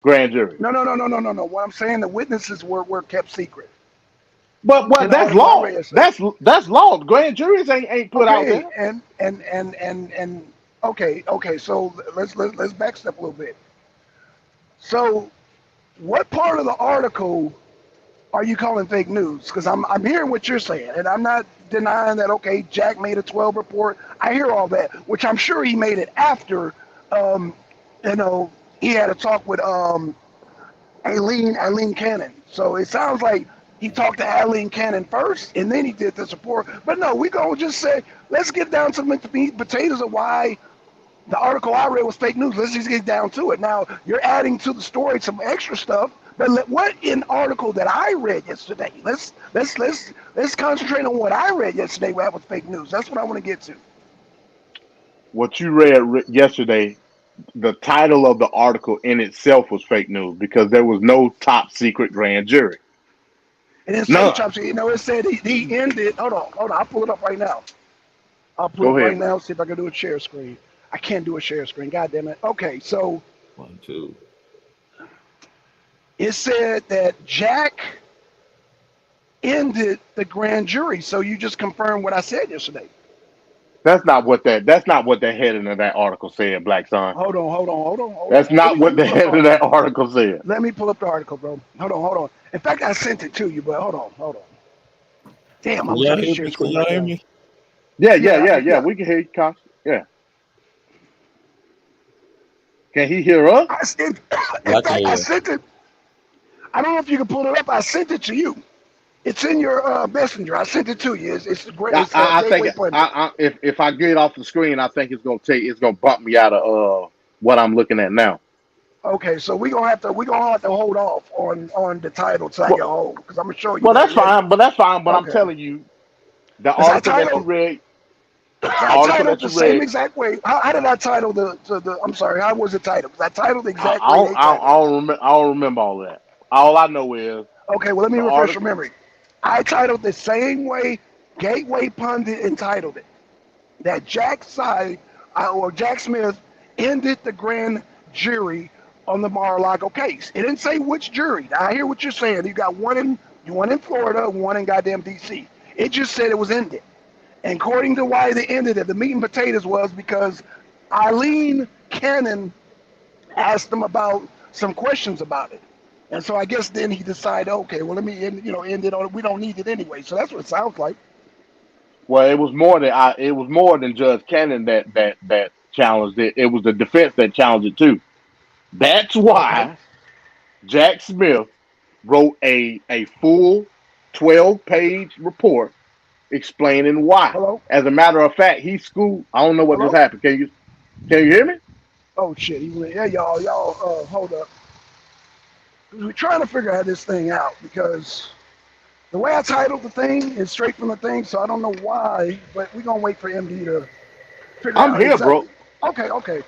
grand jury. No. What I'm saying, the witnesses were kept secret But in what the that's article I read law. yesterday. That's law. Grand juries ain't put out Okay, there. and okay. So let's backstep a little bit. So what part of the article are you calling fake news? Because I'm hearing what you're saying, and I'm not denying that. Okay, Jack made a 12 report. I hear all that, which I'm sure he made it after, um, you know, he had a talk with Eileen Cannon. So it sounds like he talked to Eileen Cannon first, and then he did this report. But no, we gonna just say let's get down to the meat and potatoes of why the article I read was fake news. Let's just get down to it. Now you're adding to the story some extra stuff, but what in article that I read yesterday? Let's concentrate on what I read yesterday. That was fake news. That's what I want to get to. What you read yesterday, the title of the article in itself was fake news because there was no top secret grand jury. It didn't say None. Chopsy. It said he ended. Hold on. I'll pull it up right now. I'll pull it Go up right ahead. now. See if I can do a share screen. I can't do a share screen. God damn it. Okay, so One, two. it said that Jack ended the grand jury. So you just confirmed what I said yesterday. That's not what the heading of that article said, Black Son. Hold on. That's not Let what me the pull up the head of article. that article said. Let me pull up the article, bro. Hold on. In fact, I sent it to you, but hold on. Damn, I Can wish I y'all could hear share me? Can screen y'all right hear now. me? Yeah, Yeah. We can hear you, Cox. Yeah. Can he hear us? I sent. In Yeah, I can fact, I hear. sent it. I don't know if you can pull it up. I sent it to you. It's in your messenger. I sent it to you. It's great. It's I think Gateway Pundit. if I get off the screen, I think it's gonna bump me out of what I'm looking at now. Okay, so we gonna have to hold off on the title till I get Well, home because I'm gonna show you well, what I that's read. fine. But that's fine. But I'm Okay, telling you, the because I article that you titled read, the I article titled that the you same read, exact way. How did I title the? I'm sorry. How was it titled? Because I titled the I, exact I way don't they titled it. I don't remember all that. All I know is Okay, well let me the refresh your article. memory. I titled the same way Gateway Pundit entitled it. That Jack side or Jack Smith ended the grand jury on the Mar-a-Lago case. It didn't say which jury. Now, I hear what you're saying. You got one in Florida, one in goddamn D.C. It just said it was ended. And according to why they ended it, the meat and potatoes was because Eileen Cannon asked them about some questions about it. And so I guess then he decided, okay, well let me end it on. We don't need it anyway. So that's what it sounds like. Well, it was more than Judge Cannon that challenged it. It was the defense that challenged it too. That's Okay. why Jack Smith wrote a full 12-page report explaining why. Hello. As a matter of fact, he schooled. I don't know what just Hello. happened. Can you hear me? Oh shit. He went. Yeah, y'all. Hold up. We're trying to figure out this thing out because the way I titled the thing is straight from the thing, so I don't know why. But we're gonna wait for MD to figure I'm out here, bro. exactly. Okay.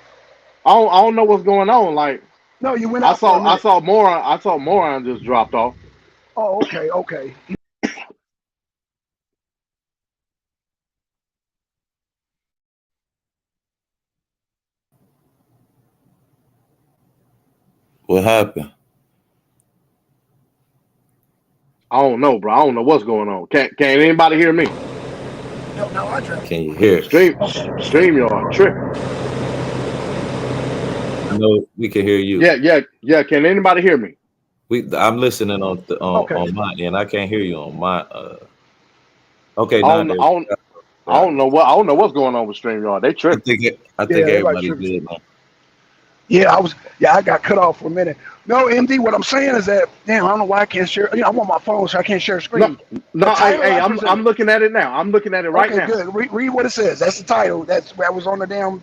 I don't know what's going on. Like No, you went out for a I minute. saw moron just dropped off. Oh, okay. What happened? I don't know, bro. I don't know what's going on. Can anybody hear me? No, I dropped. Can you hear us? Okay. StreamYard tripping. I know we can hear you. Yeah. Can anybody hear me? I'm listening on Okay. on my end. I can't hear you on my. Okay, I now don't there. I don't know what's going on with StreamYard. They tripping. I think Yeah, everybody everybody's tripping. good now. Yeah, I got cut off for a minute. No, MD, what I'm saying is that, damn, I don't know why I can't share. I'm on my phone, so I can't share No, screen. The no. title I I'm presented. looking at it now. I'm looking at it right Okay, now. good. Read what it says. That's the title. That was on the damn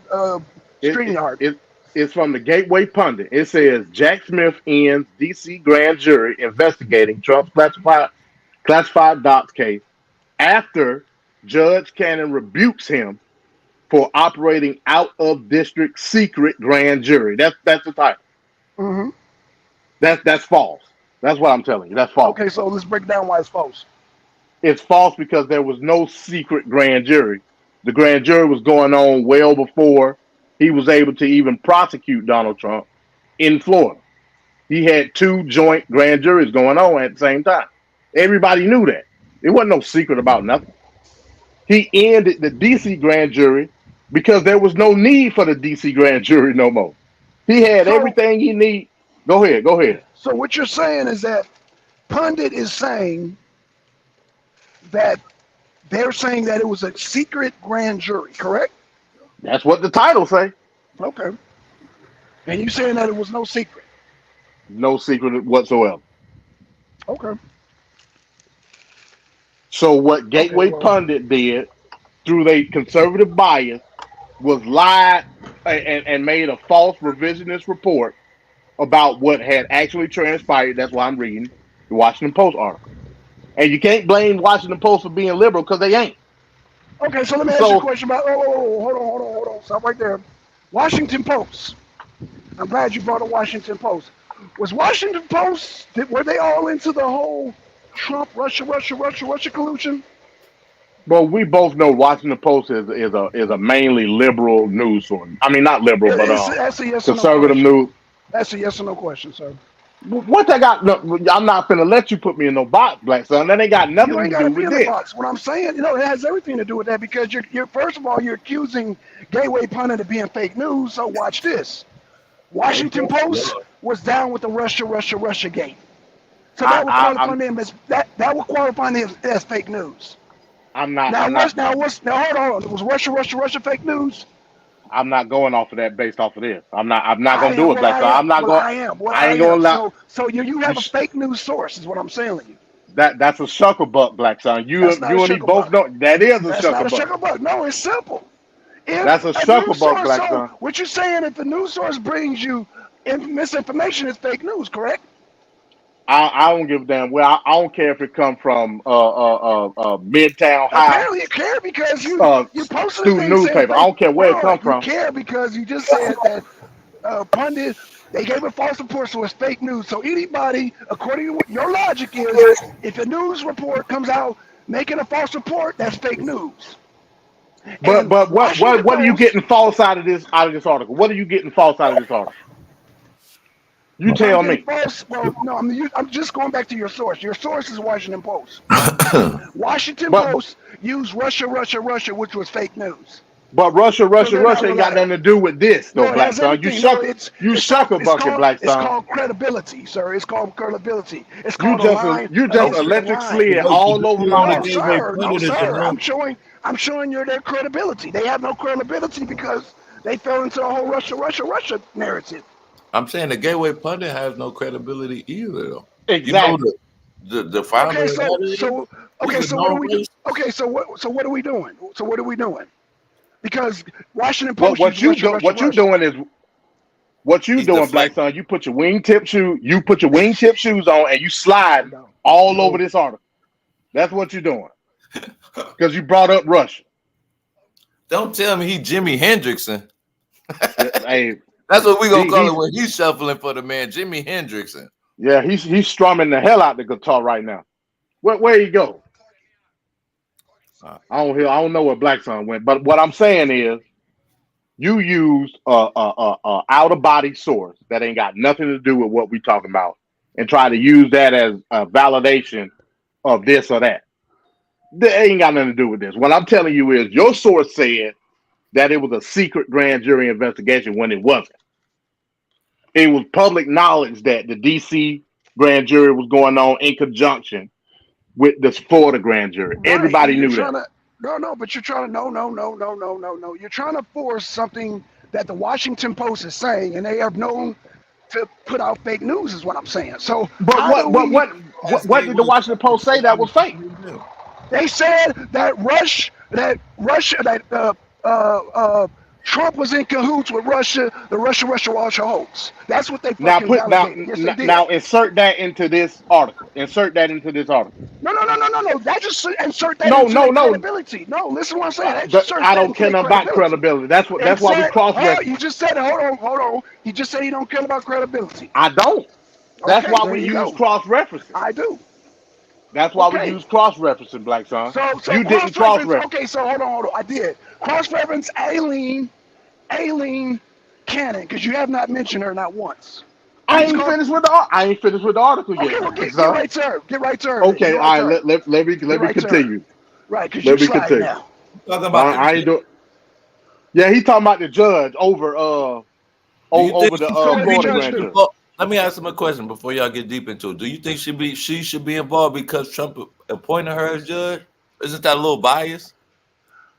It, it, StreamYard. it it's from the Gateway Pundit. It says Jack Smith ends D.C. grand jury investigating Trump's classified docs case after Judge Cannon rebukes him for operating out of district secret grand jury. That's the title. hmm That's false. That's what I'm telling you. That's false. Okay, so let's break down why it's false. It's false because there was no secret grand jury. The grand jury was going on well before he was able to even prosecute Donald Trump in Florida. he had two joint grand juries going on at the same time. Everybody knew that. It wasn't no secret about nothing. He ended the DC grand jury because there was no need for the DC grand jury no more. He had So, everything he need. Go ahead, go ahead. so what you're saying is that Pundit is saying that they're saying that it was a secret grand jury, correct? That's what the title say. Okay. And you saying that it was no secret? No secret whatsoever. Okay. So what Gateway well, Pundit did through their conservative bias was lied and made a false revisionist report about what had actually transpired. That's why I'm reading the Washington Post article. And you can't blame Washington Post for being liberal because they ain't. Okay, so let me ask you a question about. Oh, hold on. Stop right there. Washington Post. I'm glad you brought a Washington Post. Was Washington Post? Were they all into the whole Trump, Russia collusion? Well, we both know Washington Post is a mainly liberal news source. I mean, not liberal, but That's a yes or no conservative question. news. That's a yes or no question, sir. What they got? No, I'm not gonna let you put me in no box, Black Son. That ain't got You nothing ain't to got do to be with in the this. box. What I'm saying, it has everything to do with that because you're first of all, you're accusing Gateway Pundit of being fake news. So watch this. Washington Post was down with the Russia gate. So that would qualify them as that would qualify them as fake news. I'm not. Now I'm not. hold on. Was Russia fake news? I'm not going off of that based off of this. I'm not. I'm not I gonna do am it, what Black I Son. am. I'm not What going. I am. What I I ain't gonna am. allow. So you have a fake news source, is what I'm saying to you. That's a sucker buck, Black Son. You That's not a and me sugar both buck. know that is a That's sucker not a buck. sugar buck. No, it's simple. If That's a a sucker news buck, source, Black so Son. what you're saying, if the news source brings you misinformation, it's fake news, correct? I don't give a damn. Well, I don't care if it come from Midtown High Apparently, you care because you posted a student thing saying newspaper. I fake. don't care where Hold it come on, you from. care because you just said that pundit they gave a false report, so it's fake news. So anybody, according to what your logic is, if a news report comes out making a false report, that's fake news. But And what are you getting false out of this article? What are you getting false out of this article? You What I'm tell getting me. false? Well, no, I'm just going back to your source. Your source is Washington Post. Washington But Post used Russia, which was fake news. but So they're not Russia ain't got nothing reliable. to do with this though, No, it Black has Son. everything. No, You sucker bucket, Black it's Son. called credibility, sir. It's called credibility. It's You called a just line, you a just history electric line. slid No, all over you on my the No, argument. gateway sir. No, pundit is a sir. no. I'm showing you their credibility. They have no credibility because they fell into the whole Russia narrative. I'm saying the gateway pundit has no credibility either, though. You know Exactly. the founder Okay, of that is he's a so what do known we do? racist. Okay, so what are we doing? So what are we doing? Because Washington What Post used what you doing is what you He's doing, Black deflecting. Son. You put your wingtip shoes on and you slide No, all over no. this article. That's what you're doing because you brought up Russia. Don't tell me he Jimi Hendrixon. Hey, That's what we gonna call he's it when he's shuffling for the man, Jimi Hendrixon. yeah, he's strumming the hell out the guitar right now. Where he go? I don't know where Black Son went, but what I'm saying is you used a out of body source that ain't got nothing to do with what we talking about, and try to use that as a validation of this or that. That ain't got nothing to do with this. What I'm telling you is your source said that it was a secret grand jury investigation when it wasn't. It was public knowledge that the DC grand jury was going on in conjunction with the Florida grand jury. Right, and Everybody you're knew that. trying to but you're trying to no. You're trying to force something that the Washington Post is saying, and they have known to put out fake news, is what I'm saying. So But how do we? That's what did the gateway Washington pundit. Post say that was fake? They said that Trump was in cahoots with Russia, the Russia hoax. That's what they Now fucking validated. Yes, they did. now insert that into this article. Insert that into this article. No. That just insert that No, into no, their no. credibility. No, listen to what I'm saying. That just insert I that don't into care their nothing about credibility. credibility. And That's why we said, cross oh, reference. you just said, hold on. You just said you don't care about credibility. I don't. That's Okay, why there we you use go. cross referencing. I do. That's why we Okay. use cross referencing, Black Son. So You didn't cross cross reference. reference. Okay, so hold on. I did cross reference Aileen Cannon because you have not mentioned her not once. I ain't finished with the article Okay, yet. well, get right to her. Get right to her. Okay, all right. Let me continue. Right, because Let you me slide continue. now. Talking about I ain't doing. Yeah, he talking about the judge over do you think over the she should be Florida grand jury. involved? Let me ask him a question before y'all get deep into it. Do you think she should be involved because Trump appointed her as judge? Isn't that a little biased?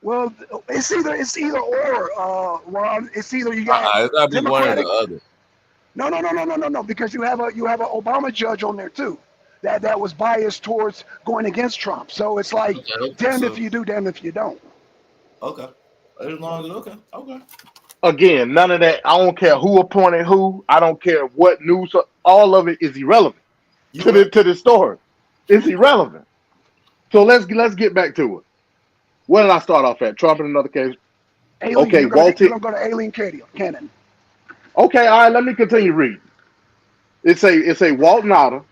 Well, it's either or, Ron. It's either you got It's gotta be one or Democratic. the other. No, because you have an Obama judge on there too, that was biased towards going against Trump. So it's like Okay, damned so if you do, damned if you don't. okay. As long as okay. Again, none of that. I don't care who appointed who. I don't care what news. All of it is irrelevant You right. to the story. It's Okay. irrelevant. So let's get back to it. Where did I start off at? Trump in another case. Aileen, Okay, you're gonna go to Aileen Cannon. Okay, all right. Let me continue reading. It's a Walt Nada.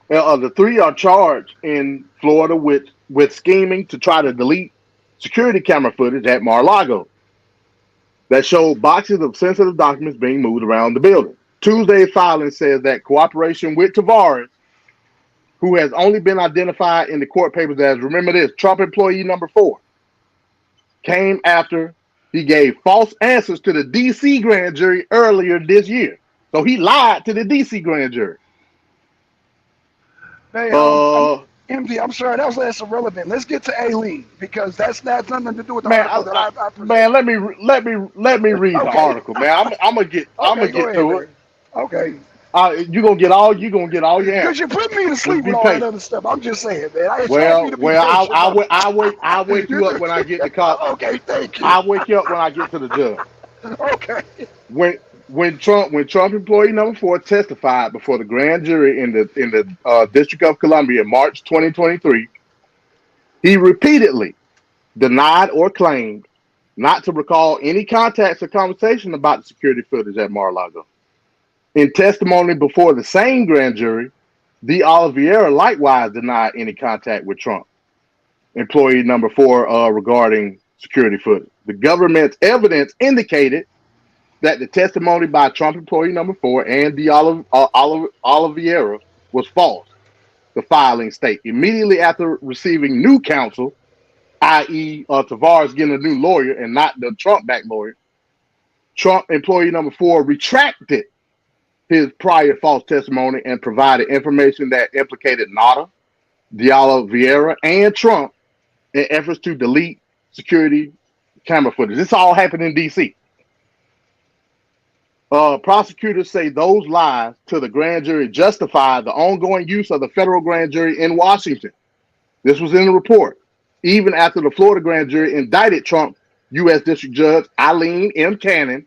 The three are charged in Florida with scheming to try to delete security camera footage at Mar-a-Lago that showed boxes of sensitive documents being moved around the building. Tuesday's filing says that cooperation with Tavares, who has only been identified in the court papers as, remember this, Trump employee number 4, came after he gave false answers to the D.C. grand jury earlier this year. So he lied to the D.C. grand jury. Hey, MD, I'm sorry, that's irrelevant. Let's get to Aileen because that's nothing to do with the article that I presented. Man, let me read the article, man. I'm gonna get to it. Okay. You gonna get all your answers. Because you put me to sleep with all that other stuff. I'm just saying, man. I'll wake you up when I get to call. Okay, thank you. I'll wake you up when I get to the judge. Okay. When Trump employee number 4 testified before the grand jury in the District of Columbia in March 2023, he repeatedly denied or claimed not to recall any contacts or conversation about the security footage at Mar-a-Lago. In testimony before the same grand jury, De Oliveira likewise denied any contact with Trump employee number 4 regarding security footage. The government's evidence indicated that the testimony by Trump employee number 4 and De Oliveira was false. The filing state immediately after receiving new counsel, i.e., Tavares getting a new lawyer and not the Trump-backed lawyer, Trump employee number 4 retracted his prior false testimony and provided information that implicated Nada, De Oliveira, and Trump in efforts to delete security camera footage. This all happened in D.C. Prosecutors say those lies to the grand jury justify the ongoing use of the federal grand jury in Washington. This was in the report. Even after the Florida grand jury indicted Trump U.S. District Judge Aileen M. Cannon,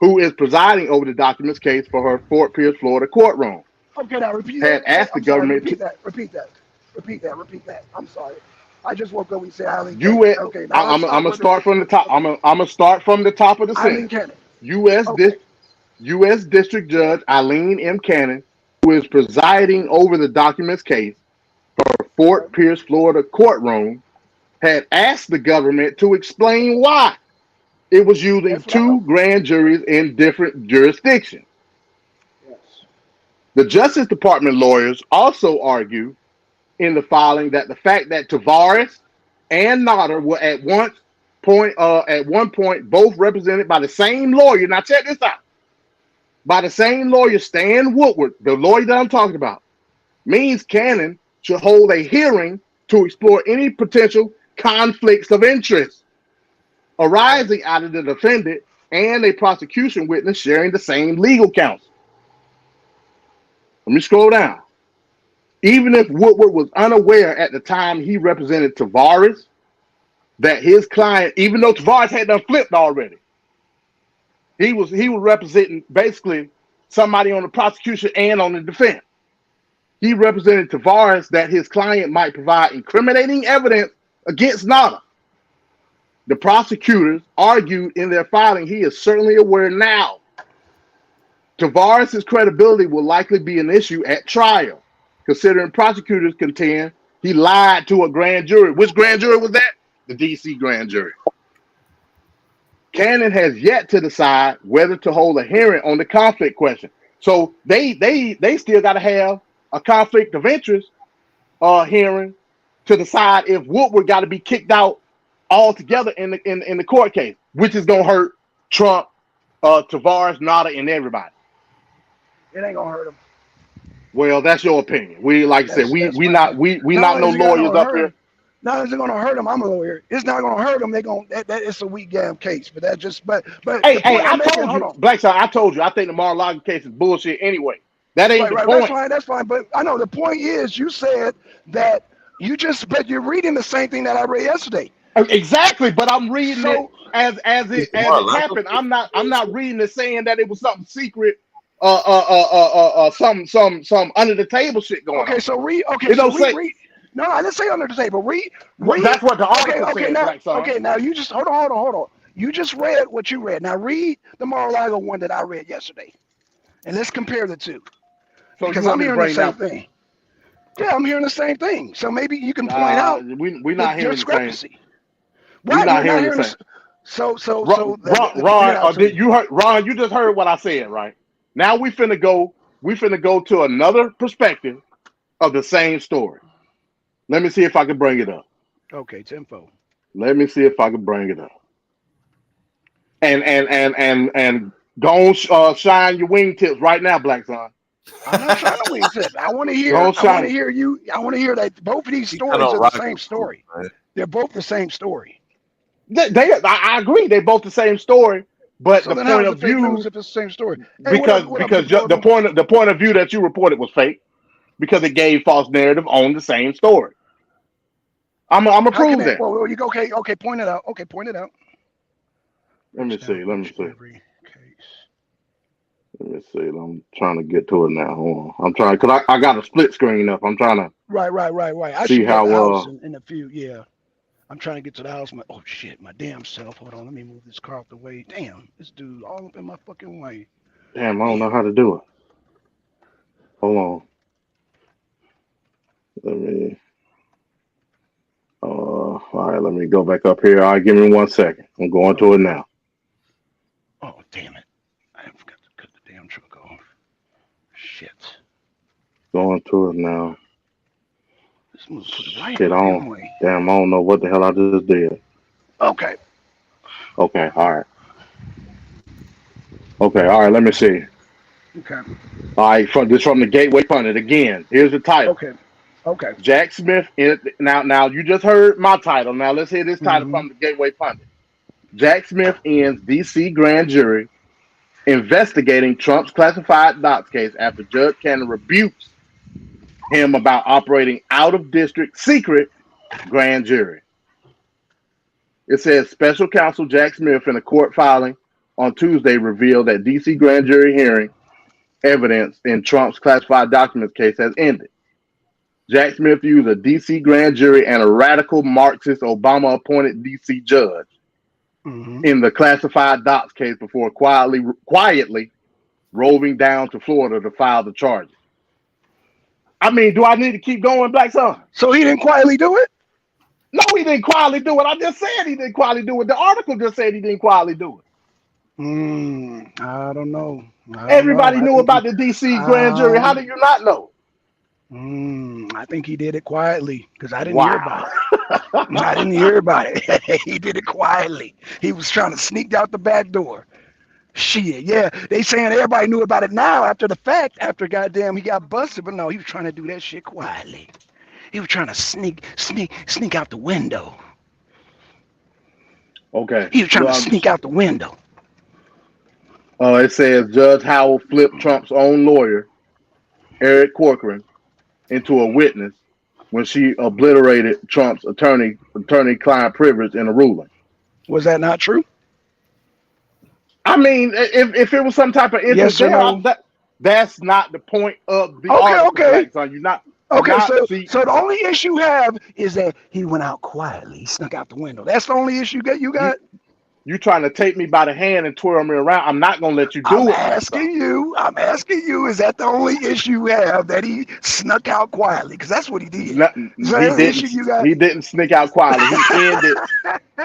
who is presiding over the documents case for her Fort Pierce, Florida courtroom. Okay, now repeat had that. asked the government repeat that. I'm sorry. I just woke up when you said Aileen Cannon. Okay, now I'm gonna start from the top. I'm gonna start from the top of the Aileen sentence. Cannon. U.S. District Judge Aileen M. Cannon, who is presiding over the documents case for Fort Pierce, Florida courtroom, had asked the government to explain why it was using 2 grand juries in different jurisdictions. Yes. The Justice Department lawyers also argue in the filing that the fact that Tavares and Nada were at one point both represented by the same lawyer. Now check this out. By the same lawyer, Stan Woodward, the lawyer that I'm talking about, means Cannon should hold a hearing to explore any potential conflicts of interest arising out of the defendant and a prosecution witness sharing the same legal counsel. Let me scroll down. Even if Woodward was unaware at the time he represented Tavares that his client, even though Tavares had done flipped already, he was representing basically somebody on the prosecution and on the defense. He represented Tavares that his client might provide incriminating evidence against Nada. The prosecutors argued in their filing he is certainly aware now. Tavares' credibility will likely be an issue at trial, considering prosecutors contend he lied to a grand jury. Which grand jury was that? The D.C. grand jury. Cannon has yet to decide whether to hold a hearing on the conflict question. So they still got to have a conflict of interest hearing to decide if Woodward got to be kicked out altogether in the court case, which is gonna hurt Trump, Tavares, Nada, and everybody. It ain't gonna hurt him. Well, that's your opinion. We like I said, we not no lawyers up here. Not is it gonna hurt him? I'm a lawyer. It's not gonna hurt him. They gonna that it's a weak damn case. But that just but hey, I told you, Blackson, I told you, I think the Mar-a-Lago case is bullshit anyway. That ain't the point. That's fine. But I know the point is you said that but you're reading the same thing that I read yesterday. Exactly, but I'm reading it as it happened. I'm not reading it saying that it was something secret, some under the table shit going on. Okay, so read. Okay, so read. No, I didn't say under the table. Read. That's what the article said. Okay, now you just hold on. You just read what you read. Now read the Mar-a-Lago one that I read yesterday, and let's compare the two. So because I'm hearing the same thing. Yeah, I'm hearing the same thing. So maybe you can point out we're not hearing discrepancy. The same. We're not hearing the same. Ron, you heard Ron? You just heard what I said, right? Now we finna go to another perspective of the same story. Let me see if I can bring it up. Okay, tenfold. Let me see if I can bring it up. And don't shine your wingtips right now, Blackson. I'm not trying to wingtips. I want to hear. I want to hear you. I want to hear that both of these stories are the same story. They're both the same story. I agree. They're both the same story, but the point of view if it's the same story. Because the point of view that you reported was fake because it gave false narrative on the same story. I'm gonna prove that. Well, you go. Okay. Point it out. Okay, point it out. Let me see. I'm trying to get to it now. Hold on. I'm trying because I got a split screen up. I'm trying to right. I see how in a few. Yeah, I'm trying to get to the house. Oh shit, my damn self. Hold on, let me move this car out the way. Damn, this dude all up in my fucking way. Damn, I don't know how to do it. Hold on. Let me. All right, let me go back up here. All right, give me 1 second. I'm going to it now. Oh damn it! I forgot to cut the damn truck off. Shit. Going to it now. This moves right on. Way. Damn, I don't know what the hell I just did. Okay. All right. Okay, all right, let me see. Okay. All right, from the Gateway Pundit again. Here's the title. Okay. Jack Smith. Now you just heard my title. Now let's hear this title from the Gateway Pundit. Jack Smith ends D.C. grand jury investigating Trump's classified docs case after Judge Cannon rebukes him about operating out-of-district secret grand jury. It says special counsel Jack Smith in a court filing on Tuesday revealed that D.C. grand jury hearing evidence in Trump's classified documents case has ended. Jack Smith used a D.C. grand jury and a radical Marxist Obama-appointed D.C. judge in the classified docs case before quietly roving down to Florida to file the charges. I mean, do I need to keep going, Blackson? So he didn't quietly do it? No, he didn't quietly do it. I just said he didn't quietly do it. The article just said he didn't quietly do it. I don't know. Everybody knew about the D.C. grand jury. How do you not know? I think he did it quietly because I didn't hear about it. I didn't hear about it. He did it quietly. He was trying to sneak out the back door. Shit, yeah. They saying everybody knew about it now after the fact, after goddamn he got busted, but no, he was trying to do that shit quietly. He was trying to sneak out the window. Okay. He was trying to sneak out the window. It says Judge Howell flipped Trump's own lawyer, Eric Corcoran, into a witness when she obliterated Trump's attorney-client privilege in a ruling. Was that not true? I mean, if it was some type of interest, that's not the point of the article. Okay. So you're not. So the only issue you have is that he went out quietly. He snuck out the window. That's the only issue you got. You trying to take me by the hand and twirl me around? I'm not gonna let you do it. I'm asking you. Is that the only issue you have that he snuck out quietly? Because that's what he did. He didn't sneak out quietly.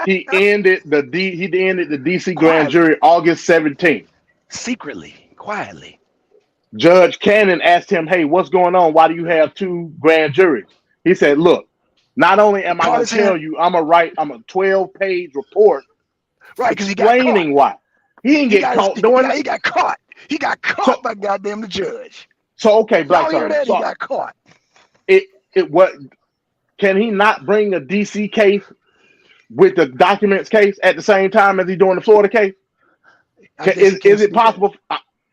He ended the DC grand jury August 17th. Secretly, quietly. Judge Cannon asked him, "Hey, what's going on? Why do you have two grand juries?" He said, "Look, not only am I Caught going his to tell hand. you, I'm a 12-page report Right, because he got caught. explaining why he didn't get caught doing yeah, it." he got caught. He got caught by goddamn the judge. So okay, Y'all hear Blackson. that? He So got caught. what can he not bring a DC case with the documents case at the same time as he doing the Florida case? Is it possible?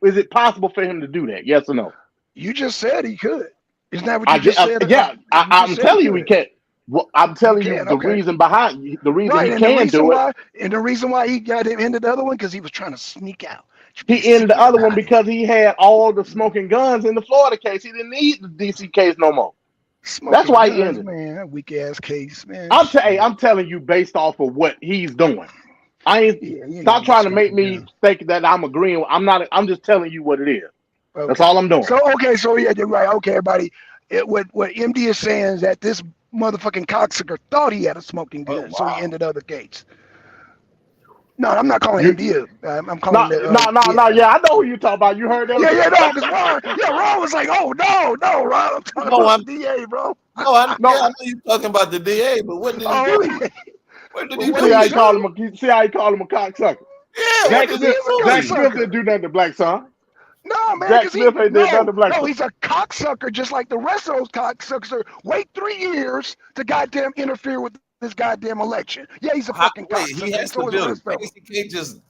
Is it possible for him to do that? Yes or no? You just said he could. Isn't that what you just said? Yeah, I'm telling you he can't. Well, I'm telling you the okay. reason behind the reason Right, he and the can reason do why, it. and the reason why he got him into the other one because he was trying to sneak out. He ended the other one because he had all the smoking guns in the Florida case. He didn't need the DC case no more. That's why he ended. Man, that weak ass case, man. I'm telling you based off of what he's doing. I ain't stop trying to make me think that I'm agreeing. I'm not. I'm just telling you what it is. Okay. That's all I'm doing. So yeah, you're right. Okay, everybody. What MD is saying is that this motherfucking cocksucker thought he had a smoking gun, so he ended other gates. No, I'm not calling MD. I'm calling no. Yeah, I know who you talking about. You heard that? Yeah, no, because Ron was like, "Oh no, Ron, I'm talking about the DA, bro." I know you're talking about the DA, but what did he do? What did he do? See how he called him a cocksucker? Yeah, Jack Smith didn't do nothing to Blackson. No, man, Jack Smith ain't did nothing to Blackson. No, he's a cocksucker, just like the rest of those cocksuckers. Wait 3 years to goddamn interfere with this goddamn election. Yeah, he's a fucking cocksucker. He has to build a case.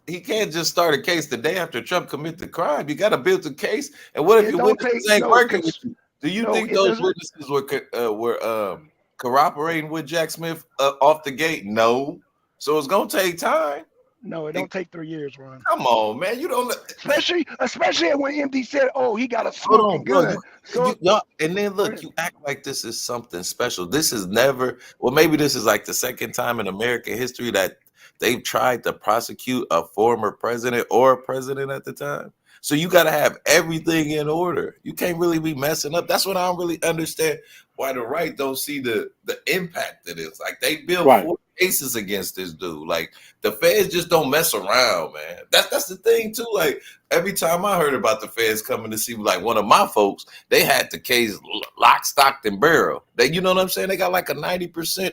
He can't just start a case the day after Trump commit the crime. You got to build a case. And what if your witnesses ain't working with you? Do you think those witnesses were corroborating with Jack Smith off the gate? No. So it's gonna take time. No, it don't take 3 years, Ron. Come on, man. You don't. Especially when MD said, "Oh, he got a smoking gun." And then look, you act like this is something special. This is never. Well, maybe this is like the second time in American history that they've tried to prosecute a former president or a president at the time. So you got to have everything in order. You can't really be messing up. That's what I don't really understand. Why the right don't see the impact of this. Like they built 4 cases against this dude. Like the feds just don't mess around, man. That's the thing too. Like every time I heard about the feds coming to see like one of my folks, they had the case lock, stock, and barrel. You know what I'm saying? They got like a 90%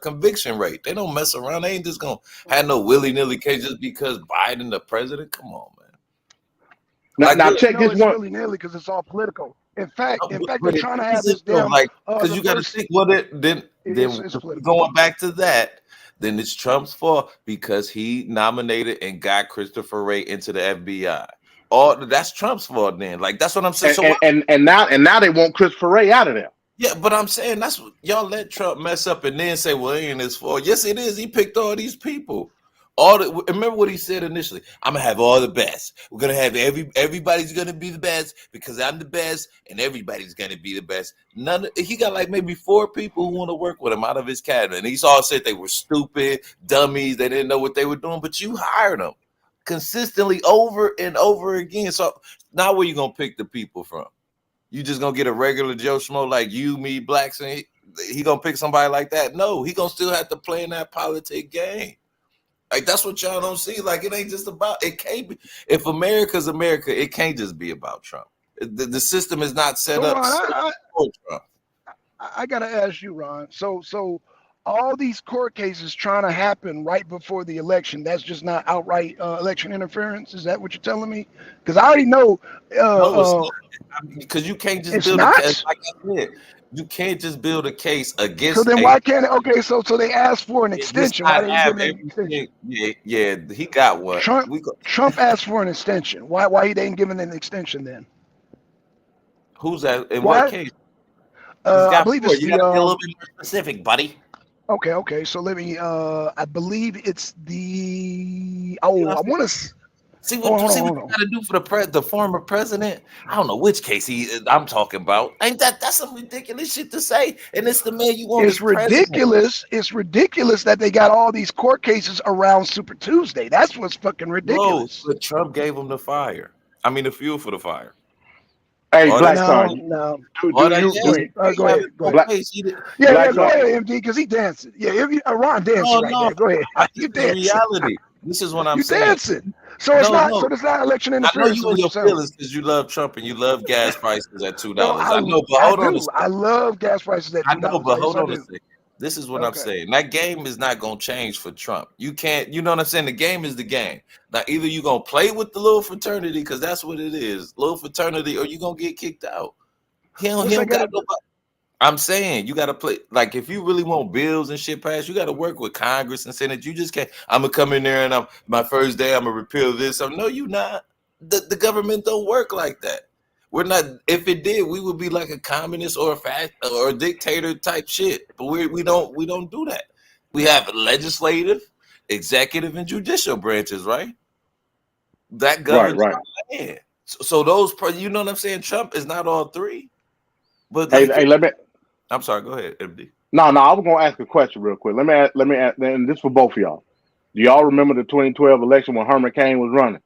conviction rate. They don't mess around. They ain't just gonna have no willy-nilly case just because Biden the president. Come on, man. Now check this one. Willy-nilly because it's all political. In fact, they're trying to have this damn because you got to think what then going back to that, then it's Trump's fault because he nominated and got Christopher Wray into the FBI. That's Trump's fault then. Like that's what I'm saying. And now they want Christopher Wray out of there. Yeah, but I'm saying that's what y'all let Trump mess up and then say, well, it ain't his fault. Yes, it is. He picked all these people. Remember what he said initially. I'm gonna have all the best. We're gonna have everybody's gonna be the best because I'm the best, and everybody's gonna be the best. He got like maybe 4 people who want to work with him out of his cabinet, and he's all said they were stupid, dummies, they didn't know what they were doing. But you hired them consistently over and over again. So now where you gonna pick the people from? You just gonna get a regular Joe Schmo like you, me, Blackson? He gonna pick somebody like that? No, he gonna still have to play in that politic game. Like that's what y'all don't see. Like it ain't just about. It can't be. If America's America, it can't just be about Trump. The system is not set up for Trump. I gotta ask you, Ron. So all these court cases trying to happen right before the election. That's just not outright election interference. Is that what you're telling me? Because I already know. Because you can't just build a case. Like I said, you can't just build a case against. So then why can't it? Okay, so they asked for an extension. Why have everything? Yeah, he got one. Trump asked for an extension. Why he didn't give him an extension then? Who's that? In what case? I believe it's you got to be a little bit more specific, buddy. Okay. So let me. I believe it's the. I want to. See what you got to do for the former president. I don't know which case I'm talking about. Ain't that's some ridiculous shit to say? And it's the man you want. It's ridiculous. It's ridiculous that they got all these court cases around Super Tuesday. That's what's fucking ridiculous. Bro, but Trump gave him the fire. I mean, the fuel for the fire. Hey, Blackson. No. Go ahead. Yeah, go ahead, MD, because he dancing. Yeah, Ron dancing right there. Go ahead. You dancing. Reality. This is what I'm You saying. dancing. So it's No, not. no. So there's not election I know interference. you Is in what you're your saying. feelings because you love Trump and you love gas prices at $2. No, I know, but I hold on a do. I second. love gas prices at I know, $2. but Yes, hold I on a do. second. This is what I'm Okay. saying. That game is not gonna change for Trump. You can't, you know what I'm saying? The game is the game. Now, either you gonna play with the little fraternity, because that's what it is, little fraternity, or you gonna get kicked out. What's He that don't got got to do? nobody. I'm saying you gotta play like if you really want bills and shit passed, you gotta work with Congress and Senate. You just can't. I'm gonna come in there and I'm my first day. I'm gonna repeal this. No, you not. The government don't work like that. We're not. If it did, we would be like a communist or a or a dictator type shit. But we don't do that. We have legislative, executive, and judicial branches, right? That Right, governs right. our land. So those, you know what I'm saying? Trump is not all three, but Hey, like, hey, let me. I'm sorry. Go ahead, MD. No, no, I was gonna ask a question real quick. Let me ask, and this for both of y'all. Do y'all remember the 2012 election when Herman Cain was running?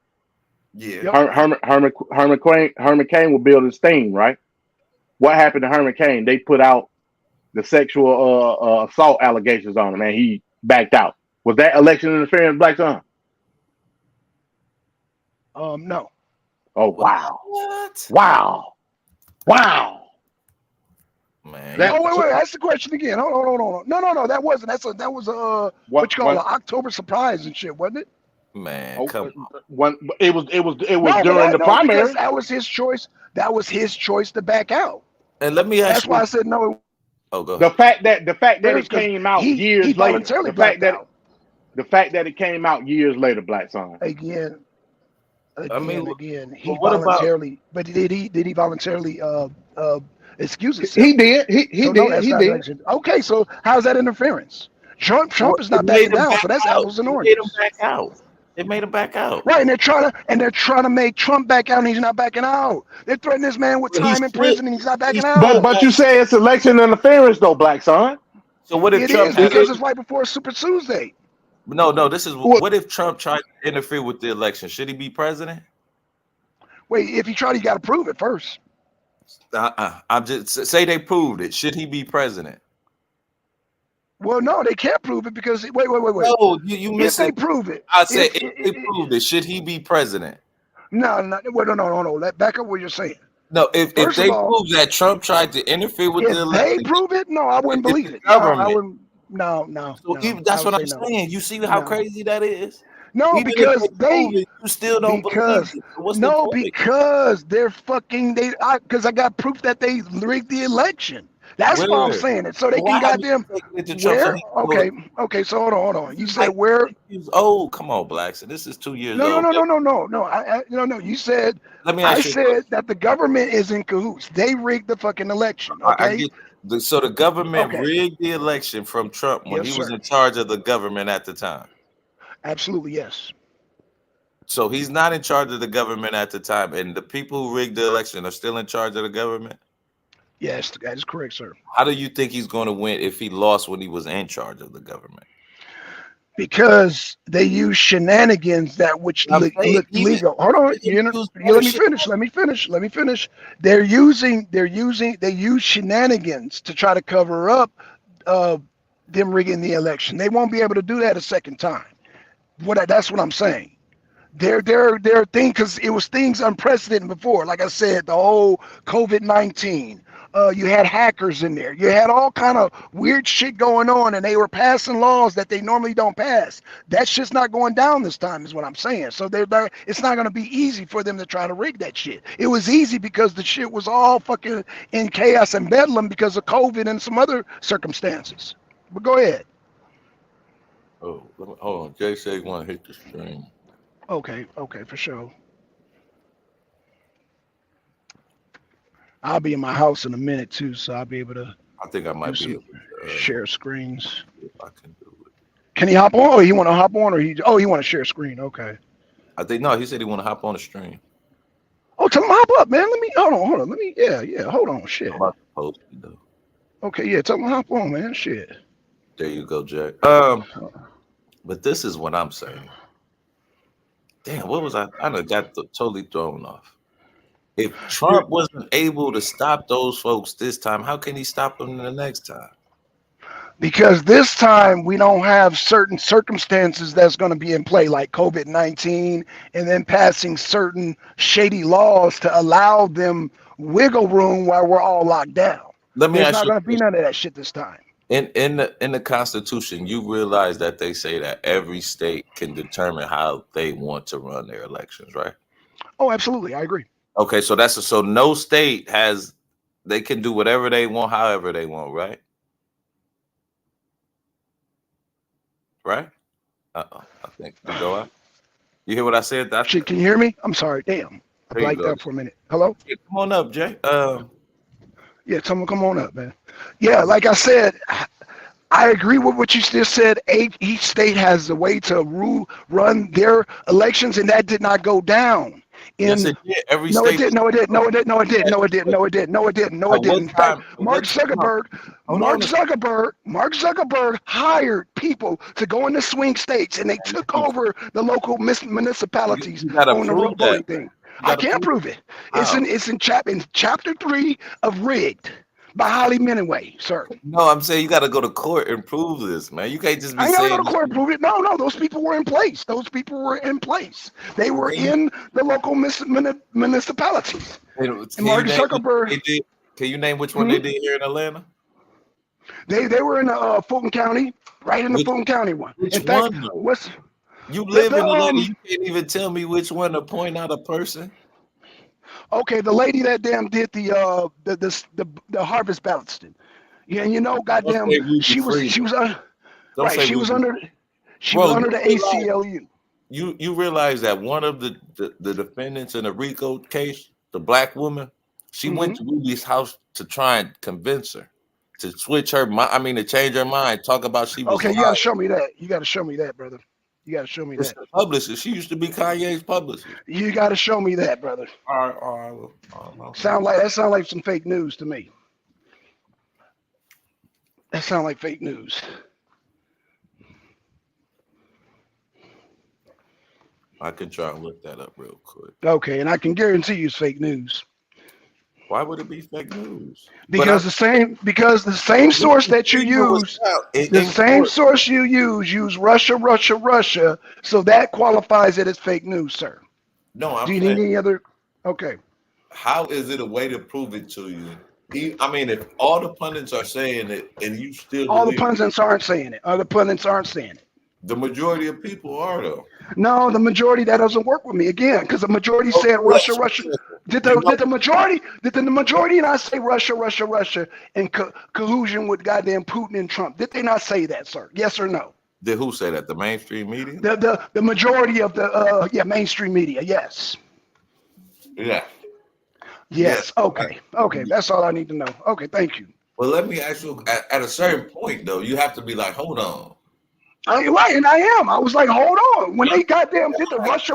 Yeah. Yep. Herman Cain was building steam, right? What happened to Herman Cain? They put out the sexual assault allegations on him, and he backed out. Was that election interference, Black Son? No. Oh wow, What? wow, wow. Man, That Oh wait. Ask the question again. Hold on. No. That wasn't. That was what what you call an October surprise and shit, wasn't it? man, oh, come on. when it was No, during the because primary. that was his choice. That was his choice to back out. And let me ask That's why you. I said no. Oh, go The ahead. fact that Because it came out he years later. voluntarily backed out. The fact that it came out years later, Black Son. Again, I mean, he but what about? voluntarily. But did he voluntarily excuse himself? He did. He So no, did. that's He not did. election. Okay, so how's that interference? Trump What, is it not made backing him down, back so that's out. apples and It made him oranges. back out. It made him back out. Right, and they're trying to make Trump back out, and he's not backing out. They're threatening this man with But he time in still, prison, and he's not he backing still out. But you won't. say it's election interference though, Black Son. So what if It Trump is had? because it's right before Super Tuesday. No. This is Well, what if Trump tried to interfere with the election? Should he be president? Wait, if he tried, he got to prove it first. I'm just say they proved it. Should he be president? Well, no, they can't prove it because wait. No, you If they missing. prove it, I said if if they proved it, should he be president? no, wait, no. Let back up what you're saying. No, if First of they all, prove that Trump tried to interfere with the if they election, prove it, no, I wouldn't if believe the it. No, I government, wouldn't. No. so even I that's would what say I'm no. saying. You see how No, crazy that is? no, Even if because they prove it, you still don't believe because it. So what's the no, point? because they're fucking because I got proof that they rigged the election. That's why I'm Where? saying it. So they Why can haven't goddamn you taken it to Trump so where? he can go to? Okay. So hold on. You This is said like where? 6 years old. Come on, Blackson. This is 2 years No. old. No. No. You said Let me I ask you a question. said that the government is in cahoots. They rigged the fucking election. I Okay. get so the government Okay. rigged the election from Trump when Yes, he was sir. in charge of the government at the time. Absolutely yes. So he's not in charge of the government at the time, and the people who rigged the election are still in charge of the government. Yes, that is correct, sir. How do you think he's going to win if he lost when he was in charge of the government? Because they use shenanigans that which I'm saying look even legal. Hold on, they use you more let me shit. finish. They use shenanigans to try to cover up uh, them rigging the election. They won't be able to do that a second time. That's what I'm saying. They're thing because it was things unprecedented before. Like I said, the whole COVID-19. You had hackers in there. You had all kind of weird shit going on, and they were passing laws that they normally don't pass. That shit's not going down this time, is what I'm saying. So it's not going to be easy for them to try to rig that shit. It was easy because the shit was all fucking in chaos and bedlam because of COVID and some other circumstances. But go ahead. Oh, hold on. Jay said he want to hit the stream. Okay, for sure. I'll be in my house in a minute too, so I'll be able to I think I do might be some able to share screens. if I can do it. Can he hop on? Or he want to hop on, or he want to share screen? Okay. I think no, he said he want to hop on the stream. Oh, tell him hop up, man. Let me hold on. Let me hold on. Shit. I'm about to post it though. Okay, yeah. Tell him hop on, man. Shit. There you go, Jack. But this is what I'm saying. Damn, what was I? I done got totally thrown off. If Trump wasn't able to stop those folks this time, how can he stop them the next time? Because this time we don't have certain circumstances that's going to be in play, like COVID-19, and then passing certain shady laws to allow them wiggle room while we're all locked down. Let me There's ask not you, going to be none of that shit this time. in the Constitution, you realize that they say that every state can determine how they want to run their elections, right? Oh, absolutely, I agree. Okay, so so no state has, they can do whatever they want, however they want, right? Right? Uh-oh, I think we go out. You hear what I said? Shit, can you hear me? I'm sorry, damn. I There you blanked go. out for a minute. Hello? Yeah, come on up, Jay. Yeah, someone come on up, man. Yeah, like I said, I agree with what you just said. Each state has a way to run their elections, and that did not go down. Yes, it did. Every No, state. it didn't. No, it didn't. No, it didn't. No, it didn't. No, it didn't. No, it didn't. No, it didn't. No, it didn't. In fact, Mark Zuckerberg hired people to go into swing states, and they took over the local municipalities You gotta on the prove voting that. thing. I can't prove it. It's in chapter 3 of Rigged by Holly Menaway, sir. No, I'm saying you got to go to court and prove this, man. You can't just be I ain't gotta saying. go to court and prove it. No, those people were in place. Those people were in place. They were in the local municipalities. And Mark Zuckerberg. Can you name which one they did here in Atlanta? They were in Fulton County, right in the Fulton County one. In fact, you live in Atlanta. You can't even tell me which one to point out a person. Okay, the lady that damn did the harvest ballasting. Yeah, and you know, goddamn, she was under the ACLU. You realize that one of the defendants in the RICO case, the black woman, she went to Ruby's house to try and convince her to switch her mind. I mean, to change her mind. Talk about she was. Okay, you gotta show me that. You gotta show me that, brother. You gotta show me that. Publisher. She used to be Kanye's publisher. You gotta show me that, brother. All right. Sound like some fake news to me. That sounds like fake news. I can try and look that up real quick. Okay, and I can guarantee you it's fake news. Why would it be fake news? Because the same source that you use, source you use Russia. So that qualifies it as fake news, sir. No, do you need any other? Okay. How is it a way to prove it to you? I mean, if all the pundits are saying it, and you still all the pundits aren't saying it. Other pundits aren't saying it. The majority of people are though. No, the majority, that doesn't work with me again, because the majority said Russia. Did the majority not say Russia, and collusion with goddamn Putin and Trump? Did they not say that, sir? Yes or no? Did who say that? The mainstream media? The majority of the mainstream media. Yes. Yeah. Yes. Okay. That's all I need to know. Okay. Thank you. Well, let me ask you. At a certain point, though, you have to be like, hold on. Right, and I am. I was like, hold on. When they goddamn did the Russia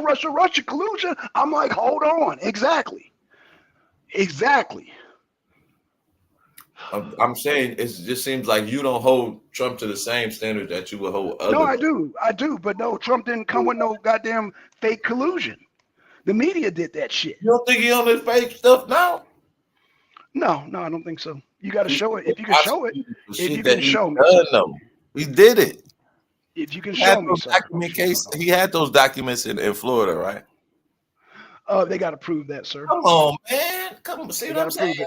collusion, I'm like, hold on. Exactly. I'm saying it just seems like you don't hold Trump to the same standard that you would hold others. No, I do. But no, Trump didn't come with no goddamn fake collusion. The media did that shit. You don't think he on this fake stuff now? No, I don't think so. You got to show it. If you can show it, he did it. If you can show me he had those documents in Florida, right? They got to prove that, sir. Come on, man. Come on, see what I'm saying?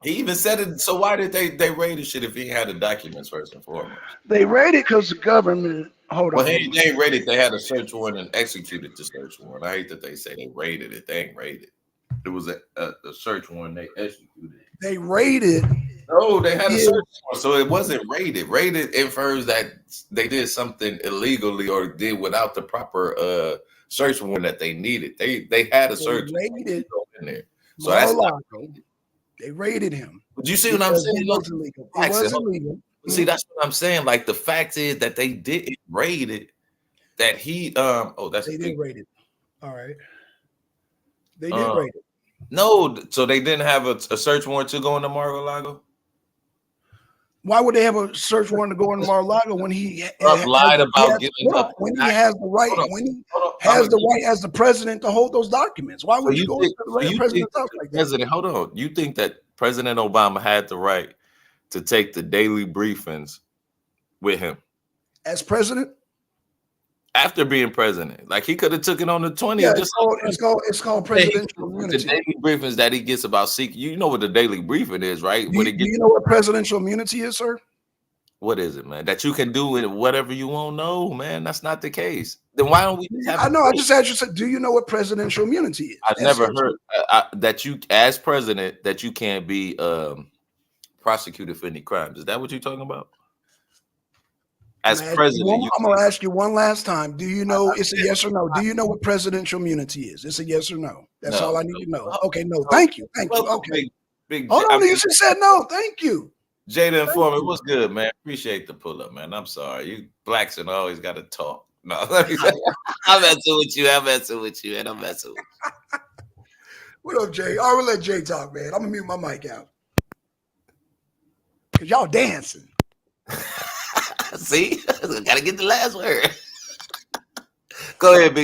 He even said it. So why did they raid the shit if he had the documents first and foremost? They raided because the government. Hold on. Well, they ain't raided. They had a search warrant and executed the search warrant. I hate that they say they raided it. They ain't raided. It was a search warrant. They executed it. They raided. No, they had a search warrant, so it wasn't raided. Raided infers that they did something illegally or did without the proper search warrant that they needed. They had a search warrant in there. So that's they raided him. But you see what I'm saying? It was illegal. It was illegal. See, that's what I'm saying. Like the fact is that they didn't raid it. That he they did raid it. All right. They did raid it. No, so they didn't have a search warrant to go into Mar-a-Lago? Why would they have a search warrant to go into Mar-a-Lago when he lied about giving up? When he has the right, has the right as the president to hold those documents? Why would you go to the president's house like that? President, hold on. You think that President Obama had the right to take the daily briefings with him as president? after being president. Like he could have took it on the 20th. Yeah, just it's called presidential immunity. The daily briefings that he gets about seeking. You know what the daily briefing is, right? Do you know what presidential immunity is, sir? What is it, man? That you can do it whatever you want? No, man, that's not the case. Then why don't we just have? I know. I just asked you. Said, do you know what presidential immunity is? I've never heard that you, as president, that you can't be prosecuted for any crimes. Is that what you're talking about? As president, I'm gonna ask you one last time. Do you know? It's a yes or no. Do you know what presidential immunity is? It's a yes or no. That's all I need to know. Okay, no. Thank you. Thank you. Okay. Hold on. You just said no. Thank you. Jada Informant, what's good, man? Appreciate the pull up, man. I'm sorry. You Blackson always got to talk. No, I'm messing with you. I'm messing with you, and I'm messing with you. What up, Jay? I will let Jay talk, man. I'm gonna mute my mic out. Cause y'all dancing. See, gotta get the last word. Go ahead,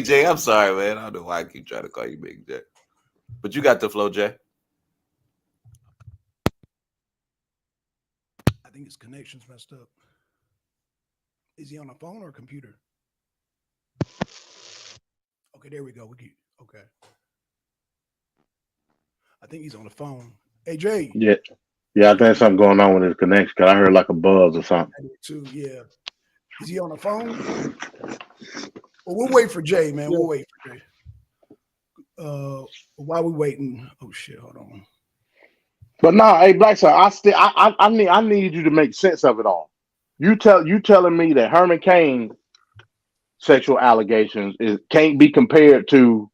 Jay. I'm sorry, man. I don't know why I keep trying to call you Big Jay, but you got the flow, Jay. I think his connection's messed up. Is he on a phone or a computer? Okay, there we go. Okay. I think he's on the phone. Hey, Jay. Yeah, I think something going on with his connection because I heard like a buzz or something. I did too, yeah. Is he on the phone? Well, we'll wait for Jay, man. We'll wait for Jay. While we waiting, oh shit, hold on. But no, hey Blackson, I need you to make sense of it all. You telling me that Herman Cain sexual allegations can't be compared to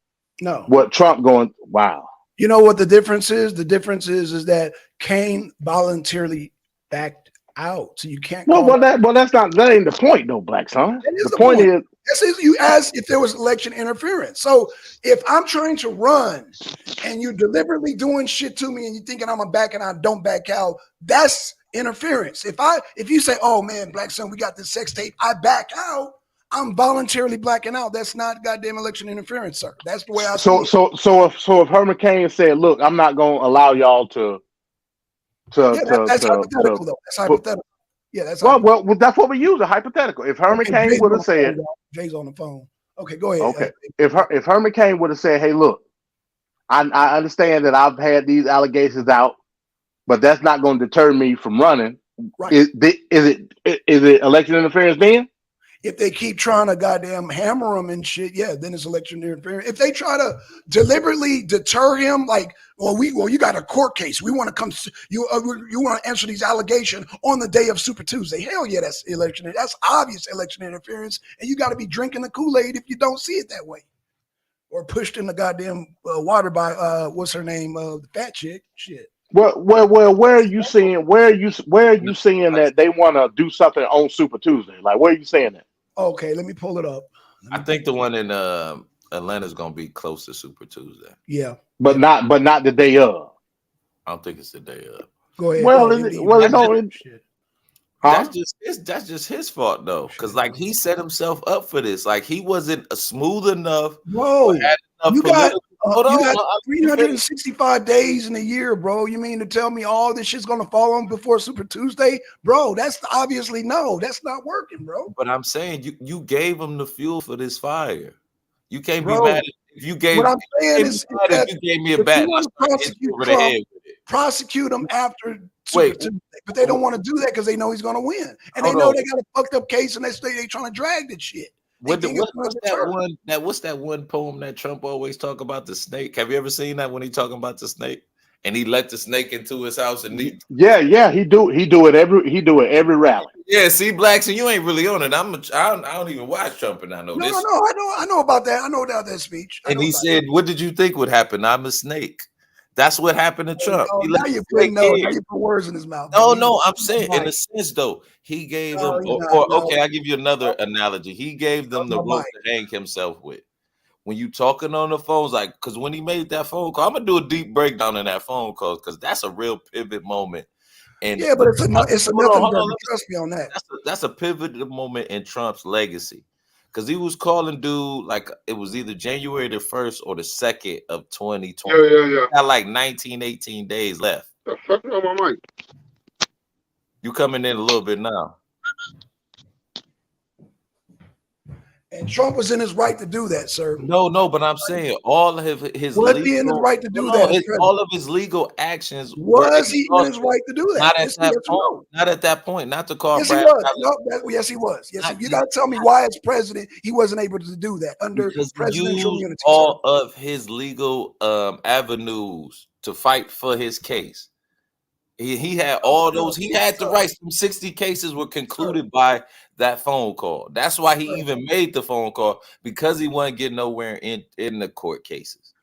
what Trump going? Wow. You know what the difference is? The difference is that Cain voluntarily backed out, so you can't. That ain't the point though, Blackson. The point is. You asked if there was election interference. So if I'm trying to run and you're deliberately doing shit to me and you're thinking I'm a back and I don't back out, that's interference. If you say, oh man, Blackson, we got this sex tape, I back out, I'm voluntarily blacking out. That's not goddamn election interference, sir. That's the way I see it. So if Herman Cain said, look, I'm not gonna allow y'all to that's hypothetical though. That's hypothetical. Yeah, that's well, that's what we use, a hypothetical. If Herman Cain would have said, Jay's on the phone. Okay, go ahead. Okay, if Herman Cain would have said, hey, look, I understand that I've had these allegations out, but that's not going to deter me from running. Right. Is it election interference then? If they keep trying to goddamn hammer him and shit, yeah, then it's election interference. If they try to deliberately deter him, like, you got a court case. We want to come. You want to answer these allegations on the day of Super Tuesday. Hell yeah, that's election. That's obvious election interference, and you got to be drinking the Kool-Aid if you don't see it that way, or pushed in the goddamn water by what's her name, the fat chick. Shit. Well, where are you seeing? Where are you seeing that they want to do something on Super Tuesday? Like, where are you saying that? Okay, let me pull it up. I think the one in Atlanta's gonna be close to Super Tuesday. Yeah, but not the day of. I don't think it's the day of. Go ahead. That's just his fault though, because like he set himself up for this. Like he wasn't smooth enough. Bro, you got 365 days in a year, bro. You mean to tell me all this shit's gonna fall on before Super Tuesday, bro? That's obviously no. That's not working, bro. But I'm saying you gave him the fuel for this fire. You can't be mad if you gave. What I'm saying is that you gave me a bat. Prosecute him after Super Tuesday, but they don't want to do that because they know he's gonna win, and they know they got a fucked up case, and they trying to drag that shit. What's that one poem that Trump always talk about, the snake? Have you ever seen that when he talking about the snake and he let the snake into his house and he do it every rally. Yeah, see, Blackson, you ain't really on it. I don't even watch Trump, and I know this. I know about that. I know about that speech. And he said, "What did you think would happen? I'm a snake." That's what happened to Trump. Now you put words in his mouth. No, I'm saying in a sense though, he gave them. Okay, I'll give you another analogy. He gave them the rope to hang himself with. When you talking on the phones, like, because when he made that phone call, I'm gonna do a deep breakdown in that phone call because that's a real pivot moment. And but it's nothing. Trust me on that. That's a pivotal moment in Trump's legacy. Because he was calling dude like it was either January the 1st or the 2nd of 2020. Yeah. Got like 19, 18 days left. The fuck on my mic? You coming in a little bit now. And Trump was in his right to do that, sir. No, but I'm saying all of his Was legal, he in his right to do that? all of his legal actions Was he in his right to do that? Not at that point. Not at that point. Not to call. Yes, he was. No, yes, he was. Yes, you got to tell me why, as president, he wasn't able to do that under presidential immunity. All of his legal avenues to fight for his case. He had all those. He had the rights. Some 60 cases were concluded by that phone call. That's why he even made the phone call, because he wasn't getting nowhere in the court cases.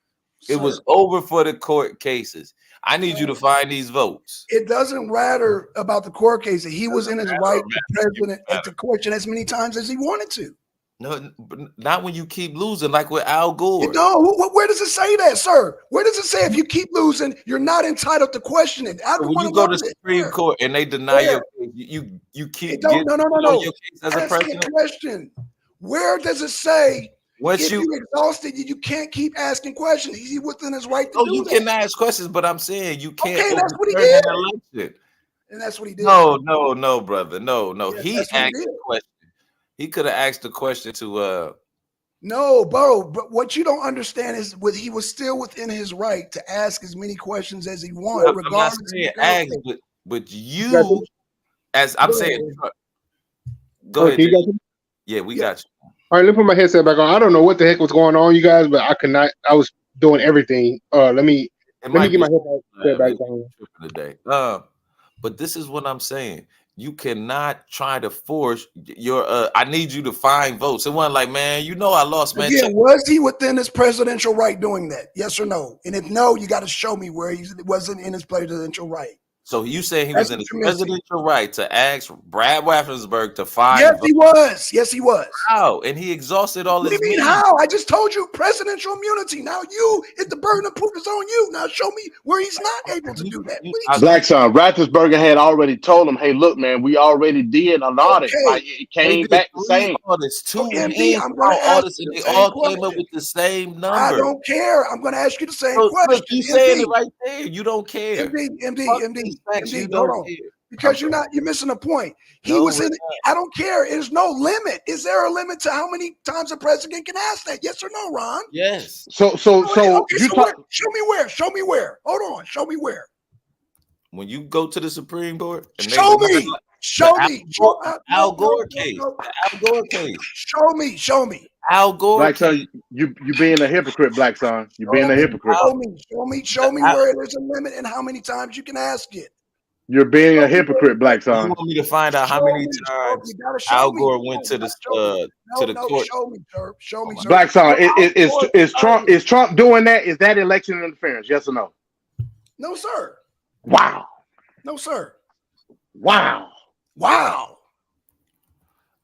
It was over for the court cases. I need you to find these votes. It doesn't matter about the court case. He was in his right, the president, and to question as many times as he wanted to. No, not when you keep losing, like with Al Gore. No, where does it say that, sir? Where does it say if you keep losing, you're not entitled to question it? When you go to the Supreme Court and they deny your case, you keep getting your case as a president. Question. Where does it say once if you exhausted, you can't keep asking questions? He's within his right to do that. You can ask questions, but I'm saying you can't. Okay, that's what he did. And that's what he did. No, brother. No. Yes, he asked the question. He could have asked the question to No, bro, but what you don't understand is he was still within his right to ask as many questions as he wanted, regardless. But you, as I'm saying, go ahead. Yeah, we got you. All right, let me put my headset back on. I don't know what the heck was going on, you guys, but I could not. I was doing everything. Let me get my headset back on today. But this is what I'm saying. You cannot try to force your. I need you to find votes. It wasn't like, man, I lost, man. Again, was he within his presidential right doing that? Yes or no? And if no, you got to show me where he wasn't in his presidential right. So you say he was in his presidential right to ask Brad Raffensperger to find? Yes, he was. Yes, he was. How? And he exhausted all his. What do you mean how? I just told you presidential immunity. Now the burden of proof is on you. Now show me where he's not able to do that. Blackson, Raffensperger had already told him, "Hey, look, man, we already did an audit. Like, it came back the same." MD, I'm going to ask you. They all came up with the same number. I don't care. I'm going to ask you the same question. Look, you saying it right there. You don't care. MD, hold on. Because you're missing a point. He was in. I don't care. There's no limit. Is there a limit to how many times a president can ask that? Yes or no, Ron? Yes. So show me where. Show me where. Hold on. Show me where. When you go to the Supreme Court, show me. Al Gore case. Al Gore case. Show me. Al Gore. Blackson, you being a hypocrite, Blackson. You being a hypocrite. Show me where there's a limit and how many times you can ask it. You're being a hypocrite, Blackson. You want me to find out how many times Al Gore went to the court? Show me, sir. Blackson, is Trump doing that? Is that election interference? Yes or no? No, sir. Wow. No, sir. Wow.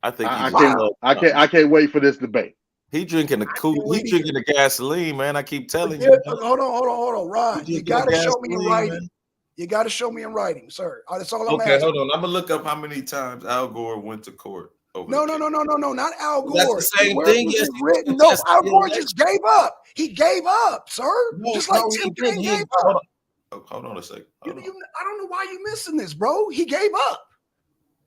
I think I can't wait for this debate. He drinking the gasoline, man. I keep telling you. Hold on, Ron. You gotta show me in writing. Man. You gotta show me in writing, sir. That's all I'm asking. Okay, hold on. I'm gonna look up how many times Al Gore went to court. No, not Al Gore. That's the same thing. Yes, no, Al Gore just gave up. He gave up, sir. Just like Tim Kaine gave up. Hold on a second. I don't know why you're missing this, bro. He gave up.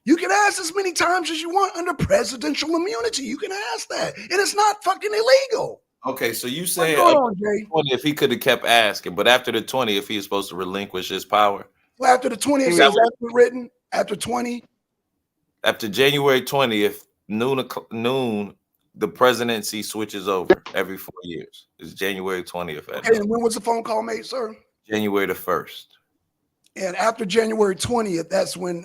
You can ask as many times as you want under presidential immunity. You can ask that. And it's not fucking illegal. Okay, so you say if he could have kept asking, but after the 20, if he is supposed to relinquish his power? Well, after the 20, it says written. After 20. After January 20th, noon, the presidency switches over every 4 years. It's January 20th. Okay, and when was the phone call made, sir? January the 1st. And after January 20th, that's when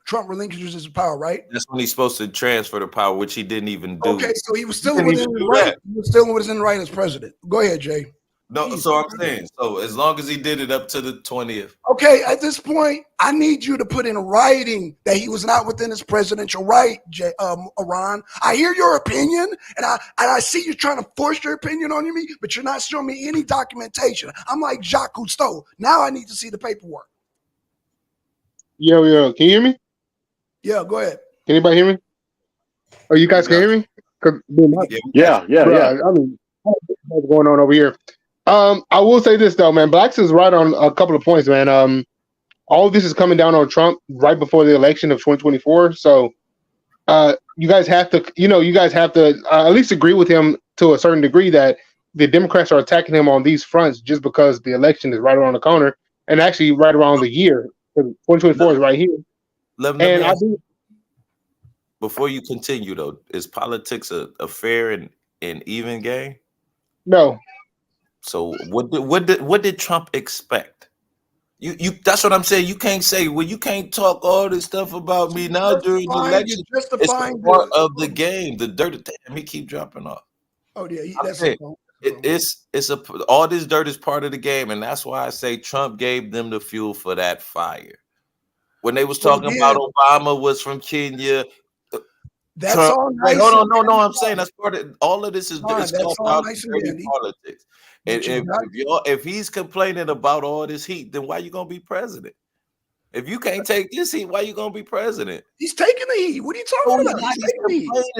Trump relinquishes his power, right? That's when he's supposed to transfer the power, which he didn't even do. Okay, so he was still within the right. He was still within the right as president. Go ahead, Jay. No, so I'm saying, so as long as he did it up to the 20th. Okay, at this point, I need you to put in writing that he was not within his presidential right, Iran. I hear your opinion, and I see you trying to force your opinion on me, but you're not showing me any documentation. I'm like Jacques Cousteau. Now I need to see the paperwork. Yo, can you hear me? Yeah, go ahead. Can anybody hear me? Oh, you guys can hear me? Yeah. I mean, what's going on over here? I will say this though, man. Blackson's right on a couple of points, man. all of this is coming down on Trump right before the election of 2024. So you guys have to, at least agree with him to a certain degree that the Democrats are attacking him on these fronts just because the election is right around the corner and actually right around the year. 2024 is right here. Let me ask, before you continue though, is politics a fair and even game? No. So what did Trump expect? You that's what I'm saying. You can't say, well, you can't talk all this stuff about me now during the election. It's part of the game. The dirt. Damn, he keep dropping off. Oh yeah, that's it's all this dirt is part of the game, and that's why I say Trump gave them the fuel for that fire. When they was talking about Obama was from Kenya. That's Trump, all nice. No, I'm saying that's part of all of this is all nice dirty politics. And if he's complaining about all this heat, then why you gonna be president? If you can't take this heat, why you gonna be president? He's taking the heat. What are you talking about? He's taking the heat. Because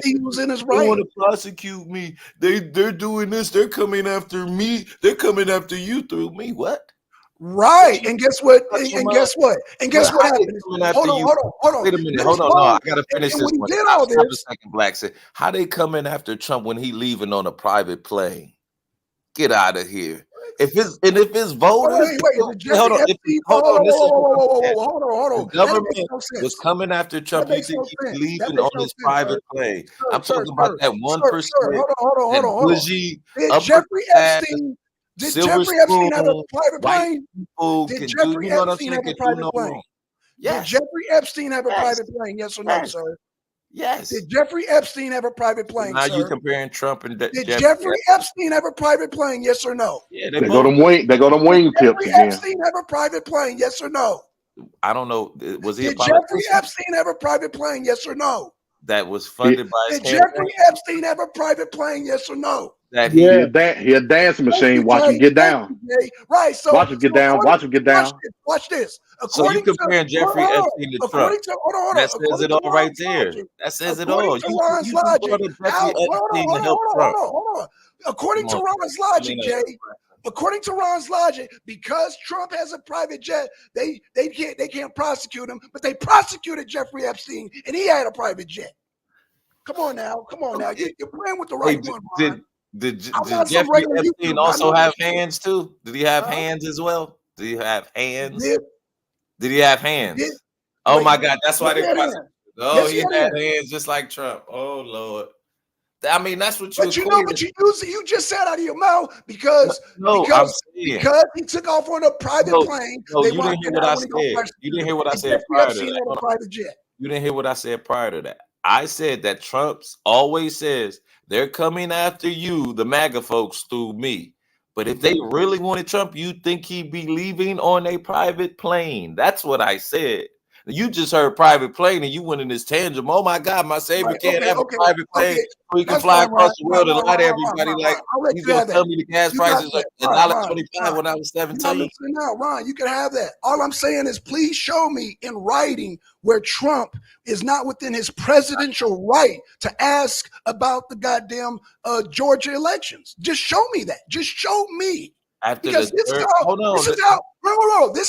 he was in his right. They want to prosecute me. They're doing this. They're coming after me. They're coming after you through me. What? Right. And guess what? And guess what? And guess what happened? Hold on. Wait a minute. Hold on. No, I gotta finish this one. Stop a second, Blackson. How they coming after Trump when he leaving on a private plane? Get out of here. If it's voters, hold on. The government was coming after Trump. You think he's leaving on his private plane? I'm talking about that 1%. Hold on. Did Jeffrey Epstein? Did Jeffrey Epstein have a private plane? Did Jeffrey Epstein have a private plane? Did Jeffrey Epstein have a private plane? Yes or no, sir? Yes. Did Jeffrey Epstein have a private plane? Now you comparing Trump and did Jeffrey Epstein have a private plane? Yes or no? Yeah, they go to wing tips again. Jeffrey Epstein have a private plane? Yes or no? I don't know. Was he? Did Jeffrey Epstein have a private plane? Yes or no? That was funded by. Did Jeffrey Epstein have a private plane? Yes or no? That he a dance machine. Watch him get down. Right. So watch him get down. Watch him get down. Watch this. So you comparing Jeffrey Epstein to Trump? That says it all right there. That says it all. According to Ron's logic, Jay. According to Ron's logic, because Trump has a private jet, they can't prosecute him, but they prosecuted Jeffrey Epstein, and he had a private jet. Come on now. You're playing with the right one, Ron. Did Jeffrey Epstein also have hands too? Did he have hands as well? Did he have hands? Did he have hands? Oh my God, that's why they prosecuted. Oh, he had hands just like Trump. Oh Lord. I mean, that's what you just said out of your mouth because he took off on a private plane. No, you didn't hear what I said. You didn't hear what I said prior to that. You didn't hear what I said prior to that. I said that Trump's always says they're coming after you, the MAGA folks, through me. But if they really wanted Trump, you think he'd be leaving on a private plane. That's what I said. You just heard private plane and you went in this tangent. Oh my God, my savior can't have a private plane so he can fly across the world and lie to everybody like he's gonna tell me the gas prices are $1.25 when I was 17. Now, Ron, you can have that. All I'm saying is please show me in writing where Trump is not within his presidential right to ask about the goddamn Georgia elections. Just show me that. Just show me. Because this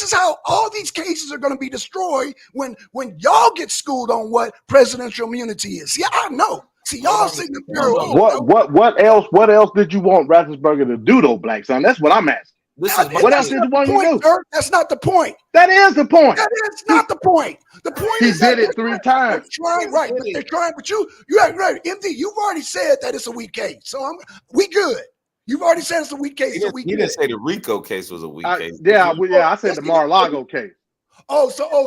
is how all these cases are going to be destroyed when y'all get schooled on what presidential immunity is. Yeah, I know. See, y'all sitting there. What else did you want Raffensperger to do though, Blackson? That's what I'm asking. What else did you want him to do? Sir. That's not the point. That is the point. That is not the point. The point he is did it 3 times. Trying, right? But they're trying. But you right, MD. You've already said that it's a weak case, so we good. You've already said it's a weak case. He didn't say the RICO case was a weak case. I said the Mar-a-Lago case. So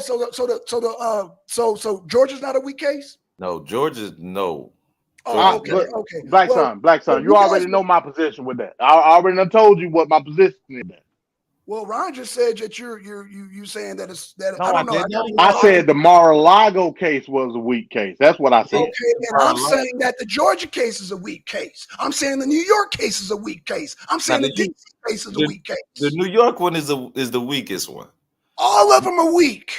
Georgia's not a weak case? No, Georgia's no. Oh, okay. Blackson, you already know my position with that. I already done told you what my position is. Well, Ron just said that you saying that it's that. No, I don't know. I said the Mar-a-Lago case was a weak case. That's what I said. Okay, and I'm saying that the Georgia case is a weak case. I'm saying the New York case is a weak case. I'm saying the DC case is a weak case. The New York one is the weakest one. All of them are weak.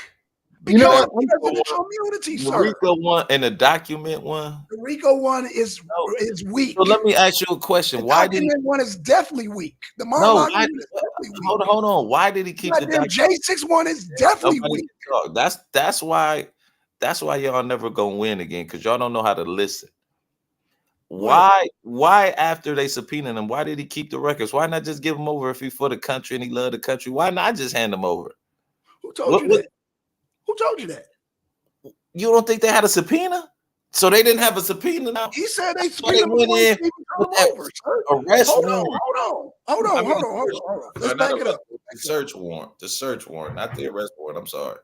Because what? of presidential immunity, The sir. RICO one and the document one. The RICO one is No. weak. So let me ask you a question. The Why did he? document one is definitely weak. The No. Mar-a-Lago Why, one is definitely weak. hold on. Why did he keep the Goddamn document? J6 one is definitely Nobody weak. can talk. That's why y'all never gonna win again, because y'all don't know how to listen. Why after they subpoenaed him, why did he keep the records? Why not just give him over if he for the country and he loved the country? Why not just hand them over? Who told you that? Who told you that? You don't think they had a subpoena? So they didn't have a subpoena now? He said they So they subpoenaed him went before he in even with turned that him over, sir. arrest Hold warrant. on. Let's back it up. The search warrant, not the arrest warrant. I'm sorry.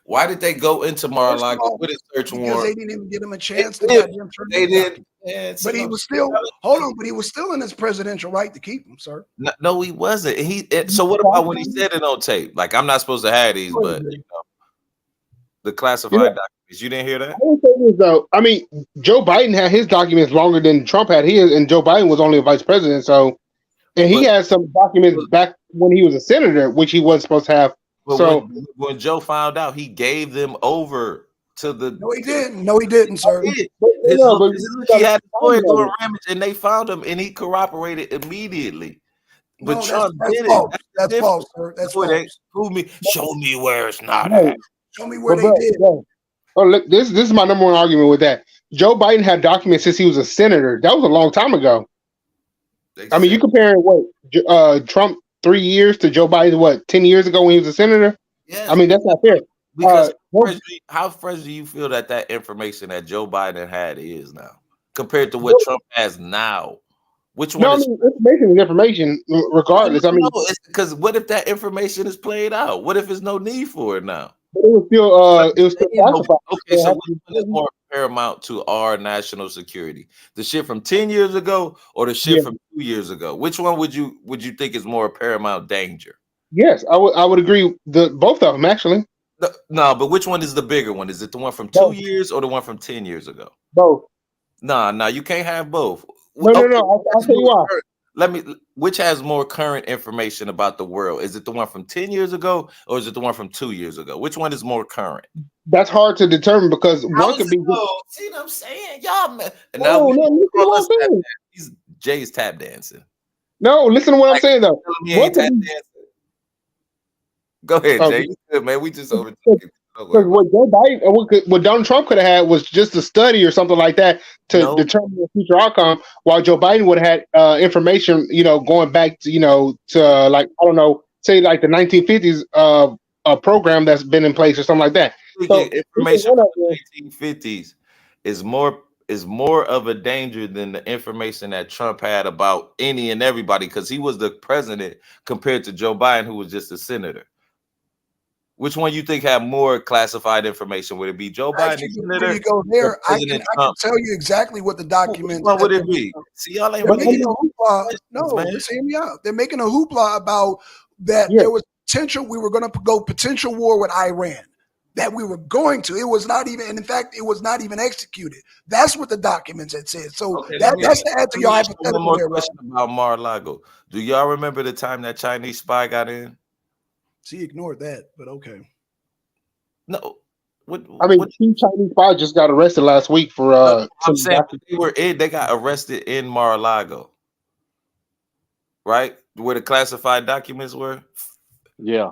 Why did they go into First of Mar-a-Lago all, with a search because warrant? they didn't even give him a chance to They did. goddamn turn They him did. down. Yeah, But he was still but he was still in his presidential right to keep him, sir. No, he wasn't. So what about when he said it on tape? Like, I'm not supposed to have these, but the classified documents. You didn't hear that? I will say this though. I mean, Joe Biden had his documents longer than Trump had his, and Joe Biden was only a vice president. So, and he had some documents back when he was a senator, which he wasn't supposed to have. But So when Joe found out, he gave them over to the. No, he didn't. No, he didn't, sir. He he had a lawyer doing ramage, and they found him, and he corroborated immediately. But No, Trump that's did false. it. That's false, sir. That's false. Prove me. Show me where it's not No. at. Show me where they did. Oh, look, this is my number one argument with that. Joe Biden had documents since he was a senator. That was a long time ago. I mean, you compare what Trump 3 years to Joe Biden, what, 10 years ago when he was a senator? Yes. I mean, that's not fair. Because how fresh do you feel that information that Joe Biden had is now compared to what Trump has now? Which one? No, I mean, information is information, regardless. I mean, because what if that information is played out? What if there's no need for it now? It was still classified. Okay, so which one is more paramount to our national security? The shit from 10 years ago or the shit from 2 years ago? Which one would you think is more paramount danger? Yes, I would agree. Both of them actually. No, but which one is the bigger one? Is it the one from 2 years or the one from 10 years ago? Both. Nah, you can't have both. No. I'll tell you why. Which has more current information about the world? Is it the one from 10 years ago or is it the one from 2 years ago? Which one is more current? That's hard to determine because one could be. See what I'm saying? Y'all, man. And no, listen to what I'm saying. Jay's tap dancing. No, listen to what I'm saying though. Go ahead, Jay. You good, man. We just over. Because what Joe Biden, what Donald Trump could have had was just a study or something like that to determine the future outcome, while Joe Biden would have had information, going back to, like, I don't know, say like the 1950s a program that's been in place or something like that. So information from the 1950s is more of a danger than the information that Trump had about any and everybody, because he was the president compared to Joe Biden, who was just a senator. Which one you think have more classified information? Would it be Joe Biden? Before you go there, I can tell you exactly what the documents. What would it be? See, y'all ain't making a hoopla. No, listen to me out. They're making a hoopla about that there was potential. We were going to go potential war with Iran. That we were going to. It was not even, and in fact, it was not even executed. That's what the documents had said. So that's the answer to your hypothetical. One more question about Mar-a-Lago. Do y'all remember the time that Chinese spy got in? She ignored that, but okay. No, two Chinese spies just got arrested last week for. I'm saying they got arrested in Mar-a-Lago, right? Where the classified documents were. Yeah.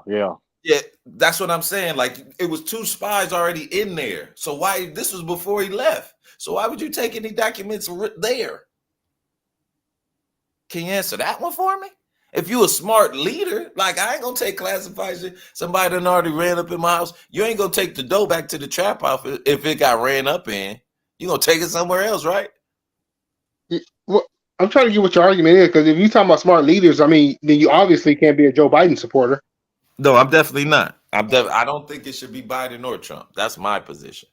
That's what I'm saying. Like, it was two spies already in there. So why? This was before he left. So why would you take any documents there? Can you answer that one for me? If you a smart leader, like, I ain't gonna take classified shit. Somebody done already ran up in my house. You ain't gonna take the dough back to the trap house if it got ran up in. You gonna take it somewhere else, right? Well, I'm trying to get what your argument is, because if you're talking about smart leaders, I mean, then you obviously can't be a Joe Biden supporter. No, I'm definitely not. I don't think it should be Biden or Trump. That's my position.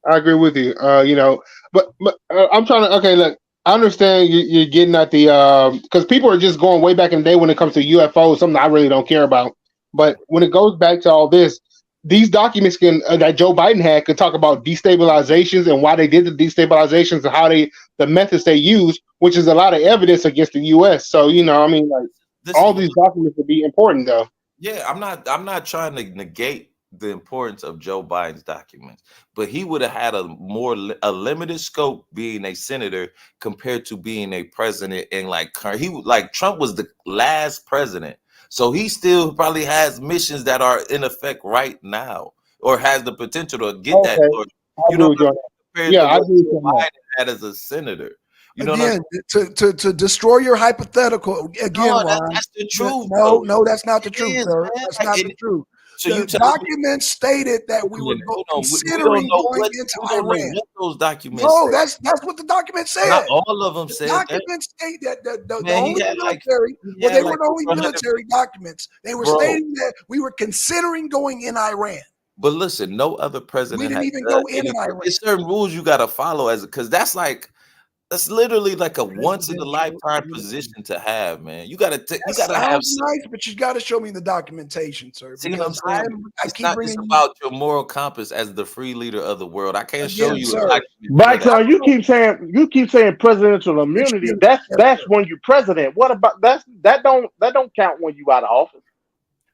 I agree with you. But I'm trying to. Okay, look. I understand you're getting at the because people are just going way back in the day when it comes to UFOs, something I really don't care about. But when it goes back to all this, these documents that Joe Biden had could talk about destabilizations and why they did the destabilizations and how the methods they use, which is a lot of evidence against the U.S. So I mean, like, all these documents would be important, though. Yeah, I'm not trying to negate the importance of Joe Biden's documents, but he would have had a limited scope being a senator compared to being a president. And like Trump was the last president, so he still probably has missions that are in effect right now, or has the potential to get that. Okay, Or, I you agree know, with you on that. compared Yeah, to I what agree with Joe you on that. Biden had as a senator. You know what I'm Again, to destroy your hypothetical, again, No, Ron, that's the truth, no, though. no, that's not the It truth, is, sir. man. That's Like, not the truth. so you The telling me? document stated that Wait we a were minute. Hold on. We don't considering know going what into we don't know Iran. what those documents No, say. that's what the document Not said. all of them The said that. documents state that the Man, only military, well, they were the only 400, military documents. They were bro. stating that we were considering going in Iran. But listen, no other We president didn't has even done go in anything. Iran. There's certain rules you got to follow because that's literally like a once in a Presidential lifetime immunity. position to have, man. You gotta That you gotta have. sounds nice, but you got to show me the documentation, sir, See what I'm because saying? I It's keep not just bringing you about your moral compass as the free leader of the world. I can't show again, you a sir. document for that. Blackson, you keep saying presidential immunity. That's when you president. What about that don't count when you out of office.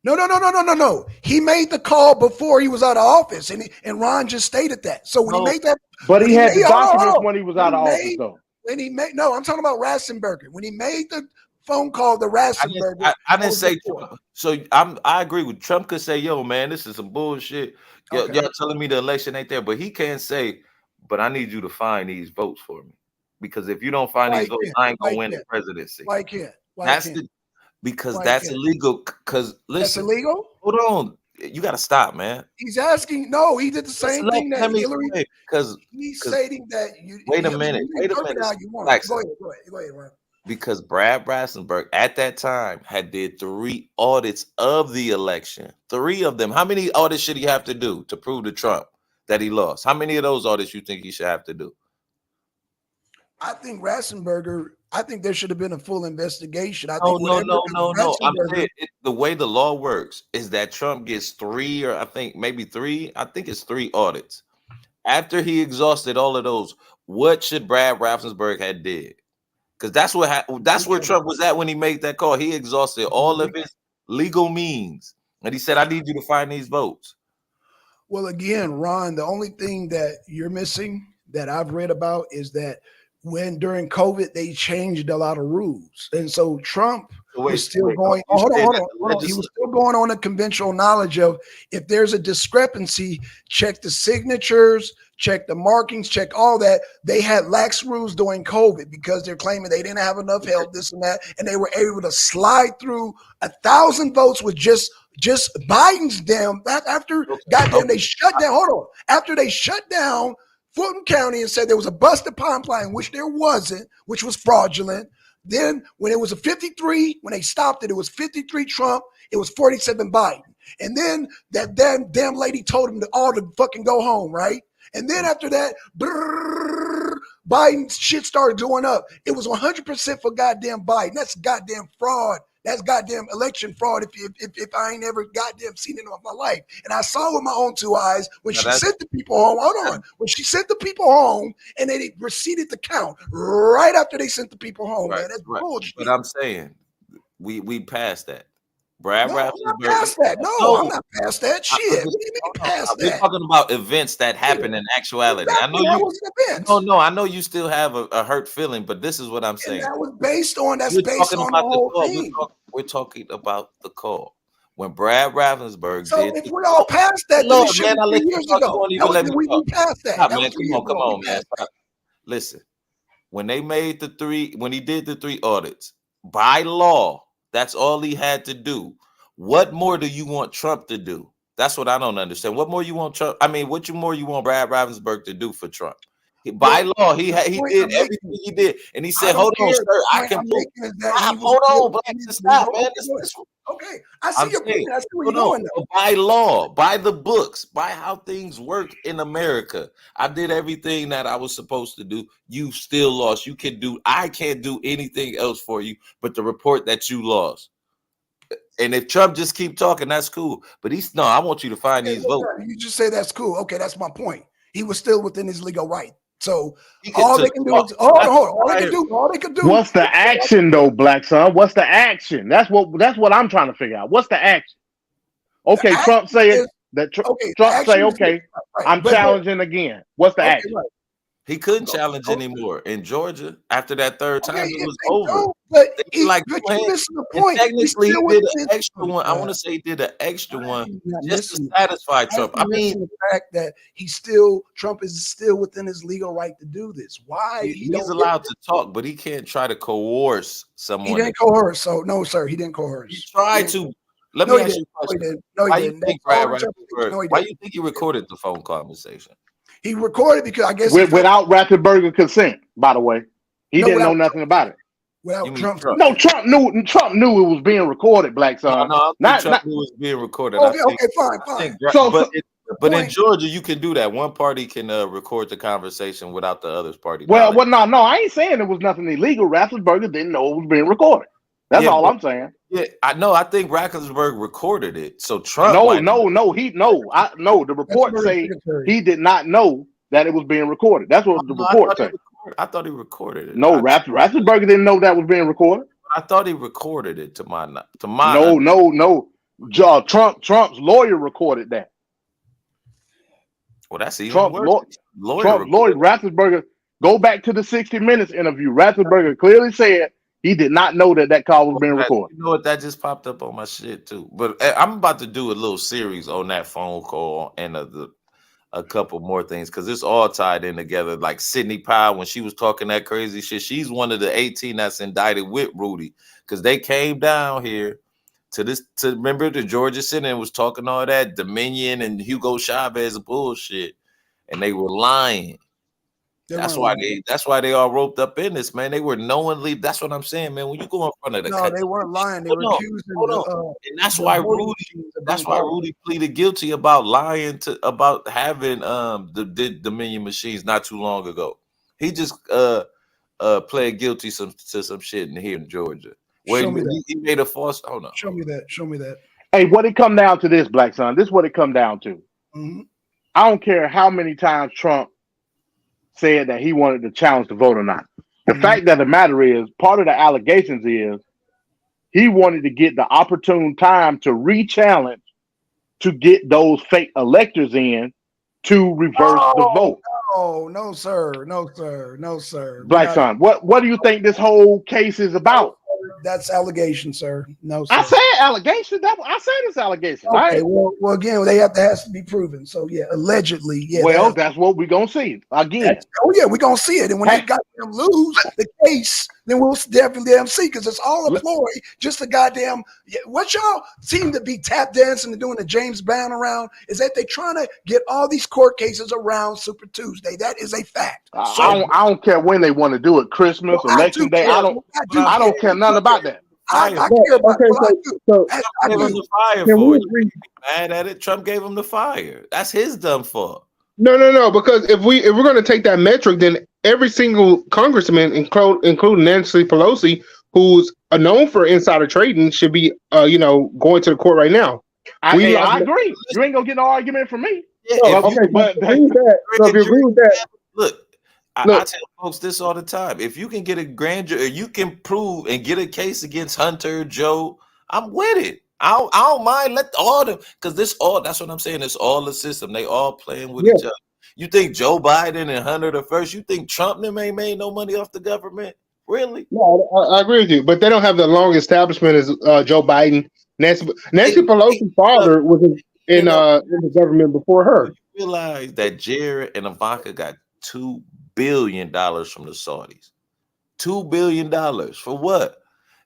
No. He made the call before he was out of office, and Ron just stated that. So when he No, made that, But when he he had made, the documents hold on. when he was out of office, though. No, I'm talking about Ratzenberger. When he made the phone call to Ratzenberger, I that didn't was say before. Trump. So I agree with Trump. Could say, "Yo, man, this is some bullshit. Okay. Y'all telling me the election ain't there," but he can't say, "But I need you to find these votes for me, because if you don't find these votes, I ain't gonna win the presidency." Why can't? Because Why that's can't? illegal. Because That's listen, illegal? hold on, you got to stop, man. He's asking. No, he did the Just same thing that let me Hillary. explain. He's Because stating that you. wait a You minute, can interpret it how you want. Blackson. Go ahead, Ron. Because Brad Brassenberg at that time had did 3 audits of the election. 3 of them. How many audits should he have to do to prove to Trump that he lost? How many of those audits you think he should have to do? I think Ratzenberger. I think there should have been a full investigation. I No, think whatever. no. I'm saying the way the law works is that Trump gets 3, or I think maybe 3. I think it's 3 audits. After he exhausted all of those, what should Brad Raffensperger had did? Because that's where Trump was at when he made that call. He exhausted all of his legal means, and he said, "I need you to find these votes." Well, again, Ron, the only thing that you're missing that I've read about is that when during COVID they changed a lot of rules, and so Trump was still going. Hold on. He was still going on a conventional knowledge of if there's a discrepancy, check the signatures, check the markings, check all that. They had lax rules during COVID because they're claiming they didn't have enough help, this and that, and they were able to slide through 1,000 votes with just Biden's damn. After goddamn they shut down. Hold on. After they shut down Fulton County and said there was a busted pipeline, which there wasn't, which was fraudulent. Then when it was a 53, when they stopped it, it was 53 Trump, it was 47 Biden. And then that damn lady told them to all to fucking go home, right? And then after that, Biden's shit started going up. It was 100% for goddamn Biden. That's goddamn fraud. That's goddamn election fraud if I ain't ever goddamn seen it in my life. And I saw with my own 2 eyes when she sent the people home. Hold on. When she sent the people home and they proceeded to count right after they sent the people home, man. That's bullshit. But I'm saying we passed that. Brad I'm not past that. No, I'm not past that. Shit. What do you mean past that? We're talking about events that happen in actuality. Exactly. I know you. No, I know you still have a hurt feeling, but this is what I'm saying. And that was based on. That's based on the whole thing. We're talking about the call when Brad Ravensburg so did. if we're all past that, Lord, then man, 3 years ago. We passed that. Stop, that man. Come on, man. Listen, when they made when he did the 3 audits by law, that's all he had to do. What more do you want Trump to do? That's what I don't understand. What more you want Trump? I mean, more you want Brad Ravensburg to do for Trump? By law, he did everything he did, and he said, "Hold on, sir, I can prove." Hold on, Blackson, stop, man. Okay, I see your point. I see where you're going. By law, by the books, by how things work in America, I did everything that I was supposed to do. You still lost. I can't do anything else for you but to report that you lost. And if Trump just keep talking, that's cool. But I want you to find these votes. You just say that's cool. Okay, that's my point. He was still within his legal right. So all they can do is all they can do. What's the action though, Black Son? What's the action? That's what I'm trying to figure out. What's the action? Okay, Trump saying that Okay, the Trump say, action is okay, right. I'm challenging again. What's the Okay, action? right. He couldn't challenge anymore in Georgia after that third Okay, time. It was they over. don't, but They were like but two you hands. missing the And point. He's technically, he still did within an his. extra one. I want to say he did an extra Why one are you not just to missing? satisfy Why Trump. are you I mean, missing the fact that Trump is still within his legal right to do this? Why he he's don't get allowed to talk, but he can't try to coerce he someone. didn't coerce. So no, sir, he didn't He coerce. tried to. Let No, me he ask you didn't. a No, he question. didn't. No, he Why you didn't. think That's all Brad interpretation. No, Raffensperger? he Why didn't. you think he recorded the phone conversation? He recorded because I guess he felt Without Raffensperger consent, by the way. He no didn't know without nothing about it. You without mean Trump's Trump? No, consent. Trump knew it was being recorded, Black No, Son. no, I don't think Not Trump not knew it was being recorded. Okay, okay, fine, I think, fine. so, The but in point. Georgia, you can do that. One party can record the conversation without the other's party well, knowledge. no, I ain't saying there was nothing illegal. Raffensperger didn't know it was being recorded. That's Yeah, all but I'm saying. yeah, I know. I think Raffensperger recorded it, so Trump No, might. the That's report murder say secretary. he did not know that it was being recorded. That's what the No, report say. I thought he recorded it. No, Raffensperger didn't know that was being recorded. I thought he recorded it. To my No. Trump's lawyer recorded that. Well, that's even Trump's worse. law, Lawyer Trump's lawyer, recorded. Raffensperger. Go back to the 60 Minutes interview. Raffensperger clearly said he did not know that call was being recorded. You know what? That just popped up on my shit too. But I'm about to do a little series on that phone call and a couple more things because it's all tied in together. Like Sidney Powell, when she was talking that crazy shit, she's one of the 18 that's indicted with Rudy because they came down here to remember the Georgia Senate and was talking all that Dominion and Hugo Chavez bullshit, and they were lying. That's why they all roped up in this, man. They were knowingly. That's what I'm saying, man. When you go in front of the No, they weren't lying. They were accusing and that's the why voting Rudy. machines of That's being why fraudulent. Rudy pleaded guilty about lying about having the Dominion machines not too long ago. He just pled guilty to some shit in here in Georgia. Where Show me that. he made a false. Hold on. Show me that. Show me that. Hey, what it come down to this, Black Son? This is what it come down to. Mm-hmm. I don't care how many times Trump said that he wanted to challenge the vote or not. The fact of the matter is, part of the allegations is he wanted to get the opportune time to re-challenge to get those fake electors in to reverse the vote. No, sir. No, sir. No, sir. Black Son, what do you think this whole case is about? That's allegation, sir. No, sir. I said allegation. I said it's allegation. Okay, Right? well, again, they has to be proven. So yeah, allegedly, yeah. Well, that's what we're gonna see again. We're gonna see it. And when they got them lose the case, then we'll definitely see because it's all a ploy. Just a goddamn what y'all seem to be tap dancing and doing the James Brown around is that they trying to get all these court cases around Super Tuesday. That is a fact. I don't care when they want to do it. Christmas, election day. I don't care nothing about that. I care about Trump gave him the fire for it. Mad at it. Trump gave him the fire. That's his dumb fault. No. Because if we're going to take that metric, then every single congressman, including Nancy Pelosi, who's known for insider trading, should be going to the court right now. I agree. You ain't gonna get no argument from me. Yeah, so if you agree with that, look. I tell folks this all the time. If you can get a grand jury, you can prove and get a case against Hunter, Joe, I'm with it. I don't mind. Let all them, because that's what I'm saying. It's all the system. They all playing with each other. You think Joe Biden and Hunter the first? You think Trump them ain't made no money off the government? Really? No, I agree with you. But they don't have the long establishment as Joe Biden. Nancy Pelosi's father was in the government before her. You realize that Jared and Ivanka got $2 billion from the Saudis. $2 billion for what?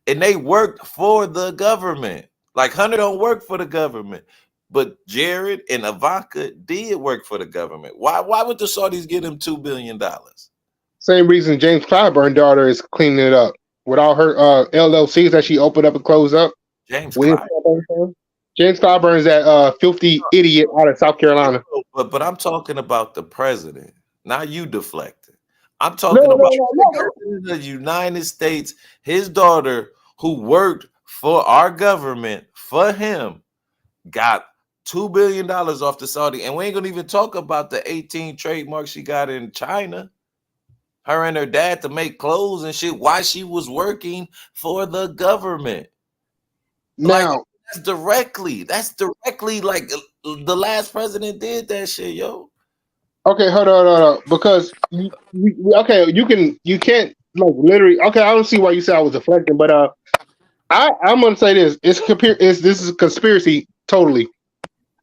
And they worked for the government. Like Hunter don't work for the government, but Jared and Ivanka did work for the government. Why would the Saudis give them $2 billion? Same reason James Clyburn's daughter is cleaning it up with all her LLCs that she opened up and closed up. James Clyburn is that filthy idiot out of South Carolina. But I'm talking about the president. Now you deflecting. I'm talking about the president of the United States. His daughter, who worked for our government, for him, got $2 billion off the Saudi. And we ain't gonna even talk about the 18 trademarks she got in China. Her and her dad to make clothes and shit while she was working for the government. Now, That's directly like the last president did that shit, yo. Okay, hold on. Because you can't like literally. Okay, I don't see why you said I was deflecting, but I'm gonna say this. This is a conspiracy totally.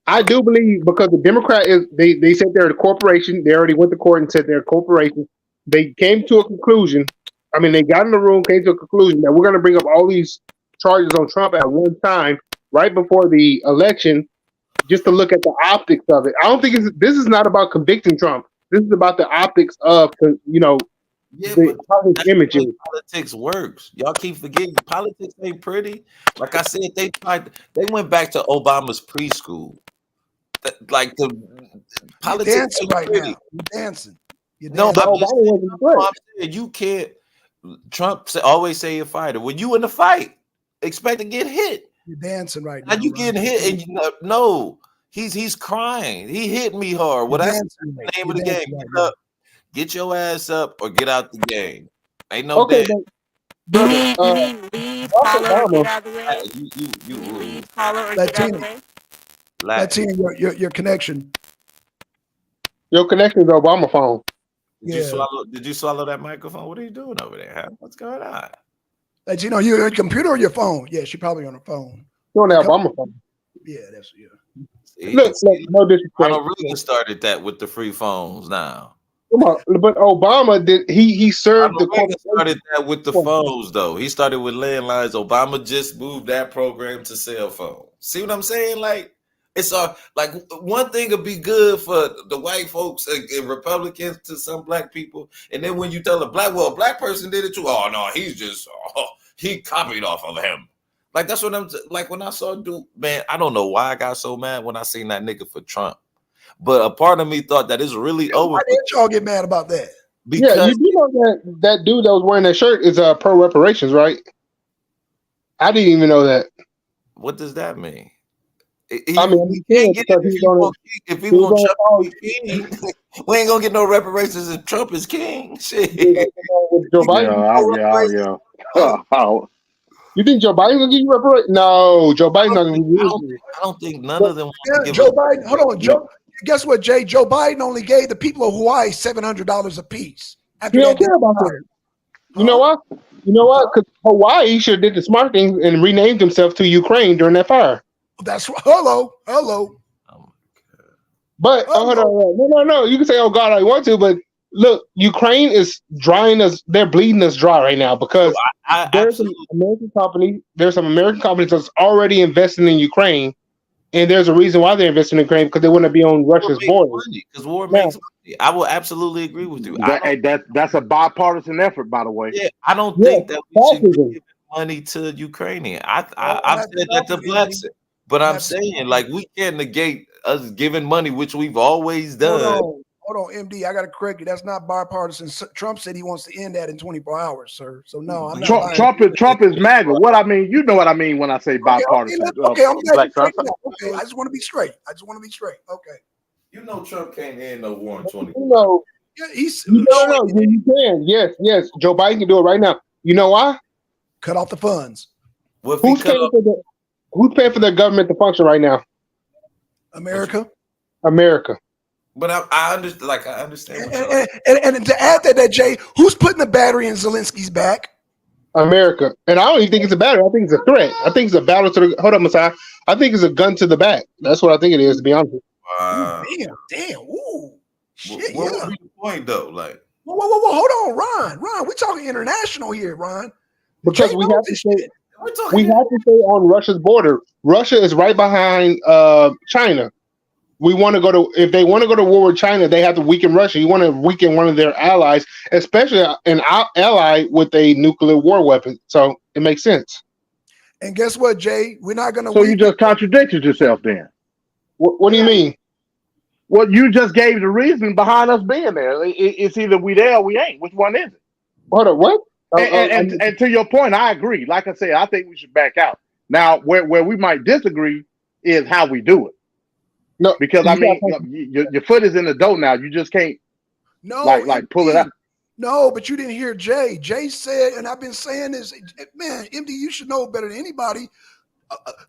I do believe because the Democrat they said they're a corporation. They already went to court and said they're a corporation. They came to a conclusion. I mean, they got in the room, came to a conclusion that we're going to bring up all these charges on Trump at one time, right before the election, just to look at the optics of it. I don't think this is not about convicting Trump. This is about the optics of Yeah, how his that's image the is. way politics works. Y'all keep forgetting politics ain't pretty. Like I said, they went back to Obama's preschool. Like the You're politics dancing ain't right pretty. now. You're dancing. You're No, dancing. But I'm just Obama saying, wasn't a threat. I'm saying you can't. Trump always say a fighter. When you in the fight, expect to get hit. You're dancing right Now now. you Ron. getting hit, and no, he's crying. He hit me hard. Well, You're that's dancing the right. name You're of the game. dancing right Get now. up, get your ass up, or get out the game. Ain't no Okay, damn. but brother, Leave, Barack follow, or Obama, get out of the way. You Leave, follow, or get out of Latina, the way. Latin. Latina, your connection. your connection is Obama phone. Did you swallow that microphone? What are you doing over there? Huh? What's going on? Latina, your computer or your phone? Yeah, she probably on her phone. You on the Obama phone. Yeah, that's yeah. See, Look, no disrespect. Ronald Reagan started that with the free phones now. Come on, but Obama did. He served the Ronald Reagan corporation. started that with the phones, though. He started with landlines. Obama just moved that program to cell phone. See what I'm saying? Like, it's like one thing would be good for the white folks and Republicans to some black people, and then when you tell a black person did it too. Oh no, he copied off of him. Like that's what I'm like when I saw dude, man. I don't know why I got so mad when I seen that nigga for Trump, but a part of me thought that it's really over. Why did y'all get mad about that? Yeah, Because you do know that dude that was wearing that shirt is pro reparations, right? I didn't even know that. what does that mean? I mean, he can because he's on if he he was want on Trump to be king, we ain't gonna get no reparations if Trump is king. Shit. with Joe Biden. Yeah. You think Joe Biden's gonna give you reparations? No, Joe Biden's not gonna give you. I don't think none of them want to Yeah, give Joe up. Biden. Hold on, Joe. Guess what, Jay? Joe Biden only gave the people of Hawaii $700 apiece. He don't care about that. You know what? You know what? Because Hawaii should have did the smart thing and renamed himself to Ukraine during that fire. That's hello. Oh my God. But hold on, no. You can say, "Oh God, I want to," but look, Ukraine is drying us. They're bleeding us dry right now because there's some American company. There's some American companies that's already investing in Ukraine, and there's a reason why they're investing in Ukraine because they want to be on Russia's border. Because war makes money. I will absolutely agree with you. That's a bipartisan effort, by the way. Yeah, I don't think that we should be giving money to Ukrainian. I've said that to Blackson, but I'm saying like we can't negate us giving money, which we've always done. Hold on, MD. I got to correct you. That's not bipartisan. Trump said he wants to end that in 24 hours, sir. So no, I'm not. Trump is MAGA. What I mean, you know what I mean when I say bipartisan. Okay, I'm glad you okay, I just want to be straight. Okay. You know Trump can't end no war in 20. You know, Yeah, he's you can. Yes. Joe Biden can do it right now. You know why? Cut off the funds. Well, Who's paying for their government to function right now? America. But I understand. Like I understand. And to add that, Jay, who's putting the battery in Zelensky's back? America. And I don't even think it's a battery. I think it's a threat. I think it's a battle to the. Hold on, Messiah. I think it's a gun to the back. That's what I think it is. To be honest. Damn. Ooh. Shit. What would be the point though? Like. Whoa. Hold on, Ron. We're talking international here, Ron. Because we have to stay on Russia's border. Russia is right behind China. We want to go to, if they want to go to war with China, they have to weaken Russia. You want to weaken one of their allies, especially an ally with a nuclear war weapon. So it makes sense. And guess what, Jay? We're not going to. So you just contradicted yourself then. What do you mean? Well, you just gave the reason behind us being there. It's either we there or we ain't. Which one is it? Hold on, what? And to your point, I agree. Like I said, I think we should back out. Now, where we might disagree is how we do it. No, because I mean, your foot is in the dough now. You just can't like pull it out. No, but you didn't hear Jay. Jay said, and I've been saying this, man, MD, you should know better than anybody.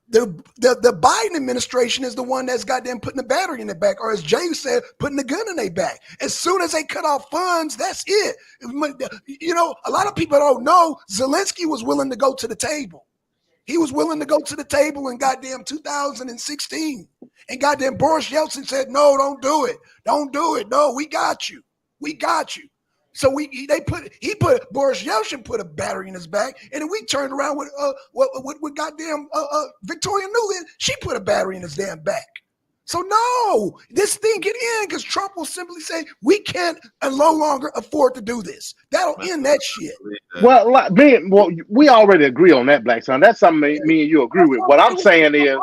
The Biden administration is the one that's got them putting the battery in their back, or as Jay said, putting the gun in their back. As soon as they cut off funds, that's it. You know, a lot of people don't know Zelensky was willing to go to the table. He was willing to go to the table in goddamn 2016. And goddamn Boris Yeltsin said, no, don't do it. Don't do it. No, we got you. We got you. So Boris Yeltsin put a battery in his back, and then we turned around with goddamn Victoria Nuland. She put a battery in his damn back. So no, this thing get in because Trump will simply say we can't no longer afford to do this. That'll end that shit. Well, we already agree on that, Blackson. That's something me and you agree with. What I'm saying is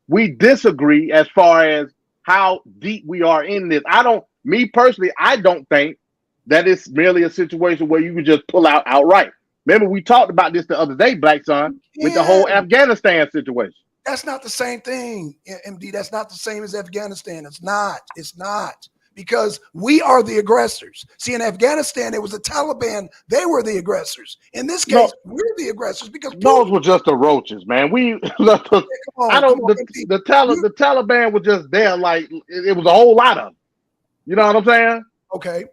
we disagree as far as how deep we are in this. Me personally, I don't think that it's merely a situation where you can just pull out outright. Remember, we talked about this the other day, Blackson, with the whole Afghanistan situation. That's not the same thing, MD. That's not the same as Afghanistan. It's not. It's not. Because we are the aggressors. See, in Afghanistan, it was the Taliban. They were the aggressors. In this case, we're the aggressors because those were just the roaches, man. The Taliban was just there like it was a whole lot of them. You know what I'm saying? Okay.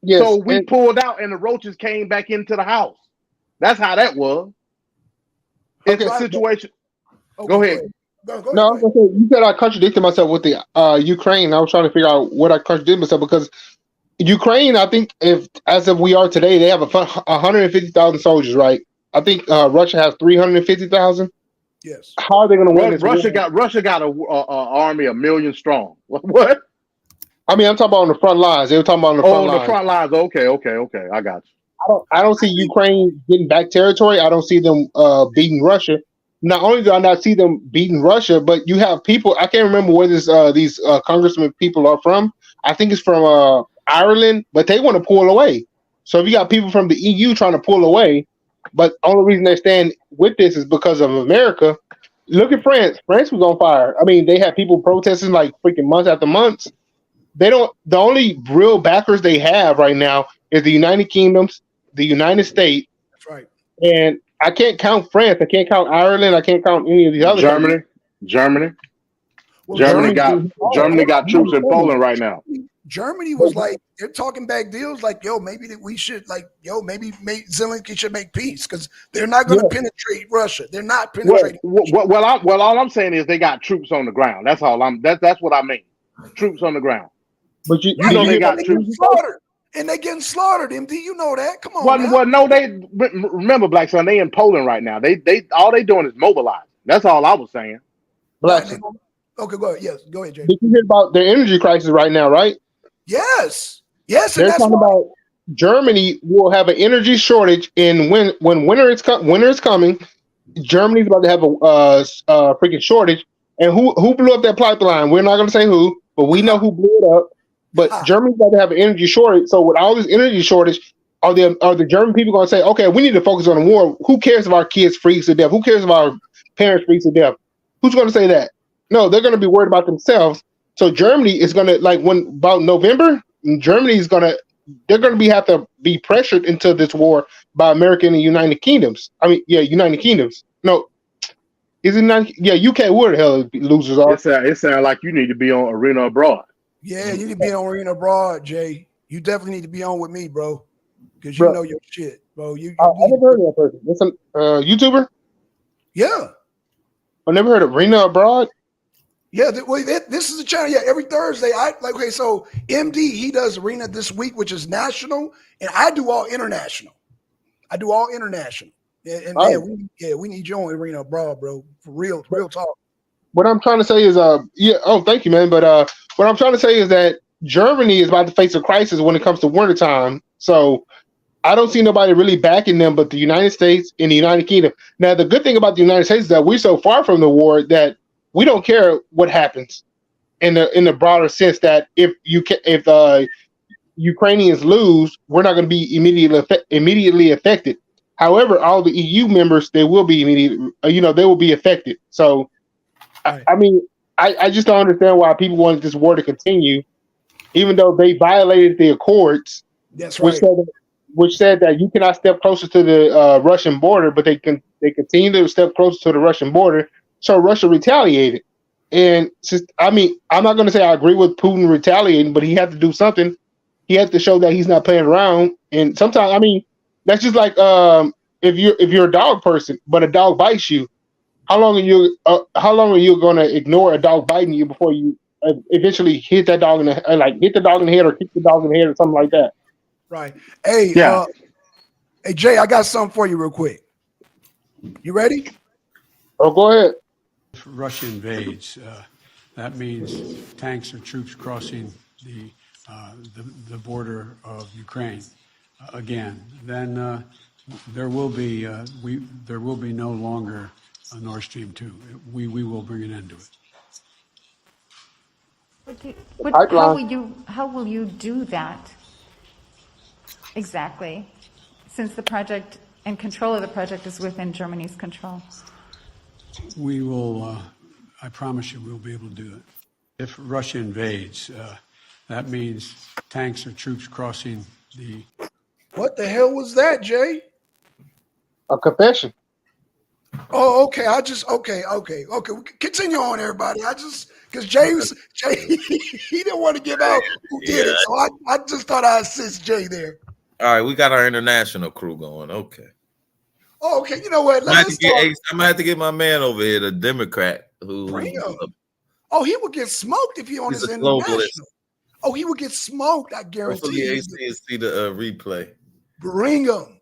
Yes, so we pulled out and the roaches came back into the house. That's how that was. It's a situation. Go ahead. No, I was gonna say, you said I contradicted myself with the Ukraine. I was trying to figure out what I contradicted myself because Ukraine, I think, as of we are today, they have 150,000 soldiers, right? I think Russia has 350,000. Yes. How are they going to win this? Russia got an army 1 million strong. What? I mean, I'm talking about on the front lines. They were talking about on the front lines. The front lines. Okay. I got you. I don't see Ukraine getting back territory. I don't see them beating Russia. Not only do I not see them beating Russia, but you have people. I can't remember where these congressmen people are from. I think it's from Ireland, but they want to pull away. So if you got people from the EU trying to pull away, but the only reason they stand with this is because of America. Look at France. France was on fire. I mean, they had people protesting like freaking months after months. They don't. The only real backers they have right now is the United Kingdom, the United States. That's right. And I can't count France. I can't count Ireland. I can't count any of these other countries. Germany. Well, Germany got troops in Poland right now. Germany was like, they're talking back deals like, maybe Zelensky should make peace because they're not going to penetrate Russia. They're not penetrating. Well, all I'm saying is they got troops on the ground. That's all that's what I mean. Troops on the ground. But you know they got troops. And they getting slaughtered, MD. You know that. Come on. Well, no, they remember, Blackson. They in Poland right now. They all they doing is mobilizing. That's all I was saying. Blackson. Okay, go ahead. Yes, go ahead, Jay. Did you hear about their energy crisis right now? Right. Yes. They're talking about Germany will have an energy shortage in when winter is coming. Germany's about to have a freaking shortage. And who blew up that pipeline? We're not going to say who, but we know who blew it up. But Germany's about to have an energy shortage. So with all this energy shortage, are the German people going to say, okay, we need to focus on the war? Who cares if our kids freeze to death? Who cares if our parents freeze to death? Who's going to say that? No, they're going to be worried about themselves. So Germany is going to, about November, they're going to have to be pressured into this war by America and the United Kingdoms. I mean, United Kingdoms. No, is it not? Yeah, UK. Where the hell losers are? It sounds like you need to be on Arena Abroad. Yeah, you need to be on Arena Abroad, Jay. You definitely need to be on with me, bro, because you know your shit, bro. I never heard of that person. It's a YouTuber. Yeah, I never heard of Arena Abroad. Yeah, this is a channel. Yeah, every Thursday. So MD, he does Arena this week, which is national, and I do all international. And man, we need you on Arena Abroad, bro. For real talk. What I'm trying to say is, thank you, man. But what I'm trying to say is that Germany is about to face a crisis when it comes to wintertime. So I don't see nobody really backing them but the United States and the United Kingdom. Now, the good thing about the United States is that we're so far from the war that we don't care what happens in the broader sense that if Ukrainians lose, we're not going to be immediately affected. However, all the EU members, they will be they will be affected. So, I mean, I just don't understand why people want this war to continue, even though they violated the accords. That's right. which said that you cannot step closer to the Russian border, but they continue to step closer to the Russian border. So Russia retaliated, and I mean, I'm not going to say I agree with Putin retaliating, but he had to do something. He had to show that he's not playing around. And sometimes, I mean, that's just like if you're a dog person, but a dog bites you, how long are you going to ignore a dog biting you before you eventually hit that dog in the hit the dog in the head or kick the dog in the head or something like that? Right. Hey, Yeah. Hey Jay, I got something for you real quick. You ready? Oh, go ahead. If Russia invades, that means tanks or troops crossing the border of Ukraine again. Then there will be no longer a Nord Stream 2. We will bring an end to it. How will you do that exactly, since the project and control of the project is within Germany's control? We will, I promise you, we'll be able to do it. If Russia invades, that means tanks or troops crossing the... What the hell was that, Jay? A confession. Oh, okay. Okay. Continue on, everybody. Because Jay, he didn't want to give out who did it. So I just thought I'd assist Jay there. All right, we got our international crew going. Okay. Oh, okay. You know what? I'm gonna have to get my man over here, the Democrat, who Bring him. Oh, he would get smoked if he on his international. Oh, he would get smoked. I guarantee Hopefully you. AC see the replay. Bring him.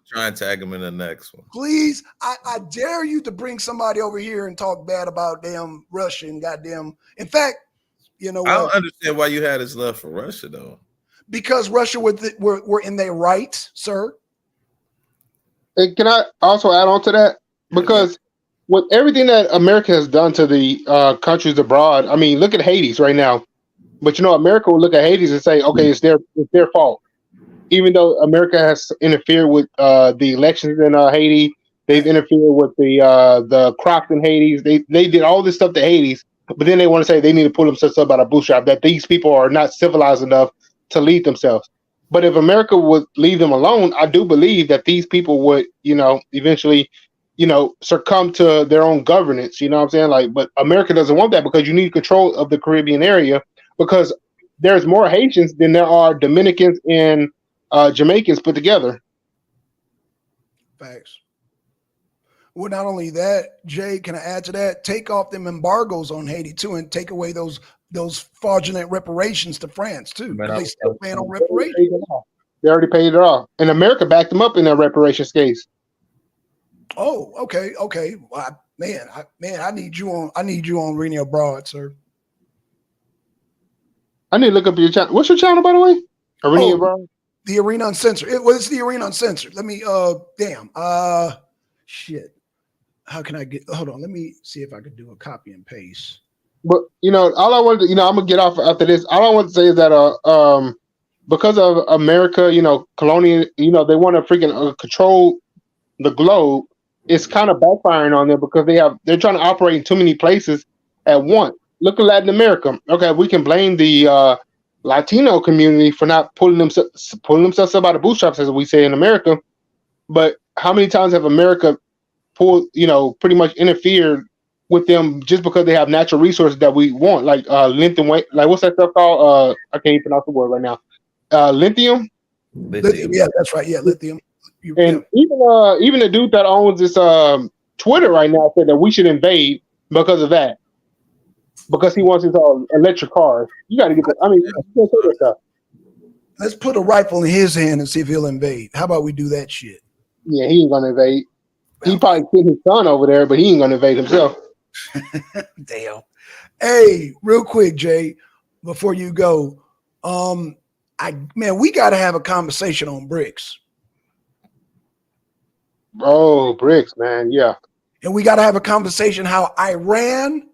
Try and tag him in the next one. Please, I dare you to bring somebody over here and talk bad about damn Russia and goddamn. In fact, you know what? I don't understand why you had this love for Russia though. Because Russia were in their right, sir. And can I also add on to that? Because with everything that America has done to the countries abroad, I mean, look at Haiti right now. But you know, America will look at Haiti and say, okay, it's their fault. Even though America has interfered with the elections in Haiti, they've interfered with the crops in Haiti. They did all this stuff to Haiti, but then they want to say they need to pull themselves up out of bootstrap, that these people are not civilized enough to lead themselves. But if America would leave them alone, I do believe that these people would, eventually, succumb to their own governance. You know what I'm saying? Like, but America doesn't want that because you need control of the Caribbean area, because there's more Haitians than there are Dominicans and Jamaicans put together. Facts. Well, not only that, Jay, can I add to that? Take off them embargoes on Haiti too, and take away those fraudulent reparations to France too. They still paying on reparations. They already paid it off, and America backed them up in that reparations case. Oh, okay. Well, I need you on Reno Abroad, sir. I need to look up your channel. What's your channel, by the way? Arena Abroad? The Arena Uncensored. It's the Arena Uncensored. Let me shit. How can I hold on, let me see if I could do a copy and paste. But all I wanted to, I'm gonna get off after this. All I want to say is that because of America, colonial, they want to freaking control the globe. It's kind of backfiring on them because they're trying to operate in too many places at once. Look at Latin America. Okay, we can blame the Latino community for not pulling themselves up out of bootstraps, as we say in America. But how many times have America pulled, pretty much interfered with them just because they have natural resources that we want, like lithium, like what's that stuff called? I can't even pronounce the word right now. Lithium. Yeah, that's right. Yeah, lithium. Even the dude that owns this Twitter right now said that we should invade because of that. Because he wants his electric cars. You got to get that. I mean, you can't say that stuff. Let's put a rifle in his hand and see if he'll invade. How about we do that shit? Yeah, he ain't gonna invade. He probably killed his son over there, but he ain't gonna invade himself. Damn. Hey, real quick, Jay, before you go, we got to have a conversation on BRICS. Oh, BRICS, man, yeah. And we got to have a conversation how Iran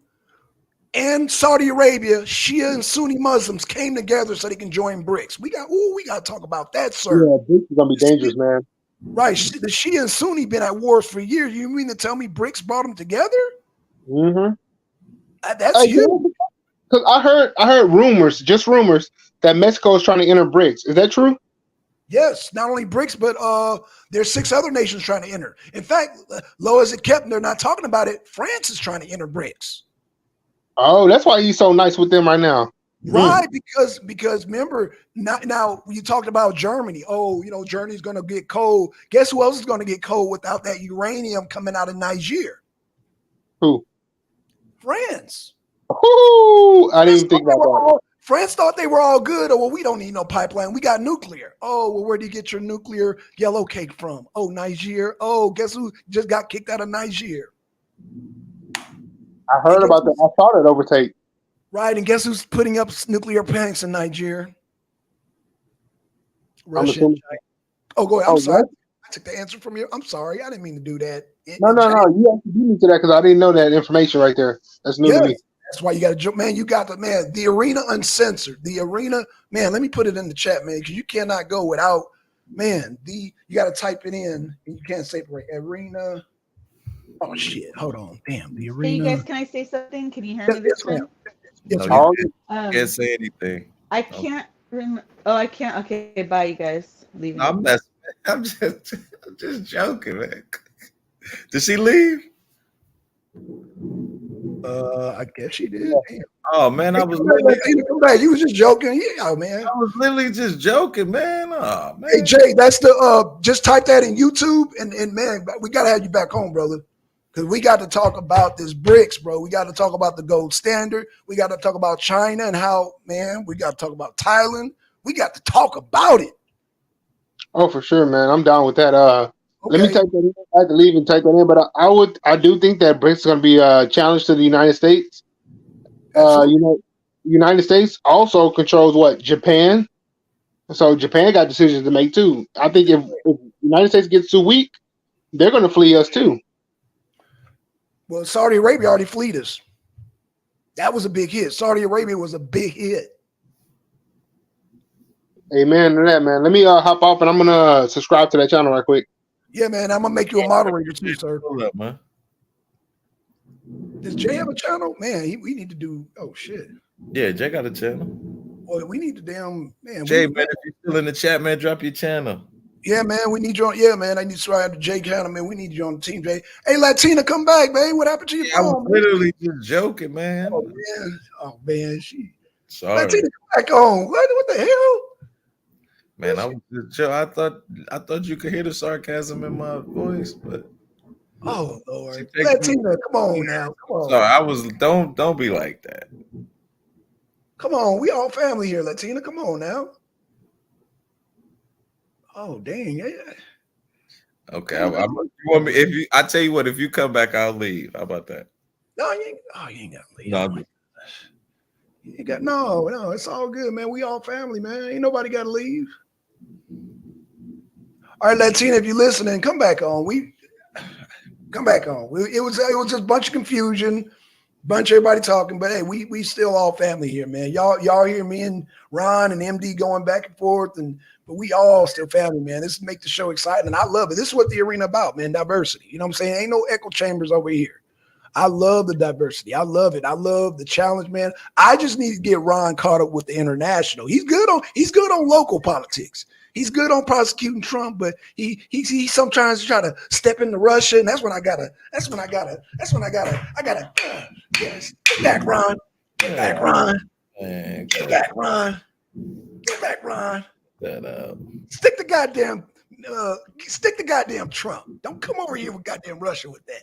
and Saudi Arabia, Shia and Sunni Muslims came together so they can join BRICS. We got to talk about that, sir. Yeah, BRICS is gonna be dangerous, man. Right, the Shia and Sunni been at wars for years. You mean to tell me BRICS brought them together? Mm-hmm. That's huge. Because I heard rumors, just rumors, that Mexico is trying to enter BRICS. Is that true? Yes, not only BRICS, but there's 6 other nations trying to enter. In fact, low as it kept, they're not talking about it. France is trying to enter BRICS. Oh, that's why he's so nice with them right now. Right, because remember, now you talked about Germany. Oh, Germany's going to get cold. Guess who else is going to get cold without that uranium coming out of Niger? Who? France. Ooh, I didn't even think about that. France thought they were all good. Oh, well, we don't need no pipeline. We got nuclear. Oh, well, where do you get your nuclear yellow cake from? Oh, Niger. Oh, guess who just got kicked out of Niger? I heard about that. I saw that overtake. Right, and guess who's putting up nuclear plants in Niger? Russia. Oh, go ahead. I'm sorry. What? I took the answer from you. I'm sorry. I didn't mean to do that. No. You have to beat me to that because I didn't know that information right there. That's new to me. That's why you got to jump, man. You got the Arena Uncensored. The Arena, man. Let me put it in the chat, man, because you cannot go without, man. You got to type it in, and you can't say it right. Arena. Oh shit! Hold on. Damn. The Arena. Hey, you guys, can I say something? Can you hear me this time? No, can't say anything. I can't remember. Oh, I can't. Okay, bye, you guys. Leaving. I'm just joking, man. Did she leave? I guess she did. Oh man, I was come back. You was just joking. Yeah, man. I was literally just joking, man. Oh man. Hey Jay, that's the just type that in YouTube and man, we gotta have you back home, brother. Because we got to talk about this BRICS, bro. We got to talk about the gold standard. We got to talk about China and how, man, we got to talk about Thailand. We got to talk about it. Oh, for sure, man. I'm down with that. Let me type that in. I have to leave and type that in, but I do think that BRICS is going to be a challenge to the United States. United States also controls what? Japan. So Japan got decisions to make too. I think if the United States gets too weak, they're going to flee us too. Well, Saudi Arabia already fleed us. That was a big hit. Saudi Arabia was a big hit. Amen to that, man. Let me hop off and I'm gonna subscribe to that channel right quick. Yeah, man. I'm gonna make you a moderator too, sir. Hold up, man. Does Jay have a channel? Man, we need to do. Oh shit. Yeah, Jay got a channel. Well, we need to man. Jay, man, if you're still in the chat, man, drop your channel. Yeah, man, we need you on. Yeah, man, I need to subscribe to Jay channel, man. We need you on the team, Jay. Hey, Latina, come back, man. What happened to your phone? I was literally just joking, man. Oh man, sorry. Latina, come back on. What the hell? Man, I was just joking. I thought you could hear the sarcasm in my voice, but oh Lord, Latina, come on now, come on. Sorry, I was. Don't be like that. Come on, we all family here, Latina. Come on now. Oh dang! Yeah. Okay, you want me? I tell you what, if you come back, I'll leave. How about that? No, you ain't got to leave. No, you ain't got no. It's all good, man. We all family, man. Ain't nobody got to leave. All right, Latina, if you're listening, come back on. Come back on. It was just a bunch of confusion, bunch of everybody talking, but hey, we still all family here, man. Y'all hear me and Ron and MD going back and forth, but we all still family, man. This make the show exciting, and I love it. This is what the arena about, man. Diversity. You know what I'm saying? Ain't no echo chambers over here. I love the diversity. I love it. I love the challenge, man. I just need to get Ron caught up with the international. He's good on local politics. He's good on prosecuting Trump, but he sometimes try to step into Russia, and that's when I gotta yes. Get back, Ron. Get back, Ron. Get back, Ron. Get back, Ron. Stick the goddamn Trump. Don't come over here with goddamn Russia with that.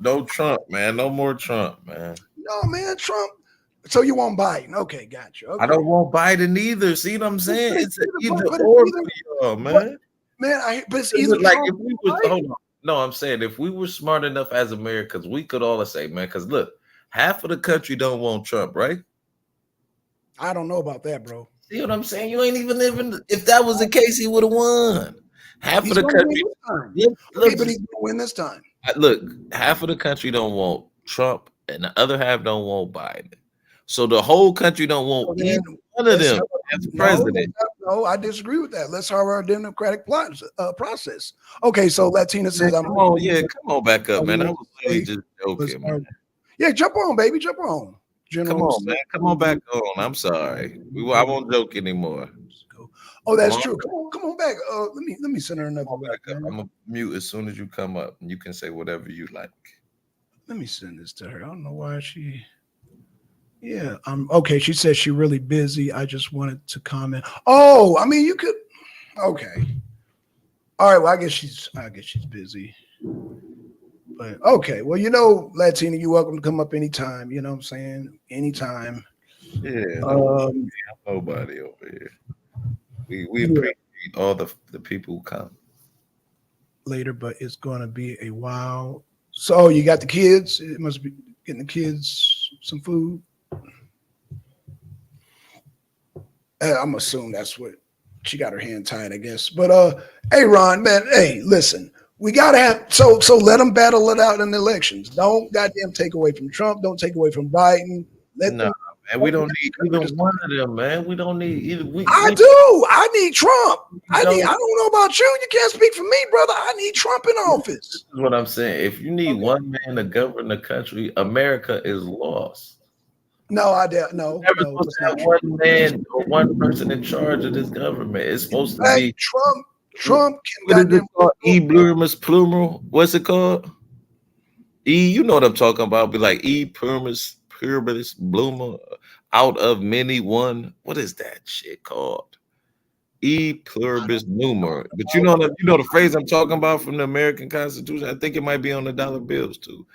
No Trump, man. No more Trump, man. No, man, Trump. So you want Biden? Okay, gotcha. Okay. I don't want Biden either. See what I'm saying? It's either or for y'all, man. But it's either like if we was hold on. No, I'm saying if we were smart enough as Americans, we could all say, man, because look, half of the country don't want Trump, right? I don't know about that, bro. See what I'm saying? You ain't even living. If that was the case, he would have won. Half of the country. But he's gonna win this time. Look, half of the country don't want Trump, and the other half don't want Biden. So the whole country don't want either one of them as president. No, I disagree with that. Let's have our democratic process. Okay, so Latina says, "Come on back up, man." I was really just joking, man. Yeah, jump on, baby, jump on. Come on, man. Come on back on. I'm sorry. I won't joke anymore. Oh, Come that's on, true. Come on back. Let me send her another come link, back up. man. I'm gonna mute as soon as you come up, and you can say whatever you like. Let me send this to her. I don't know why she. Yeah, okay. She said she's really busy. I just wanted to comment. Oh, I mean, you could. Okay. All right. Well, I guess she's busy. But okay. Well, Latina, you're welcome to come up anytime. You know what I'm saying? Anytime. Yeah, Um, nobody over here. We yeah, appreciate all the people who come. later, but it's going to be a while. So you got the kids. It must be getting the kids some food. I'm assuming that's what she got her hand tied, I guess. But hey, Ron, man, hey, listen, we gotta have so let them battle it out in the elections. Don't goddamn take away from Trump. Don't take away from Biden. Let No, them. man, we don't need either one of them, man. We don't need either. I do. I need Trump. I don't. don't know about you. You can't speak for me, brother. I need Trump in office. This is what I'm saying. If you need one man to govern the country, America is lost. No, I doubt. No, Never no, supposed that's to not have true. one man or one person in charge of this government. It's supposed to Hey, be Trump can what is it goddamn. called? E pluribus plural. What's it called? E, you know what I'm talking about. Be like E pluribus bloomer, out of many one. What is that shit called? E pluribus bloomer. But you know the phrase I'm talking about from the American Constitution. I think it might be on the dollar bills too.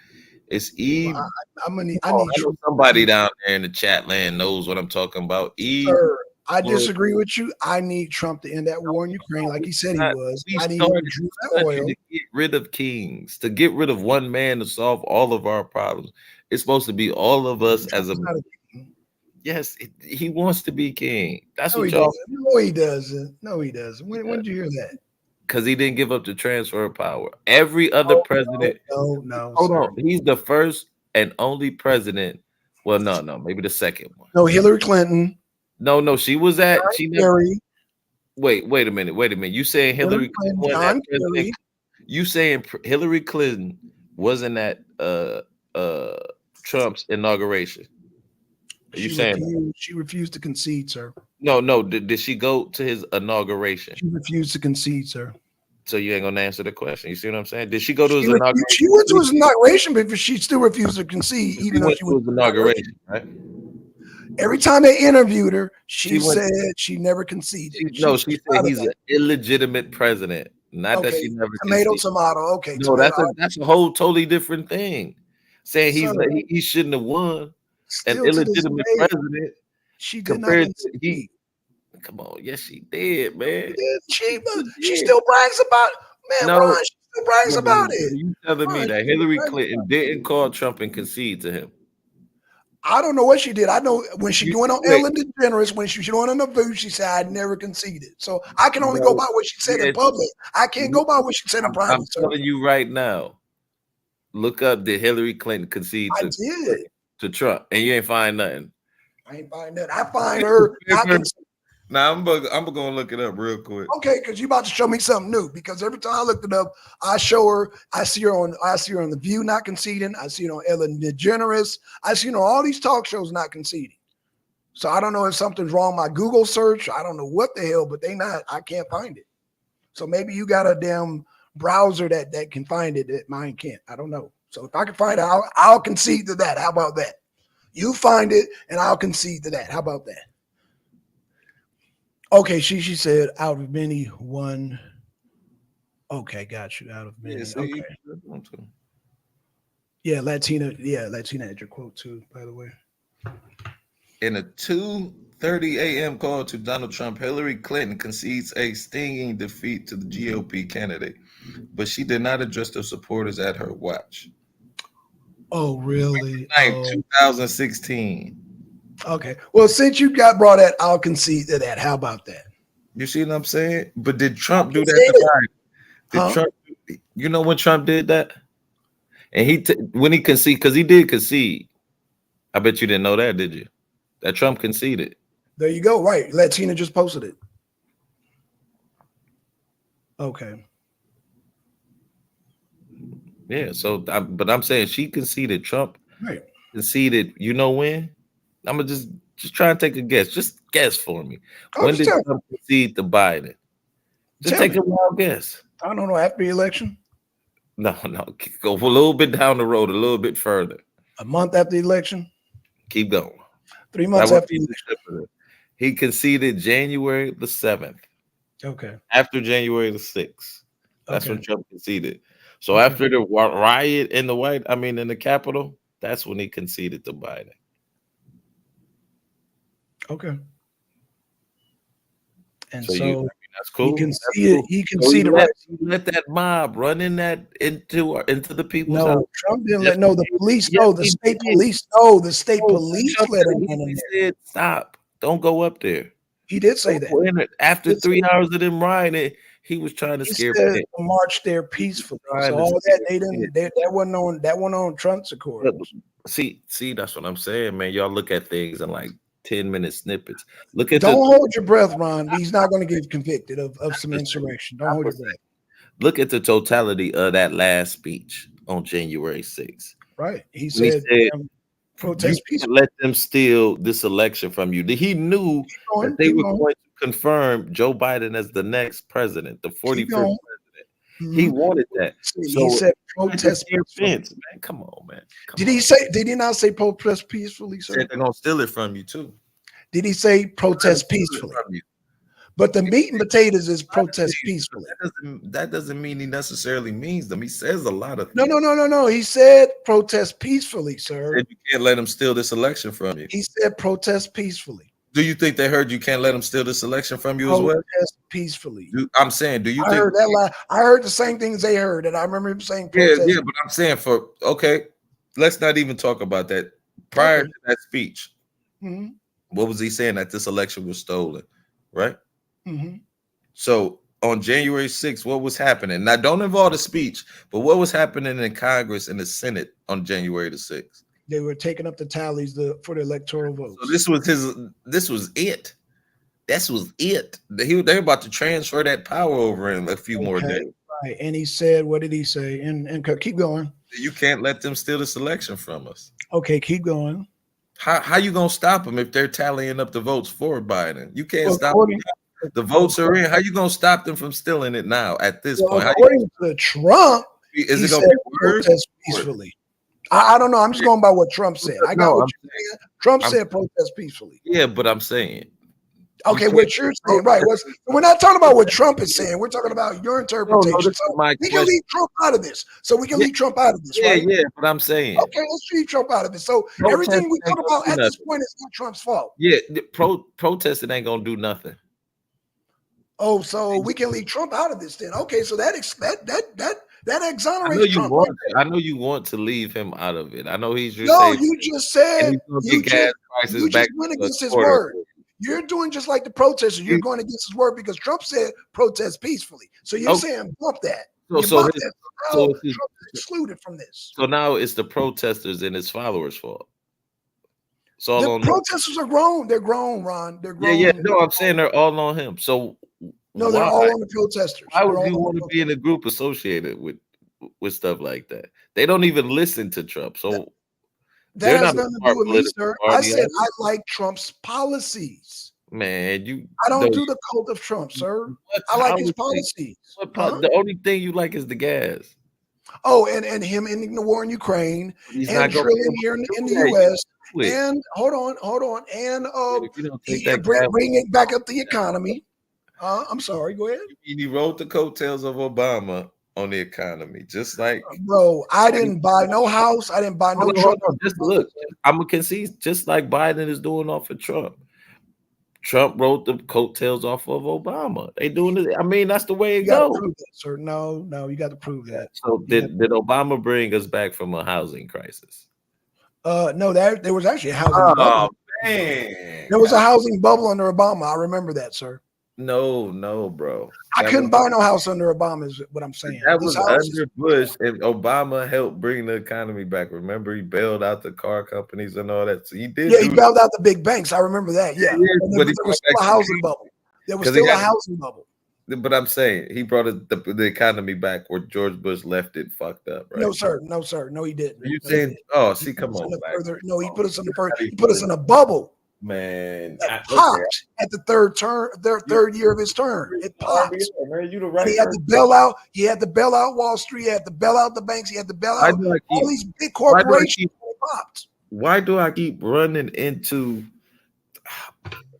It's E. I Oh, need I know Trump. somebody down there in the chat land knows what I'm talking about. E. Sir, I pluribus. disagree with you. I need Trump to end that war in Ukraine, like he said he was. We I need him started to drill this that country oil. to get rid of kings, to get rid of one man to solve all of our problems. It's supposed to be all of us as a. Trump's not a king. Yes, he wants to be king. That's No, what he y'all. doesn't. No, he doesn't. No, he doesn't. When did you hear that? Because he didn't give up the transfer of power. Every other president. No, Hold sir. on. He's the first and only president. Well, no, maybe the second one. No, Hillary Clinton, No, she was at. She never. Kerry, Wait a minute. You saying Hillary Clinton was at John president? Kerry. You saying Hillary Clinton wasn't at Trump's inauguration? Are you saying that? She refused to concede, sir. No? Did she go to his inauguration? She refused to concede, sir. So you ain't gonna answer the question. You see what I'm saying? Did she go to his She inauguration? went to his inauguration, but she still refused to concede, She even though went she to went his to the inauguration. inauguration, right? Every time they interviewed her, she She went. said she never conceded. She said he's an illegitimate president. Not that Okay, she never tomato, conceded. tomato. Okay, No, tomato. that's a whole totally different thing. Saying Sir, he shouldn't have won an still to this illegitimate day, president she did not compared to concede. Come on, yes, she did, man. She still brags about man, No, Ron. She still brags no, about it. you telling me Ron, that she still Hillary brags Clinton about it. didn't call Trump and concede to him? I don't know what she did. I know when she went on Wait. Ellen DeGeneres, when she went on the booth, she said, "I never conceded." So I can only go No, by what she said in yes, public. I can't go by what she said in I'm private, sir. telling you right now. Look up, did Hillary Clinton concede I did. to Trump, and you ain't find nothing. I ain't find that. I find her not conceding. Now I'm gonna look it up real quick. Okay, because you about to show me something new. Because every time I looked it up, I show her. I see her on The View not conceding. I see her on Ellen DeGeneres. I see her on all these talk shows not conceding. So I don't know if something's wrong with my Google search. I don't know what the hell, but they not. I can't find it. So maybe you got a damn browser that can find it that mine can't. I don't know. So if I can find it, I'll concede to that. How about that? You find it, and I'll concede to that. How about that? Okay, she said out of many, one. Okay, got you. Out of many. Okay. Yeah, Latina had your quote too, by the way. In a 2:30 a.m. call to Donald Trump, Hillary Clinton concedes a stinging defeat to the GOP candidate, but she did not address the supporters at her watch. Oh, really? 2016. Okay. Well, since you got brought at, I'll concede to that. How about that? You see what I'm saying? But did Trump do that to Biden? Did Trump? You know when Trump did that? And when he conceded, because he did concede. I bet you didn't know that, did you? That Trump conceded. There you go. Right. Latina just posted it. Okay. Yeah. So, but I'm saying she conceded. Trump right. conceded. You know when? I'm gonna just Just try and take a guess. Just guess for me. Oh, When just did tell me. Trump concede to Biden? Just Tell take me. a wild guess. I don't know. After the election, No. Go a little bit down the road, a little bit further. a month after the election, Keep going. 3 That months would after the be the election. difference. He conceded January the 7th. Okay. After January the 6th. That's when Okay. Trump conceded. So Okay. after the riot in the Capitol, that's when he conceded to Biden. Okay. And So so that's cool. he can That's see it. cool. He can So see you the right. let that mob run in that into the people's house. No, Trump didn't Yes, let. No, he the did. police. Yes, No, the he state did. police. No, the state No, police Trump let said- him run in he there. said, "Stop! Don't go up there." He did say Don't go that. in it. After He did say 3 hours of them rioting, he was trying to He scare said people. to march there peacefully. Trying So to all scare that they didn't. kids. That wasn't on Trump's accord. See, that's what I'm saying, man. Y'all look at things in like 10-minute snippets. Look at Don't hold your breath, Ron. He's not going to get convicted of some the insurrection. Don't hold your breath. look at the totality of that last speech on January 6th. Right. He When said, you protest can't peacefully. let them steal this election from you. He knew that they were going to confirm Joe Biden as the next president, the 41st president. He wanted that. He said protest peacefully. Man, come on, man. Did he not say protest peacefully, sir? Said they're gonna steal it from you too. Did he say protest peacefully? But the meat and potatoes is protest peacefully. That doesn't mean he necessarily means them. He says a lot of No, things. no. He said protest peacefully, sir. You can't let him steal this election from you. He said protest peacefully. Do you think they heard you can't let him steal this election from you as well? Protest peacefully. I'm saying, do you think heard that lie? I heard the same things they heard, and I remember him saying protest. Yeah, but I'm saying let's not even talk about that. Prior to that speech, what was he saying? That this election was stolen, right? So on January 6th, what was happening? Now, don't involve the speech, but what was happening in Congress and the Senate on January the 6th? They were taking up the tallies for the electoral votes. So this was it. This was it. They're about to transfer that power over in a few more days. Right. And he said, what did he say? And keep going. You can't let them steal this election from us. Okay, keep going. How you gonna stop them if they're tallying up the votes for Biden? You can't stop them. The votes are in. How you gonna stop them from stealing it now at this point? According to Trump, is it gonna be protest peacefully? I don't know. I'm just going by what Trump said. I got what you're saying. Trump said protest peacefully. Yeah, but I'm saying. Okay, what you're saying, right? We're not talking about what Trump is saying. We're talking about your interpretation. We can leave Trump out of this. Right? Yeah, but I'm saying. Okay, let's leave Trump out of it. So everything we talk about at this point is not Trump's fault. Yeah, protesting ain't gonna do nothing. Oh, so we can leave Trump out of this then? Okay, so that exonerates Trump. I know you want to leave him out of it. I know he's just you just said you just went against his word. You're doing just like the protesters. You're going against his word because Trump said protest peacefully. So you're saying bump that. Trump is excluded from this. So now it's the protesters and his followers' fault. So the protesters are grown. They're grown, Ron. They're grown. Yeah. No, I'm saying they're all on him. So no, they're all on the protesters. Why would you want to be in a group associated with stuff like that? They don't even listen to Trump. So that has nothing to do with me, sir. I said I like Trump's policies. Man, I don't do the cult of Trump, sir. I like his policies. The only thing you like is the gas. Oh, and him ending the war in Ukraine and drilling here in the U.S. And hold on, and bring it back up the economy. I'm sorry. Go ahead. He rode the coattails of Obama on the economy, just like bro. I didn't buy no house. I didn't buy no truck. Just look, I'm gonna concede, just like Biden is doing off of Trump. Trump rode the coattails off of Obama. They doing it. I mean, that's the way it goes. Sir, no, you got to prove that. So did Obama bring us back from a housing crisis? No, there was actually a housing bubble. Man. There was a housing bubble under Obama. I remember that, sir. No, bro. I couldn't buy no house under Obama is what I'm saying. That was under Bush, and Obama helped bring the economy back. Remember, he bailed out the car companies and all that. So he did. Yeah, he bailed out the big banks. I remember that. Yeah, but there was still a housing bubble. There was still a housing bubble. But I'm saying he brought the economy back where George Bush left it fucked up, right? No, sir. No, he didn't. You saying? Oh, see, come on. No, he put us in the first. He put us in a bubble. Man, That okay. popped at the third year of his term. It popped. Man, you the And right he had to person. bail out. He had to bail out Wall Street. He had to bail out the banks. He had to bail Why out do I all keep? these big Why do I corporations. keep? It popped. Why do I keep running into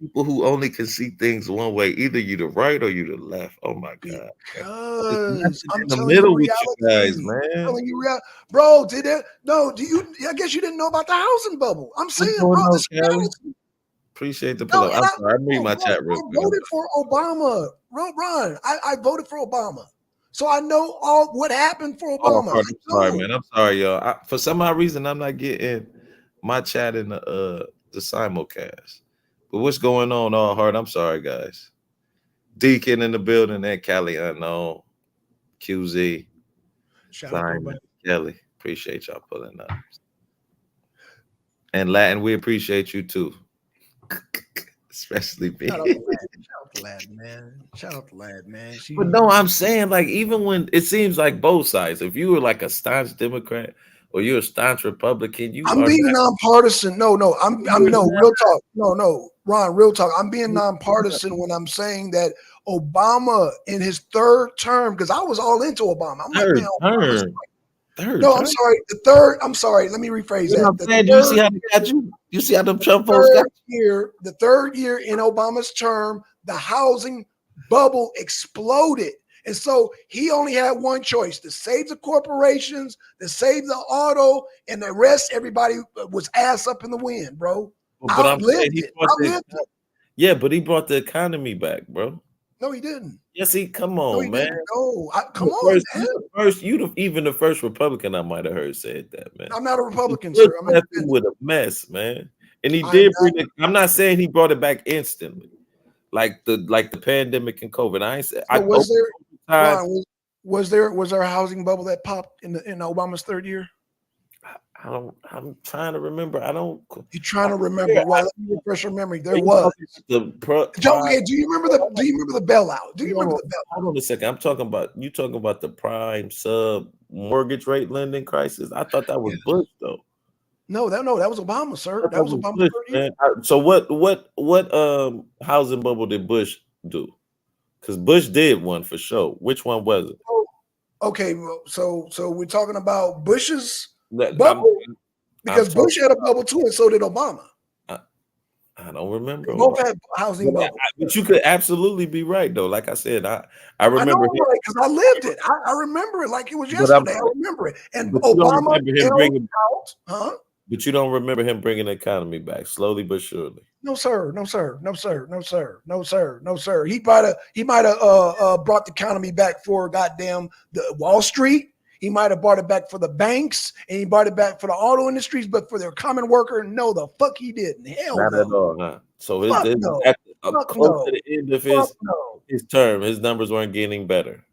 people who only can see things one way? Either you the right or you the left. Oh my god! There's Because nothing I'm in the telling you middle with you guys, reality. I'm man. telling you bro. Did it? No. Do you? I guess you didn't know about the housing bubble. I'm saying, What's bro, going this on, is Callie? reality. Appreciate the pull No, up. and I'm sorry. I'm reading my bro, chat real I quick. voted for Obama. Ron, I voted for Obama, so I know all what happened for Oh, Obama. I'm I sorry, know. man. I'm sorry, y'all. For some odd reason, I'm not getting my chat in the simulcast. But what's going on, all heart? I'm sorry, guys. Deacon in the building and Callie Unknown, QZ, Shout out to Simon, Obama. Kelly. Appreciate y'all pulling up. And Latin, we appreciate you too. Especially me. Shout out to Lad, man. Shout out to Lad, man. But no, I'm saying, like, even when it seems like both sides, if you were like a staunch Democrat or you're a staunch Republican, you I'm are being not. nonpartisan. No, real talk. No, Ron, real talk. I'm being nonpartisan when I'm saying that Obama in his third term, because I was all into Obama. I'm like, man, Obama's no, I'm sorry. The third, I'm sorry. Let me rephrase You know that. what I'm saying? Do you see how they got you? You see how them Trump folks got you? The third year in Obama's term, the housing bubble exploded. And so he only had one choice: to save the corporations, to save the auto, and the rest, everybody was ass up in the wind, bro. But I'm saying Outlived he it. brought Outlived it. yeah, but he brought the economy back, bro. No, he didn't. Yes, come No, on, he man. didn't. No, come on, man. Even the first Republican I might have heard said that, man. I'm not a Republican, He sir. I'm left him independent. with a mess, man. And he I'm did not. bring it. I'm not saying he brought it back instantly, like the pandemic and COVID. I ain't say So was there, time. Ron, was there a housing bubble that popped in Obama's third year? I'm trying to remember. I don't. You're trying to remember. Well, let me refresh your memory. There You was. okay, Do you remember the bailout? Do you remember the bailout? Hold on a second. I'm talking about the prime sub mortgage rate lending crisis. I thought that was Bush though. No, that was Obama, sir. That was Obama's Bush, third year. man. So what housing bubble did Bush do? Because Bush did one for sure. Which one was it? Okay, so we're talking about Bush's That- bubble I'm because Bush had a bubble too, and so did Obama. I don't remember. They both had housing bubbles. But you could absolutely be right though. Like I said, I remember because I lived it. I remember it like it was But yesterday. I remember it. And but you don't Obama remember him bringing out, huh? But you don't remember him bringing the economy back slowly but surely. No, sir. No, sir. No, sir. No, sir. No, sir. No, sir. He might have brought the economy back for goddamn the Wall Street. He might have brought it back for the banks, and he brought it back for the auto industries, but for their common worker, no, the fuck he didn't. Hell Not no. at all, huh? So Fuck his no. close to the end of no. his term, his numbers weren't getting better.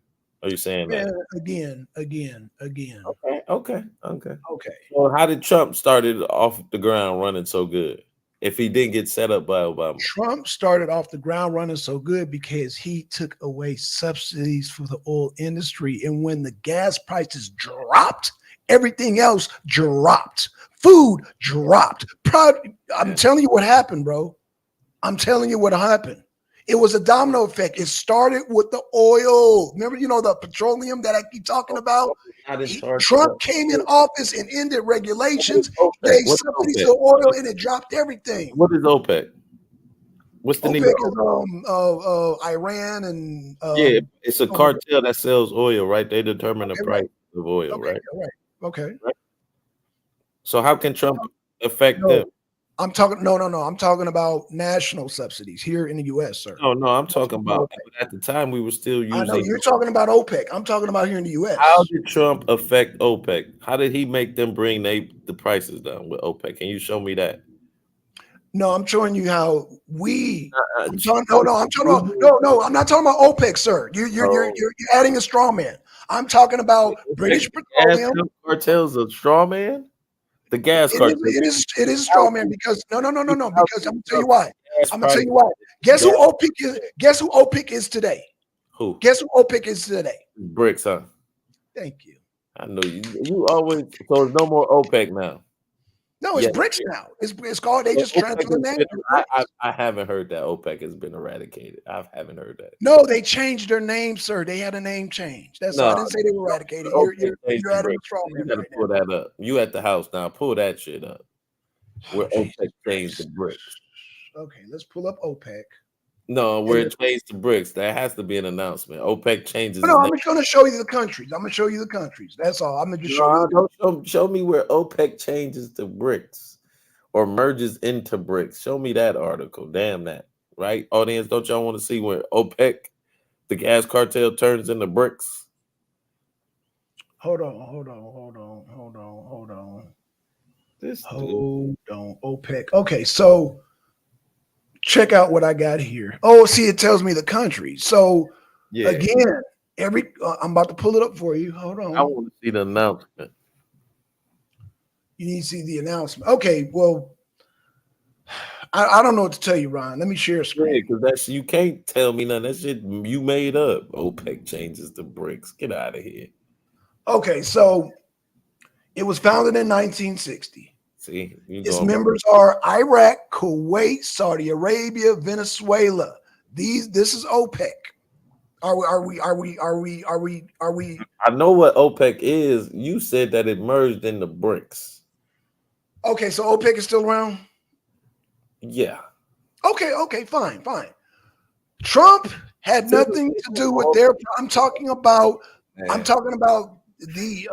Are you saying that? Again. Okay. Okay. So how did Trump started off the ground running so good? If he didn't get set up by Obama, Trump started off the ground running so good because he took away subsidies for the oil industry. And when the gas prices dropped, everything else dropped. Food dropped. I'm telling you what happened, bro. I'm telling you what happened. It was a domino effect. It started with the oil. Remember, the petroleum that I keep talking about? Trump came in office and ended regulations, gave subsidies to oil, and it dropped everything. What is OPEC? What's the name of OPEC? Is Iran and yeah, it's a cartel that sells oil, right? They determine the price of oil, right? Okay. Right. So how can Trump affect them? I'm talking I'm talking about national subsidies here in the U.S., sir. No, I'm talking about at the time we were still using. I know you're talking about OPEC. I'm talking about here in the U.S. How did Trump affect OPEC? How did he make them bring the prices down with OPEC? Can you show me that? No, I'm showing you how we. I'm not talking about OPEC, sir. You're adding a straw man. I'm talking about British Petroleum. Gas cartels a straw man. The gas cartel. It is a straw man because no. Because I'm gonna tell you why. Guess who OPEC is? Guess who OPEC is today? Who? Guess who OPEC is today? BRICS, huh? Thank you. I know you always. So there's no more OPEC now. No, it's Yeah, BRICS now. It's called. They Well, just transfer the name to BRICS. I haven't heard that OPEC has been eradicated. I haven't heard that. No, they changed their name, sir. They had a name change. That's all. I No, didn't say they were eradicated. OPEC changed You're the adding BRICS. a straw You man got to right pull now. that up. You at the house now? Pull that shit up. Where Oh, OPEC changed the BRICS. Okay, let's pull up OPEC. No, where it changed the BRICS. There has to be an announcement. OPEC changes. No, its I'm name. going to show you the countries. I'm going to show you the countries. That's all. I'm going to just show you. Don't show me where OPEC changes to BRICS or merges into BRICS. Show me that article. Damn that. Right? Audience, don't y'all want to see where OPEC, the gas cartel, turns into BRICS? Hold on. OPEC. Okay, so check out what I got here. Oh, see, it tells me the country. So Yeah. again, I'm about to pull it up for you. Hold on. I want to see the announcement. You need to see the announcement. Okay, well, I don't know what to tell you, Ron. Let me share a screen. Because you can't tell me none. That shit you made up. OPEC changes the BRICS. Get out of here. Okay, so it was founded in 1960. See, Its members are Iraq, Kuwait, Saudi Arabia, Venezuela. This is OPEC. Are we? I know what OPEC is. You said that it merged into BRICS. Okay, so OPEC is still around? Yeah. Okay, fine. Trump had nothing to do with their. I'm talking about the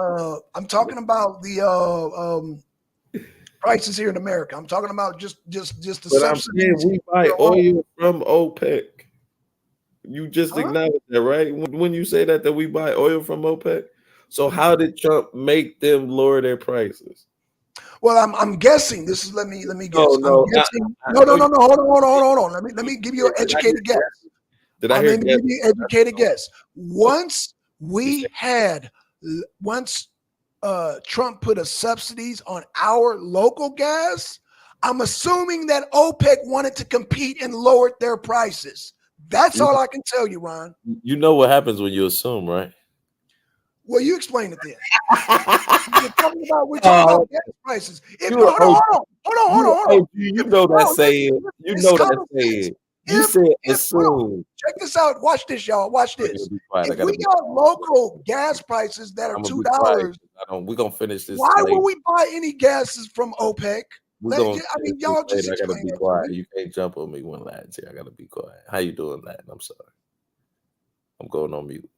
prices here in America. I'm talking about just the But I'm saying subsidies. we buy oil from OPEC. You just acknowledged that, right? When you say that we buy oil from OPEC. So how did Trump make them lower their prices? Well, I'm guessing. This is let me guess. No, I'm guessing. No. Hold on. Let me give you an educated guess. Did I hear give you an educated guess. Once Trump put a subsidies on our local gas, I'm assuming that OPEC wanted to compete and lowered their prices. That's all I can tell you, Ron. You know what happens when you assume, right? Well, you explain it then. We're talking about gas prices. Hold on. You know that saying. You know that saying. You said assume. Check this out. Watch this, y'all. Watch this. If we got local gas prices that are $2, we're gonna finish this. Why would we buy any gases from OPEC? Y'all just I gotta explain be that. quiet. You can't jump on me when Latin's here. I gotta be quiet. How you doing, Latin? I'm sorry. I'm going on mute.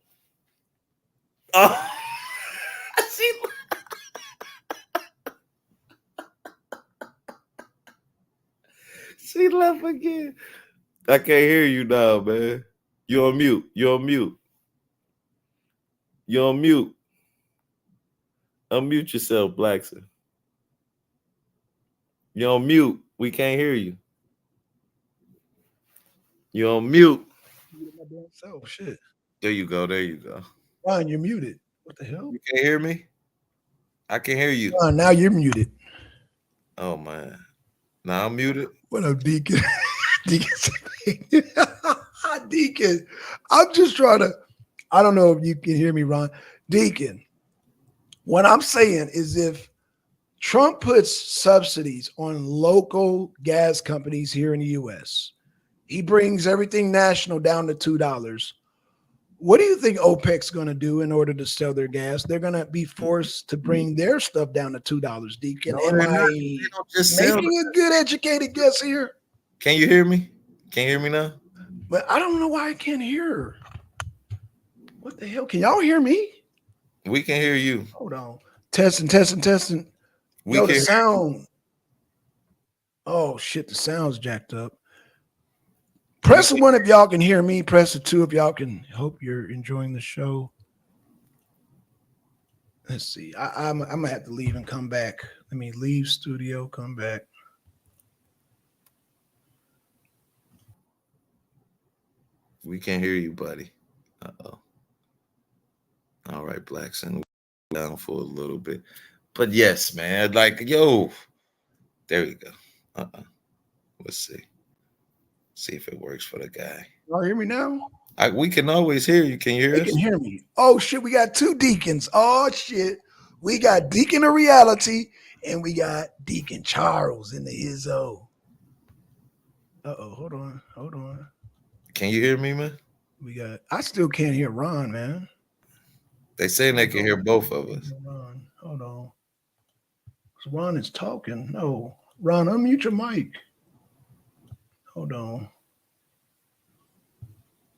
She left again. I can't hear you now, man. You're on mute. Unmute yourself, Blackson. You're on mute. We can't hear you. You're on mute. Shit. There you go. Ron, you're muted. What the hell? You can't hear me? I can hear you. Ron, now you're muted. Oh, man. Now I'm muted. What up, Deacon? Deacon, I'm just trying to, I don't know if you can hear me, Ron. Deacon, what I'm saying is if Trump puts subsidies on local gas companies here in the U.S., he brings everything national down to $2. What do you think OPEC's going to do in order to sell their gas? They're going to be forced to bring their stuff down to $2, Deacon. Am I making a good educated guess here? Can you hear me? Can you hear me now? But I don't know why I can't hear. What the hell? Can y'all hear me? We can hear you. Hold on. Testing. The sound. Oh, shit. The sound's jacked up. Press 1 if y'all can hear me. Press 2 if y'all can. Hope you're enjoying the show. Let's see. I'm going to have to leave and come back. Let me leave studio, come back. We can't hear you, buddy. Uh-oh. All right, Blackson. Down for a little bit. But yes, man. Like, yo. There we go. Let's see. See if it works for the guy. Y'all hear me now? We can always hear you. Can you hear us? They can hear me. Oh, shit. We got 2 deacons. Oh, shit. We got Deacon of Reality, and we got Deacon Charles in the Izzo. Hold on. Can you hear me, man? I still can't hear Ron, man. They saying they can hear both of us. Ron, hold on. So Ron is talking. No, Ron, unmute your mic. Hold on.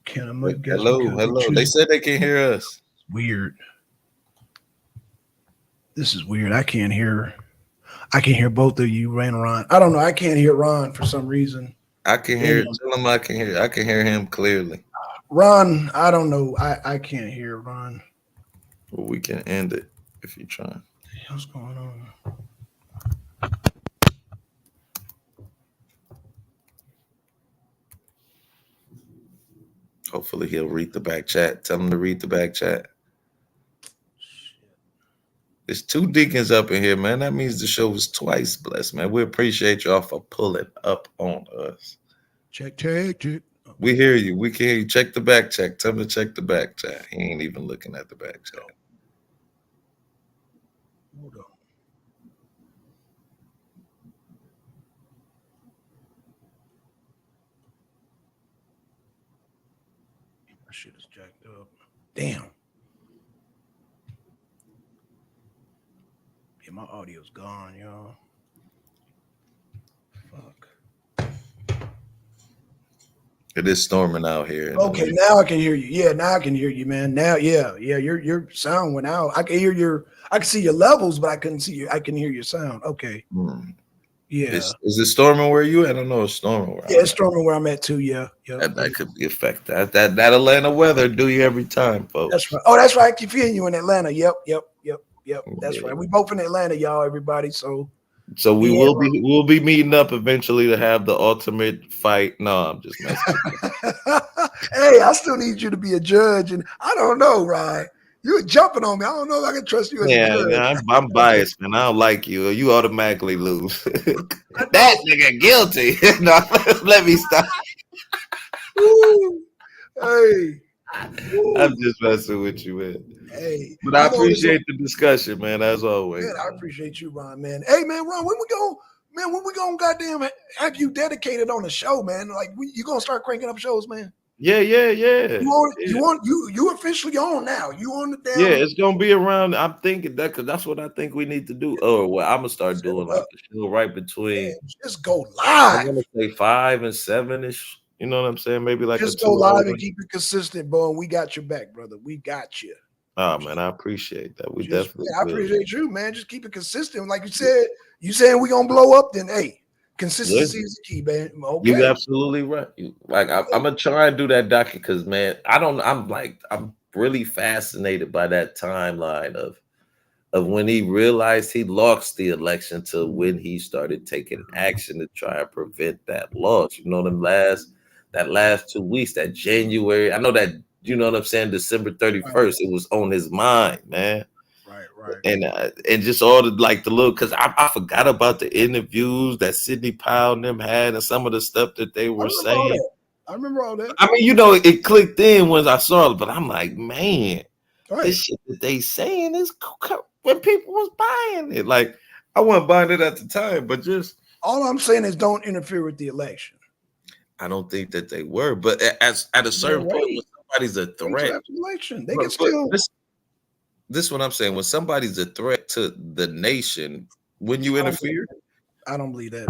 Hello. They said they can hear us. Weird. This is weird. I can't hear both of you, Ron and Ron. I don't know. I can't hear Ron for some reason. I can hear. Tell him I can hear. I can hear him clearly. Ron, I don't know. I can't hear Ron. Well, we can end it if you try. What's going on? Hopefully he'll read the back chat. Tell him to read the back chat. There's 2 deacons up in here, man. That means the show was twice blessed, man. We appreciate y'all for pulling up on us. Check. We hear you. We can hear you. Check the back chat. Tell him to check the back chat. He ain't even looking at the back chat. Hold on. My shit is jacked up. Damn. Yeah, my audio's gone, y'all. Fuck. It is storming out here. Okay, now I can hear you. Yeah, now I can hear you, man. Now, yeah, your sound went out. I can see your levels, but I couldn't see you. I can hear your sound. Okay. Yeah. Is it storming where you at? I don't know. It's storming where it's storming where I'm at too. Yeah. That could be affected. That Atlanta weather do you every time, folks. That's right. Oh, that's right. I keep hearing you in Atlanta. Yep. That's right. We both in Atlanta, y'all, everybody. So we'll be meeting up eventually to have the ultimate fight. No, I'm just messing. Hey, I still need you to be a judge, and I don't know, Ryan. You're jumping on me. I don't know if I can trust you as a judge. Yeah, I'm biased, man. I don't like you. You automatically lose. That nigga guilty. No, let me stop. Hey. I'm just messing with you, man. Hey, but I appreciate the discussion, man, as always. Man, I appreciate you, Ron, man. Hey, man, Ron, when we gonna goddamn have you dedicated on the show, man? Like, you gonna start cranking up shows, man? Yeah. You officially on now. You on the damn. Yeah, it's gonna be around. I'm thinking that because that's what I think we need to do. Oh, well, I'm gonna start doing like the show right between. Man, just go live. I'm gonna say 5 and 7ish. You know what I'm saying? Maybe like just go live and keep it consistent, bro. And we got your back, brother. We got you. Oh man, I appreciate that. We definitely. I appreciate you, man. Just keep it consistent. Like you said, we gonna blow up. Then, hey, consistency is the key, man. Okay. You're absolutely right. I'm gonna try and do that docket because, man, I'm really fascinated by that timeline of when he realized he lost the election to when he started taking action to try and prevent that loss. You know, that last 2 weeks, that January. I know that. You know what I'm saying? December 31st, it was on his mind, man. Right. And just all the little, because I forgot about the interviews that Sidney Powell and them had and some of the stuff that they were saying. I remember all that. I mean, you know, it clicked in when I saw it, but I'm like, man, this shit that they saying is when people was buying it. Like, I wasn't buying it at the time, but just all I'm saying is don't interfere with the election. I don't think that they were, but at a certain point, when somebody's a threat, they can still. This is what I'm saying. When somebody's a threat to the nation, when you interfere, I don't believe that.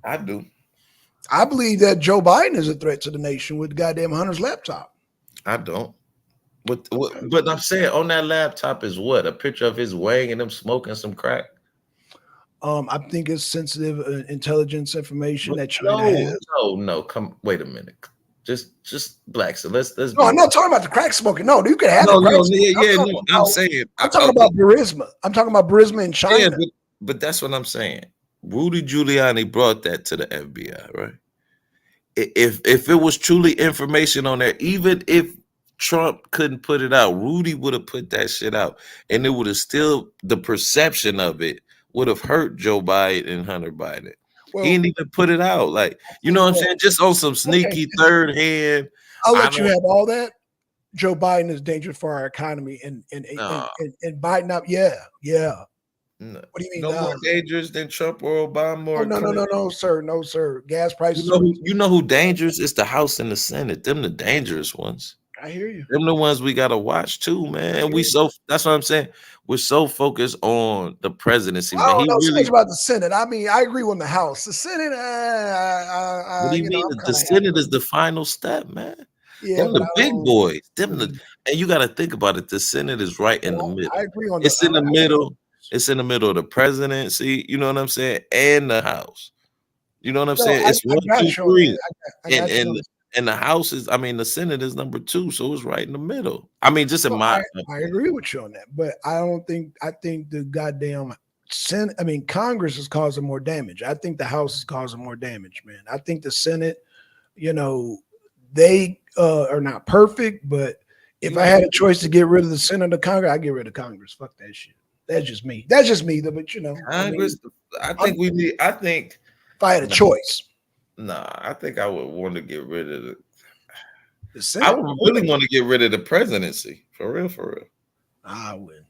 I do. I believe that Joe Biden is a threat to the nation with goddamn Hunter's laptop. I don't. But I'm saying on that laptop is what? A picture of his wang and him smoking some crack. I think it's sensitive intelligence information that China has. No. Wait a minute. Just Blackson. Let's. No, I'm not talking about the crack smoking. No, you can have. I'm saying. I'm talking about Burisma. I'm talking about Burisma in China. Yeah, but that's what I'm saying. Rudy Giuliani brought that to the FBI, right? If it was truly information on there, even if Trump couldn't put it out, Rudy would have put that shit out, and it would have still the perception of it would have hurt Joe Biden and Hunter Biden. Well, he didn't even put it out. Like, you know what I'm saying? Just on some sneaky third hand. I'll let you have all that. Joe Biden is dangerous for our economy, and Nah, Biden up. Yeah. no, What do you mean? no more dangerous than Trump or Obama Oh or Clinton. no, sir, no, sir. Gas You prices know are. who, you know who dangerous? It's the House and the Senate. Them the dangerous ones. I hear you. Them the ones we gotta watch too, man. And we so that's what I'm saying. We're so focused on the presidency, I man. don't He know so much really. about the Senate. I mean, I agree with the House. The Senate, What do you mean? I'm The kind of happy. Senate is the final step, man. Yeah, Them but I the big don't. boys. And you got to think about it. The Senate is right in the Well, I middle. agree on the. It's in the middle. It's in the middle of the presidency. You know what I'm saying? And the House. You know what I'm No, saying? I It's one, got two, you on that. three, I and got you on and this. and the House is. I mean, the Senate is number 2, so it's right in the middle. I mean, just in No, my. I agree with you on that, but I don't think. I think the goddamn Senate. I mean, Congress is causing more damage. I think the House is causing more damage, man. I think the Senate. You know, they are not perfect, but if I had a choice to get rid of the Senate or Congress, I get rid of Congress. Fuck that shit. That's just me. That's just me, though. But you know, Congress. I I'm, think we need. I think. if I had a choice, Nah, I think I would want to get rid of the. the I Senate. would really want to get rid of the presidency for real, for real. I wouldn't.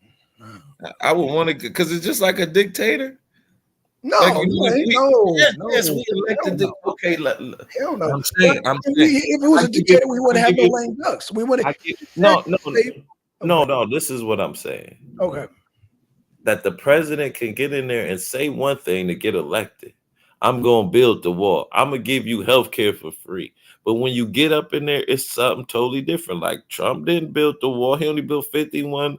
I would want to because it's just like a dictator. No, Like you know, yes, we elected. no. Okay, Hell no. I'm saying, If it was a dictator, we wouldn't have no lame ducks. We wouldn't. No. This is what I'm saying. Okay. That the president can get in there and say one thing to get elected. I'm gonna build the wall. I'm gonna give you health care for free. But when you get up in there, it's something totally different. Like Trump didn't build the wall; he only built 51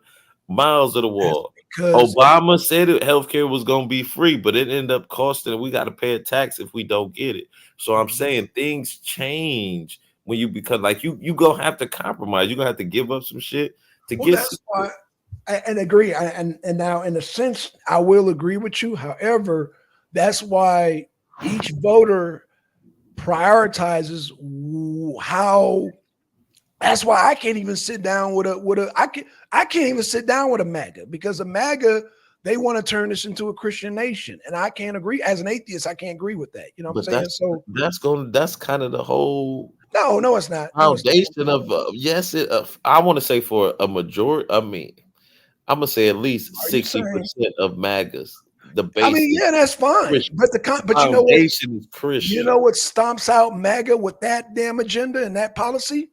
miles of the wall. Obama said healthcare was going to be free, but it ended up costing. We got to pay a tax if we don't get it. So I'm saying things change when you become like you gonna have to compromise. You're gonna have to give up some shit to get. That's why and agree. And now, in a sense, I will agree with you. However, that's why each voter prioritizes how. That's why I can't even sit down with a I can't even sit down with a MAGA, because a MAGA, they want to turn this into a Christian nation, and I can't agree. As an atheist, I can't agree with that. You know what I'm saying? That's kind of the whole no, it's not foundation of yes. I want to say for a majority. I mean, I'm gonna say at least 60% of MAGAs. The base. I mean, yeah, that's fine. Christian. But you know what? Is Christian. You know what stomps out MAGA with that damn agenda and that policy?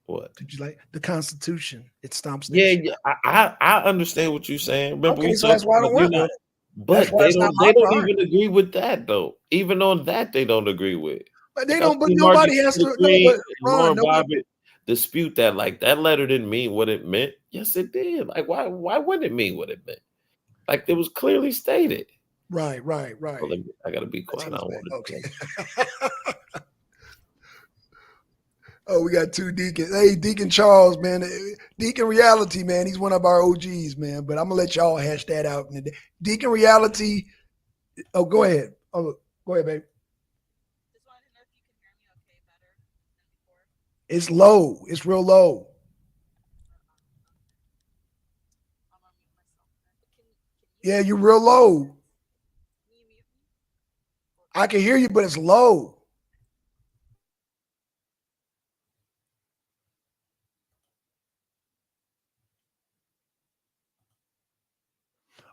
What did you like? The Constitution. It stomps. Yeah, I understand what you're saying. Remember, okay, so that's why I don't worry about it. But they don't even agree with that though. Even on that, they don't agree with. But they don't. But nobody has to. No, but Ron, Bobbitt dispute that. Like that letter didn't mean what it meant. Yes, it did. Like why wouldn't it mean what it meant? Like it was clearly stated. Right. Well, I gotta be quiet. I don't want to. Okay. Oh, we got two deacons. Hey, Deacon Charles, man. Deacon Reality, man. He's one of our OGs, man. But I'm gonna let y'all hash that out. Deacon Reality. Oh, go ahead. Oh, go ahead, babe. Just wanted to know if you can hear me okay better than before. It's low. It's real low. Yeah, you're real low. Can you mute me? I can hear you, but it's low.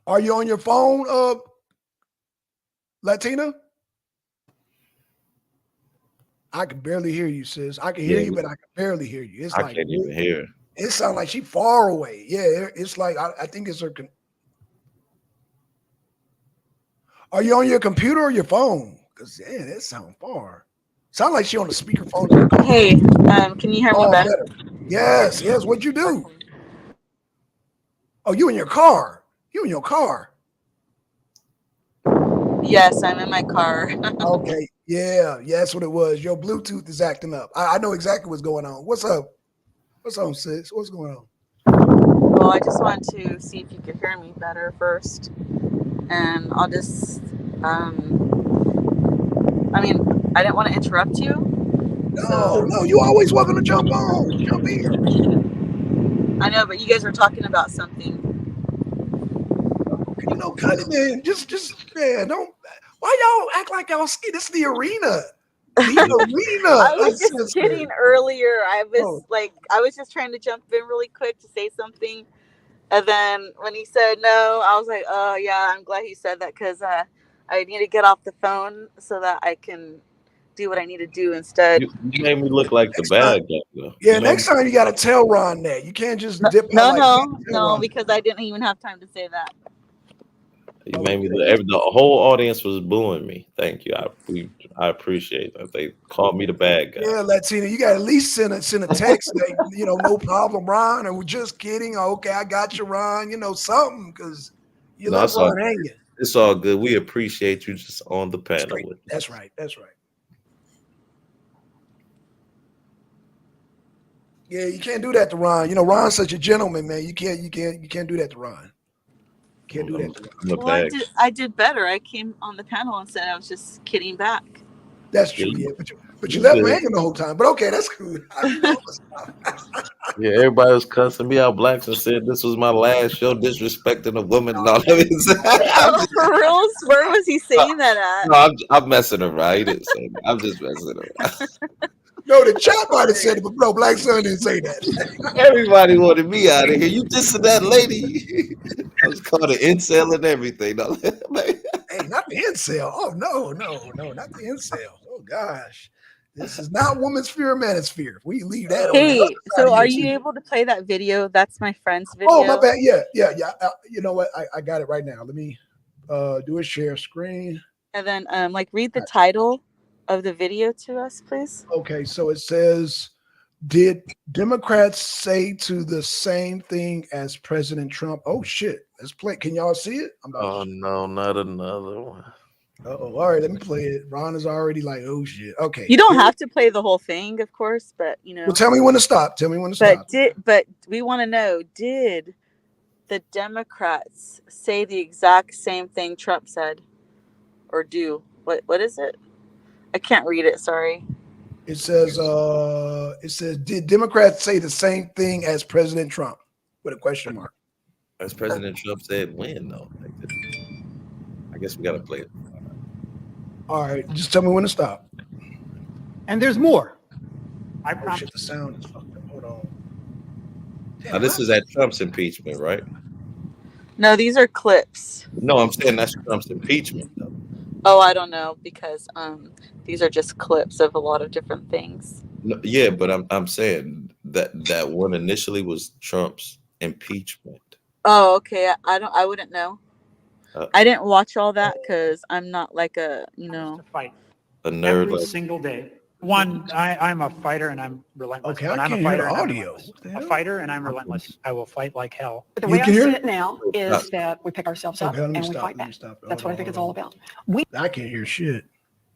Are you on your phone, Latina? I can barely hear you, sis. I can hear you, but I can barely hear you. It's I like can't even hear. It sounds like she's far away. Yeah, it's like I think it's her. Are you on your computer or your phone? Because yeah, that sounds far. Sound like she on the speakerphone. Hey, can you hear me better? Yes. What'd you do? Oh, you in your car? You in your car? Yes, I'm in my car. Okay. Yeah, that's what it was. Your Bluetooth is acting up. I know exactly what's going on. What's up? What's on, sis? What's going on? Well, I just wanted to see if you could hear me better first. And I'll just, I mean, I didn't want to interrupt you. No, you always welcome to jump in. I know, but you guys were talking about something. You know, cut it, man. Just, man, don't. Why y'all act like y'all scared? This is the arena. The arena. I was just uncensored. kidding earlier. I was Oh. like, I was just trying to jump in really quick to say something. And then when he said no, I was like, oh, yeah, I'm glad he said that because I need to get off the phone so that I can do what I need to do instead. You made me look like the Next time- bad guy, though. Yeah, You made next time you got to tell Ron that. You can't just dip out No, like that. Tell no, Ron. because I didn't even have time to say that. You made me. The whole audience was booing me. Thank you. I appreciate that. They called me the bad guy. Yeah, Latina, you got to at least send a text, like, no problem, Ron, or we're just kidding. Okay, I got you, Ron. Something, because you No, left it's all, Ron hanging. it's all good. We appreciate you just on the panel with us. That's right. That's right. Yeah, you can't do that to Ron. Ron's such a gentleman, man. You can't do that to Ron. Can't do that to Ron. I'm a Well, bad guy. I did better. I came on the panel and said I was just kidding back. That's true, yeah. But you You left him good. hanging the whole time. But okay, that's cool. Yeah, everybody was cussing me out. Blackson said this was my last show, disrespecting a woman and all that. For reals? Where was he saying that at? No, I'm messing around. He didn't say that. I'm just messing around. No, the chat might have said it, but no, Black Sun didn't say that. Everybody wanted me out of here. You dissing that lady? I was called an incel and everything. No, Hey, not the incel. Oh, no, not the incel. Oh, gosh. This is not woman's sphere, manosphere. We leave that on the Hey, other side so of are YouTube. you able to play that video? That's my friend's video. Oh, my bad. Yeah. You know what? I got it right now. Let me do a share screen. And then read the title of the video to us, please. Okay, so it says, did Democrats say to the same thing as President Trump? Oh, shit. Let's play. Can y'all see it? Oh, no, not another one. Uh-oh. All right, let me play it. Ron is already like, oh, shit. Okay. You don't have to play the whole thing, of course, but, Well, tell me when to stop. But we want to know, did the Democrats say the exact same thing Trump said? Or do? What is it? I can't read it, sorry. It says, did Democrats say the same thing as President Trump? With a question mark. As President Trump said, when though? I guess we gotta play it. All right, just tell me when to stop. And there's more. Oh shit, the sound is fucked up. Hold on. Now this is at Trump's impeachment, right? No, these are clips. No, I'm saying that's Trump's impeachment though. Oh, I don't know, because these are just clips of a lot of different things. No, yeah, but I'm saying that one initially was Trump's impeachment. Oh, okay. I wouldn't know. I didn't watch all that because I'm not like a fight a nerd. every single day. One, I'm a fighter and I'm relentless. Okay, and I I'm can't a fighter hear the and I'm audio. relentless. A fighter and I'm relentless. I will fight like hell. But the You way I can see hear it now is that we pick ourselves up Okay, let me and we stop, fight let me back. stop. That's Hold what I think on, it's hold all on. about. I can't hear shit.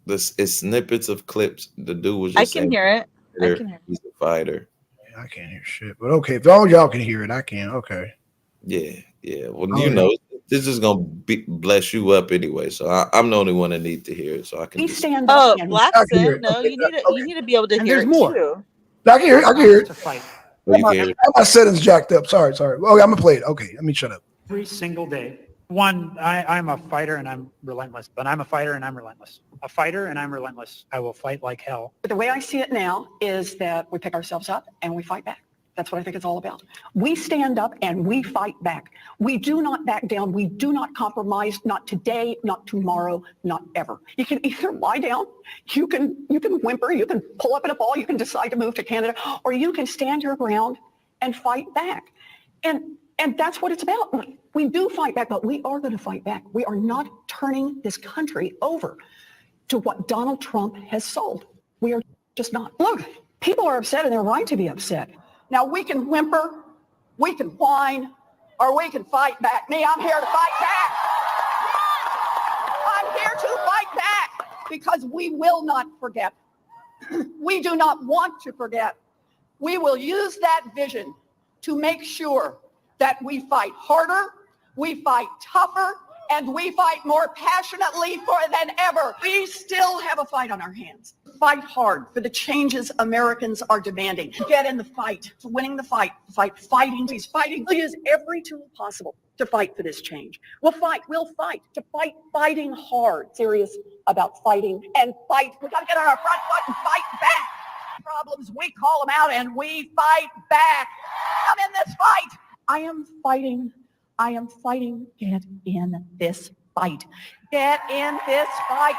This is snippets of clips. The dude was I just can saying, hear it. I can hear it. he's a fighter. I can't hear shit. But okay, if all y'all can hear it, I can. Okay. Yeah. Well, Oh, yeah. this is gonna bless you up anyway. So I'm the only one that needs to hear it. So I can. We Just, stand Oh, up and I can hear Blackson. it. No, Okay, you need to be able to And hear there's it more. too. I can hear it. I can hear it. To fight oh, you can hear it. My settings jacked up. Sorry. Okay, I'm gonna play it. Okay, let me shut up. every single day. One, I'm a fighter and I'm relentless. But I'm a fighter and I'm relentless. A fighter and I'm relentless. I will fight like hell. But the way I see it now is that we pick ourselves up and we fight back. That's what I think it's all about. We stand up and we fight back. We do not back down. We do not compromise, not today, not tomorrow, not ever. You can either lie down, you can whimper, you can pull up in a ball, you can decide to move to Canada, or you can stand your ground and fight back. And that's what it's about. We do fight back, but we are going to fight back. We are not turning this country over to what Donald Trump has sold. We are just not. Look, people are upset and they're right to be upset. Now we can whimper, we can whine, or we can fight back. Me, I'm here to fight back. I'm here to fight back because we will not forget. We do not want to forget. We will use that vision to make sure that we fight harder, we fight tougher, and we fight more passionately than ever. We still have a fight on our hands. fight hard for the changes Americans are demanding. Get in the fight, winning the fight, fighting. He's fighting. He has every tool possible to fight for this change. We'll fight to fighting hard. Serious about fighting and fight. We got to get on our front foot and fight back. Problems, we call them out and we fight back. I'm in this fight. I am fighting. Get in this fight. Get in this fight.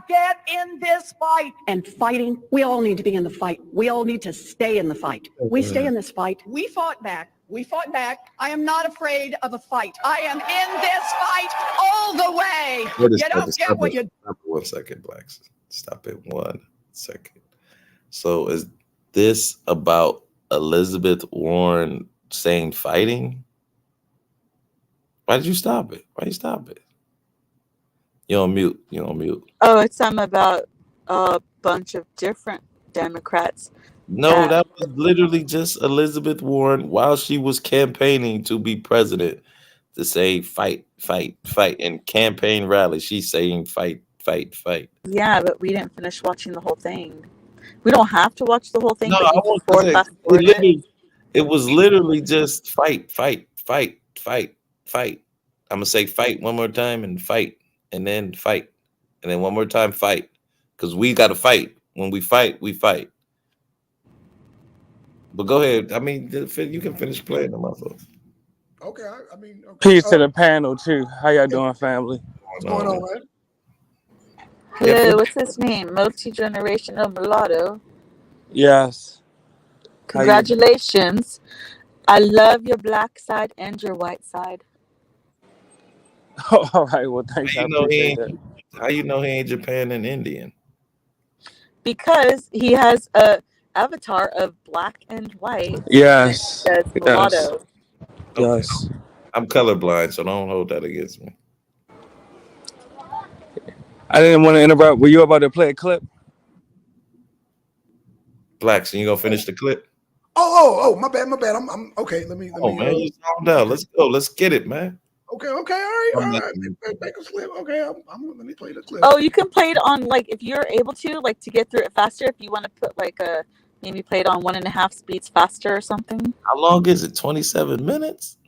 Get in this fight. And fighting, we all need to be in the fight. We all need to stay in the fight. We stay in this fight. We fought back. I am not afraid of a fight. I am in this fight all the way. You don't get what you... Stop it 1 second, Blackson. Stop it 1 second. So is this about Elizabeth Warren saying fighting? Why did you stop it? You're on mute. Oh, it's something about a bunch of different Democrats. No, that was literally just Elizabeth Warren while she was campaigning to be president to say fight, fight, fight. In campaign rally, she's saying fight, fight, fight. Yeah, but we didn't finish watching the whole thing. We don't have to watch the whole thing. No, but I you can want forward to fast say forward it was literally just fight, fight, fight, fight, fight. I'm gonna say fight one more time and fight, and then fight, and then one more time fight, because we got to fight. When we fight, we fight. But go ahead. I mean, you can finish playing them. Okay, okay. Peace to the panel too. How y'all doing, family? What's going on, man? Hello, what's his name? Multi-generational mulatto. Yes. Congratulations. I love your black side and your white side. All right. Well, thanks. I appreciate that. How you know he ain't Japan and Indian? Because he has a avatar of black and white. Yes. That's mulatto. Yes. I'm colorblind, so don't hold that against me. I didn't want to interrupt. Were you about to play a clip? Blackson, you gonna finish the clip? Oh, my bad. I'm okay. Let me. Man, you calm down. Let's go. Let's get it, man. Okay. All right. Back a slip. Okay, let me play the clip. Oh, you can play it on, like, if you're able to, like, to get through it faster. If you want to put like maybe play it on 1.5 speeds faster or something. How long is it? 27 minutes?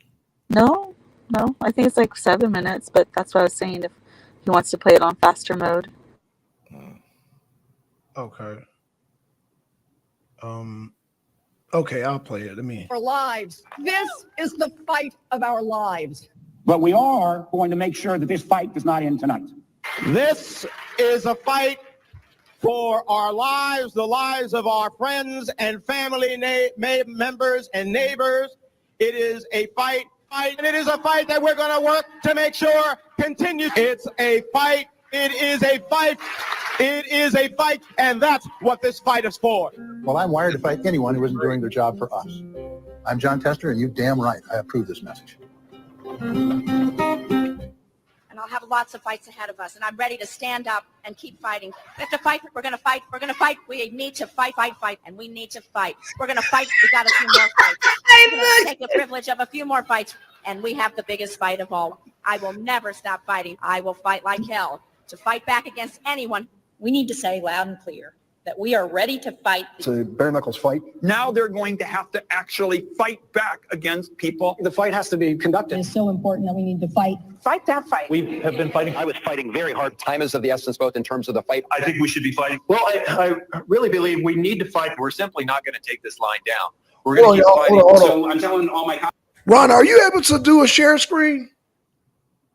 No, I think it's like 7 minutes. But that's what I was saying. If he wants to play it on faster mode. Okay. Okay, I'll play it. Our lives. This is the fight of our lives. But we are going to make sure that this fight does not end tonight. This is a fight for our lives, the lives of our friends and family members and neighbors. It is a fight, and it is a fight that we're going to work to make sure continues. It's a fight. It is a fight. It is a fight, and that's what this fight is for. Well, I'm wired to fight anyone who isn't doing their job for us. I'm John Tester, and you damn right I approve this message. And I'll have lots of fights ahead of us, and I'm ready to stand up and keep fighting. We have to fight. We're going to fight. We're going to fight. We need to fight, and we need to fight. We're going to fight. We got a few more fights. We're going to take the privilege of a few more fights, and we have the biggest fight of all. I will never stop fighting. I will fight like hell to fight back against anyone. We need to say loud and clear that we are ready to fight. It's a bare knuckles fight. Now they're going to have to actually fight back against people. The fight has to be conducted. It's so important that we need to fight. Fight that fight. We have been fighting. I was fighting very hard. Time is of the essence, both in terms of the fight. I think we should be fighting. Well, I really believe we need to fight. We're simply not going to take this line down. We're going to keep fighting. Hold on. So I'm telling all my Ron, are you able to do a share screen?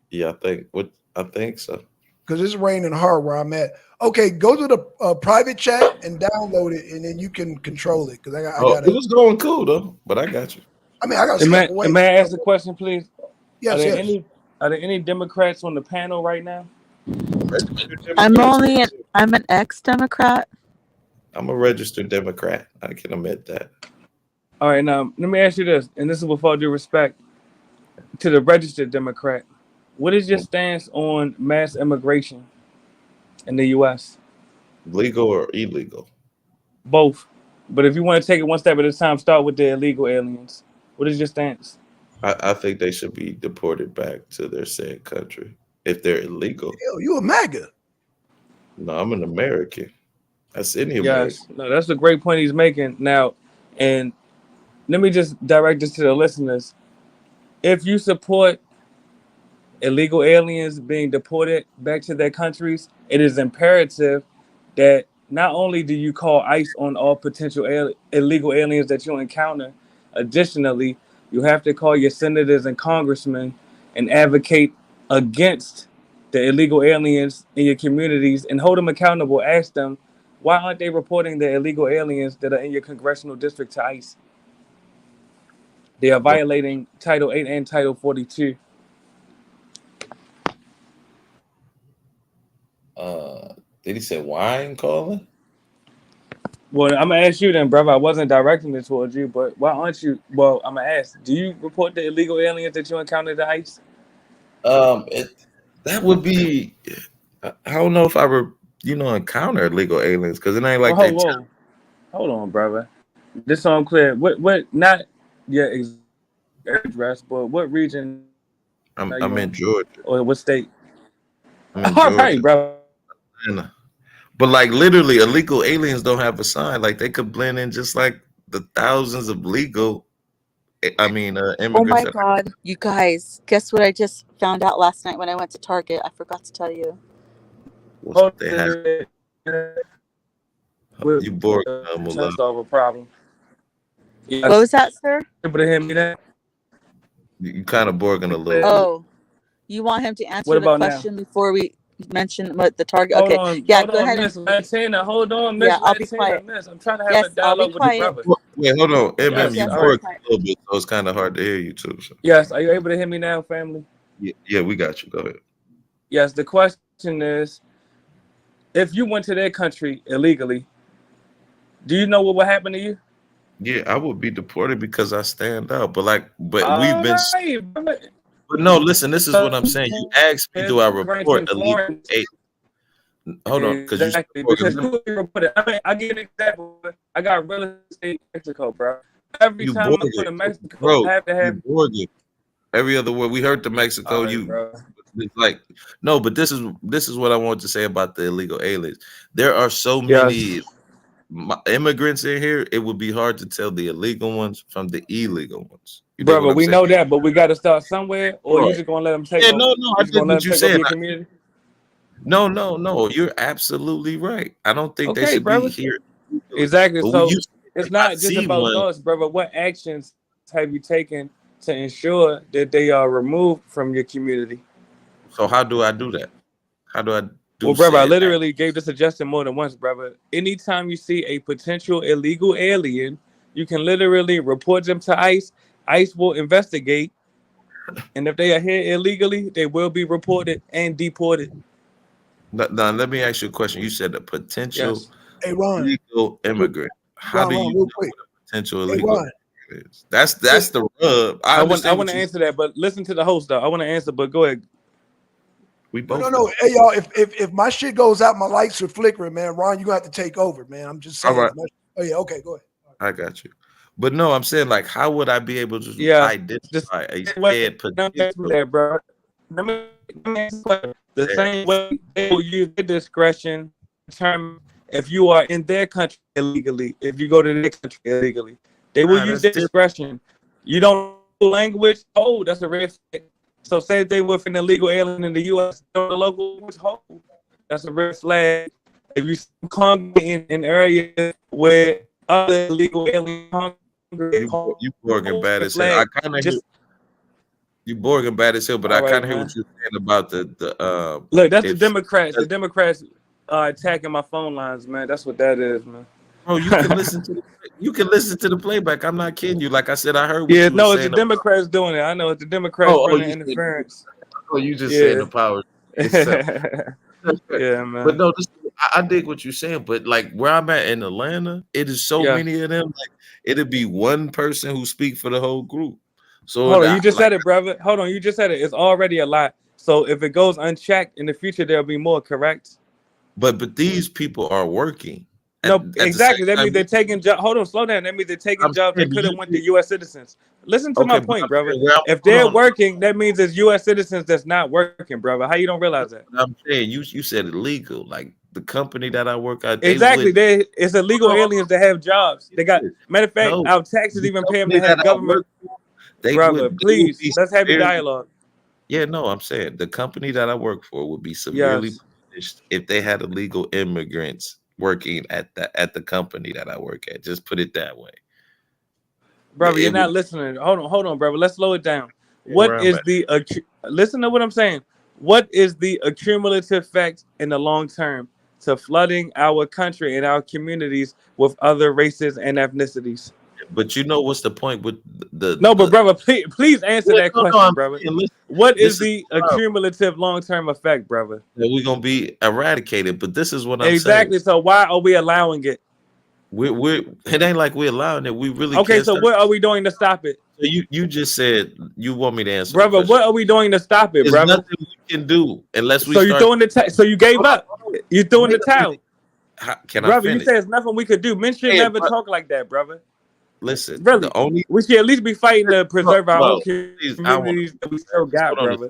Yeah, I think so. Because it's raining hard where I'm at. Okay, go to the private chat and download it, and then you can control it. Because I got it was going cool though, but I got you. I mean, I got to step away. May I ask a question, please? Yes, Are there any Democrats on the panel right now? I'm an ex-Democrat. I'm a registered Democrat. I can admit that. All right, now let me ask you this, and this is with all due respect to the registered Democrat. What is your stance on mass immigration in the U.S.? Legal or illegal? Both. But if you want to take it one step at a time, start with the illegal aliens. What is your stance? I think they should be deported back to their said country if they're illegal. Hell, you a MAGA? No, I'm an American. That's in here, Yes, no, that's a great point he's making now. And let me just direct this to the listeners. If you support illegal aliens being deported back to their countries, it is imperative that not only do you call ICE on all potential illegal aliens that you encounter, additionally, you have to call your senators and congressmen and advocate against the illegal aliens in your communities and hold them accountable. Ask them, why aren't they reporting the illegal aliens that are in your congressional district to ICE? They are violating Title 8 and Title 42. Did he say why ain't calling? Well, I'm gonna ask you then, brother. I wasn't directing it towards you, but why aren't you? Well, I'm gonna ask. Do you report the illegal aliens that you encountered at ICE? That would be. I don't know if I encounter illegal aliens because it ain't like Well, hold on, brother. Just so I'm clear, what not your address, but what region? I'm in Georgia. Or what state? I'm in All Georgia. right, brother. But like literally, illegal aliens don't have a sign. Like they could blend in just like the thousands of legal. Immigrants. Oh my God, you guys! Guess what I just found out last night when I went to Target? I forgot to tell you. You bored? Solve a problem. What was that, sir? Able to hear me that? You kind of borging a little. Oh, you want him to answer What the about question before we mention what the target? Hold Okay, on, yeah, hold go on, ahead. Miss Latina. Hold on, Miss Yeah, I'll be Latina. quiet. Miss, I'm trying to have Yes, a dialogue with your brother. Wait, hold on. Yes, You borged a little bit, so it's kind of hard to hear you too. So. Yes, are you able to hear me now, family? Yeah, we got you. Go ahead. Yes, the question is, if you went to their country illegally, do you know what would happen to you? Yeah, I would be deported because I stand out. But All we've been. right, But no, listen. This is what I'm saying. You asked me, do I report illegal aliens? Hold on, exactly, because who reported? I give an example. I got real estate in Mexico, bro. Every time I go to Mexico, bro, I have to have every other word. We heard to Mexico. It's like no, but this is what I want to say about the illegal aliens. There are so many immigrants in here. It would be hard to tell the illegal ones from the illegal ones. You Brother, we know that, but we got to start somewhere, or you just gonna let them take over? No, I think what you said. Your community? No. You're absolutely right. I don't think they should be here. Exactly. But So it's not just about thoughts, brother. What actions have you taken to ensure that they are removed from your community? So how do I do that? How do I do? Well, brother, I literally gave the suggestion more than once, brother. Anytime you see a potential illegal alien, you can literally report them to ICE. ICE will investigate, and if they are here illegally, they will be reported and deported. Now, let me ask you a question. You said a potential illegal immigrant. How do you know what a potential illegal immigrant is? That's the rub. I want to answer that, but listen to the host though. I want to answer, but go ahead. We both. No. Hey y'all, if my shit goes out, my lights are flickering, man. Ron, you gonna have to take over, man. I'm just saying. All right. Oh yeah, okay, go ahead. I got you. But no, I'm saying like, how would I be able to identify a said potential? Bro. Let me the same way they will use their discretion to determine if you are in their country illegally, if you go to their country illegally. They will use their discretion. You don't know language, that's a red flag. So say if they were an illegal alien in the US, know the local language, that's a red flag. If you congregate in areas where other illegal aliens congregate, you Borging bad as hell. I kind of hear you Borging bad as hell, but I kind of hear what you're saying about the look, that's the Democrats. The Democrats are attacking my phone lines, man. That's what that is, man. Oh, you can listen to the playback. I'm not kidding you. Like I said, I heard what you it's were the saying Democrats doing it. I know it's the Democrats running interference. You just said the power. Yeah, man. But no, I dig what you're saying. But like where I'm at in Atlanta, it is so many of them. Like it'd be one person who speak for the whole group. So hold on, you just said it, brother. Hold on, you just said it. It's already a lot. So if it goes unchecked in the future, there'll be more. Correct? But these people are working. No, exactly. That means they're taking jobs. Hold on, slow down. That means they're taking jobs that could have went to U.S. citizens. Listen to my point, brother. If they're working, that means it's U.S. citizens that's not working, brother. How you don't realize that? I'm saying you said illegal. Like the company that I work at, Exactly. It's illegal aliens that have jobs. They got, matter of fact, No, our taxes the even pay them company to have that I government. work for, they Brother, would please, be let's have a severely. dialogue. Yeah, no, I'm saying the company that I work for would be severely Yes. punished if they had illegal immigrants working at the company that I work at. Just put it that way. Brother, you're It would not listening. Hold on, brother. Let's slow it down. What where I'm is at. the listen to what I'm saying? What is the accumulative effect in the long term to flooding our country and our communities with other races and ethnicities? But you know what's the point with No, but brother, please answer Yeah, that no, question, I'm brother. saying, listen, What is this is the the problem. accumulative long-term effect, brother? That we're gonna be eradicated. But this is what I'm saying. Exactly. So why are we allowing it? We're it ain't like we're allowing it. We really Okay, can't so stop. what are we doing to stop it? So you just said you want me to answer the Brother, question. what are we doing to stop it, There's brother? nothing we can do unless we So you start. throwing so you gave up. You throwing the Wait a minute. towel. Can I Brother, you finish? said there's nothing we could do. Men should Hey, never but talk like that, brother. listen, Really. the only We should at least be fighting to preserve our own please, I want communities that we still to got, brother.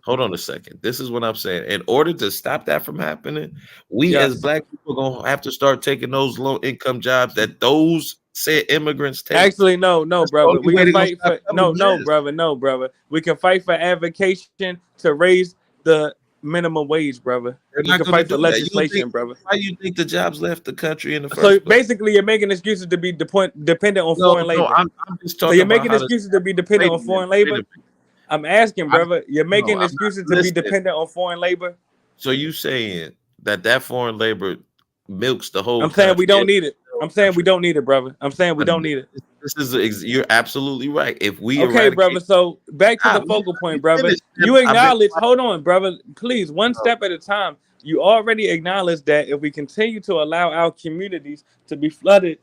hold on a second. This is what I'm saying. In order to stop that from happening, we as Yes. black people are gonna have to start taking those low income jobs that those said immigrants take. Actually, no, That's the brother. only We way can they're gonna fight stop for coming. no, Yes. brother, no, brother. We can fight for advocation to raise the minimum wage, brother. They're We not can gonna fight for do that. You think legislation, brother. why you think the jobs left the country in the So first place? basically, you're making excuses to be dependent on No, foreign labor. I'm just So talking you're about making how to excuses to be dependent on foreign labor. I'm asking, brother. You're making excuses to be dependent on foreign labor. So you saying that foreign labor milks the whole I'm saying we country? don't need it. I'm saying we don't need it, brother. I'm saying we don't need it. This is you're absolutely right. If we Okay, eradicate, brother. So back to the let focal me point, brother. finish. You I've been- acknowledge, hold on, brother. Please, one step at a time. You already acknowledge that if we continue to allow our communities to be flooded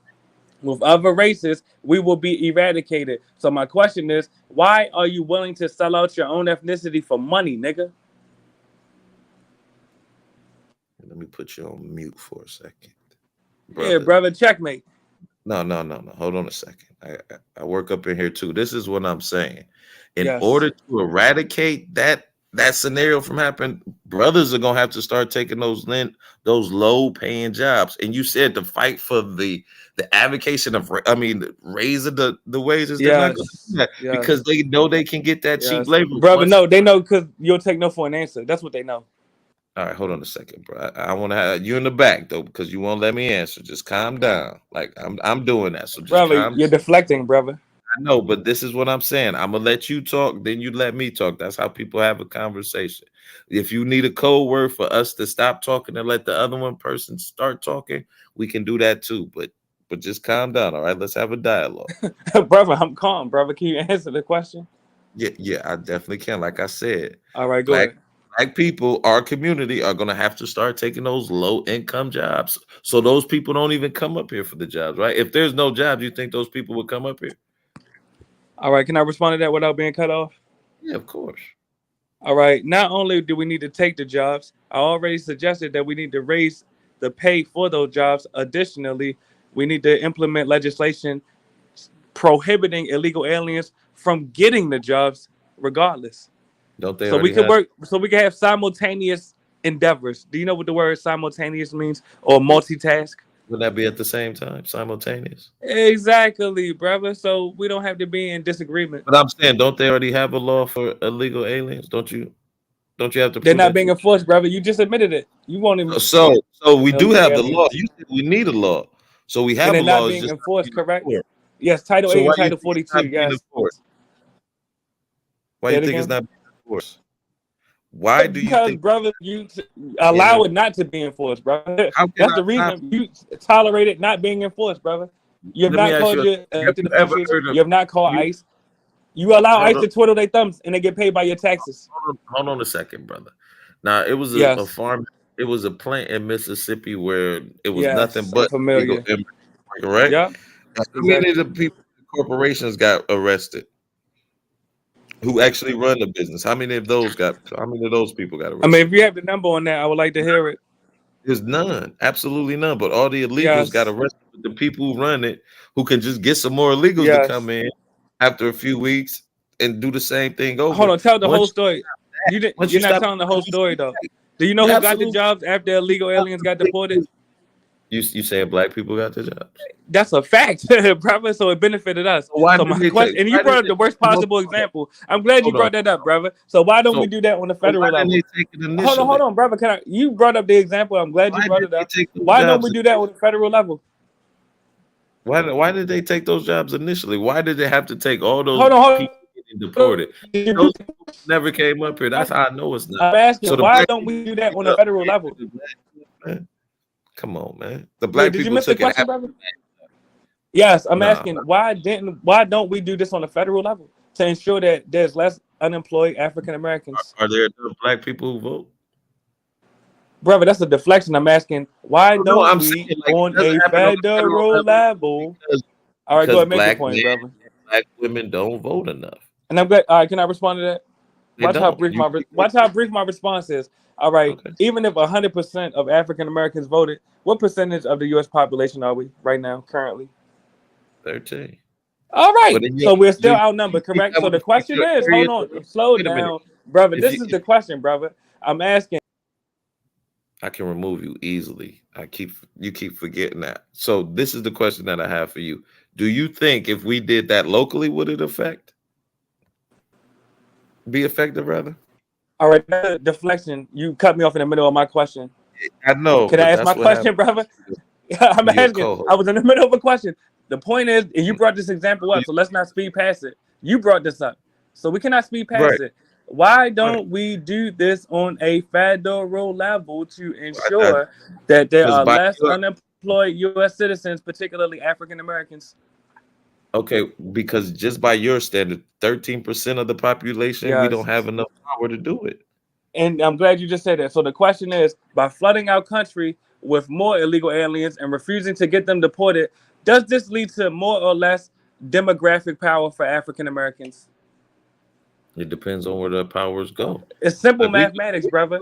with other races, we will be eradicated. So my question is, why are you willing to sell out your own ethnicity for money, nigga? Let me put you on mute for a second. Yeah, brother, checkmate. No. Hold on a second. I work up in here too. This is what I'm saying. In Yes. order to eradicate that scenario from happening, brothers are gonna have to start taking those low paying jobs. And you said to fight for the advocation of raising the wages. They're not gonna do that because they know they can get that cheap labor. Brother, no, they know because you'll take no for an answer. That's what they know. All right, hold on a second, bro. I want to have you in the back though, because you won't let me answer. Just calm down. Like I'm doing that. So just brother, you're deflecting, brother. I know, but this is what I'm saying. I'm gonna let you talk, then you let me talk. That's how people have a conversation. If you need a code word for us to stop talking and let the other one person start talking, we can do that too. But just calm down, all right? Let's have a dialogue. Brother, I'm calm, brother. Can you answer the question? Yeah, I definitely can. Like I said, all right, go ahead. Black people, our community, are gonna have to start taking those low income jobs. So those people don't even come up here for the jobs, right? If there's no jobs, you think those people would come up here? All right, can I respond to that without being cut off? Yeah, of course. All right, not only do we need to take the jobs, I already suggested that we need to raise the pay for those jobs. Additionally, we need to implement legislation prohibiting illegal aliens from getting the jobs regardless. Don't they so we already can have? work, so we can have simultaneous endeavors. Do you know what the word simultaneous means, or multitask? Would that be at the same time, simultaneous? Exactly, brother. So we don't have to be in disagreement. But I'm saying, don't they already have a law for illegal aliens? Don't you have to? They're prove not that being enforced, brother. You just admitted it. You won't even. So we do illegal have the aliens. law. You said we need a law. So we have And a they're law. not It's being just enforced, correct? Yes, Title So 8 why and you Title think it's 42. not being Yes. enforced? Why Say you it think it's again? not being enforced? Why do you Because, think? brother, you allow it not to be enforced, brother. How can That's I the reason you tolerate it not being enforced, brother. You have Let me not ask called you, your have elected you ever officials. heard of? You have not called ICE. You allow Hold ICE on. to twiddle their thumbs and they get paid by your taxes. Hold on a second, brother. Now it was a Yes. farm. It was a plant in Mississippi where it was Yes, nothing I'm but familiar. illegal immigrants, correct? Yeah. How many of the people, corporations got arrested? Who actually run the business? How many of those people got arrested? I mean, if you have the number on that, I would like to hear it. There's none, absolutely none. But all the illegals got arrested. But the people who run it, who can just get some more illegals to come in after a few weeks and do the same thing over. Hold on, tell the Once whole story. You're not stop- telling the whole story though. Do you know who got the Absolutely. jobs after illegal aliens got deported? You saying black people got the jobs? That's a fact, brother. So it benefited us. Why So did my they question, take? and you Why brought did up they, the worst hold possible on, example. I'm glad you hold on. brought that up, brother. So why don't So, we do that on the so why federal didn't level? they take it initially? Hold on, brother. You brought up the example. I'm glad you Why brought did it they up. take those Why don't jobs? we do that on the federal level? Why did they take those jobs initially? Why did they have to take all those Hold people on. getting deported? Those people never came up here. That's how I know it's not. I'm asking, So the why black don't people we do that pick on the up. federal level? Man. Come on, man. The Wait, black did you people miss the took it question, after. brother? Yes, I'm Nah. asking why don't we do this on the federal level to ensure that there's less unemployed African Americans? Are there enough black people who vote? Brother, that's a deflection. I'm asking why No, don't I'm we saying like it on doesn't a happen on the federal level? All right, go because ahead, make your black point, men brother. and black women don't vote enough. And I'm good. All right, can I respond to that? They Watch how don't. brief my response is. All right, Okay. even if 100% of African Americans voted, what percentage of the U.S. population are we right now currently? 13. All right, But then so we're still you outnumbered, think correct? that So would the affect question your is, hold experience? on, slow Wait a minute. down, brother. If This you, is the question, brother. I'm asking. I can remove you easily. You keep forgetting that. So this is the question that I have for you. Do you think if we did that locally, would it be effective rather? All right, deflection. You cut me off in the middle of my question. I know, Can I but ask my that's what question, happens brother? I'm when you're a asking. co-host. I was in the middle of a question. The point is, and you brought this example up, so let's not speed past it. You brought this up, so we cannot speed past Right. it. Why don't we do this on a federal level to ensure that there Because are by less your, unemployed U.S. citizens, particularly African Americans? okay, because just by your standard, 13% of the population, we don't Yes. have enough power to do it. And I'm glad you just said that. So the question is, by flooding our country with more illegal aliens and refusing to get them deported, does this lead to more or less demographic power for African Americans? It depends on where the powers go. It's simple Like mathematics, brother.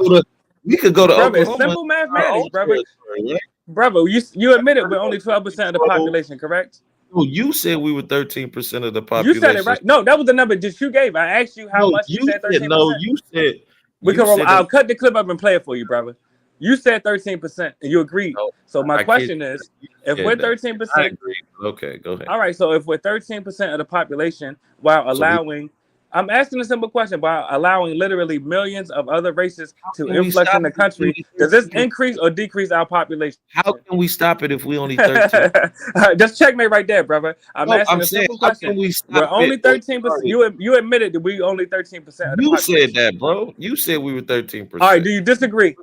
we could go to Brother, it's Oklahoma. simple mathematics, own brother. territory, right? Brother, you admitted we're only 12% of the population, correct? No, you said we were 13% of the You said it population. right. No, that was the number that you gave. I asked you how No, much. You said 13%. no, you said I'll that. cut the clip up and play it for you, brother. You said 13%, and you agreed. No, So my I question can't- is, if we're that. I 13%, agree. Okay, go ahead. all right. So if we're 13% of the population, while So we- allowing, I'm asking a simple question: while allowing literally millions of other races to can we influx stop in the it if we country, only does this 13%? increase or decrease our population? How can we stop it if we only 13? Just checkmate right there, brother. I'm No, asking I'm a saying, simple how question. can we We're stop only it or 13%. start it? You admitted that we only 13% of the You population. said that, bro. You said we were 13%. All right. Do you disagree?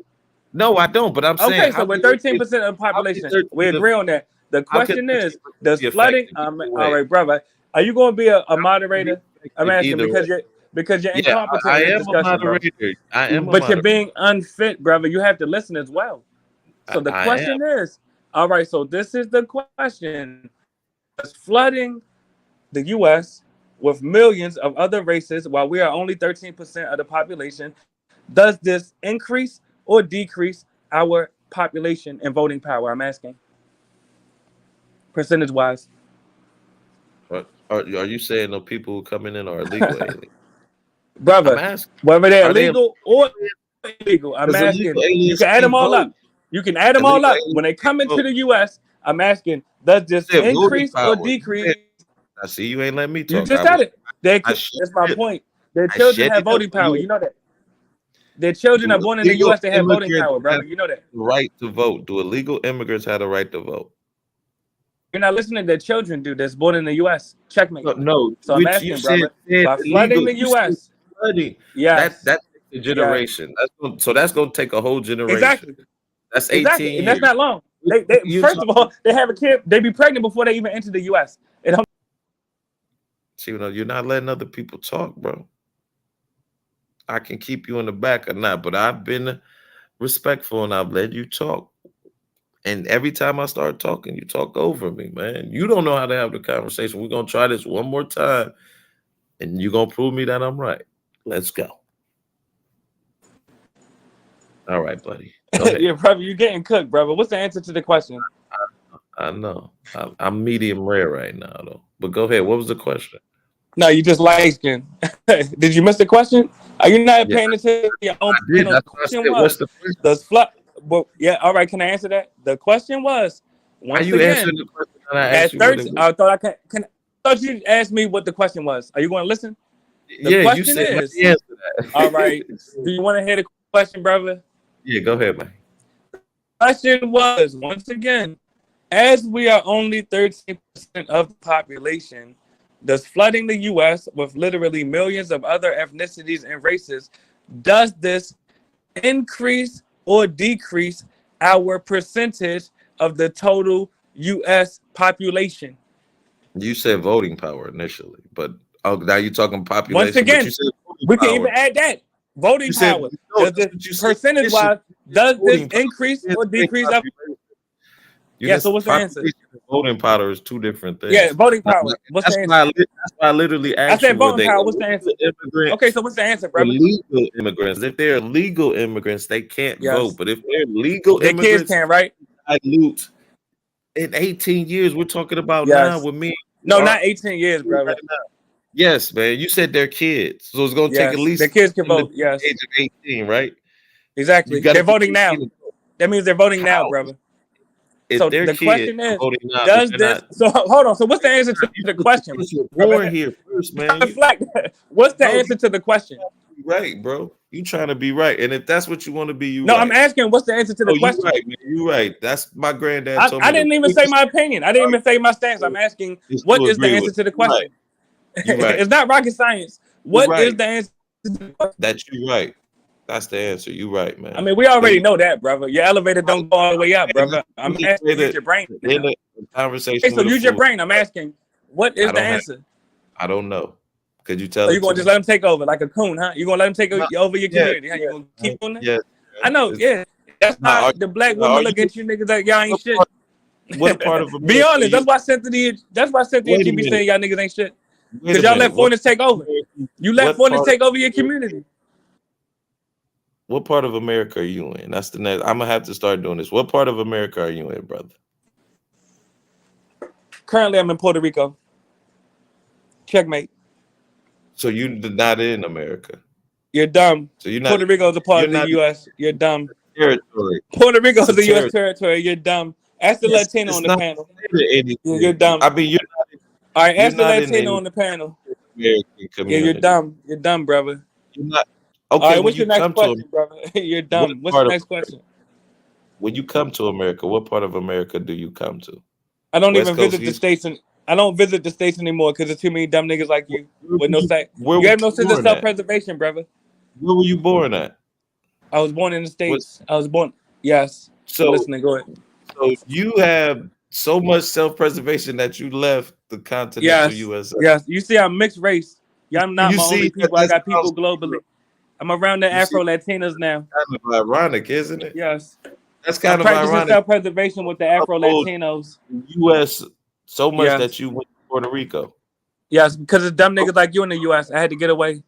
No, I don't. But I'm saying, Okay, so how we're can 13% of the population. We 13% agree on that. The how can question 13% is, does be flooding? effective either All way? right, brother. Are you going to be a How can it be moderator? I'm effective asking either way? because you're Yeah, incompetent I in this am a discussion, brother. moderator. I am a But you're moderator. being unfit, brother. You have to listen as well. So the I am. question is, all right. So this is the question: does flooding the U.S. with millions of other races, while we are only 13% of the population, does this increase or decrease our population and voting power? I'm asking. Percentage wise. What are you saying the people who coming in are illegal aliens? I'm Brother, asking. whether they're Are they legal or illegal, I'm because illegal asking. You aliens can add them can't all vote? up. You can add them all Illegal up. aliens When they come can't into vote. the U.S., I'm asking, does You this said voting increase or power. decrease? I see you ain't letting me You talk. just said it. I shed That's my it. point. Their I children shed have it up voting for power. you. You know that. Their children are Do born in the illegal U.S. They have voting immigrants power, brother. have You know that. the right to vote? Do illegal immigrants have the right to vote? You're not listening. Their children do. That's born in the U.S. Checkmate. No. So I'm Which you asking, said brother, by flooding illegal. the You said U.S. flooding. Yes. That takes a Yes. generation. That's gonna take a whole generation. Exactly. That's Exactly. 18 And that's years. not long. They You first of all, they have a kid. They be pregnant before they even enter the U.S. It don't. See, you're not letting other people talk, bro. I can keep you in the back or not, but I've been respectful and I've let you talk. And every time I start talking, you talk over me, man. You don't know how to have the conversation. We're gonna try this one more time, and you're gonna prove me that I'm right. Let's go. All right, buddy. Go ahead. Yeah, brother, you're getting cooked, brother. What's the answer to the question? I know. I'm medium rare right now, though. But go ahead. What was the question? No, you just light skin. Did you miss the question? Are you not paying attention to your own panel? The question was, does flood? Well, yeah, all right. Can I answer that? The question was, Are once you again, answering the question that I at asked you? What 13, I thought I thought you asked me what the question was. Are you going to listen? The yeah, you question said let is, me answer that. all right. Do you want to hear the question, brother? Yeah, go ahead, man. Question was, once again, as we are only 13% of the population, does flooding the U.S. with literally millions of other ethnicities and races, does this increase or decrease our percentage of the total U.S. population? You said voting power initially, but now you're talking population. Once but again, you said voting we can power. even add that. Voting You said, power. no, Does that's what this you said percentage-wise, initially. does this Voting power. increase You or didn't say decrease our... population. Yeah, so what's the answer? Population and voting power is two different things. Yeah, voting Now, power. What's the that's answer? why I literally I asked said you, were voting they power. What's the answer? illegal immigrants Okay, so what's the answer, or brother? legal immigrants? If they're legal immigrants, they can't Yes. vote. But if they're legal Their kids immigrants, can, right? I loot. In 18 years, we're talking about Yes. now with me. No, not 18 years, brother. Right now. Yes, man. You said they're kids, so it's gonna take at least their kids can them to vote. the Yes, age of 18, right? exactly. You gotta They're be voting now. 18. That means they're voting now, How? brother. If So their the kids question are is, voting now, does they're this? not. So hold on. So what's the answer to the question? You're brother? born here first, man. What's the No, answer to the question? Right, bro. You trying to be right, and if that's what you want to be, you No, right. I'm asking what's the answer to the You question. right, man. You right. That's my granddad told me. I didn't even say my opinion. I didn't even say my stance. I'm asking what is the answer to the question. You're right. It's not rocket science. What is the answer to the question? That you right. That's the answer. You right, man. I mean, we already know that, brother. Your elevator don't go all the way up, brother. I'm asking use your brain. In the conversation. Okay, so use your brain. I'm asking, what is the answer? I don't know. Could you tell? So you gonna just let him take over like a coon, huh? You gonna let him take over your community? Huh? You gonna keep on that? Yeah. I know. Yeah. That's why the black women look at you niggas like y'all ain't shit. What a part of America? Be honest. That's why Cynthia keep me saying y'all niggas ain't shit. Because y'all let foreigners take over. You let foreigners take over your community. What part of America are you in? That's the next. I'm gonna have to start doing this. What part of America are you in, brother? Currently, I'm in Puerto Rico. Checkmate. So you're not in America. You're dumb. So you're not. Puerto Rico is a part of the U.S. You're dumb. Territory. Puerto Rico is a U.S. territory. You're dumb. Ask the Latino on the panel. You're dumb. I mean, you're not. All right, ask the Latino on the panel. Yeah, you're dumb. You're dumb, brother. You're not. Okay, all right, what's your next question, brother? You're dumb. What's your next question? When you come to America, what part of America do you come to? I don't even visit the states, and I don't visit the states anymore because there's too many dumb niggas like you with no sex. You have no sense of self-preservation, brother. Where were you born at? I was born in the States. I was born. Yes. So listening. Go ahead. So you have so much self-preservation that you left the continental USA. Yes. You see, I'm mixed race. Yeah, I'm not my only people. I got people globally. I'm around the Afro Latinas now. Kind of ironic, isn't it? Yes. That's kind I'm of practicing ironic. self-preservation with the Afro Latinos. U.S. so much that you went to Puerto Rico. Yes, because it's dumb niggas like you in the U.S. I had to get away.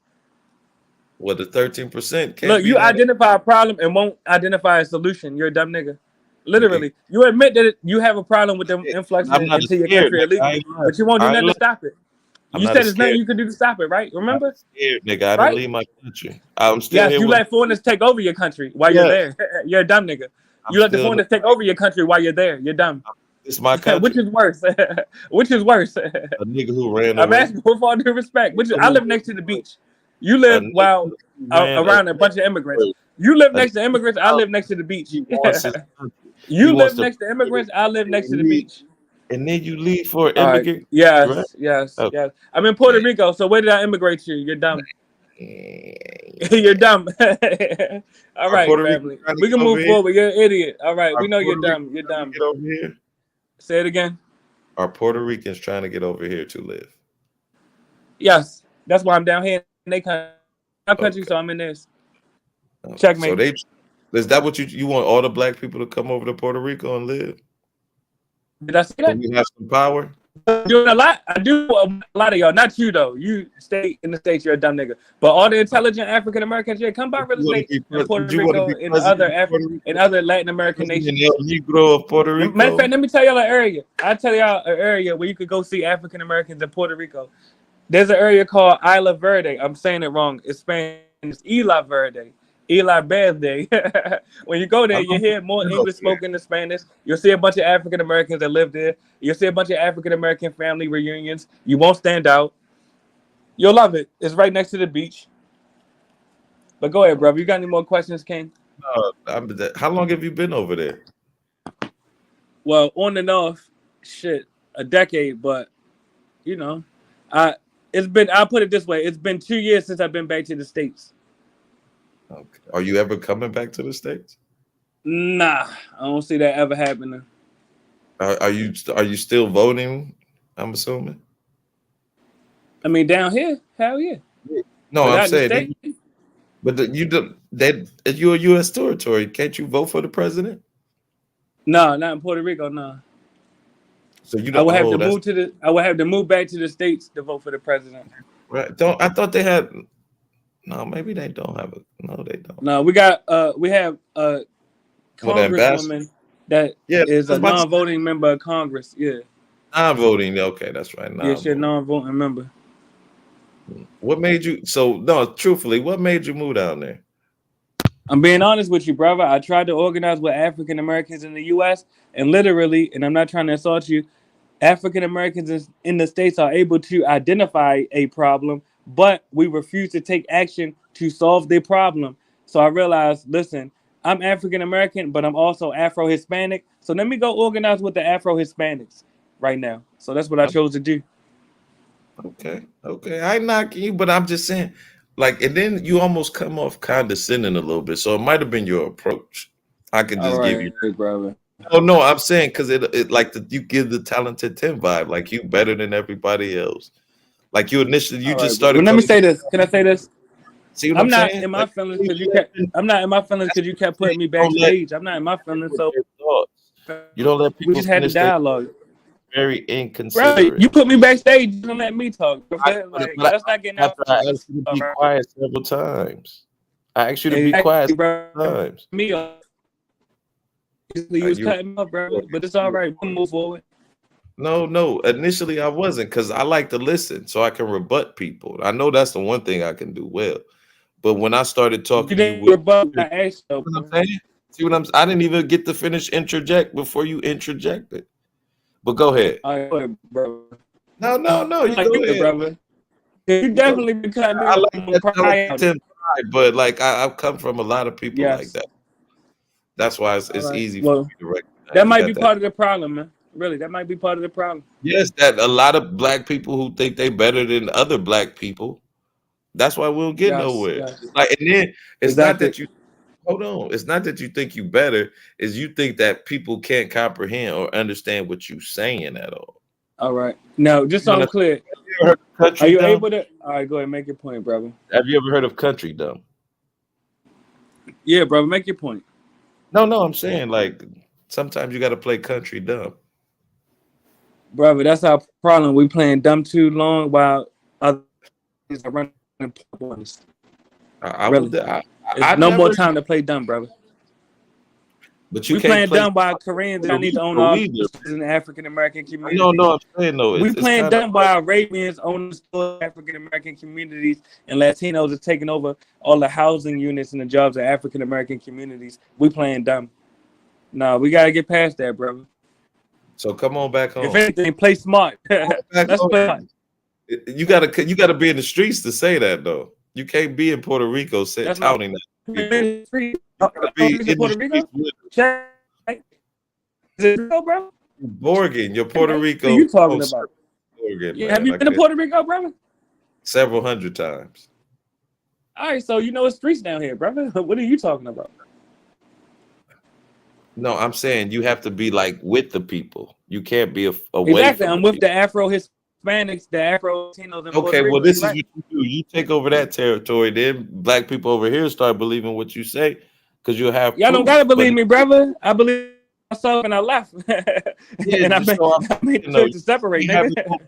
Well, the 13%. Look, you identify a problem and won't identify a solution. You're a dumb nigga. Literally, you admit that you have a problem with them influxing into your country illegally, but you won't do nothing to stop it. You said there's nothing you can do to stop it, right? Remember? Scared, nigga. I didn't leave my country. I'm still here. Yes, you let foreigners take over your country while you're there. You're a dumb nigga. You let the foreigners take over your country while you're there. You're dumb. It's my country. Which is worse? Which is worse? A nigga who ran away. I'm asking with all due respect. I live next to the beach. You live around a bunch of immigrants. You live next to immigrants. I live next to the beach. You live next to immigrants. I live next to the beach. And then you leave for immigrant. Yes, right? yes. I'm in Puerto Rico. So where did I immigrate to? You're dumb. You're dumb. All right, family. We can move forward. You're an idiot. All right, we know you're dumb. You're dumb. Get over here. Say it again. Are Puerto Ricans trying to get over here to live? Yes, that's why I'm down here in their country, so I'm in this. Checkmate. So is that what you want all the black people to come over to Puerto Rico and live? Did I say that? We have some power. Doing a lot. I do a lot of y'all. Not you though. You stay in the States. You're a dumb nigga. But all the intelligent African Americans, come by real estate in Puerto Rico and other Latin American nations. Negro of Puerto Rico. Matter of fact, let me tell y'all an area. I tell y'all an area where you could go see African Americans in Puerto Rico. There's an area called Isla Verde. I'm saying it wrong. It's Spanish. It's Isla Verde. Isla Verde. When you go there, I you know hear more been over English there. spoken than Spanish. You'll see a bunch of African Americans that live there. You'll see a bunch of African American family reunions. You won't stand out. You'll love it. It's right next to the beach. But go ahead, brother. You got any more questions, King? How long have you been over there? Well, on and off, shit, a decade. But you know, it's been. I'll put it this way: it's been 2 years since I've been back to the States. Okay. Are you ever coming back to the States? Nah, I don't see that ever happening. Are you still voting? I'm assuming. I mean, down here, hell yeah. No, But I'm not in the saying, States. but you do that. You're a U.S. territory. Can't you vote for the president? No, not in Puerto Rico. No. So you I don't. would have Oh, to that's move to the. I would have to move back to the States to vote for the president. right. Don't I thought they had? No, maybe they don't have it. No, they don't. No, we have a Well, the ambassador. congresswoman that Yeah, is I was a about to say non-voting member of Congress. Yeah, non-voting. Okay, that's right. yeah, she's a Non-voting. non-voting member. What made you? So no, truthfully, what made you move down there? I'm being honest with you, brother. I tried to organize with African Americans in the U.S. and literally, and I'm not trying to insult you, African Americans in the States are able to identify a problem, but we refuse to take action to solve the problem. So I realized, listen, I'm African American, but I'm also Afro Hispanic. So let me go organize with the Afro Hispanics right now. So that's what I chose to do. Okay, I ain't knocking you, but I'm just saying, like, and then you almost come off condescending a little bit. So it might have been your approach. I can All just give you. right, brother. Oh no, I'm saying because it like you give the talented Tim vibe, like you better than everybody else. Like you initially, you All just right, brother. started. Let me say this. Can I say this? See what I'm I'm not saying? in my Like, feelings because you kept. I'm not in my feelings because you kept putting me don't let backstage. I'm not in my feelings, so you don't let we people just had the finish their dialogue. very Bro, inconsiderate. you put me backstage. You don't let me talk. Like, But let's not get now. after I asked you to be quiet several times, I asked you to be Exactly, quiet bro. several times. Me off. You was cutting me off, bro. But it's all right. We'll move forward. No. Initially, I wasn't because I like to listen so I can rebut people. I know that's the one thing I can do well. But when I started talking to you, You rebut. I asked you. what I'm saying? See what I'm? I didn't even get to finish interject before you interjected. But go ahead. All right, go ahead, bro. No. You go ahead, brother. You definitely been cutting me I off. like that talented pride, but like I've come from a lot of people like that. That's why it's Right. easy Well, for me to recognize. that You might got be that. part of the problem, man. Really, that might be part of the problem. Yes, that a lot of black people who think they better than other black people. That's why we don't get nowhere. Yes. Like, and then it's not Exactly. that you hold on. It's not that you think you better. Is you think that people can't comprehend or understand what you're saying at all. All right. Now, just so I'm clear, Have you ever heard of are country you dumb? able to? All right, go ahead, make your point, brother. Have you ever heard of country dumb? Yeah, brother, make your point. No, I'm saying like sometimes you got to play country dumb. Brother, that's our problem. We playing dumb too long while others are running points. Really. There's no more time to play dumb, brother. But you We can't playing play dumb while Koreans and Chinese own Rico all either. in the African American community. No, I'm saying no. We playing kinda dumb while Arabians own the African American communities and Latinos are taking over all the housing units and the jobs of African American communities. We playing dumb. No, we gotta get past that, brother. So come on back home. If anything, play smart. Let's play smart. You gotta be in the streets to say that though. You can't be in Puerto Rico touting that. You gotta be in Puerto the Rico? streets. Check. Is it real, bro? Borgin, you're Puerto Rico. What are you talking about? Borgin, Yeah, man, have you been to Puerto Rico, brother? Several hundred times. All right, so you know it's streets down here, brother. What are you talking about? No, I'm saying you have to be like with the people. You can't be away Exactly. from I'm with the Afro Hispanics, the Afro Latinos, and Okay, well, this is what you do. You take over that territory, then black people over here start believing what you say because you'll have Y'all don't proof, gotta but believe me, brother. I believe myself and I left. And I made sure to separate, nigga.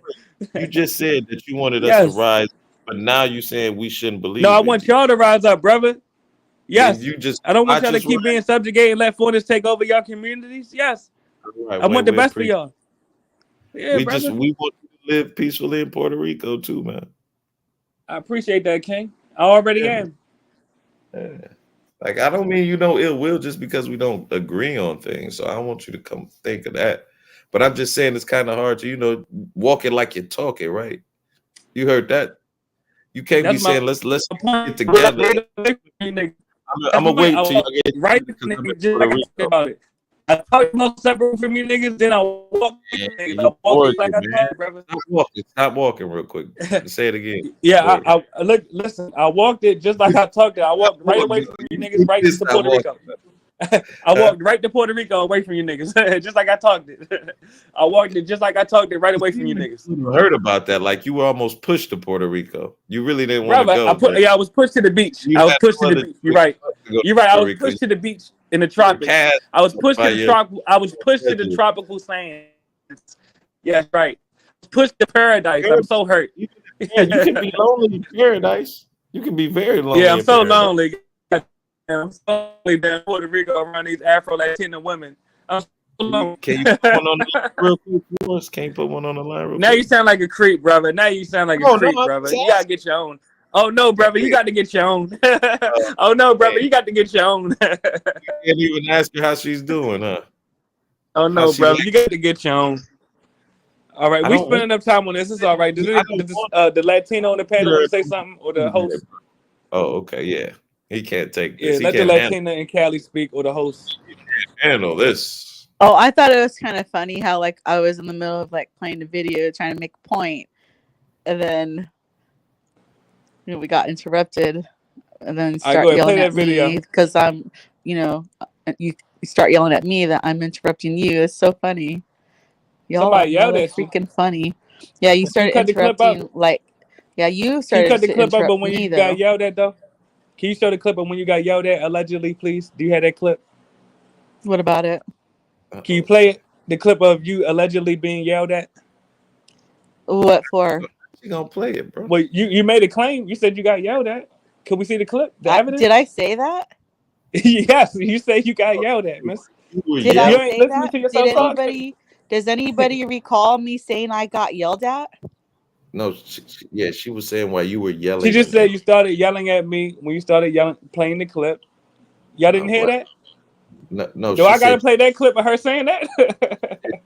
You just said that you wanted us Yes. to rise, but now you're saying we shouldn't believe. No, I in want you. y'all to rise up, brother. Yes. You just I don't want y'all to just keep being subjugated and let foreigners take over your communities. Yes. Right, I want the we best for appreciate- y'all. Yeah, we brother. just we want you to live peacefully in Puerto Rico too, man. I appreciate that, King. I already am. Yeah. Like, I don't mean you know ill will just because we don't agree on things. So I don't want you to come think of that. But I'm just saying it's kind of hard to, walk it like you're talking, right? You heard that? You can't be saying let's get together. I'm gonna wait till y'all get right just like I said about it. I talk no separate from you niggas, then I walk. Stop walking real quick. Say it again. Yeah, I listen. I walked it just like I talked it. I walked right away from you niggas, right to Puerto Rico. I walked right to Puerto Rico away from you niggas, just like I talked it. I walked it just like I talked it right away from you niggas. You heard about that? Like you were almost pushed to Puerto Rico. You really didn't want to go. I was pushed to the beach. I was pushed to the beach. You're right. You're right. I was pushed to the beach in the tropics. I was pushed to the tropical. I was pushed to the tropical sands. Yeah, right. Pushed to paradise. I'm so hurt. Yeah, you can be lonely in paradise. You can be very lonely. Yeah, I'm so lonely. I'm so lonely down in Puerto Rico around these Afro-Latino women. I'm so lonely. Can you put one on the line real quick for us? Can you put one on the line real quick? Now you sound like a creep, brother. Now you sound like a creep, brother. You gotta get your own. Oh no, brother, you got to get your own. Oh no, brother, you got to get your own. You can't even ask her how she's doing, huh? Oh no, brother, you got to get your own. All right, we spend enough time on this. It's all right. Does the Latino on the panel want to say something, or the host? Oh, okay, yeah. He can't take Yeah, this. let the Latina and Callie speak, or the host. He can't handle this. Oh, I thought it was kind of funny how like I was in the middle of like playing the video trying to make a point, and then we got interrupted, and then start yelling at me because I'm, you start yelling at me that I'm interrupting you. It's so funny. Y'all are freaking funny. Yeah, you started interrupting like, yeah, you started. Can you cut the clip up, but me, when you though. got yelled at though? Can you show the clip of when you got yelled at allegedly, please? Do you have that clip? What about it? Can you play it? The clip of you allegedly being yelled at? What for? You gonna play it, bro? Well, you made a claim. You said you got yelled at. Can we see the clip? The evidence? Did I say that? Yes, you said you got yelled at, miss. Did I say that? Does anybody recall me saying I got yelled at? No, she was saying why you were yelling. She just said you started yelling at me when you started yelling, playing the clip. Y'all didn't hear that? No. Do I gotta play that clip of her saying that?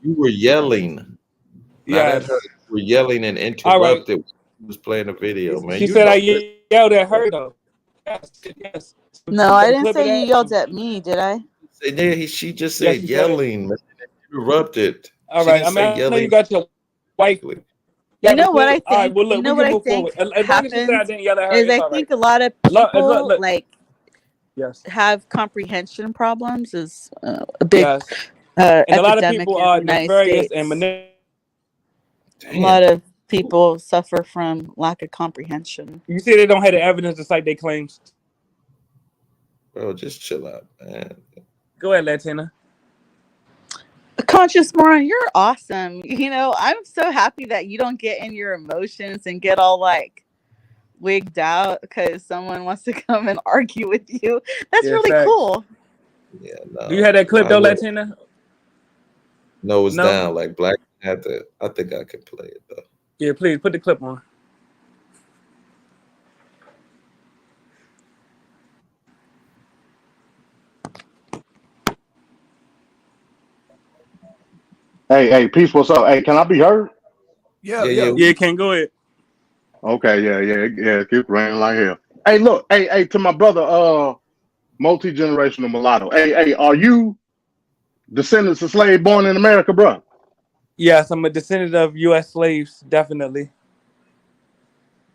You were yelling. Yes. You were yelling and interrupted. She was playing the video, man. She said I yelled at her though. Yes. No, I didn't say you yelled at me, did I? Yeah, she just said yelling. Interrupted. All right. I mean, I know you got your wife. You know what I think? All right, well, look, you know what I think happens is I think a lot of people have comprehension problems. Is a big and a lot of people are nefarious and a lot of people suffer from lack of comprehension. You see, they don't have the evidence to cite their claims. Bro, just chill out, man. Go ahead, Latina. Conscious moron, you're awesome. I'm so happy that you don't get in your emotions and get all like wigged out because someone wants to come and argue with you. That's really cool. Yeah, no. Do you have that clip though, Latina? No, it's down. Like Black had to. I think I can play it though. Yeah, please put the clip on. Hey, peace. What's up? Hey, can I be heard? Yeah. Can go ahead. Okay, yeah. Keep raining like hell. Hey, look, hey, to my brother, multi-generational mulatto. Hey, are you descendants of slave born in America, bro? Yes, I'm a descendant of U.S. slaves, definitely.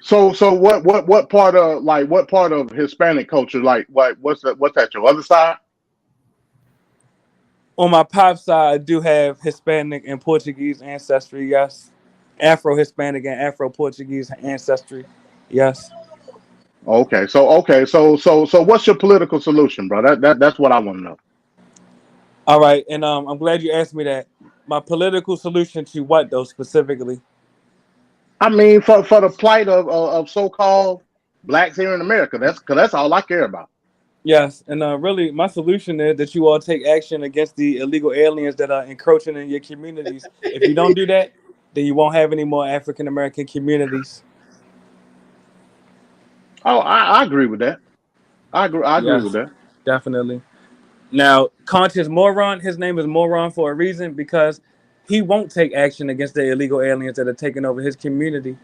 So what part of Hispanic culture, like what's that your other side? On my pop side, I do have Hispanic and Portuguese ancestry, yes. Afro-Hispanic and Afro-Portuguese ancestry, yes. Okay, so what's your political solution, bro? That's what I want to know. All right, and I'm glad you asked me that. My political solution to what, though, specifically? I mean, for the plight of so-called blacks here in America. That's all I care about. Yes, and really, my solution is that you all take action against the illegal aliens that are encroaching in your communities. If you don't do that, then you won't have any more African American communities. Oh, I agree with that. I agree with Yes, that. definitely. Now, conscious moron, his name is moron for a reason because he won't take action against the illegal aliens that are taking over his community.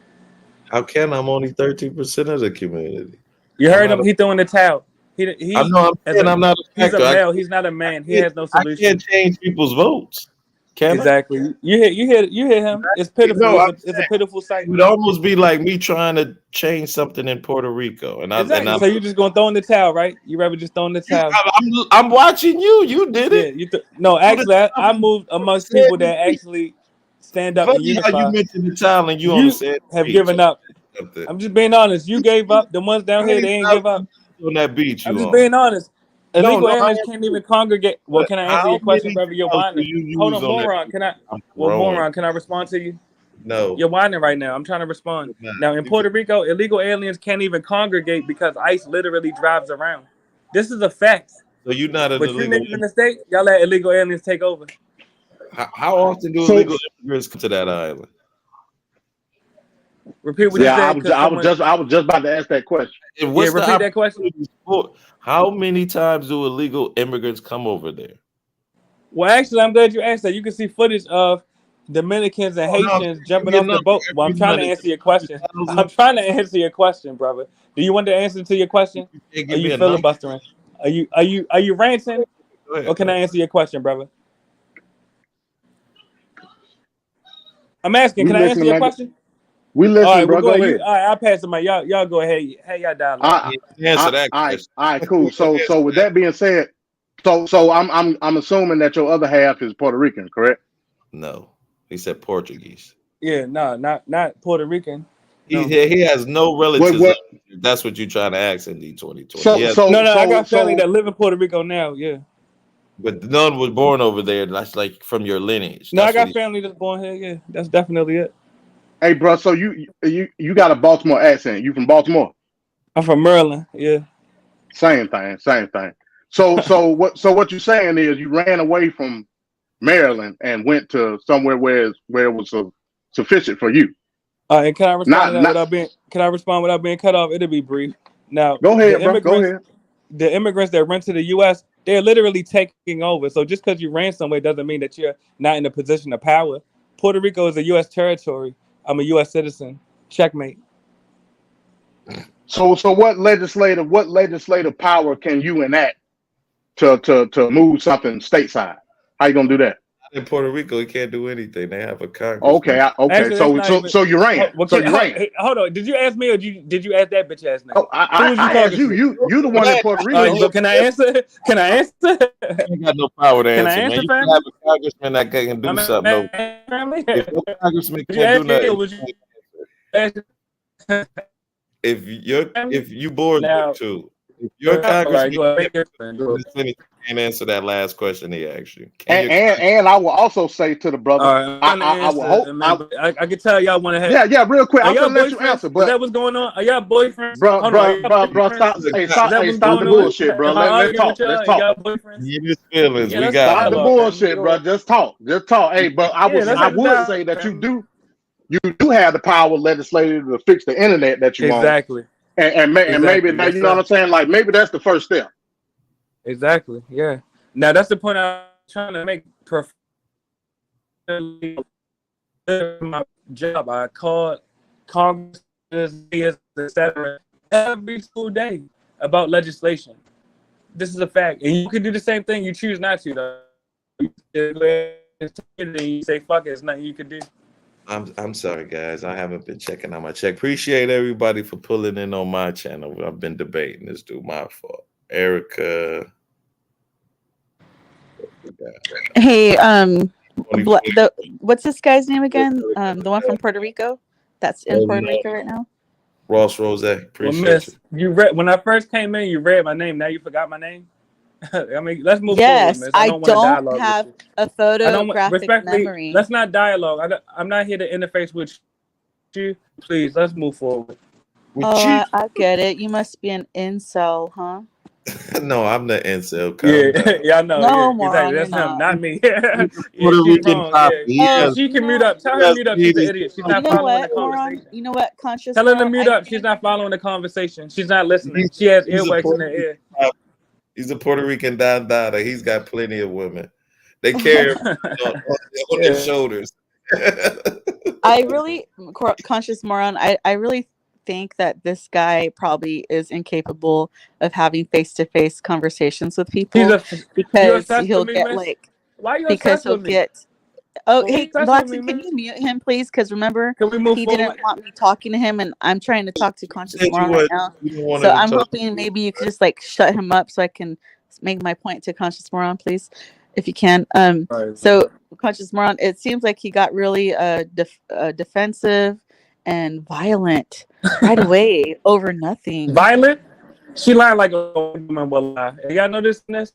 How can I'm only 13% of the community? You I'm heard not him. He throwing the towel. He I know I'm as saying a I'm not a he's a factor. male. He's not a man. He has no I solution. can't change people's votes. Can I? Exactly. You hear him. It's pitiful. No, It's a pitiful sight. it would almost be like me trying to change something in Puerto Rico, Exactly. So you're just gonna throw in the towel, right? You rather just throw in the towel. I'm watching you. You did Yeah. it. No, actually, I moved amongst people that actually stand up and Funny how you unify. mentioned the towel and you on You the same have beach. given up. I'm just being honest. You gave up. The ones down here, they ain't give up. On that beach, I'm you just on. being honest. Illegal No, aliens can't even congregate. Well, can I answer your question, brother? You're whining. Hold on, moron. Can I? Well, moron, can I respond to you? No. You're whining right now. I'm trying to respond. Now, in Puerto Rico, illegal aliens can't even congregate because ICE literally drives around. This is a fact. So you're not an But you illegal. niggas in the state, y'all let illegal aliens take over. How often do illegal immigrants come to that island? Repeat what you said. I was just about to ask that question. And what's the repeat that question. How many times do illegal immigrants come over there? Well, actually, I'm glad you asked that. You can see footage of Dominicans and Haitians jumping off the boat. Well, I'm trying to answer your question. I'm trying to answer your question, brother. Do you want the answer to your question? Are you filibustering? Are you ranting? Or can I answer your question, brother? I'm asking. Can I answer your question? We listen, all right, bro. Go ahead. ahead. All right, I'll pass the mic. Y'all go ahead. Hey, y'all dialogue. Answer that question. All right, cool. So with that being said, so I'm assuming that your other half is Puerto Rican, correct? No, he said Portuguese. Yeah, no, not Puerto Rican. No. He has no relatives. That's what you're trying to ask in D2020. No, I got family that live in Puerto Rico now. Yeah, but none was born over there. That's like from your lineage. No, I got family that's born here. Yeah, that's definitely it. Hey, bro. So you got a Baltimore accent. You from Baltimore? I'm from Maryland. Yeah. Same thing. So what you're saying is you ran away from Maryland and went to somewhere where it was sufficient for you. And can I respond without being cut off? It'll be brief. Now, go ahead, bro. Go ahead. The immigrants that run to the U.S., they're literally taking over. So just because you ran somewhere doesn't mean that you're not in a position of power. Puerto Rico is a U.S. territory. I'm a U.S. citizen. Checkmate. So what legislative power can you enact to move something stateside? How you gonna do that? In Puerto Rico, he can't do anything. They have a Congress. Okay. Actually, so you ran. You ran. Hold on. Did you ask me or did you ask that bitch ass name? Oh, I asked you. You the one in Puerto Rico. So can I answer? Can I answer? You got no power to answer. Can I answer, man. You have a congressman that can do something. If no congressman can't do nothing. If you bored too. If your congressman can't answer that last question he asked you. And I will also say to the brother, I will hope. I can tell y'all want to have. Yeah, real quick. I'm gonna let you answer. But is that what's going on? Are y'all boyfriends? Bro, stop the bullshit, bro. Let's talk. Let's talk. Give his feelings. We got stop the bullshit, bro. Just talk. Hey, but I would say that you do have the power legislative to fix the internet that you want. Exactly. And maybe that, you know what I'm saying? Like maybe that's the first step. Exactly. Yeah. Now that's the point I'm trying to make. My job. I called Congress, etc. every single day about legislation. This is a fact, and you can do the same thing. You choose not to, though. You say fuck it. It's nothing you can do. I'm sorry, guys. I haven't been checking on my check. Appreciate everybody for pulling in on my channel. I've been debating this dude. My fault. Erica. Hey, what's this guy's name again? The one from Puerto Rico that's in Puerto Rico right now. Ross Rose. Appreciate miss, you read when I first came in. You read my name. Now you forgot my name. I mean, let's move yes, forward, miss. I don't have a photographic memory. Let's not dialogue. I'm not here to interface with you. Please, let's move forward. I get it. You must be an incel, huh? No, I'm the incel. Yeah, Calm down. yeah, I know. No, Yeah, moron, exactly. you're That's him, not. not me. He's Yeah, a Puerto she's Rican wrong. copy. Yeah, He Oh, has, she you can mute know, up. Tell he her to has mute up. She's an comedians. idiot. She's you not know following the what, moron? conversation. You know what, conscious Tell her to moron? mute I up. She's think not following the conversation. She's not listening. She has He's a earwax in Puerto her Rican ear. copy. He's a Puerto Rican Don Dada. He's got plenty of women. They carry him on their Yeah. shoulders. I really, conscious moron, I really think that this guy probably is incapable of having face-to-face conversations with He's people a. You because obsessed he'll with me, get miss? like, Why you because obsessed he'll with me? get, oh, Why you hey, obsessed with me, Blackson, can miss? you mute him, please? Because remember, Can we move he forward? didn't want me talking to him, and I'm trying to talk to You conscious said moron right now. you So wanted to I'm talk. hoping maybe you could just like shut him up so I can make my point to conscious moron, please, if you can. Right. So conscious moron, it seems like he got really defensive and violent right away over nothing. Violent? She lied like a woman will lie. Y'all know this? Like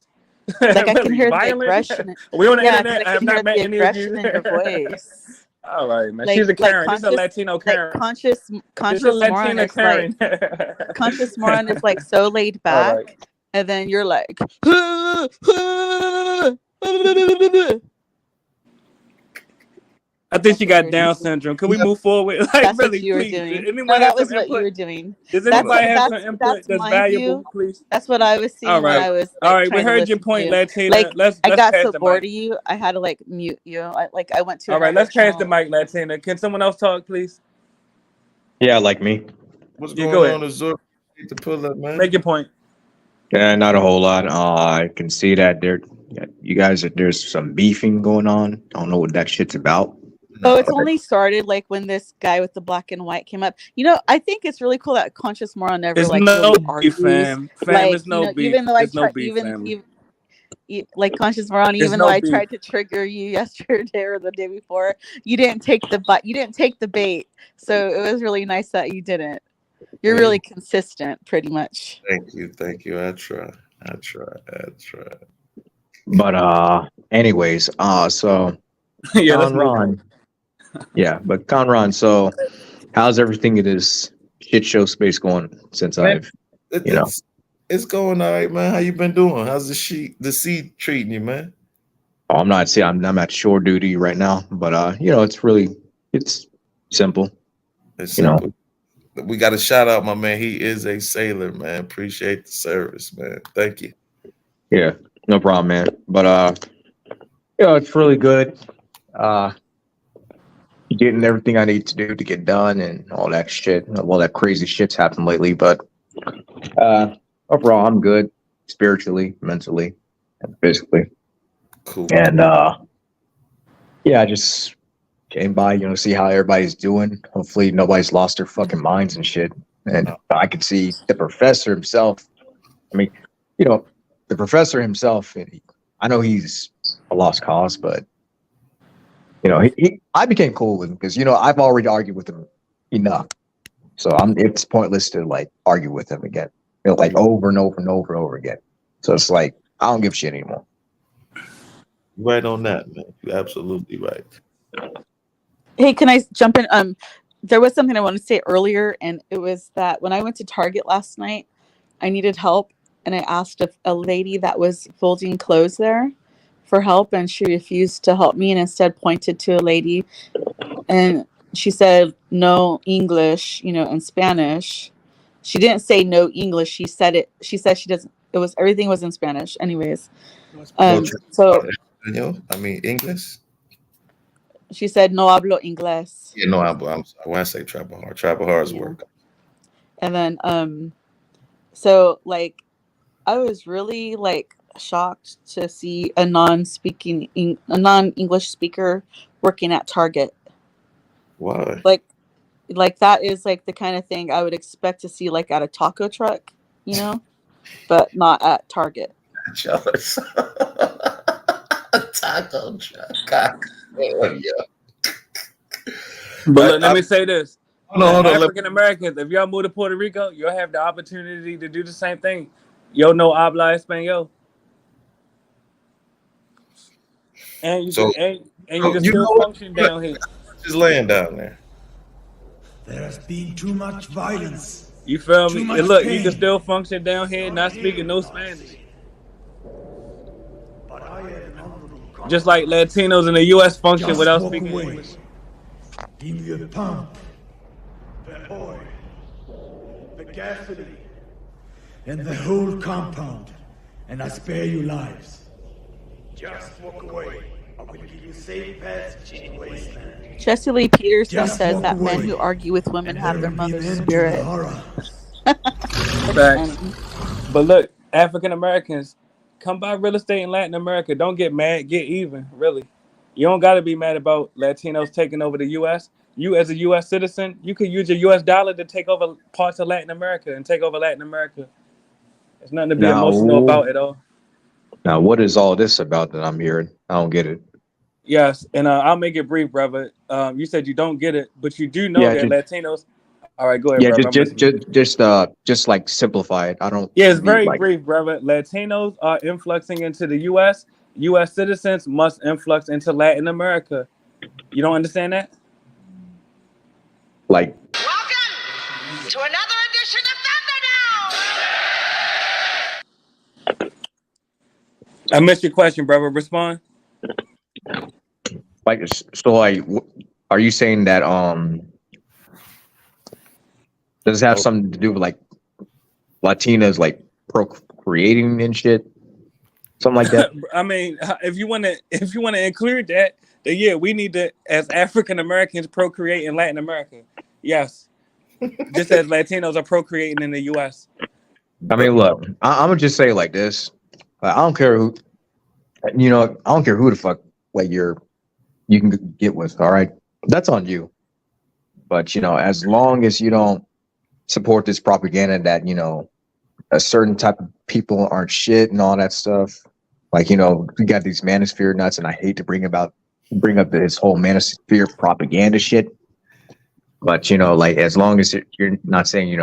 I can Really hear the violent? aggression. We on the Yeah, because internet. I I have can hear not met the any of you. aggression in your voice. All right, man. She's a Karen. She's a Latino Karen. Conscious She's a moron Latina is like Karen. conscious moron is like so laid back, All right. and then you're like, I think she got Down syndrome. Can we move forward? Like, that's really, what you were please. doing. Anyone No, have that some was what you input? were doing. Does anybody have some input that's my valuable, view. please? That's what I was seeing All when right. I was All like right. We trying to heard your listen to point, you. Latina. Like Let's I got pass so the bored mic. of you, I had to like mute you. I went to All right. another Let's pass the channel. mic, Latina. Can someone else talk, please? Yeah, like me. What's Yeah, going go ahead. on, Azor? Need to pull up, man. Make your point. Yeah, not a whole lot. I can see that there's some beefing going on. I don't know what that shit's about. Oh, it's only started like when this guy with the black and white came up. You know, I think it's really cool that conscious moron never It's like no really beef, argues. fam. Like, It's no beef. even though I It's no try, beef, family. like conscious moron, It's even though no I beef. tried to trigger you yesterday or the day before, you didn't take the you didn't take the bait. So it was really nice that you didn't. You're really consistent, pretty much. Thank you. I try. But anyways, so Yeah, let's move on. Conron. Yeah, but Conron, so how's everything in this shit show space going since Man, I've it's going all right, man. How you been doing? How's the sea treating you, man? I'm at shore duty right now, but it's simple. It's simple. We got to shout out my man. He is a sailor, man. Appreciate the service, man. Thank you. Yeah, no problem, man. But it's really good. Getting everything I need to do to get done and all that shit. Well, that crazy shit's happened lately, but overall, I'm good spiritually, mentally, and physically. Cool. And I just came by, see how everybody's doing. Hopefully, nobody's lost their fucking minds and shit. And I could see the professor himself. I mean, the professor himself. I know he's a lost cause, but I became cool with him because I've already argued with him enough. So it's pointless to like argue with him again. Like over and over and over and over again. So it's like I don't give a shit anymore. Right on that, man. You're absolutely right. Hey, can I jump in? There was something I wanted to say earlier, and it was that when I went to Target last night, I needed help, and I asked a lady that was folding clothes there for help, and she refused to help me and instead pointed to a lady, and she said no English, in Spanish. She didn't say no English. She said it. She said she doesn't. Everything was in Spanish, anyways. So I mean English. she said no hablo inglés. Yeah, no, I'm sorry. When I say travel hard is work. And then so like I was really like shocked to see a non-English speaker working at Target. Why? Like that is like the kind of thing I would expect to see like at a taco truck, but not at Target. Jealous. Taco truck. God. Oh, yeah. But let me say this. Hold on. African Americans, if y'all move to Puerto Rico, you'll have the opportunity to do the same thing. Yo no habla español. And you can still function down here. Just laying down there. There has been too much violence You feel Too me? much And look, you can pain. still function down here, not speaking no Spanish. But I am honorable. Just like Latinos in the U.S. function Just without walk speaking away. English. Give me the pump, the oil, the gasoline, and the whole compound, and I spare you lives. Just walk away. I will give you safe passage in the wasteland. Jesse Lee Peterson Just says walk that men away, who argue with women and have there their will be an mother's end to the spirit. horror. Facts. But look, African Americans, come buy real estate in Latin America. Don't get mad, get even, really. You don't got to be mad about Latinos taking over the U.S. You, as a U.S. citizen, you could use your U.S. dollar to take over parts of Latin America and take over Latin America. There's nothing to be emotional about at all. Now, what is all this about that I'm hearing? I don't get it. Yes, and I'll make it brief, brother. You said you don't get it, but you do know Yeah, that just Latinos. All right, go ahead, yeah, brother. I'm listening. just like simplify it. I don't Yeah, it's need very like brief, brother. Latinos are influxing into the U.S. U.S. citizens must influx into Latin America. You don't understand that? like To another edition of I missed your question, brother. Respond. so like are you saying that does it have something to do with like Latinas like procreating and shit? Something like that? I mean, if you want to include that, then yeah, we need to, as African Americans, procreate in Latin America. Yes, just as Latinos are procreating in the U.S. I mean, look, I'm gonna just say it like this. I don't care who, I don't care who the fuck like you can get with. All right, that's on you. But as long as you don't support this propaganda that a certain type of people aren't shit and all that stuff, like we got these manosphere nuts, and I hate to bring up this whole manosphere propaganda shit. But like as long as you're not saying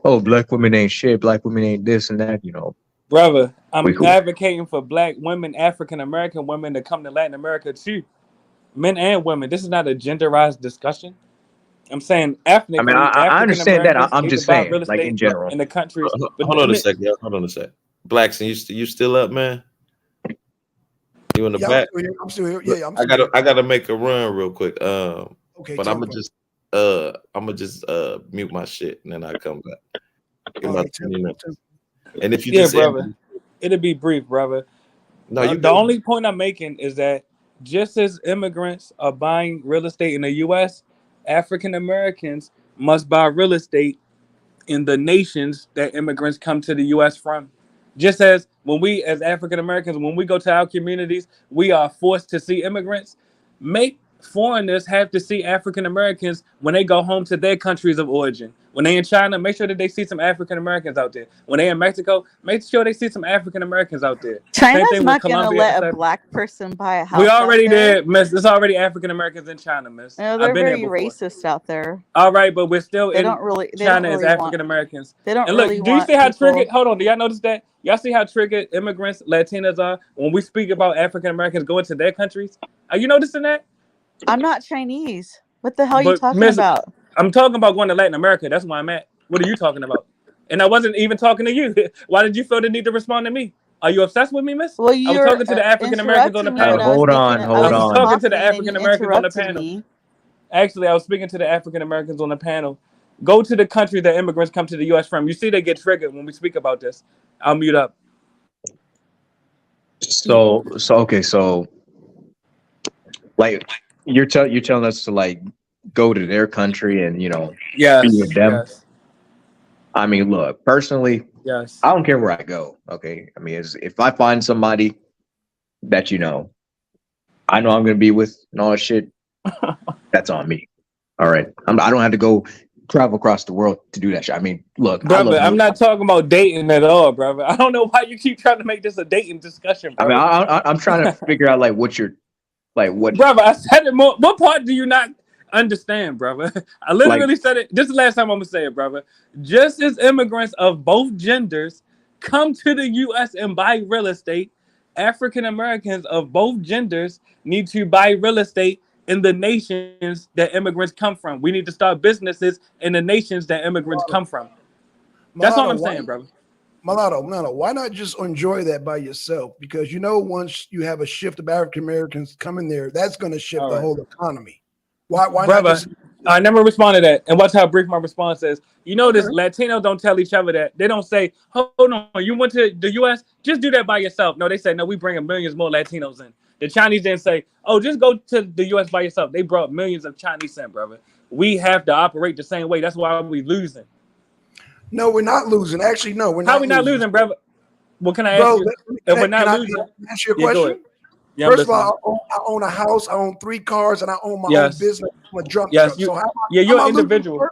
oh, black women ain't shit, black women ain't this and that, Brother, I'm we cool. advocating for black women, African American women to come to Latin America too. Men and women. This is not a genderized discussion. I'm saying ethnically, I African understand that. Americans I'm need to just buy saying, real like in estate general. in the countries. But Hold on a second, y'all. Hold on a second. Blackson, you still up, man? You in the Yeah, back? I'm still here. Yeah, I'm I still here. gotta make a run real quick. Okay, But I'm gonna just mute my shit and then I come back. In about 20 minutes. And if you yeah, just brother, it'll be brief, brother. No, you the good. only point I'm making is that just as immigrants are buying real estate in the U.S., African Americans must buy real estate in the nations that immigrants come to the U.S. from. Just as when we, as African Americans, when we go to our communities, we are forced to see immigrants. Make foreigners have to see African Americans when they go home to their countries of origin. When they in China, make sure that they see some African Americans out there. When they in Mexico, make sure they see some African Americans out there. Same China's thing with not gonna Colombia. let a black person buy a house. We already out there. there, miss. There's already African Americans in China, miss. No, I've they're been there very before. racist out there. All right, but we're still They in don't really. They China don't as really want. African Americans. They don't And look, really do you want see how people. triggered? Hold on, do y'all notice that? Y'all see how triggered immigrants, Latinas are when we speak about African Americans going to their countries? Are you noticing that? I'm not Chinese. What the hell are you But talking miss, about? I'm talking about going to Latin America. That's where I'm at. What are you talking about? And I wasn't even talking to you. Why did you feel the need to respond to me? Are you obsessed with me, miss? Well, I was you're talking to the African Americans on the interrupting me when panel. I was Hold making. on, I hold was I was on. talking to the talking and African you Americans on the interrupted panel. me. Actually, I was speaking to the African Americans on the panel. Go to the country that immigrants come to the U.S. from. You see, they get triggered when we speak about this. I'll mute up. So okay, so like you're telling us to like go to their country and be Yes, with them. yes, I mean, look, personally, yes. I don't care where I go. Okay, I mean, if I find somebody that I know I'm gonna be with and all that shit, that's on me. All right, I don't have to go travel across the world to do that shit. I mean, look, I Brother, love I'm you. not talking about dating at all, brother. I don't know why you keep trying to make this a dating discussion, I brother. mean, I'm trying to figure out like what you're like what Brother, I said it more. What part do you not understand, brother? I literally said it. This is the last time I'm gonna say it, brother. Just as immigrants of both genders come to the U.S. and buy real estate, African Americans of both genders need to buy real estate in the nations that immigrants come from. We need to start businesses in the nations that immigrants come from. That's all Mulatto, I'm saying, brother. Mulatto, why not just enjoy that by yourself? Because once you have a shift of African Americans coming there, that's going to shift the whole economy. Why not Brother, just? I never responded to that. And watch how brief my response is. You know, this Okay. Latinos don't tell each other that. They don't say, hold on, you went to the U.S., just do that by yourself. No, they say, no, we bringing millions more Latinos in. The Chinese didn't say, oh, just go to the U.S. by yourself. They brought millions of Chinese in, brother. We have to operate the same way. That's why we're losing. No, we're not losing. Actually, no, we're not. How we not losing, brother? Well, can I ask Bro, you, if we're not losing? Can I answer your Yeah, go question? ahead. Yeah, First of all, I own a house, I own 3 cars, and I own my own business. I'm a dump truck. So how you're am I an losing, individual. sir?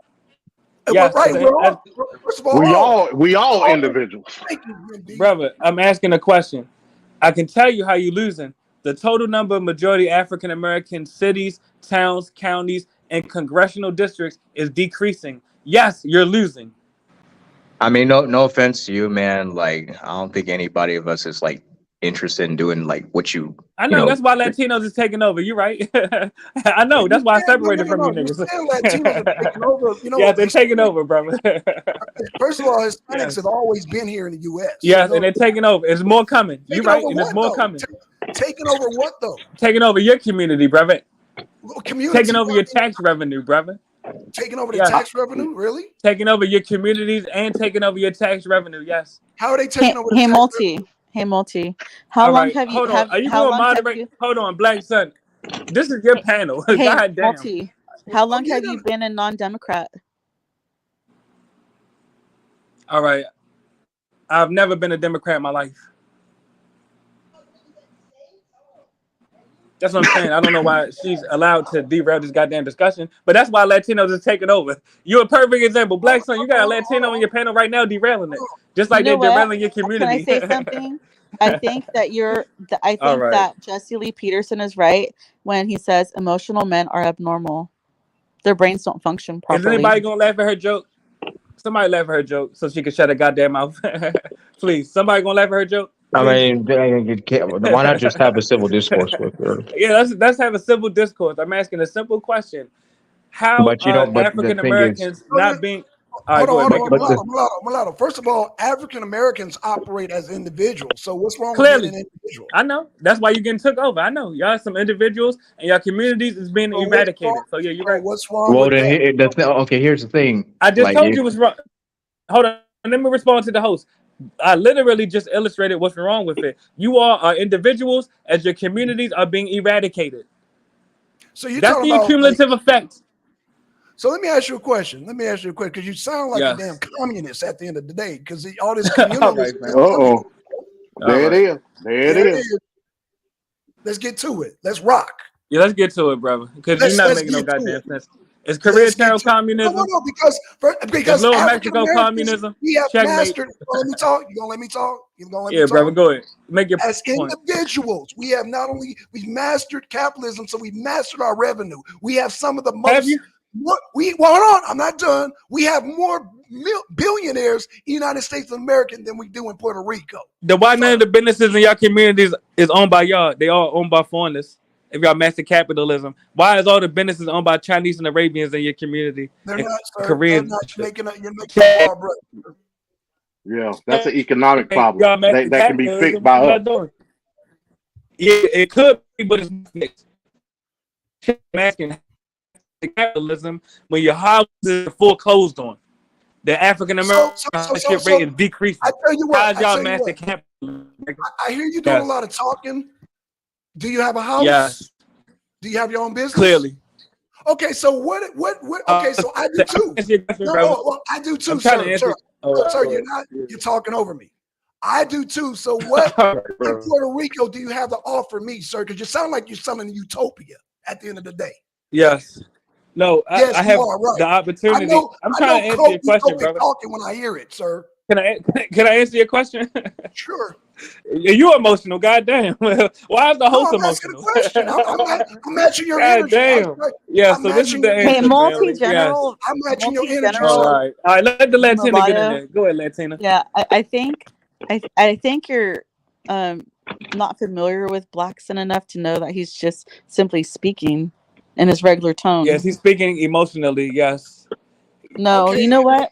Yes, Right. First of all, we all individuals. Thank you, MD. Brother, I'm asking a question. I can tell you how you're losing. The total number of majority African American cities, towns, counties, and congressional districts is decreasing. Yes, you're losing. I mean, no offense to you, man. Like, I don't think anybody of us is like interested in doing like what you. I know, that's why Latinos is taking over. You're right. I know. That's why I separated from you You niggas. saying Latinos are taking over. Yeah, they're taking over, brother. First of all, Hispanics Yes. have always been here in the U.S. Yes, and they're taking over. It's more coming. You're Taking right, over and there's what, more though? coming. Taking over what, though? Taking over your community, brother. Community, Taking over your tax revenue, brother. Taking over the Yeah. tax revenue? Really? Taking over your communities and taking over your tax revenue. Yes. How are they taking over the Hey, tax revenue? Multi. How All long right. have you Hold on. Are you how going to long have moderate? you Hold on, Blackson. This is your panel. hey God damn. Multi? How long have you been a non-Democrat? All right. I've never been a Democrat in my life. That's what I'm saying. I don't know why she's allowed to derail this goddamn discussion, but that's why Latinos is taking over. You're a perfect example. Blackson, you got a Latino on your panel right now derailing it. Just like You know they're what? derailing your Can I community. say something? I think that All right. that Jesse Lee Peterson is right when he says emotional men are abnormal. Their brains don't function Is properly. anybody gonna laugh at her joke? Somebody laugh at her joke so she can shut her goddamn mouth. Please, somebody gonna laugh at her joke? I Please. mean, why not just have a civil discourse with her? Yeah, let's have a civil discourse. I'm asking a simple question. How But you are don't. But the African thing is, Americans not being? All right, Hold go on, ahead. Make your point. Mulatto. First of all, African Americans operate as individuals. So what's wrong Clearly, with being an individual? I know. That's why you're getting took over. I know. Y'all some individuals and your communities is being eradicated. So yeah, you're right. What's wrong well, with then that? okay. Here's the thing. I just Like, told you what's wrong. Hold on. Let me respond to the host. I literally just illustrated what's wrong with it. You all are individuals as your communities are being eradicated. So you're That's talking the about cumulative effect. So let me ask you a question. Because you sound like Yes. a damn communist at the end of the day. Because all this communalism. All right, man. There it is. There it is. Let's get to it. Let's rock. Yeah, let's get to it, brother. Because you're not making no goddamn sense. Is Koreatown communism? No, because Little African Mexico Americans, communism? we have Checkmate. mastered. Let me talk. You gonna let me talk? You gonna let me Yeah, talk? brother, go ahead. Make your As point. individuals, we have not only we've mastered capitalism, so we've mastered our revenue. We have some of the most. Have you? Well, hold on. I'm not done. We have more billionaires in the United States of America than we do in Puerto Rico. The why none of the businesses in your communities is owned by y'all? They all owned by foreigners. If y'all master capitalism, why is all the businesses owned by Chinese and Arabians in your community? They're and not, sir. Korean. You're making a broad brush. Yeah, that's an economic Y'all problem master that can be capitalism, fixed by what y'all us. doing? Yeah, it could be, but it's fixed. Masking capitalism when your houses are foreclosed on. The African American rate is decreasing. I tell you what. How's y'all master capitalism? I hear you doing a lot of talking. Do you have a house? Yes. Do you have your own business? Clearly. Okay, so what? Okay, so I do too. No, I do too, sir. Sir, you're talking over me. I do too. So what in Puerto Rico do you have to offer me, sir? Because you sound like you're selling utopia at the end of the day. Yes. No, yes, I have right. the opportunity. I'm trying to answer your question, brother. Talking when I hear it, sir. Can I answer your question? Sure. You emotional, goddamn. Why is the host emotional? I'm matching your energy. Damn. Yeah, so this is the answer. Hey, multi-general. I'm matching your energy. All right. Let the Latina get in there. Go ahead, Latina. Yeah, I think you're not familiar with Blackson enough to know that he's just simply speaking in his regular tone. Yes, he's speaking emotionally. Yes. No, you know what?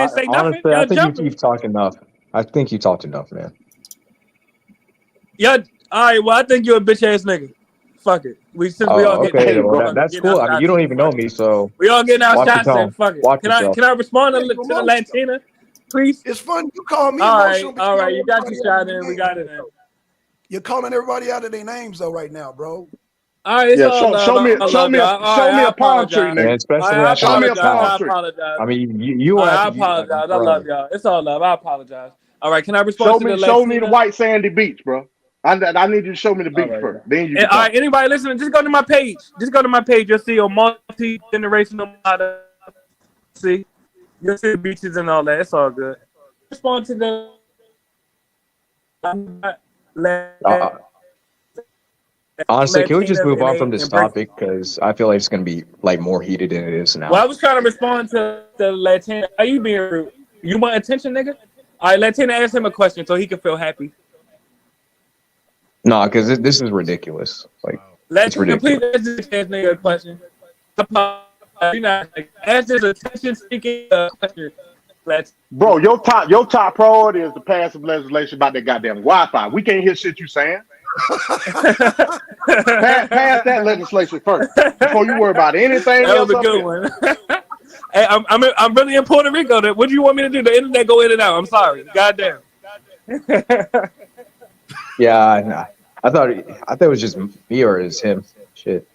can't say nothing. Honestly, I Y'all think jumping. you've talked enough. I think you talked enough, man. Yeah. All right. Well, I think you're a bitch ass nigga. Fuck it. Since we all Oh, getting okay. our, Well, that's getting our cool. I mean, you shots don't in. even Fuck know it. me, so We all getting our watch your shots in. tone. Fuck it. Watch Can yourself. I respond to Yeah, you the emotional. Latina, please? It's fun. You call me All emotional, right. but All you right. calling You got your everybody out shot of their in. We name. got it in. You're calling everybody out of their names though right now, bro. All right, it's Yeah, all love. show me I love y'all. All right, a I palm tree, apologize. Yeah, nigga. especially I after Show me a apologize. palm I tree. apologize. I mean, you All right, have I to use like, apologize. I bro. love y'all. It's all love. I apologize. All right, can I respond Show to the me the Latina? white sandy beach, bro. I need you to show me the All beach right. first. Then you And, can all talk. right, anybody listening, just go to my page. Just go to my page. You'll see a multi-generational model. See, you'll see the beaches and all that. It's all good. Respond to the. Honestly, can we just Latinas move and on from they this embrace. topic? Because I feel like it's gonna be like more heated than it is now. Well, I was trying to respond to the Latina. Are you being rude? You want attention, nigga? All right, Latina, ask him a question so he can feel happy. No, because this is ridiculous. Like, it's Latina, please ridiculous. ask this nigga a question. You not ask this attention-seeking question. Bro, your top priority is to pass some legislation about that goddamn Wi-Fi. We can't hear shit you saying. pass that legislation first before you worry about anything That was else a up good here. one. Hey, I'm really in Puerto Rico. What do you want me to do? The internet go in and out. I'm sorry. Goddamn. Yeah, I thought it was just me or is him. Shit.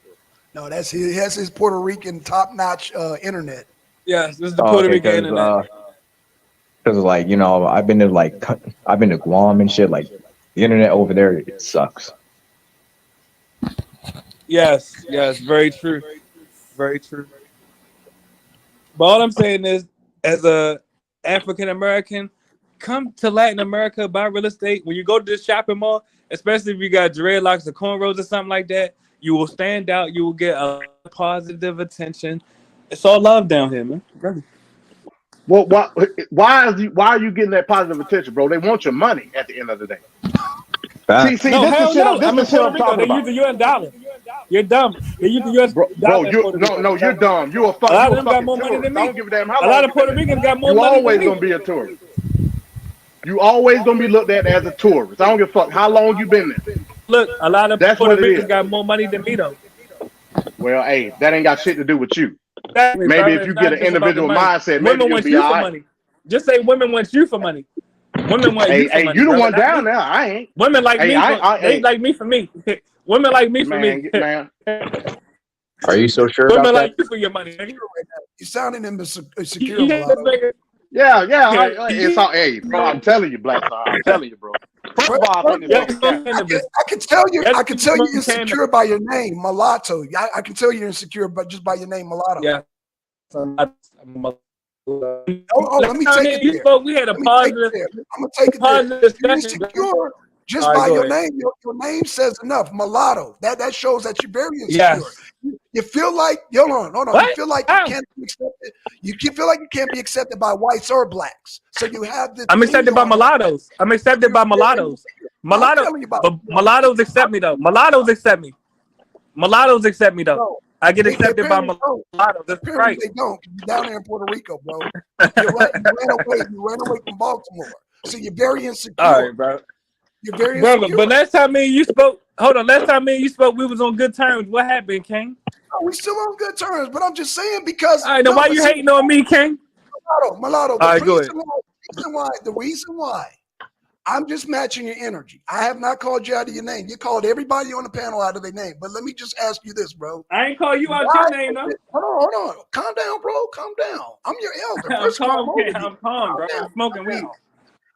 No, he has his Puerto Rican top-notch internet. Yes, this is the Oh, Puerto okay, Rican internet. because like I've been to Guam and shit. Like the internet over there, it sucks. Yes, very true. Very true. But all I'm saying is, as a African American, come to Latin America, buy real estate. When you go to the shopping mall, especially if you got dreadlocks or cornrows or something like that, you will stand out. You will get a positive attention. It's all love down here, man. Really. Well, why are you getting that positive attention, bro? They want your money at the end of the day. See, No, this hell is shit. no. This I'm in is shit Puerto I'm Rico. talking They about. use the U.S. dollar. You're dumb. They use the U.S. Bro, dollar in Puerto Rico. you're dumb. You a A lot of them got fucking more money tourist. than I me. don't give a damn how A long lot you've of been Puerto there. Ricans got more You money than always me. gonna be a tourist. You always gonna be looked at as a tourist. I don't give a fuck how long you been there. Look, a lot of That's Puerto what it Ricans is. got more money than me, though. Well, hey, that ain't got shit to do with you. Exactly, Maybe brother. if It's you get not an just about the individual money. mindset, maybe Women you'll want be you all for right. money. Just say women want you for money. Women want you for Hey, money, you the brother. one Not down me. there. I ain't. Women like Hey, me. They like me for me. Women like me for me. Man. Are you so sure Women about like that? you for your money. Nigga. You sounding insecure, You mulatto. Yeah. It's all. Hey, bro, I'm telling you, Blackson. I'm telling you, bro. First of all, I think this fucking cap. I can tell you insecure by your name, mulatto. I can tell you're insecure, but just by your name, mulatto. Yeah. Let me take it there. We had a I'm positive. gonna take it there. You're insecure just by your name. Your name says enough, mulatto. That shows that you're very insecure. Yes. You feel like hold on. What? You feel like you can't be accepted. You feel like you can't be accepted by whites or blacks. So you have this. I'm accepted by mulattoes. I'm accepted by mulattoes. Mulattoes accept me though. Mulattoes accept me. Mulattoes accept me though. I get accepted by mulattoes. That's right. They don't. You're down there in Puerto Rico, bro. You ran away from Baltimore. So you're very insecure. All right, bro. You're very Brother, insecure. but last time me and you spoke, last time me and you spoke, we was on good terms. What happened, King? Oh, we still on good terms, but I'm just saying because. All right, then why you hating on me, King? Mulatto. All right, go ahead. The reason why, I'm just matching your energy. I have not called you out of your name. You called everybody on the panel out of their name. But let me just ask you this, bro. I ain't call you out your name, though. Hold on. Calm down, bro. Calm down. I'm your elder. I'm calm, bro. I'm smoking weed.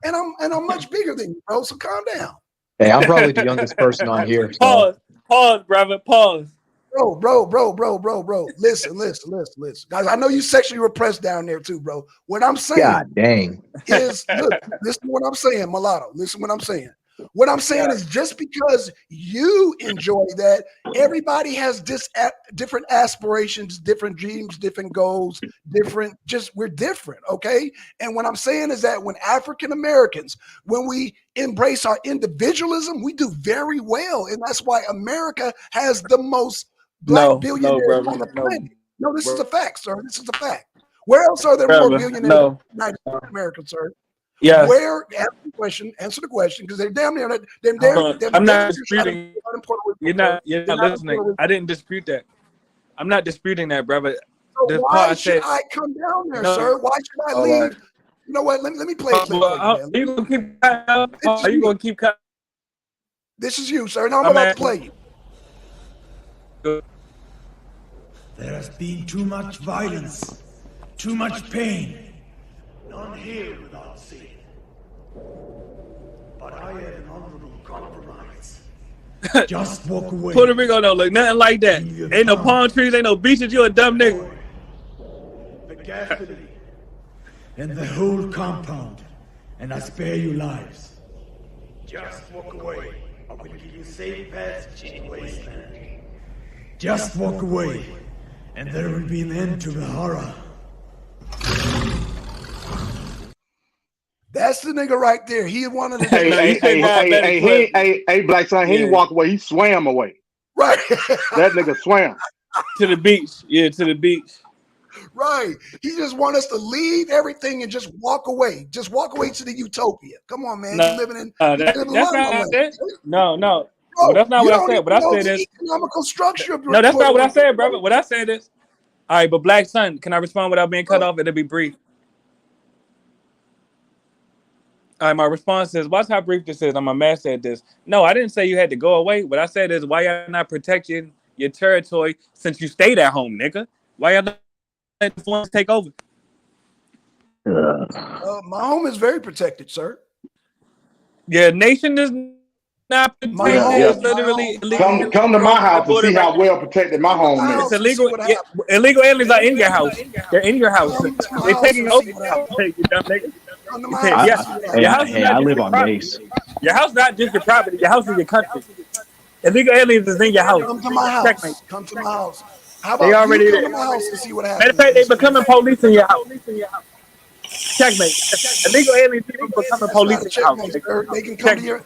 And I'm much bigger than you, bro. So calm down. Hey, I'm probably the youngest person on here. So. Pause, brother. Pause. Bro. Listen. Guys, I know you sexually repressed down there too, bro. What I'm saying God dang. is, look, listen to what I'm saying, mulatto. Listen to what I'm saying. What I'm saying is just because you enjoy that, everybody has different aspirations, different dreams, different goals, we're different, okay? And what I'm saying is that when African Americans, when we embrace our individualism, we do very well. And that's why America has the most black billionaires on the planet. No, this is a fact, sir. This is a fact. Where else are there more billionaires in the United States of America, sir? Yes. Where? Answer the question, because they're damn near. I'm not disputing. You're not listening. I didn't dispute that. I'm not disputing that, brother. So why should I come down there, sir? Why should I leave? Right. You know what? Let me play it. Are you gonna keep? Are you gonna keep? This is you, sir. Now I'm about to play you. There has been too much violence, too much pain. None here without sin. But I have an honorable compromise. Just walk away. Puerto Rico don't look nothing like that. Ain't no palm trees, ain't no beaches. You a dumb nigga. The gasoline and the whole compound, and I spare you lives. Just walk away. I will give you safe passage in the wasteland. Just walk away, and there will be an end to the horror. That's the nigga right there. He wanted to. Hey, Black Son, he didn't walk away. He swam away. Right. That nigga swam to the beach. Yeah, to the beach. Right. He just want us to leave everything and just walk away. Just walk away to the utopia. Come on, man. No, You're living in. that's not what I said. No. Bro, Well, that's not what I said. What I said is economical structure. No, that's not what I said, brother. What I said is, all right, but Black Son, can I respond without being cut off? It'll be brief. All right, my response is, watch how brief this is. I'm a master at this. No, I didn't say you had to go away. What I said is, why y'all not protecting your territory since you stayed at home, nigga? Why y'all not let the foreigners take over? My home is very protected, sir. Your nation is not protected. It's literally illegal. Come to my house and see how well protected my home is. It's illegal. Yeah, illegal aliens are in your house. They're in your house. They're taking over your house. You dumb nigga. I live on base. Your house not just your property. Your house is your country. Illegal aliens is in your house. Come to my house. Checkmate. Come to my house. How about They already you come there. to my house and see what happens? Matter of fact, they becoming police in your house. Checkmate. Illegal aliens people becoming police in your house. Sir. They can come to your.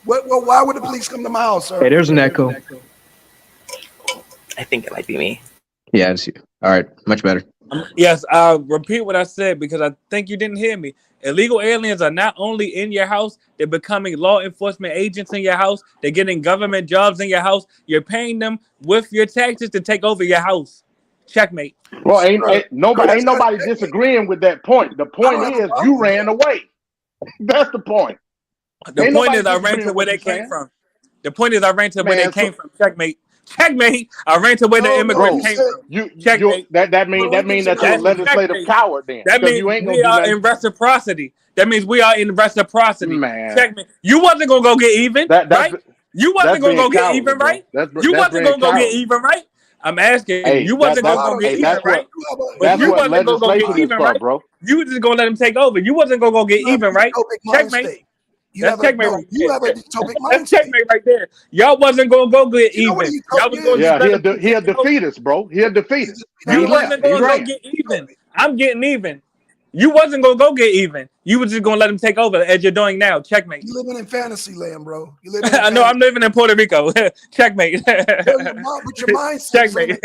Well, why would the police come to my house, sir? Hey, there's an echo. I think it might be me. Yeah, it's you. All right, much better. Yes, I'll repeat what I said because I think you didn't hear me. Illegal aliens are not only in your house, they're becoming law enforcement agents in your house. They're getting government jobs in your house. You're paying them with your taxes to take over your house. Checkmate. Well, ain't nobody disagreeing with that point. The point is you ran away. That's the point. The point is I ran to where they came from. The point is I ran to where they came from. Checkmate. Checkmate. I ran to where the immigrants came from. Checkmate. That means that you're a legislative coward then. That means we are in reciprocity. That means we are in reciprocity. Man. Checkmate. You wasn't gonna go get even, right? You wasn't gonna go get even, right? You wasn't gonna go get even, right? I'm asking. You wasn't gonna go get even, right? That's what legislation is for, bro. You was just gonna let them take over. You wasn't gonna go get even, right? Checkmate. That's checkmate right there. That's checkmate right there. Y'all wasn't gonna go get even. Y'all was gonna he'll defeat us, bro. He'll defeat us. You wasn't gonna go get even. I'm getting even. You wasn't gonna go get even. You was just gonna let him take over as you're doing now. Checkmate. You living in fantasy land, bro. You living. I know. I'm living in Puerto Rico. Checkmate. But your mindset. Checkmate.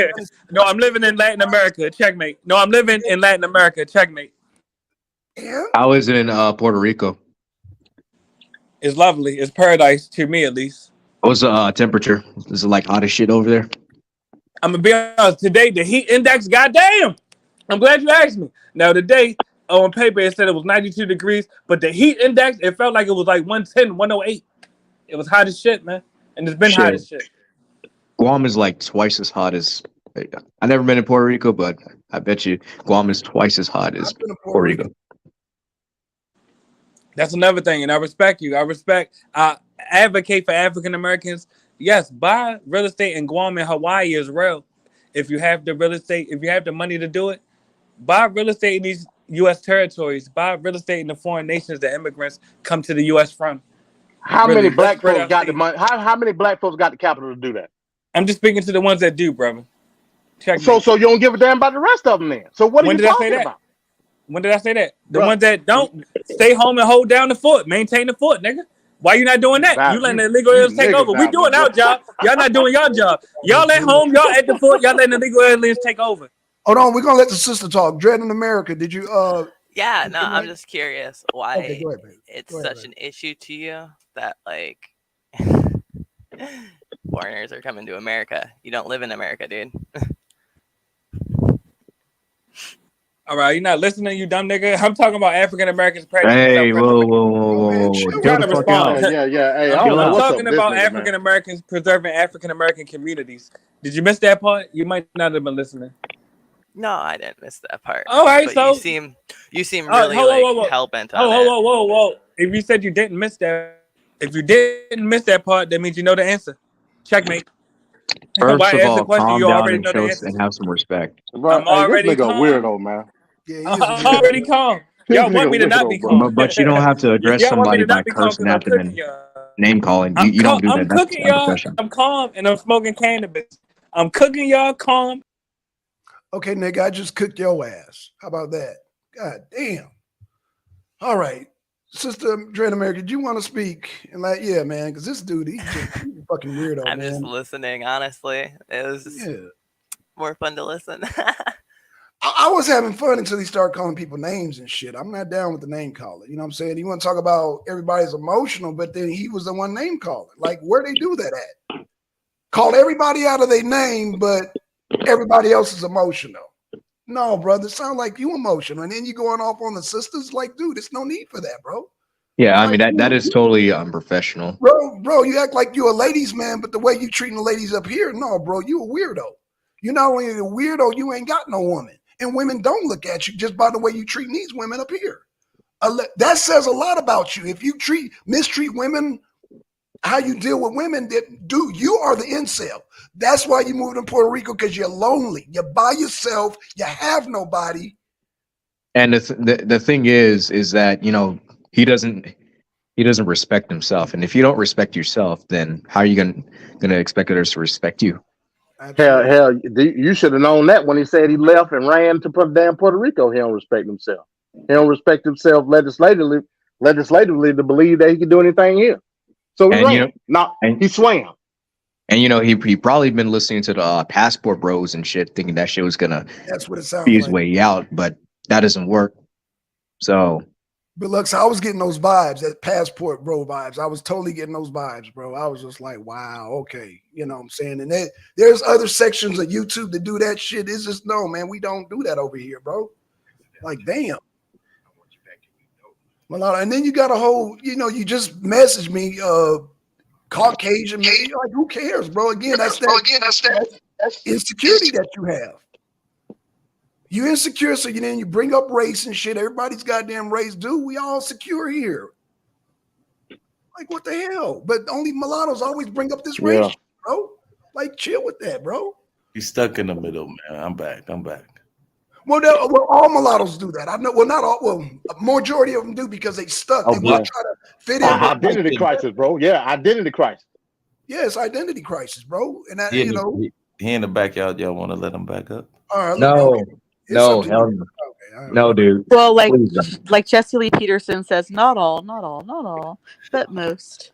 No, I'm living in Latin America. Checkmate. No, I'm living in Latin America. Checkmate. I was in Puerto Rico. It's lovely. It's paradise to me, at least. What was the temperature? Is it like hot as shit over there? I'm gonna be honest. Today, the heat index, goddamn. I'm glad you asked me. Now, today, on paper, it said it was 92 degrees, but the heat index, it felt like it was like 110, 108. It was hot as shit, man. And it's been hot as shit. Guam is like twice as hot as. I've never been in Puerto Rico, but I bet you Guam is twice as hot as Puerto Rico. That's another thing, and I respect you. I advocate for African Americans. Yes, buy real estate in Guam and Hawaii is real. If you have the real estate, if you have the money to do it, buy real estate in these U.S. territories. Buy real estate in the foreign nations that immigrants come to the U.S. from. How many black folks got the money? How many black folks got the capital to do that? I'm just speaking to the ones that do, brother. Check. So you don't give a damn about the rest of them, then? So what are you talking about? When did I say that? The ones that don't stay home and hold down the fort, maintain the fort, nigga. Why you not doing that? You letting the illegal aliens take over. We doing our job. Y'all not doing your job. Y'all at home, y'all at the fort, y'all letting the illegal aliens take over. Hold on, we're gonna let the sister talk. Dread in America, did you Yeah, no, I'm just curious why Okay, go ahead, baby. it's such an issue to you that like foreigners are coming to America. You don't live in America, dude. All right, you're not listening, you dumb nigga. I'm talking about African Americans practicing Hey, whoa, self-preservation. whoa, whoa, whoa, whoa. I'm Chill trying the to fuck respond. out. Yeah. Hey, I I'm don't know what's up talking with this about nigga, man. African Americans preserving African American communities. Did you miss that part? You might not have been listening. No, I didn't miss that part. All right, But so you seem really like hell bent on it. whoa. If you said you didn't miss that, if you didn't miss that part, that means you know the answer. Checkmate. First Why of ask the all, question? calm You down already and know the chill answer and to. have some respect. Bro, I'm hey, this already nigga a calm. weirdo, man. Yeah, he is a I'm weirdo. already calm. This Y'all want nigga me to not be weirdo, bro. calm. But you don't have to address Y'all want me somebody to by not be calm cursing because I'm at them cooking and y'all. name calling. You don't do I'm that. That's cooking y'all. unprofessional. I'm calm and I'm smoking cannabis. I'm cooking y'all calm. Okay, nigga, I just cooked your ass. How about that? God damn. All right. Sister Dread America, do you want to speak? And like, yeah, man, because this dude, he's a fucking weirdo, I'm man. just listening, honestly. It was more fun to listen. I was having fun until he started calling people names and shit. I'm not down with the name calling. You know what I'm saying? You want to talk about everybody's emotional, but then he was the one name calling. Like, where they do that at? Call everybody out of their name, but everybody else is emotional. No, brother, sound like you emotional. And then you going off on the sisters. Like, dude, there's no need for that, bro. Yeah, I mean that is totally unprofessional. Bro, you act like you a ladies man, but the way you treating the ladies up here, no, bro, you a weirdo. You're not only a weirdo, you ain't got no woman. And women don't look at you just by the way you treat these women up here. That says a lot about you. If you mistreat women, how you deal with women, dude, you are the incel. That's why you moved to Puerto Rico, because you're lonely. You're by yourself. You have nobody. And the thing is that he doesn't respect himself. And if you don't respect yourself, then how are you gonna expect others to respect you? Hell, you should have known that when he said he left and ran to damn Puerto Rico. He don't respect himself. He don't respect himself legislatively to believe that he can do anything here. So he ran. He swam. And he probably been listening to the Passport Bros and shit, thinking that shit was gonna That's what it sounds be his like. way out, but that doesn't work. So But look, so I was getting those vibes, that Passport Bro vibes. I was totally getting those vibes, bro. I was just like, wow, okay. You know what I'm saying? And there's other sections of YouTube that do that shit. It's just, no, man, we don't do that over here, bro. Like, damn. Well, and then you got a whole, you just messaged me, Caucasian, maybe. Like, who cares, bro? Again, that's that insecurity that you have. You insecure, so then you bring up race and shit. Everybody's goddamn race, dude. We all secure here. Like, what the hell? But only mulattoes always bring up this race, shit, bro. Like, chill with that, bro. He's stuck in the middle, man. I'm back. Well, all mulattoes do that. I know. Well, not all. Well, a majority of them do because they stuck. They want to try to fit in. Identity crisis, bro. Yeah, identity crisis. Yeah, it's identity crisis, bro. And that, He in the back. Y'all want to let him back up? All right. No, hell no. No, dude. Well, Please. like Jesse Lee Peterson says, not all, but most.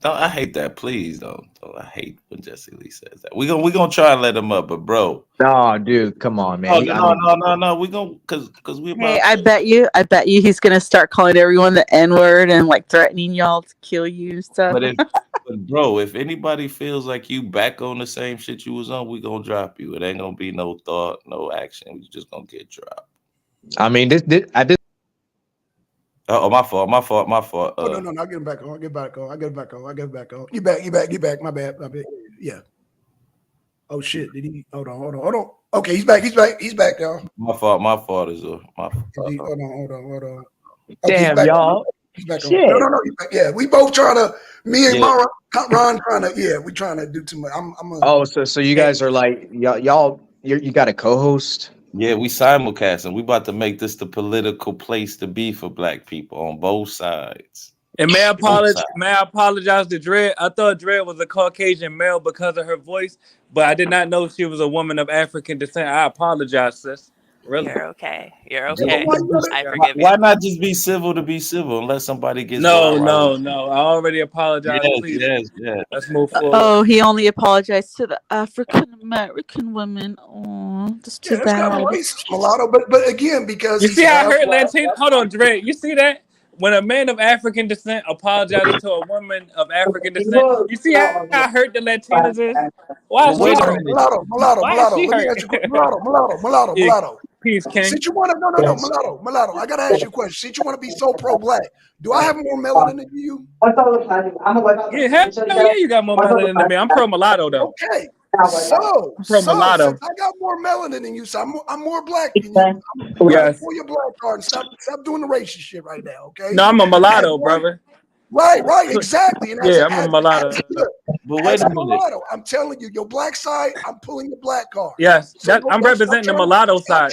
No, I hate that. Please don't. I hate when Jesse Lee says that. We gonna try and let him up, but bro. No, dude, come on, man. No. We gonna because we. Hey, I bet you he's gonna start calling everyone the N-word and like threatening y'all to kill you and stuff. But bro, if anybody feels like you back on the same shit you was on, we gonna drop you. It ain't gonna be no thought, no action. We just gonna get dropped. I mean, I did. Oh, my fault. Oh, no, I'll get him back on. I get back on. You back. My bad. Yeah. Oh shit. Did he? Hold on. Okay, he's back, y'all. My fault is my fault. Hold on. Okay, damn, y'all. He's back on. No. He's back. Yeah, we both trying to. Me and Ron trying to. Yeah, we trying to do too much. So you guys are like y'all. You got a co-host. Yeah, we simulcasting. We about to make this the political place to be for Black people on both sides. And may I apologize to Dread? I thought Dread was a Caucasian male because of her voice, but I did not know she was a woman of African descent. I apologize, sis. Really? You're okay. I forgive you. Why not just be civil to be civil and let somebody get No. I already apologized. Please. Yes. Let's move forward. Oh, he only apologized to the African American women. Oh, that's too That's bad. kind of racist, mulatto. But again, because you see how I heard Latino. Hold on, Dre. You see that? When a man of African descent apologizes to a woman of African descent, you see how hurt the Latinas is? Why is she hurt? Mulatto. Let me ask you a question. Mulatto. peace, King. Since you want to, no, mulatto. I gotta ask you a question. Since you want to be so pro-black, do I have more melanin than you? Yeah, hell yeah, you got more melanin than me. I'm pro mulatto though. Okay. I'm pro So mulatto. since I got more melanin than you, so I'm more black than you. I'm gonna Yes. pull your black card and stop doing the racist shit right now, okay? No, I'm a mulatto, brother. Right, exactly. And Yeah, I'm a mulatto. But wait as a a minute. mulatto, I'm telling you, your black side, I'm pulling the black card. Yes, So I'm representing the mulatto side.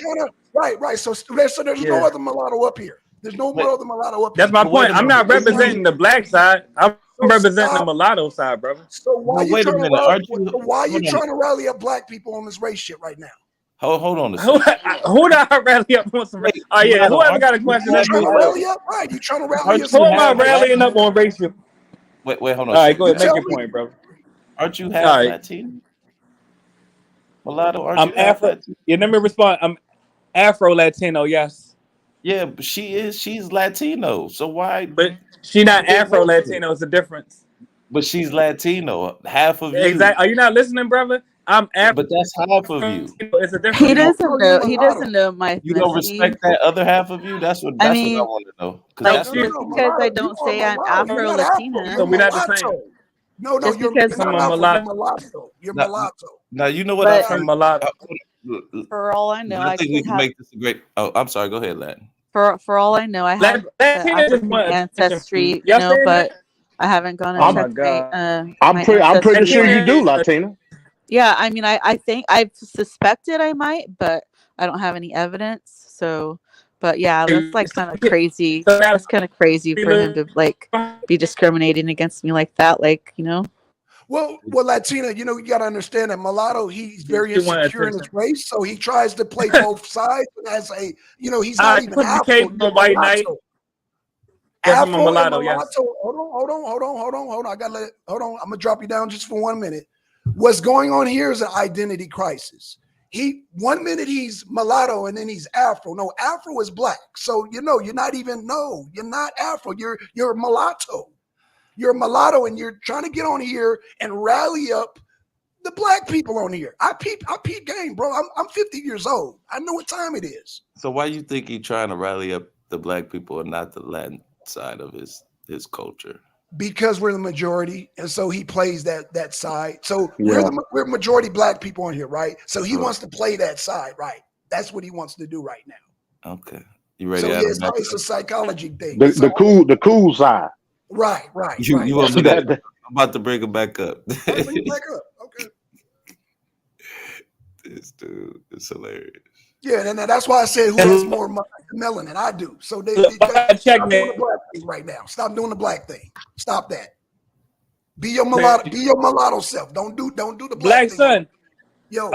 Right. So there's no other mulatto up here. There's no more other mulatto up here. That's my point. I'm not representing the black side. I'm representing the mulatto side, brother. So why But wait a minute, aren't you? Why are you hold on. trying to rally up black people on this race shit right now? Hold on a second. Who did I rally up on some race? Oh yeah, whoever got a question, You that's trying me. to rally up, right? You trying to rally us? Who am I rallying up on racial? Wait, hold on. All right, go ahead, make your point, bro. Aren't you half Latino? Mulatto, aren't I'm you half Afro. Latino? Yeah, let me respond. I'm Afro Latino, yes. Yeah, but she's Latino. So why? But she not Afro Latino. It's a difference. But she's Latino. Half of you. Exactly. Are you not listening, brother? I'm Afro. But that's half of you. It's a difference. He doesn't know my You don't ethnicity. respect that other half of you? That's what I want to know. Like, just because I don't say I'm Afro Latina. So we're not the same. No, Just you're because not I'm Afro, mulatto. you're mulatto. Now you know what But- I'm mulatto. For all I know, I think we could can have. make this a great. Oh, I'm sorry. Go ahead, Latin. For all I know, I have Latina is African what? ancestry, Y'all saying but I haven't gone Oh and my checked God. I'm pretty sure you do, Latina. Latina. Yeah, I mean, I think I've suspected I might, but I don't have any evidence. So, but yeah, that's like kind of crazy. That's kind of crazy for him to like be discriminating against me like that. Like, Well, Latina, you got to understand that mulatto, he's very insecure in his race, so he tries to play both sides as a, he's not even put the Afro. cape on white knight. Yes, I'm a Afro and mulatto, mulatto. yes. Hold on. I gotta hold on. I'm gonna drop you down just for 1 minute. What's going on here is an identity crisis. 1 minute he's mulatto and then he's Afro. No, Afro is black. So you're not Afro. You're a mulatto. You're a mulatto, and you're trying to get on here and rally up the black people on here. I peep game, bro. I'm 50 years old. I know what time it is. So why you think he's trying to rally up the black people and not the Latin side of his culture? Because we're the majority, and so he plays that side. So we're majority black people on here, right? So he wants to play that side, right? That's what he wants to do right now. Okay, you ready? So it's a psychology thing. The cool side. Right. You want me to? I'm about to bring him back up. Bring it back up. Okay. This dude is hilarious. Yeah, and that's why I said who has more melanin? I do. So they stop doing the black thing right now. Stop doing the black thing. Stop that. Be your mulatto self. Don't do the black thing. Blackson. Yo.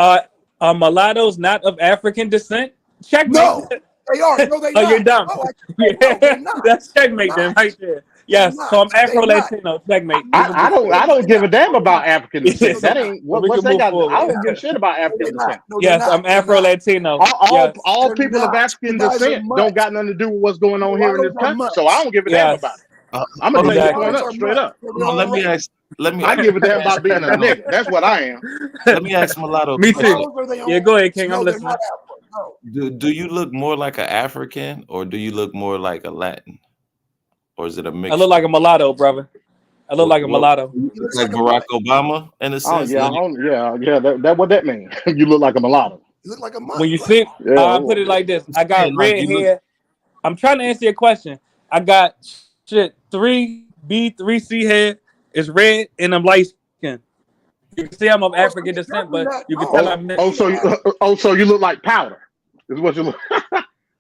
Are mulattoes not of African descent? Checkmate. No, they are. No, they not. You're dumb. No, they're not. That's checkmate then, right there. Yes, so I'm Afro Latino. Checkmate. I don't give a damn about African descent. That ain't what's that got. I don't give a shit about African descent. Yes, I'm Afro Latino. All people of African descent don't got nothing to do with what's going on here in this country. So I don't give a damn about it. I'm gonna tell you going up straight up. I give a damn about being a nigga. That's what I am. Let me ask Mulatto. Me too. Yeah, go ahead, King. I'm listening. Do you look more like an African or do you look more like a Latin? Or is it a mix? I look like a mulatto, brother. I look like a mulatto. Like Barack Obama in a sense. Yeah. That what that means. You look like a mulatto. You look like a When you see, I put it like this. I got red hair. I'm trying to answer your question. I got 3B, 3C hair. It's red and I'm light skinned. You can see I'm of African descent, but you can tell I'm mixed. So you look like powder. Is what you look.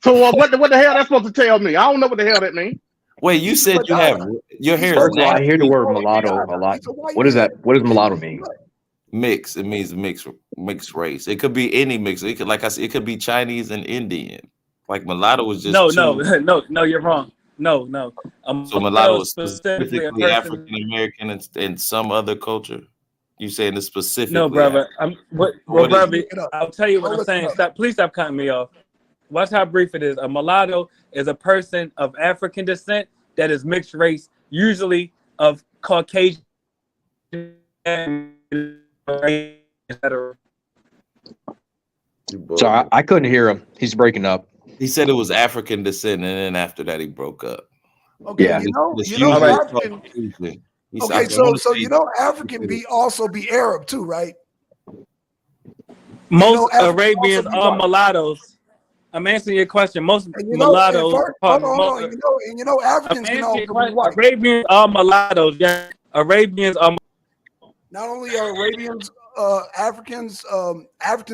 So what the hell that's supposed to tell me? I don't know what the hell that means. Wait, you said you have your hair is I hear the word mulatto a lot. What is that? What does mulatto mean? Mix. It means mixed race. It could be any mix. It could, like I said, it could be Chinese and Indian. Like mulatto was just no, you're wrong. No. So mulatto is specifically African American and some other culture. You saying it's specifically? No, brother. Brother, I'll tell you what I'm saying. Please stop cutting me off. Watch how brief it is. A mulatto is a person of African descent that is mixed race, usually of Caucasian, etc. Sorry, I couldn't hear him. He's breaking up. He said it was African descent, and then after that he broke up. Okay, Yeah. African. Okay, so African also be Arab too, right? Most African Arabians also be are white. mulattoes. I'm answering your question. Most And mulattoes. hold on. Africans can also be white. Arabians are mulattoes. Yeah, Arabians are. Not only are Arabians, Africans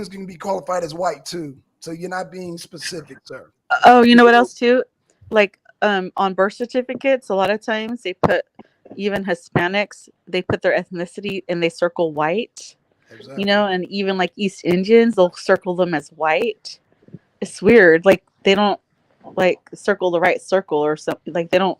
can be qualified as white too. So you're not being specific, sir. Oh, you know what else too? Like on birth certificates, a lot of times they put even Hispanics, they put their ethnicity and they circle white. Exactly. You know, and even like East Indians, they'll circle them as white. It's weird. Like they don't like circle the right circle or something. Like they don't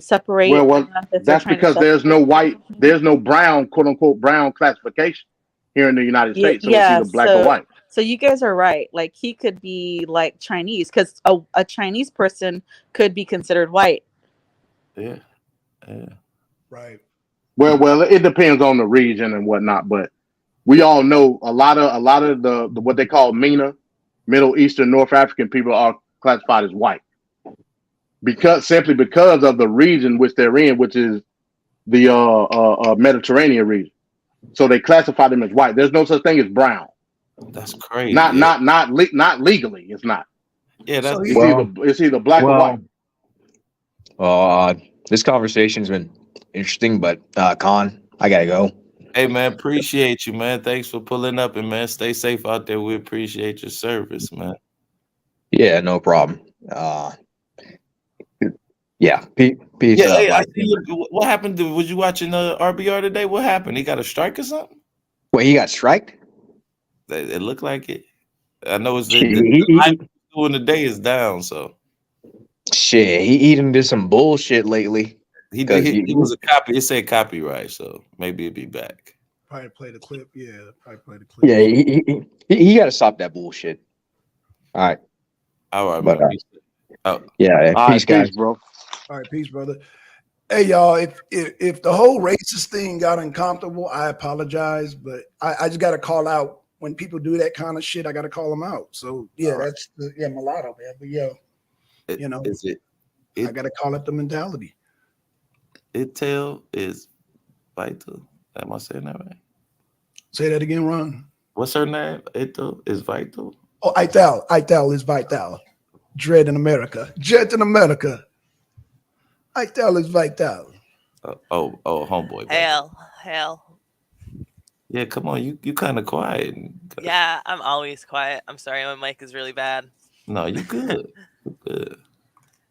separate. Well, that's because there's no white, there's no brown, quote unquote, brown classification here in the United States. So it's either black or white. So you guys are right. Like he could be like Chinese because a Chinese person could be considered white. Yeah. Right. Well, it depends on the region and whatnot, but we all know a lot of the what they call MENA, Middle Eastern, North African people are classified as white simply because of the region which they're in, which is the Mediterranean region. So they classify them as white. There's no such thing as brown. That's crazy. Not legally. It's not. Yeah, that's it's either black or white. This conversation's been interesting, but Con, I gotta go. Hey man, appreciate you, man. Thanks for pulling up, and man, stay safe out there. We appreciate your service, man. Yeah, no problem. Yeah, peace. Yeah, hey, I see you. What happened? Was you watching RBR today? What happened? He got a strike or something? Wait, he got striked? It looked like it. I know it's the the day is down, so shit. He done did some bullshit lately. He was a copy. It said copyright, so maybe it'll be back. Probably play the clip. Yeah, probably play the clip. Yeah, he got to stop that bullshit. All right, man. Peace, guys, bro. All right, peace, brother. Hey, y'all. If the whole racist thing got uncomfortable, I apologize, but I just got to call out when people do that kind of shit. I got to call them out. So yeah, that's mulatto, man. But I got to call it the mentality. Itel is vital. Am I saying that right? Say that again, Ron. What's her name? Itel is vital. Oh, Itel is vital. Dread in America. Jet in America. Itel is vital. Homeboy. Hell. Yeah, come on. You kind of quiet. Yeah, I'm always quiet. I'm sorry, my mic is really bad. No, you good. Good.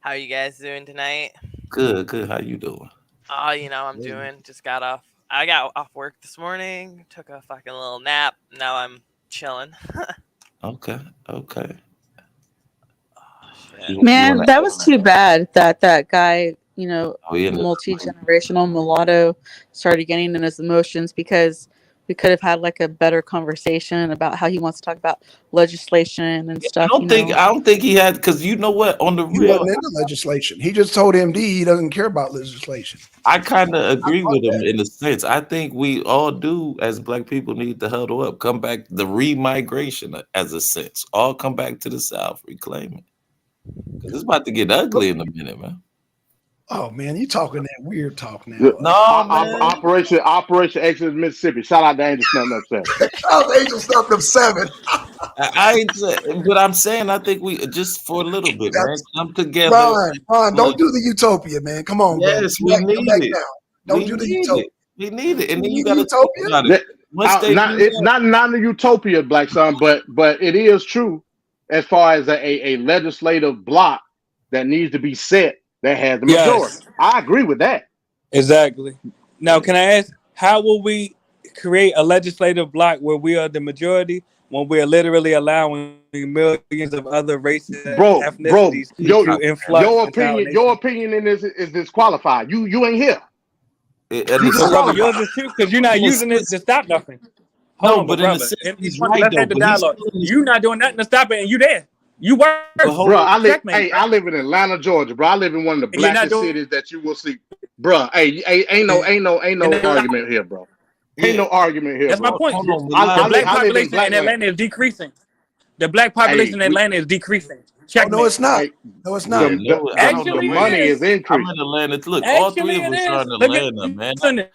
How are you guys doing tonight? Good. How you doing? Oh, I'm doing. Just got off. I got off work this morning. Took a fucking little nap. Now I'm chilling. Okay. Oh, Man, that was too bad that guy, multi-generational mulatto started getting in his emotions, because we could have had like a better conversation about how he wants to talk about legislation and stuff. I don't think he had, because you know what, on the He real, wasn't into legislation. He just told MD he doesn't care about legislation. I kind of agree with him in a sense. I think we all do, as Black people, need to huddle up, come back, the remigration as a sense, all come back to the South, reclaim it. Because it's about to get ugly in a minute, man. Oh man, you talking that weird talk now. No, man. Operation Exodus, Mississippi. Shout out to Angel Snuffing Up 7. Shout out to Angel Snuffing Up 7. But I'm saying, I think we just for a little bit, man, come together. Ron, don't do the utopia, man. Come on, yes, bro. We need it. Don't do the utopia. We need it, and then you got utopia. It's not a utopia, Black Son, but it is true as far as a legislative block that needs to be set that has the majority. Yes. I agree with that. Exactly. Now, can I ask, how will we create a legislative block where we are the majority when we're literally allowing millions of other races and ethnicities to influx? Your opinion in this is disqualified. You ain't here. Brother, yours is too, because you're not using it to stop nothing. Hold on, but brother, let's have the dialogue. You're not doing nothing to stop it, and you there. You work, bro. I live in Atlanta, Georgia, bro. I live in one of the blackest cities that you will see, bro. Hey, ain't no argument here, bro. Ain't no argument here, That's my bro. point. Hold on, The black I live in population in Blackland. Atlanta is decreasing. The black population in Atlanta is decreasing. Oh, Checkmate. no, it's not. Hey, No, it's not. No, I don't know. Actually, the it money is. is increasing. I'm in Atlanta. Look, all three Actually, of it us are is. in Look at Atlanta, man. listen.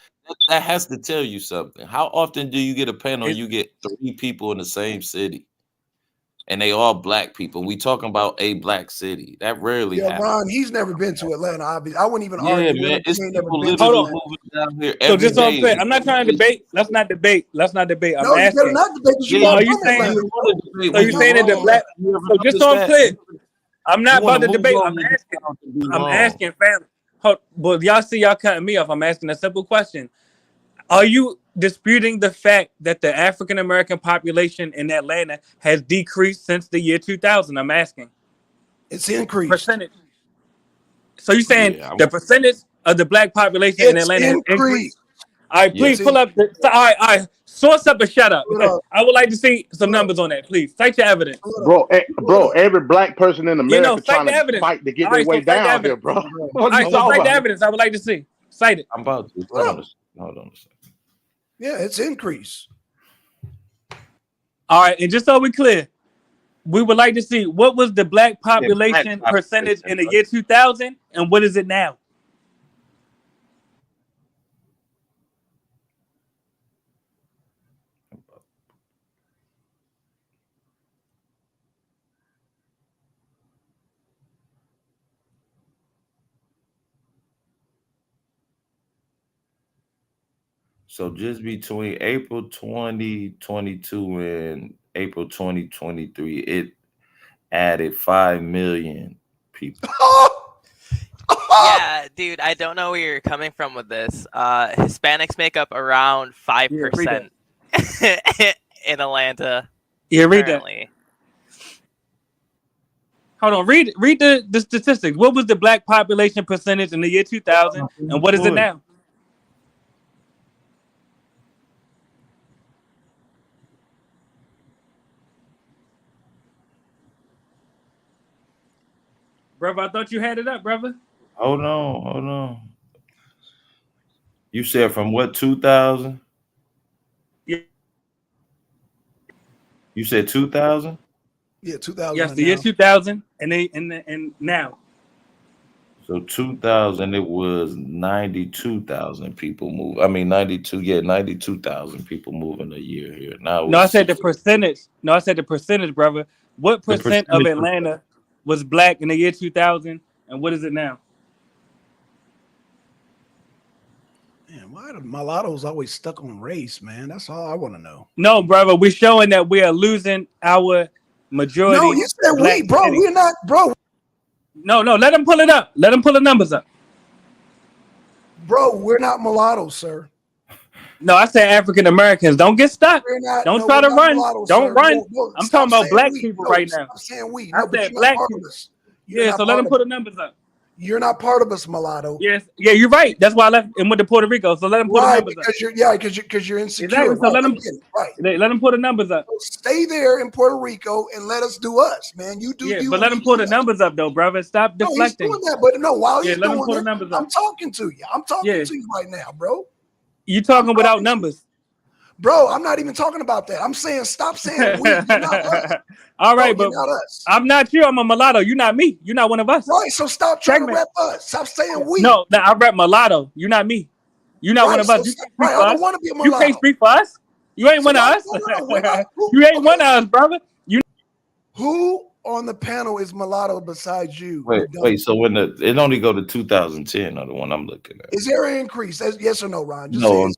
That has to tell you something. How often do you get a panel and you get 3 people in the same city? And they all black people. We talking about a black city. That rarely Yeah, happens. Ron, he's never been to Atlanta. I wouldn't even Yeah, argue with man. him. It's He ain't never people been to literally Atlanta. moving down here So every just so I'm day. clear, I'm not trying to debate. Let's not debate. Let's not debate. I'm No, you better asking. not debate because you're Yeah, not Are you from saying? Atlanta. want to debate So when you you saying that the wrong. black? You ever So just notice so I'm that? clear, I'm You not want about to to move debate. on I'm when you asking. found to be I'm wrong. asking family. But y'all see y'all cutting me off. I'm asking a simple question. Are you disputing the fact that the African American population in Atlanta has decreased since the year 2000? I'm asking. It's increased. Percentage. So you're saying Yeah, the percentage of the black population in It's Atlanta has increased? increased. All right, please Yes. pull up. All right. Source up and shut up. Pull it up. I would like to see some Pull it up. numbers on that, please. Cite your evidence. Pull it up. Bro, every black person in You know, America cite trying the to evidence. fight to get All their right, so way cite the down here, evidence. bro. All What are right, you so talking cite the about? evidence. I would like to see. Cite it. I'm about to. Pull it Hold up. on a second. Yeah, it's increased. All right, and just so we're clear, we would like to see what was the black Yeah, black population percentage population, in the bro. year 2000 and what is it now? So just between April 2022 and April 2023, it added 5 million people. Yeah, dude, I don't know where you're coming from with this. Hispanics make up around 5% in Atlanta Yeah, read that. currently. Hold on, read the statistics. What was the black population percentage in the year 2000 and what is it now? Brother, I thought you had it up, brother. Hold on. You said from what 2000? Yeah. You said 2000? Yeah, 2000. Yes, the year 2000 and now. So 2000, it was 92,000 people move. I mean 92,000 people moving a year here. Now No, I said the percentage. No, I said the percentage, brother. What The percent of percentage Atlanta was black in the year 2000 and what is it now? Man, why do mulattoes always stuck on race, man? That's all I want to know. No, brother, we're showing that we are losing our majority. No, you said black we, bro. city. We're not, bro. No, let them pull it up. Let them pull the numbers up. Bro, we're not mulattoes, sir. No, I said African Americans. Don't get stuck. We're not. Don't no, try we're to not run. mulattoes, Don't sir. run. No, no, I'm stop talking about saying black we. people No, right now. Stop saying we. I No, but said you're black not part people. of us. You're Yeah, not so let part them of put us. the numbers up. You're not part of us, mulatto. Yes, yeah, you're right. That's why I left and went to Puerto Rico. So let them put the Right, numbers up. because you're insecure. Exactly. So Right, let I them get it, right. let them put the numbers up. Stay there in Puerto Rico and let us do us, man. You do Yeah, you. but let We them put do the us. numbers up though, brother. Stop No, he's deflecting. doing that, but no, while Yeah, he's let them doing put the it, numbers up. I'm talking to you. I'm talking Yeah. to you right now, bro. You talking without numbers. Bro, I'm not even talking about that. I'm saying stop saying we. You're not us. All right, Bro, but you're not us. I'm not you. I'm a mulatto. You're not me. You're not one of us. Right, so stop trying Checkmate. to rep us. Stop saying we. No, I rep mulatto. You're not me. You're not one Right, of so us. You stop, can't speak right, for I don't us. want to be a You can't mulatto. speak for us. You ain't So one of why- us. no, we're not. You ain't one of us, brother. You. Who on the panel is mulatto besides you? Wait. So when it only go to 2010 are the one I'm looking at. Is there an increase? Yes or no, Ron? Just No, say I'm it's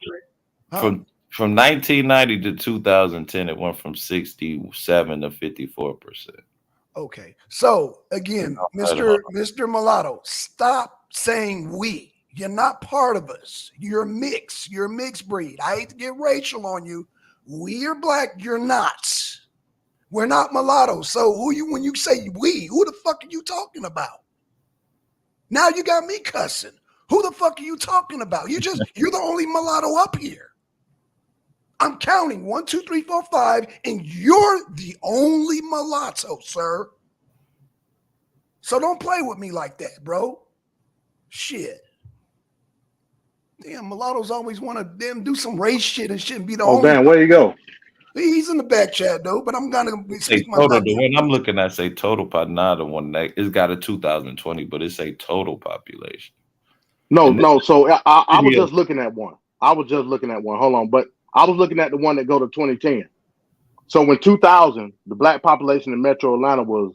from 1990 to 2010, it went from 67 to 54%. Okay. So again, Mr. Mulatto, stop saying we. You're not part of us. You're a mix. You're a mixed breed. I hate to get racial on you. We are black. You're not. We're not mulatto. So when you say we, who the fuck are you talking about? Now you got me cussing. Who the fuck are you talking about? You're the only mulatto up here. I'm counting 1, 2, 3, 4, 5, and you're the only mulatto, sir. So don't play with me like that, bro. Shit. Damn, mulattoes always want to damn do some race shit and shouldn't be the Oh only. damn, where you go? He's in the back chat though, but I'm gonna Say speak my total. mind. The one I'm looking at say total not the one that it's got a 2020, but it's a total population. No. So I was video- just looking at one. Hold on, but I was looking at the one that go to 2010. So when 2000, the black population in Metro Atlanta was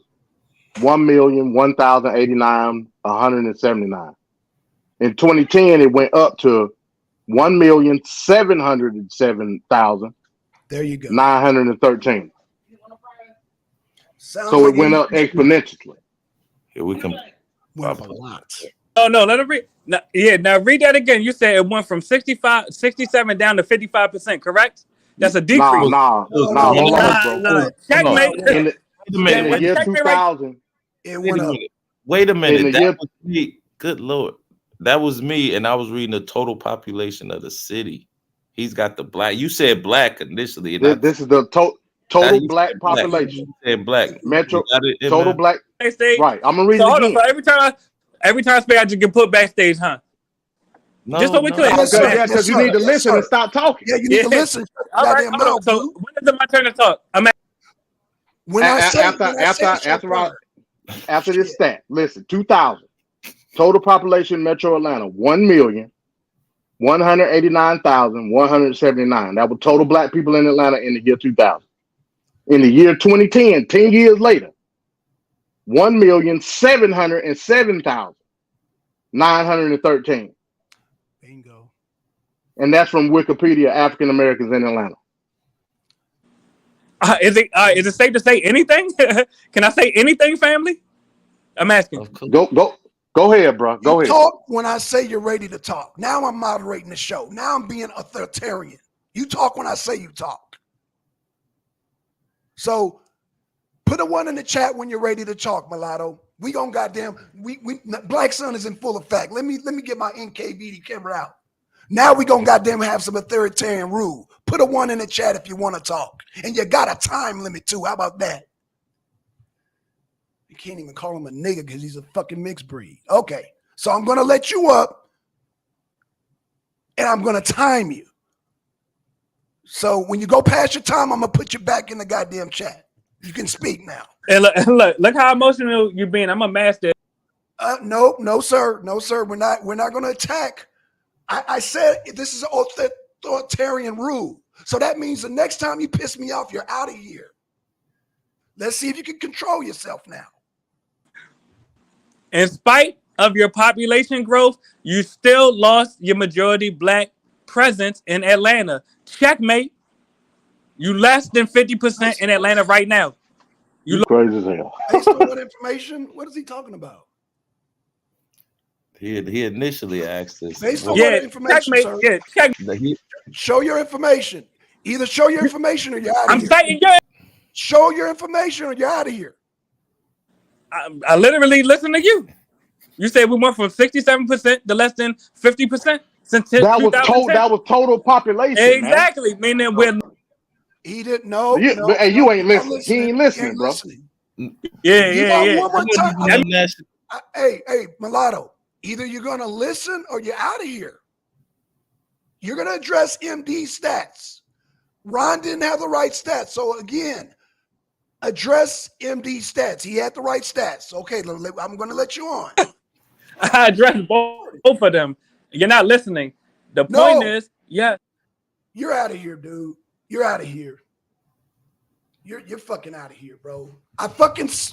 1,001,089,179. In 2010, it went up to 1,707,913. There you go. So it went up exponentially. Here we come. Went up a lot. Oh no, let it read. Now, now read that again. You said it went from 67 down to 55%, correct? That's a decrease. Nah. Checkmate. In the year 2000, it went up. Wait a minute. That was me. Good Lord. That was me, and I was reading the total population of the city. He's got the black. You said black initially. This is the total black population. You said black. Metro total black. Backstage. Right. I'm gonna read So it hold again. on. So every time I speak, I just get put backstage, huh? No, just so we clear. Because you need to listen and stop talking. Yeah, you need to listen. All right. Hold on. So when is it my turn to talk? After this stat, listen, 2000 total population Metro Atlanta 1,189,179. That was total black people in Atlanta in the year 2000. In the year 2010, 10 years later, 1,707,913. Bingo. And that's from Wikipedia, African Americans in Atlanta. Is it safe to say anything? Can I say anything, family? I'm asking. Go ahead, bro. Go ahead. Talk when I say you're ready to talk. Now I'm moderating the show. Now I'm being authoritarian. You talk when I say you talk. So put a 1 in the chat when you're ready to talk, mulatto. We gonna goddamn Blackson is in full effect. Let me get my NKVD camera out. Now we gonna goddamn have some authoritarian rule. Put a 1 in the chat if you want to talk. And you got a time limit too. How about that? You can't even call him a nigga because he's a fucking mixed breed. Okay, so I'm gonna let you up and I'm gonna time you. So when you go past your time, I'm gonna put you back in the goddamn chat. You can speak now. And look how emotional you're being. I'm a master. No, sir. We're not gonna attack. I said this is an authoritarian rule. So that means the next time you piss me off, you're out of here. Let's see if you can control yourself now. In spite of your population growth, you still lost your majority black presence in Atlanta. Checkmate. You less than 50% in Atlanta right now. You crazy as hell. Based on what information? What is he talking about? He initially asked us. Based on what information, sir? Show your information. Either show your information or you're out of here. Citing your. Show your information or you're out of here. I literally listen to you. You said we went from 67% to less than 50% since that was total population. Exactly, man. Meaning we're. He didn't know. Hey, you ain't listening. He ain't listening, bro. Yeah. One more time. Hey, mulatto. Either you're gonna listen or you're out of here. You're gonna address MD stats. Ron didn't have the right stats. So again, address MD stats. He had the right stats. Okay, I'm gonna let you on. I addressed both of them. You're not listening. The point is, yeah. You're out of here, dude. You're out of here. You're fucking out of here, bro.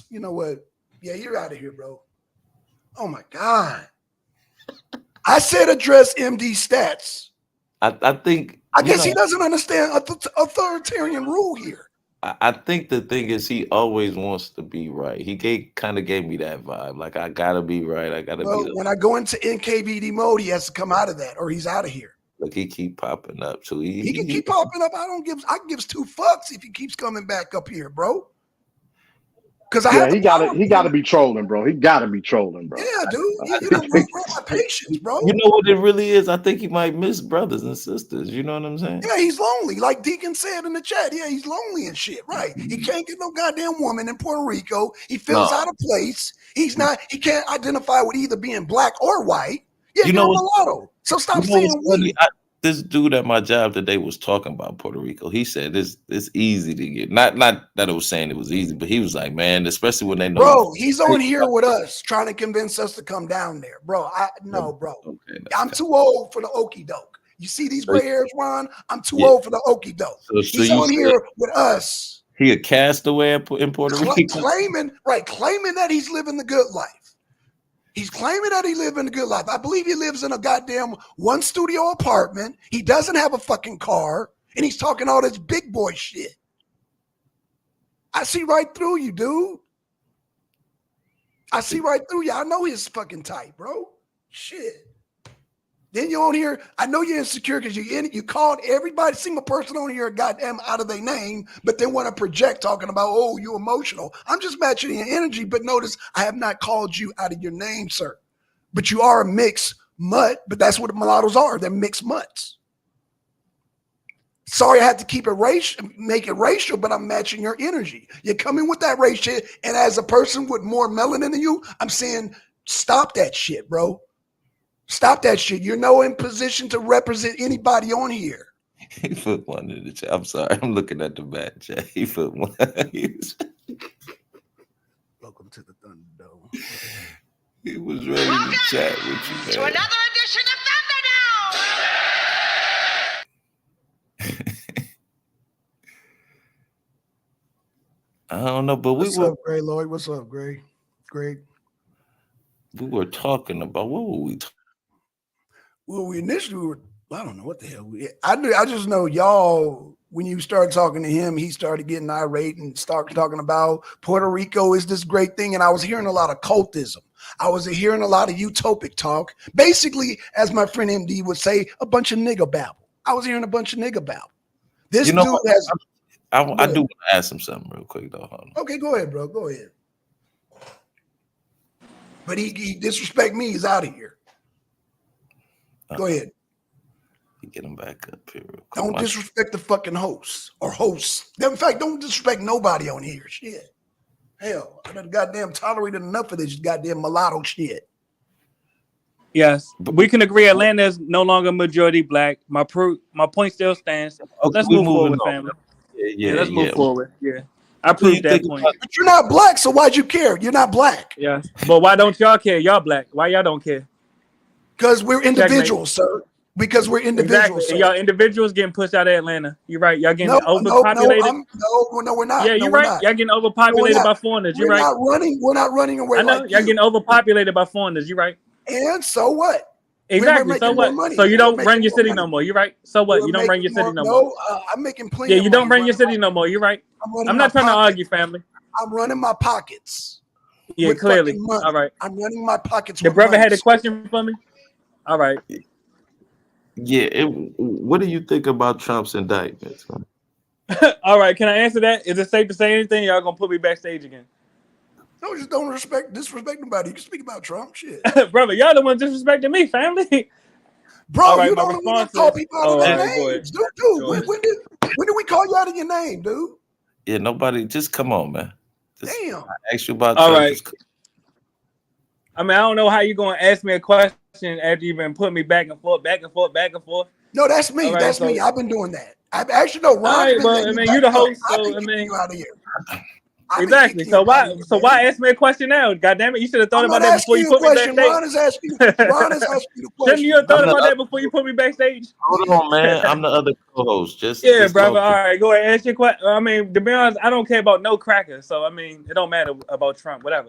You know what? Yeah, you're out of here, bro. Oh my God. I said address MD stats. I think. I guess he doesn't understand authoritarian rule here. I think the thing is he always wants to be right. He kind of gave me that vibe. Like, I gotta be right. I gotta be. When I go into NKVD mode, he has to come out of that or he's out of here. Look, he keep popping up. So he can keep popping up. I gives 2 fucks if he keeps coming back up here, bro. Because he gotta be trolling, bro. He gotta be trolling, bro. Yeah, dude. You don't break my patience, bro. You know what it really is? I think he might miss brothers and sisters. You know what I'm saying? Yeah, he's lonely. Like Deacon said in the chat. Yeah, he's lonely and shit. Right. He can't get no goddamn woman in Puerto Rico. He feels out of place. He can't identify with either being black or white. Yeah, you're a mulatto. So stop You know what's saying funny? we. This dude at my job today was talking about Puerto Rico. He said it's easy to get. Not that it was saying it was easy, but he was like, man, especially when they know you. Bro, he's on here with us trying to convince us to come down there. Bro, bro. Okay, I'm too old for the okie doke. You see these gray hairs, Ron? I'm too Yeah. old for the okie doke. So He's you on said here with us. he a castaway in Puerto Rico. Claiming that he's living the good life. He's claiming that he living a good life. I believe he lives in a goddamn one studio apartment. He doesn't have a fucking car, and he's talking all this big boy shit. I see right through you, dude. I see right through you. I know his fucking type, bro. Shit. Then you're on here. I know you're insecure because you called everybody, single person on here, goddamn out of their name, but then want to project talking about, oh, you emotional. I'm just matching your energy, but notice I have not called you out of your name, sir. But you are a mixed mutt, but that's what mulattoes are. They're mixed mutts. Sorry, I had to keep it racial, make it racial, but I'm matching your energy. You're coming with that race shit, and as a person with more melanin than you, I'm saying, stop that shit, bro. Stop that shit. You're no in position to represent anybody on here. He put one in the chat. I'm sorry. I'm looking at the back chat. He put one. Welcome to the Thunderdome. He was ready to chat with you, man. To another edition of Thunderdome. I don't know, but What's up, Gray Lloyd? What's up, Gray? Great. We were talking about what were we? Well, we initially were. I don't know what the hell. I just know y'all. When you started talking to him, he started getting irate and started talking about Puerto Rico is this great thing, and I was hearing a lot of cultism. I was hearing a lot of utopic talk. Basically, as my friend MD would say, a bunch of nigga babble. I was hearing a bunch of nigga babble. This dude has. I do want to ask him something real quick though. Hold on. Okay, go ahead, bro. Go ahead. But he disrespect me. He's out of here. Go ahead. Get him back up here real quick. Don't disrespect the fucking host or hosts. In fact, don't disrespect nobody on here. Shit. Hell, I done goddamn tolerated enough of this goddamn mulatto shit. Yes, we can agree Atlanta is no longer majority black. My point still stands. Okay, let's move forward, family. Yeah, let's move forward. Yeah, I proved that point. But you're not black, so why'd you care? You're not black. Yeah, but why don't y'all care? Y'all black. Why y'all don't care? Because we're individuals, sir. Because we're individuals. Exactly. Y'all individuals getting pushed out of Atlanta. You're right. Y'all getting overpopulated. No, we're not. Yeah, you're right. Y'all getting overpopulated by foreigners. You're right. We're not running away. I know. Y'all getting overpopulated by foreigners. You're right. And so what? Exactly. So what? So you don't run your city no more. You're right. So what? You don't run your city no more. No, I'm making plenty. Yeah, you don't run your city no more. You're right. I'm not trying to argue, family. I'm running my pockets. Yeah, clearly. All right. I'm running my pockets. The brother had a question for me. All right. Yeah. What do you think about Trump's indictments? All right. Can I answer that? Is it safe to say anything? Y'all gonna put me backstage again? No, just don't disrespect nobody. You can speak about Trump. Shit. Brother, y'all the one disrespecting me, family. Bro, all right, you don't want to call people out of their names. Dude, when did we call you out of your name, dude? Yeah, nobody. Just come on, man. Damn. I asked you about all Trump. Right. I mean, I don't know how you gonna ask me a question after you've been putting me back and forth. No, that's me. Right, that's me. I've been doing that. I've actually no. Right, well, I mean, you the host, so I mean, you out of here. Exactly. So why ask me a question now? God damn it! You should have thought about that before you put me backstage. Ron is asking you the question. Shouldn't you have thought about that before you put me backstage? Hold on, man. I'm the other co-host. Just brother. All right, go ahead. Ask your question. I mean, to be honest, I don't care about no cracker. So I mean, it don't matter about Trump. Whatever.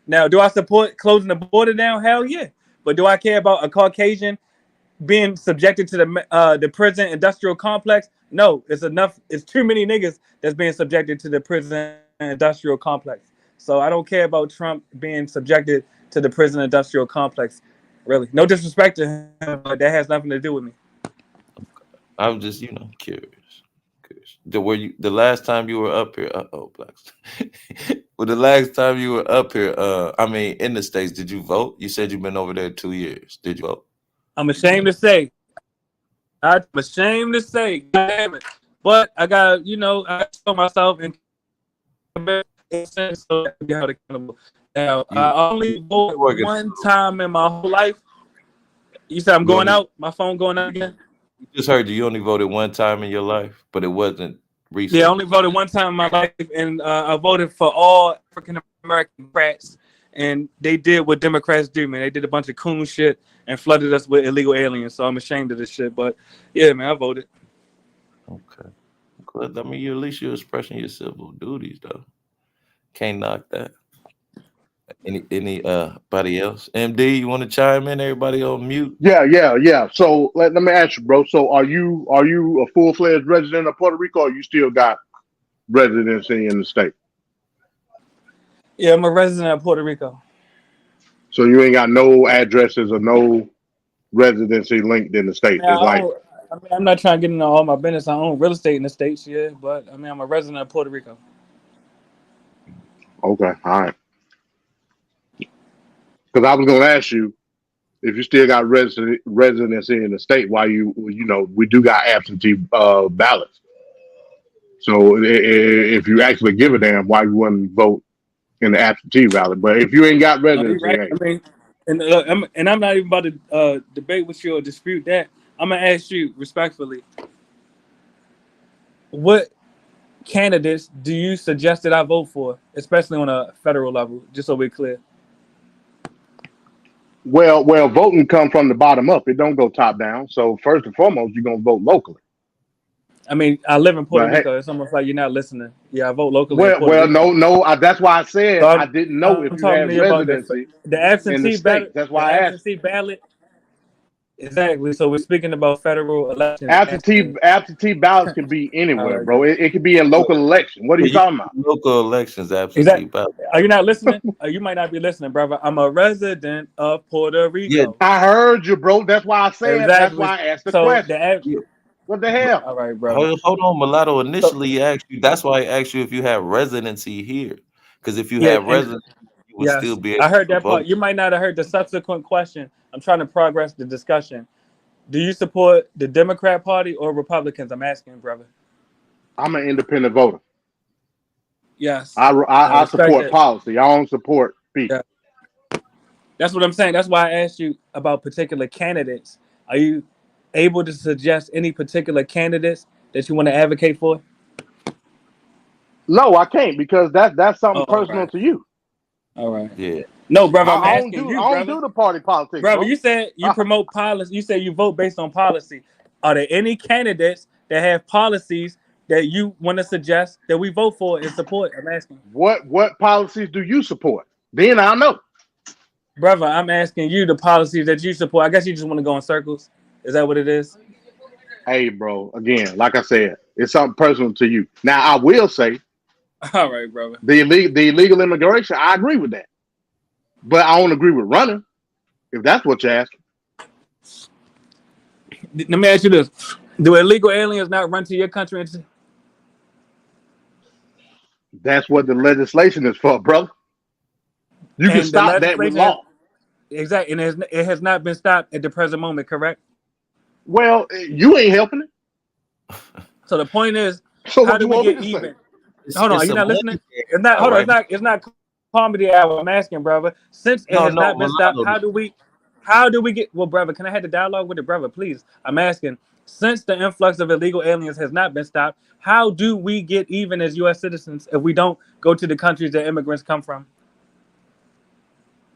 Now, do I support closing the border down? Hell yeah. But do I care about a Caucasian being subjected to the prison industrial complex? No, it's enough. It's too many niggas that's being subjected to the prison industrial complex. So I don't care about Trump being subjected to the prison industrial complex. Really, no disrespect to him, but that has nothing to do with me. I'm just, curious. The last time you were up here? Blackson. Well, the last time you were up here, in the States, did you vote? You said you've been over there 2 years. Did you vote? I'm ashamed to say. Damn it. But I got, I show myself in so I can be held accountable. Now, I only voted one time in my whole life. You said I'm You going only out. My phone going out again. just heard you only voted one time in your life, but it wasn't Yeah, I recent. only voted one time in my life, and I voted for all African American Democrats, and they did what Democrats do, man. They did a bunch of coon shit and flooded us with illegal aliens. So I'm ashamed of this shit. But yeah, man, I voted. Okay. Good. I mean, at least you're expressing your civil duties, though. Can't knock that. Anybody else? MD, you want to chime in? Everybody on mute. Yeah. So let me ask you, bro. So are you a full-fledged resident of Puerto Rico, or you still got residency in the state? Yeah, I'm a resident of Puerto Rico. So you ain't got no addresses or no residency linked in the state. It's like, I'm not trying to get into all my business. I own real estate in the States, yeah, but I mean, I'm a resident of Puerto Rico. okay, all right. Because I was going to ask you if you still got residency in the state, why we do got absentee ballots. So if you actually give a damn, why you wouldn't vote in the absentee ballot? But if you ain't got No, you're residency, right. hey. I mean, and I'm not even about to debate with you or dispute that. I'm gonna ask you respectfully, what candidates do you suggest that I vote for, especially on a federal level, just so we're clear? Well, voting comes from the bottom up. It don't go top down. So first and foremost, you're gonna vote locally. I mean, I live in Puerto But hey, Rico. It's almost like you're not listening. Yeah, I vote locally in Puerto well, Rico. no. That's why I said So I didn't know if I'm you talking to had you about residency the in the absentee state. ballot. That's The why I asked. absentee ballot. Exactly. So we're speaking about federal elections. Absentee ballots can be anywhere, bro. It could be in local election. What are you talking about? Local elections, absentee Exactly. ballot. Are you not listening? You might not be listening, brother. I'm a resident of Puerto Rico. Yeah, I heard you, bro. That's why I said. Exactly. That's why I asked the question. What the hell? All right, brother. Hold on, Mulatto. Initially, he asked you. That's why I asked you if you have residency here, because if you have residency, you would still be able I heard to that vote. part. You might not have heard the subsequent question. I'm trying to progress the discussion. Do you support the Democrat Party or Republicans? I'm asking, brother. I'm an independent voter. Yes. I respect support it. policy. I don't support people. Yeah. That's what I'm saying. That's why I asked you about particular candidates. Are you able to suggest any particular candidates that you want to advocate for? No, I can't because that's something personal to you. All right. Yeah. No, brother, I'm I asking don't you, I brother. don't do the party politics, Brother, bro. you said you promote policy. You said you vote based on policy. Are there any candidates that have policies that you want to suggest that we vote for and support? I'm asking. What policies do you support? Then I'll know. Brother, I'm asking you the policies that you support. I guess you just want to go in circles. Is that what it is? Hey, bro, again, like I said, it's something personal to you. Now, I will say, all right, brother. The illegal immigration, I agree with that. But I don't agree with running, if that's what you're asking. Let me ask you this. Do illegal aliens not run to your country? That's what the legislation is for, brother. You can stop that with law. Exactly. And it has not been stopped at the present moment, correct? Well, you ain't helping it. So the point is, so how do we get even? Hold on, are you not listening? It's not. Hold on, it's not comedy hour. I'm asking, brother. Since it has not been stopped, how do we get? Well, brother, can I have the dialogue with the brother, please? I'm asking. Since the influx of illegal aliens has not been stopped, how do we get even as U.S. citizens if we don't go to the countries that immigrants come from?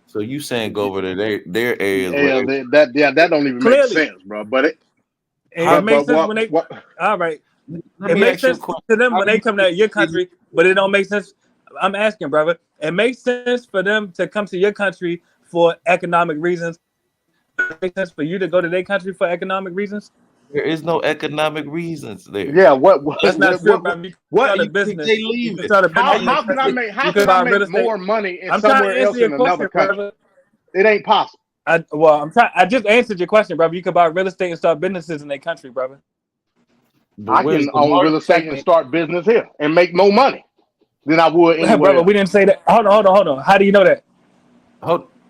So you saying go over to their areas? Yeah, that don't even make sense, bro. But it makes sense when they. All right. It makes sense to them when they come to your country, but it don't make sense. I'm asking, brother. It makes sense for them to come to your country for economic reasons. It makes sense for you to go to their country for economic reasons. There is no economic reasons there. Yeah, that's not true, brother. What a business? They leave it. How can I make more money in somewhere else in another country? Brother. It ain't possible. I just answered your question, brother. You can buy real estate and start businesses in their country, brother. I can own real estate and start business here and make more money than I would anywhere. Brother, we didn't say that. Hold on. How do you know that?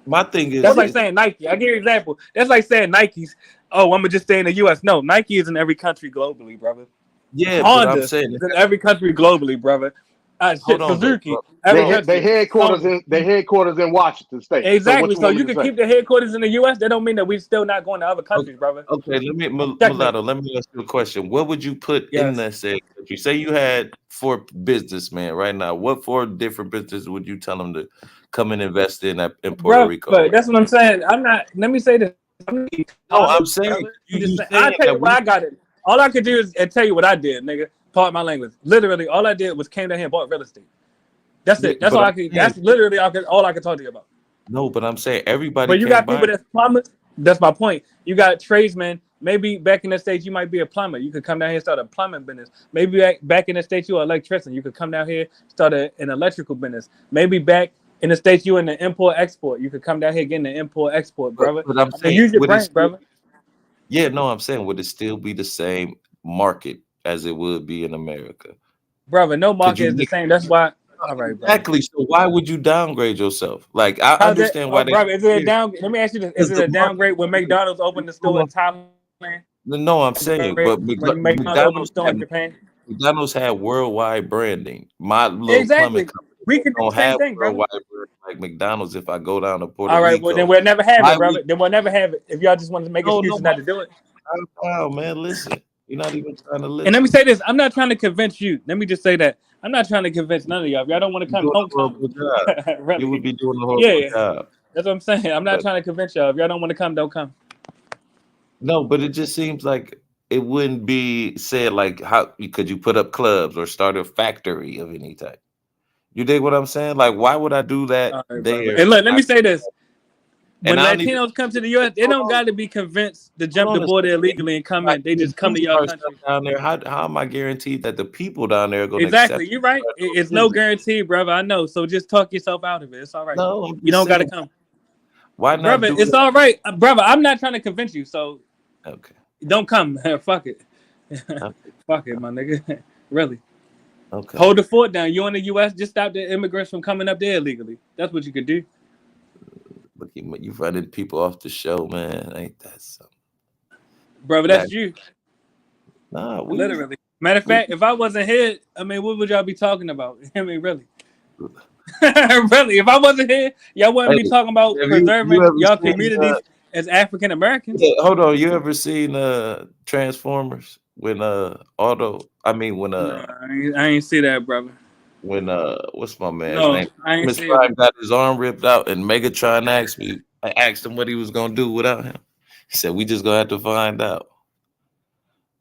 My thing is that's like saying Nike. I give you an example. That's like saying Nike's. Oh, I'm gonna just stay in the U.S. No, Nike is in every country globally, brother. Yeah, Honda but I'm saying is in every country globally, brother. Shit, on though, Suzuki, bro. every Bro, They country. headquarters in Washington State. So what Exactly. you So want me you to can say? keep the headquarters in the U.S. That don't mean that we're still not going to other Okay, countries, brother. okay, let me Checkmate. Mulatto, let me ask you a question. What would you put in Yes. that said country? Say you had 4 businessmen right now. What 4 different businesses would you tell them to come and invest in Puerto Bro, Rico? but that's what I'm saying. I'm not. Let me say this. I'm not No, I'm economist, saying brother. I'm just you saying. saying I'll tell you that what we I got it. All I could do is tell you what I did, nigga. Pardon my language. Literally, all I did was came down here and bought real estate. That's yeah, it. That's but all I'm I could. saying That's literally all I could talk to you about. no, but I'm saying everybody But you can't got buy. people that's plumbers. That's my point. You got tradesmen. Maybe back in the States, you might be a plumber. You could come down here and start a plumbing business. Maybe back in the States, you're an electrician. You could come down here start an electrical business. Maybe back in the States, you in the import-export. You could come down here getting the import-export, brother. But I'm I mean, saying use your would it brain, still, brother. yeah, no, I'm saying would it still be the same market as it would be in America? Brother, no Could market you is the make same. That's why. All right, brother. exactly? So why would you downgrade yourself? Like I How's that, understand why they brother? Is it a yeah, down? Let me ask you this: Is because it the a market downgrade when McDonald's opened the store in Thailand? no, I'm saying, but When McDonald's opened the store in Japan? McDonald's had worldwide branding. My little plumbing Exactly. company We can do don't the same have thing, brother. worldwide branding like McDonald's. If I go down to Puerto All right, well then Rico, we'll never have why it, we brother. Then we'll never have it. If y'all just want to make no, excuses no, not to do it. wow, man, listen, you're not even trying to And let me listen. say this: I'm not trying to convince you. Let me just say that I'm not trying to convince none of y'all. If y'all don't want to You're come, doing don't a come. horrible job. You would Really? be doing a horrible Yeah, job. that's what I'm saying. I'm not But trying to convince y'all. If y'all don't want to come, don't come. no, but it just seems like it wouldn't be said like how could you put up clubs or start a factory of any type. You dig what I'm saying? Like, why would I do that All right, brother. there? And look, let me say this: And when I don't even Latinos come to the U.S., they hold don't on, got to be convinced to hold jump the on a border second. illegally and come Like, in. They if just come we to your start stuff country. down there, how am I guaranteed that the people down there are going to Exactly. accept You're it and right. start It's doing no business? guarantee, brother. I know. So just talk yourself out of it. It's all right. No, I'm You just don't got to saying, come, why not brother. do It's that? all right, brother. I'm not trying to convince you. So Okay, don't come. Fuck it. okay, Fuck it, my nigga. Really. okay. Hold the fort down. You in the U.S. Just stop the immigrants from coming up there illegally. That's what you could do, Look, you running people off the show, man. Ain't that something? brother. That That's you. nah, Literally. Matter of we fact, if I wasn't here, I mean, what would y'all be talking about? I mean, really. Really, if I wasn't here, y'all wouldn't hey, be talking about have you preserving ever y'all seen communities as African Americans. yeah, hold on, you ever seen Transformers when No, I ain't see that, brother. when what's my man's No, name? I ain't Miss see it. Prime got his arm ripped out and Megatron asked me, I asked him what he was gonna do without him. He said, we just gonna have to find out.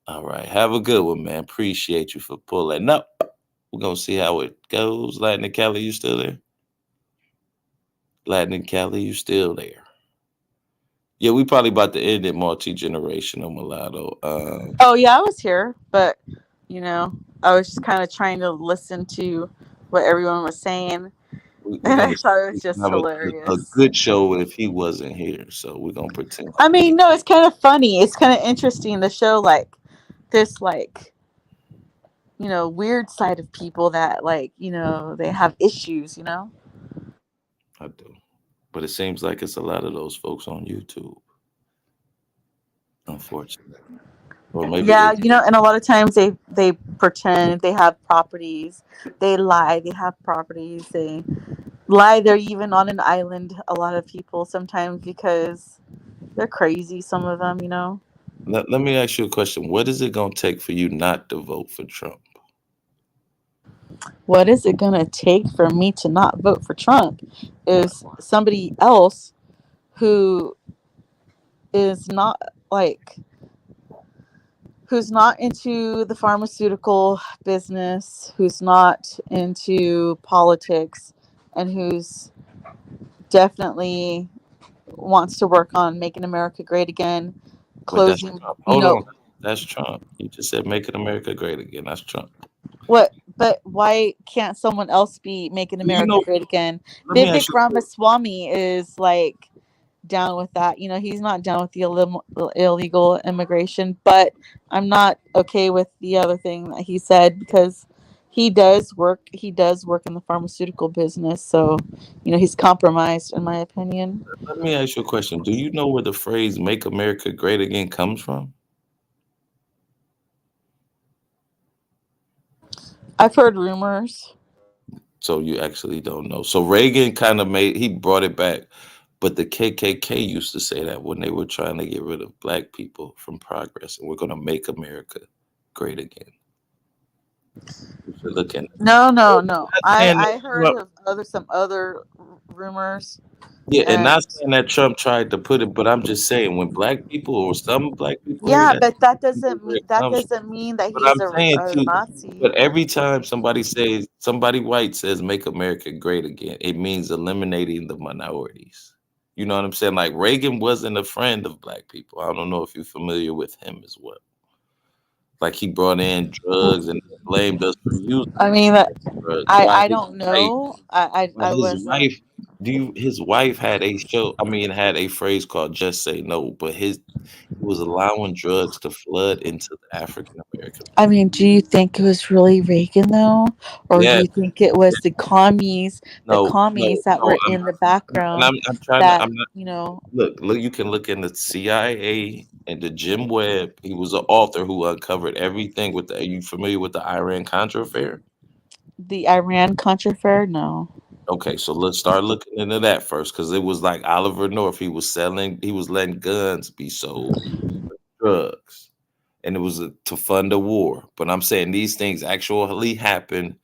All right, have a good one, man. Appreciate you for pulling up. We're gonna see how it goes. Latin and Cali, you still there? Latin and Cali, you still there? Yeah, we probably about to end it multi-generational mulatto. Oh yeah, I was here, but I was just kind of trying to listen to what everyone was saying, We're and gonna I thought it was just have a hilarious. good show if he wasn't here. So we're gonna pretend. I mean, no, it's kind of funny. It's kind of interesting to show like this, like weird side of people that they have issues. I do, but it seems like it's a lot of those folks on YouTube, unfortunately, or maybe Yeah, they. and a lot of times they pretend they have properties. They lie. They have properties. They lie. They're even on an island. A lot of people sometimes because they're crazy. Some of them. Let me ask you a question. What is it gonna take for you not to vote for Trump? What is it gonna take for me to not vote for Trump? Is somebody else who is not like who's not into the pharmaceutical business, who's not into politics, and who's definitely wants to work on making America great again, But that's closing, Trump. Hold on, that's Trump. You just said making America great again. That's Trump. what, but why can't someone else be making Do you America know? great again? Let me Vivek ask you. Ramaswamy is like down with that. He's not down with the illegal immigration, but I'm not okay with the other thing that he said because he does work in the pharmaceutical business, so he's compromised in my opinion. Let me ask you a question. Do you know where the phrase "Make America Great Again" comes from? I've heard rumors. So you actually don't know. So Reagan kind of he brought it back. But the KKK used to say that when they were trying to get rid of black people from progress, and we're going to make America great again. If you're looking, No. and I heard of some other rumors. yeah, and And not saying that Trump tried to put it, but I'm just saying when black people or some black people hear yeah, that, but that they know doesn't where mean it comes from. that But he's I'm saying a too, Nazi. but every time somebody white says "Make America Great Again," it means eliminating the minorities. You know what I'm saying? Like Reagan wasn't a friend of black people. I don't know if you're familiar with him as well. Like he brought in drugs and blamed us for using I mean, drugs. While I his don't wife, know. I his wasn't. wife, his wife had a show. I mean, had a phrase called "Just Say No," but he was allowing drugs to flood into the African American. I mean, do you think it was really Reagan though, or do Yeah, you think it was the no, commies that were I'm, in the and background I'm trying to. that I'm not. you know Look. You can look in the CIA and the Jim Webb. He was an author who uncovered everything with the. Are you familiar with the Iran-Contra affair? the Iran-Contra affair? No. Okay, so let's start looking into that first, because it was like Oliver North. He was letting guns be sold, drugs, and it was to fund a war. But I'm saying these things actually happened.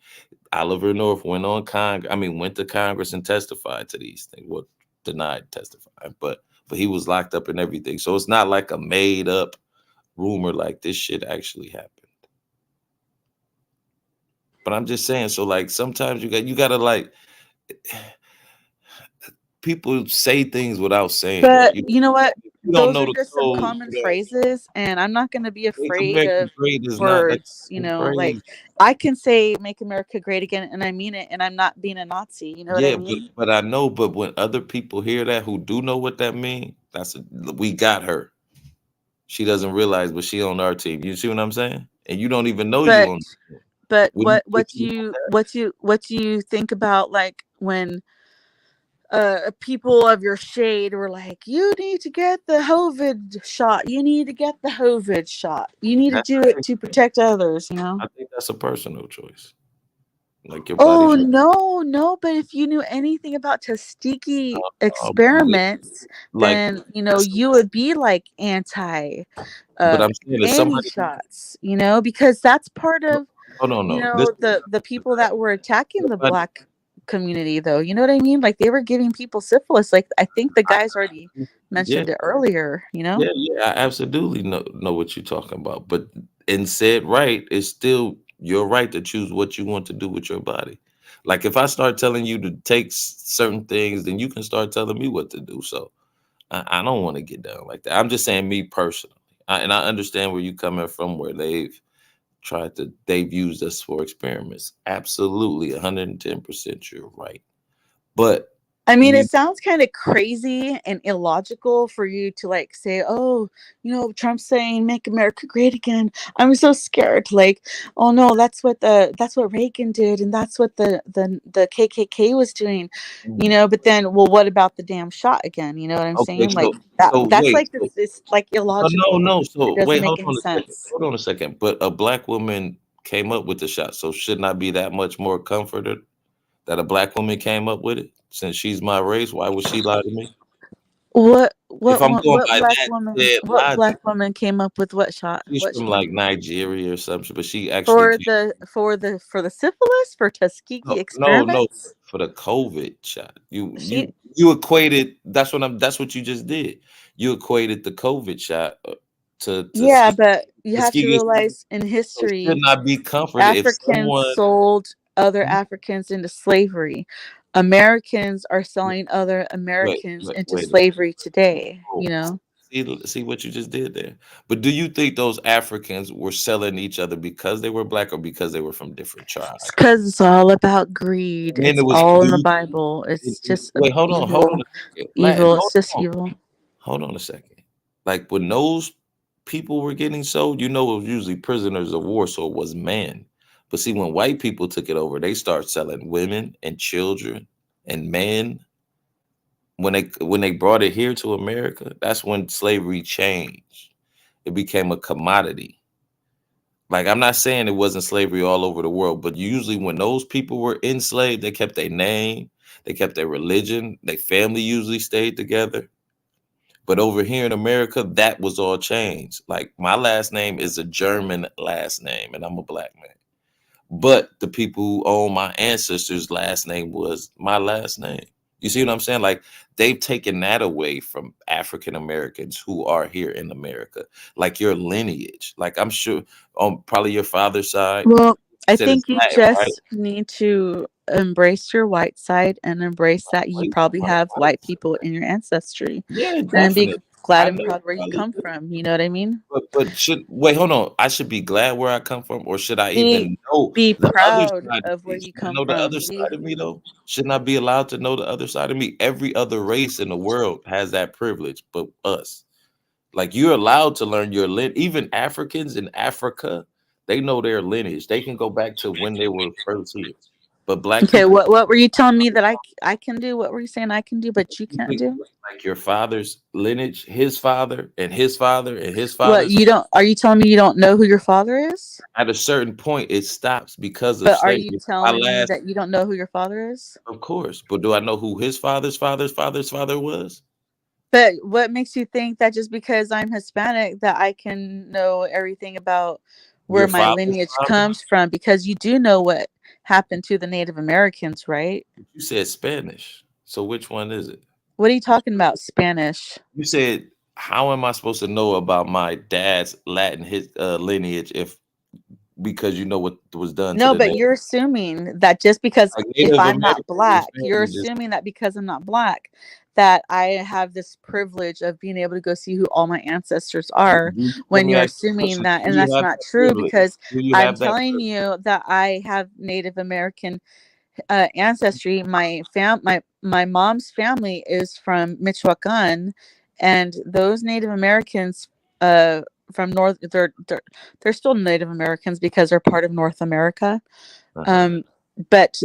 Oliver North went to Congress and testified to these things. Well, denied testifying, but he was locked up and everything. So it's not like a made up rumor. Like this shit actually happened. But I'm just saying. So like sometimes you gotta like people say things without saying it. But you know what? You don't Those know are the just some code. common phrases, and I'm not going to be Make afraid America of great is not that words. Like phrase. I can say "Make America Great Again" and I mean it, and I'm not being a Nazi. You know what I Yeah, mean? but I know, but when other people hear that who do know what that means, we got her. She doesn't realize, but she on our team. You see what I'm saying? And you don't even know you But on. What do you what think do you you what do you think about like when people of your shade were like, you need to get the COVID shot. You need to get the COVID shot. You need to do it to protect others, you know? I think that's a personal choice. Like your body's Oh, right. no. But if you knew anything about Tuskegee But experiments, like, then, you would be like anti but I'm saying if any somebody, shots, because that's part of, hold on, no, this the people that were attacking the nobody. black community, though. You know what I mean? Like they were giving people syphilis. Like I think the guys already Yeah, mentioned it earlier, yeah, I absolutely know what you're talking about. But in said right, it's still your right to choose what you want to do with your body. Like if I start telling you to take certain things, then you can start telling me what to do. So I don't want to get down like that. I'm just saying me personally, and I understand where you're coming from, where they've used us for experiments. Absolutely, 110%, you're right. But I mean, you it sounds kind of crazy and illogical for you to like say, "Oh, Trump's saying make America great again." I'm so scared. Like, oh no, that's what Reagan did, and that's what the KKK was doing, But then, well, what about the damn shot again? You know what I'm okay, saying? Like so that's wait, like it's like illogical. no. It So doesn't wait, make any sense. hold on a second. But a black woman came up with the shot, so shouldn't I be that much more comforted that a black woman came up with it? Since she's my race, why would she lie to me? If I'm going by that said What logic, black woman came up with what shot? she's What from shot? like Nigeria or something, but she actually For came. the syphilis for Tuskegee No, experiments? for the COVID shot. She You equated. That's what you just did. You equated the COVID shot to Yeah, but you have to Tuskegee. realize in So should history, not be comforted if Africans someone. sold other Africans into slavery. Americans are selling other Americans into Wait a minute. slavery today, Oh, see what you just did there. But do you think those Africans were selling each other because they were black or because they were from different tribes? It's because it's all about greed. And then It's it was. all Do in the you Bible. It's just wait? Hold on evil. a second. Evil. Hold It's just on. evil. Hold on a second. Like when those people were getting sold, it was usually prisoners of war, so it was men. But see, when white people took it over, they start selling women and children and men. When they brought it here to America, that's when slavery changed. It became a commodity. Like, I'm not saying it wasn't slavery all over the world, but usually when those people were enslaved, they kept their name, they kept their religion, their family usually stayed together. But over here in America, that was all changed. Like, my last name is a German last name, and I'm a black man. But the people who own my ancestors' last name was my last name. You see what I'm saying? Like, they've taken that away from African Americans who are here in America. Like, your lineage. Like, I'm sure on probably your father's side. Well, I said it's think you Latin, right? just need to embrace your white side and embrace that you probably have white people in your ancestry. Yeah, And be definitely. glad I and know proud where you probably come do. from. You know what I mean? But should wait, hold on. I should be glad where I come from, or should I even know Be the other proud side of of where me? you Should I come know the from. other side of me though? Shouldn't I be allowed to know the other side of me? Every other race in the world has that privilege, but us. Like, you're allowed to learn your even Africans in Africa, they know their lineage. They can go back to when they were first here. But black Okay, people, what were you telling me that I can do? What were you saying I can do, but you can't do? like your father's lineage, his father and his father and his What father's you don't? Are you telling me you don't know who your father is? at a certain point it stops because of But are you slavery. My telling me last, that you don't know who your father is? of course, but do I know who his father's father was? But what makes you think that just because I'm Hispanic that I can know everything about where Your my father's lineage father? comes from? Because you do know what happened to the Native Americans, right? You said Spanish. So which one is it? What are you talking about? Spanish. You said, how am I supposed to know about my dad's Latin lineage if because you know what was done to No, the but native? you're assuming that just because Like if Native I'm not Americans and black, you're family just assuming that because I'm not black, that I have this privilege of being able to go see who all my ancestors are let when me you're ask you a assuming question. that, Do and you that's have not that true privilege? because Do you I'm have that telling privilege? you that I have Native American ancestry. My mom's family is from Michoacan, and those Native Americans from North they're still Native Americans because they're part of North America. Uh-huh. But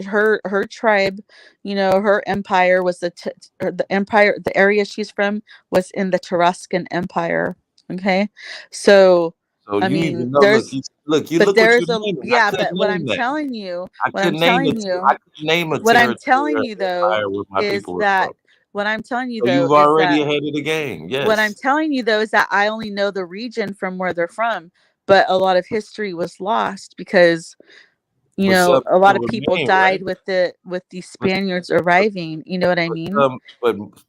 her tribe, her empire was the empire. The area she's from was in the Tarascan Empire. Okay, so So I you mean, even know, you but look what you're there's a naming. I yeah. couldn't But what name I'm that. telling you, I couldn't name a what I'm telling territory you or though empire where my is people were from. that what I'm telling you So though you've is already that ahead of the game. what I'm Yes. telling you though is that I only know the region from where they're from, but a lot of history was lost because But some a lot still of people remain, right? died with the But Spaniards arriving. You know what I but mean? some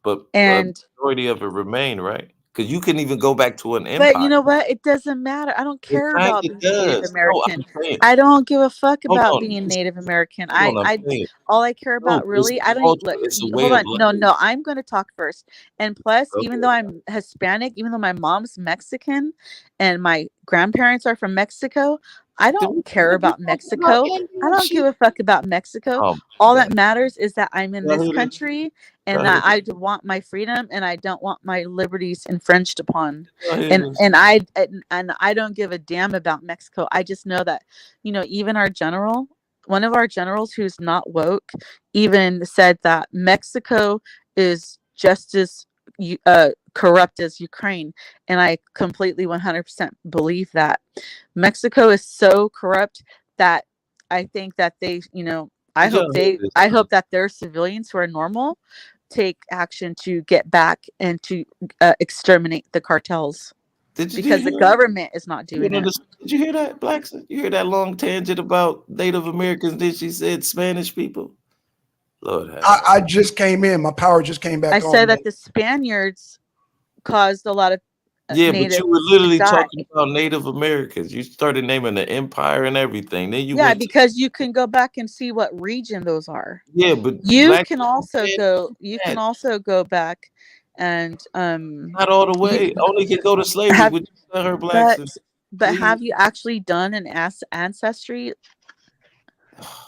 but a And majority of it remain, right? Because you can even go back to an but you empire. know what? It doesn't matter. I don't In care fact, about it being Native does. No, American. I'm saying. I don't give a fuck Hold about on. being Native American. Hold on. I'm saying. All I care No, about it's really, a I don't even culture. look. It's a way Hold of on. No, life. no, I'm going to talk first. And plus, even though Okay. I'm Hispanic, even though my mom's Mexican and my grandparents are from Mexico, I Then don't we care should be about talking about Mexico. I Indian don't give shit. a fuck about Mexico. Oh my All that God. matters is that I'm in Go this ahead. country Go and that ahead. want my freedom and I don't want my liberties infringed upon. Go ahead. And I don't give a damn about Mexico. I just know that, even one of our generals who's not woke, even said that Mexico is just as corrupt as Ukraine, and I completely 100% believe that. Mexico is so corrupt that I think that they, Did y'all hear this? I hope that their civilians who are normal take action to get back and to exterminate the cartels Did you because the hear? government is not doing it. Did you hear that, Blackson? You hear that long tangent about Native Americans? Then she said Spanish people. Lord have mercy. I just came in. My power just came I back said on, man. that the Spaniards caused a lot of Yeah, but you were natives to literally die. talking about Native Americans. You started naming the empire and everything. Then you Yeah, went to because you can go back and see what region those are. yeah, but You black can people also can't go. do You can that. also go back, and Not all the you way. Only can go to slavery. have, Would you tell her, but Blackson? have Please. you actually done an ancestry?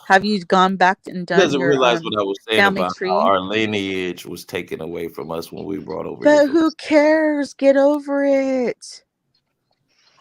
Have you gone back and He done doesn't your realize what I was saying family about how tree? our lineage was taken away from us when we brought over here But from. who cares? Get over it.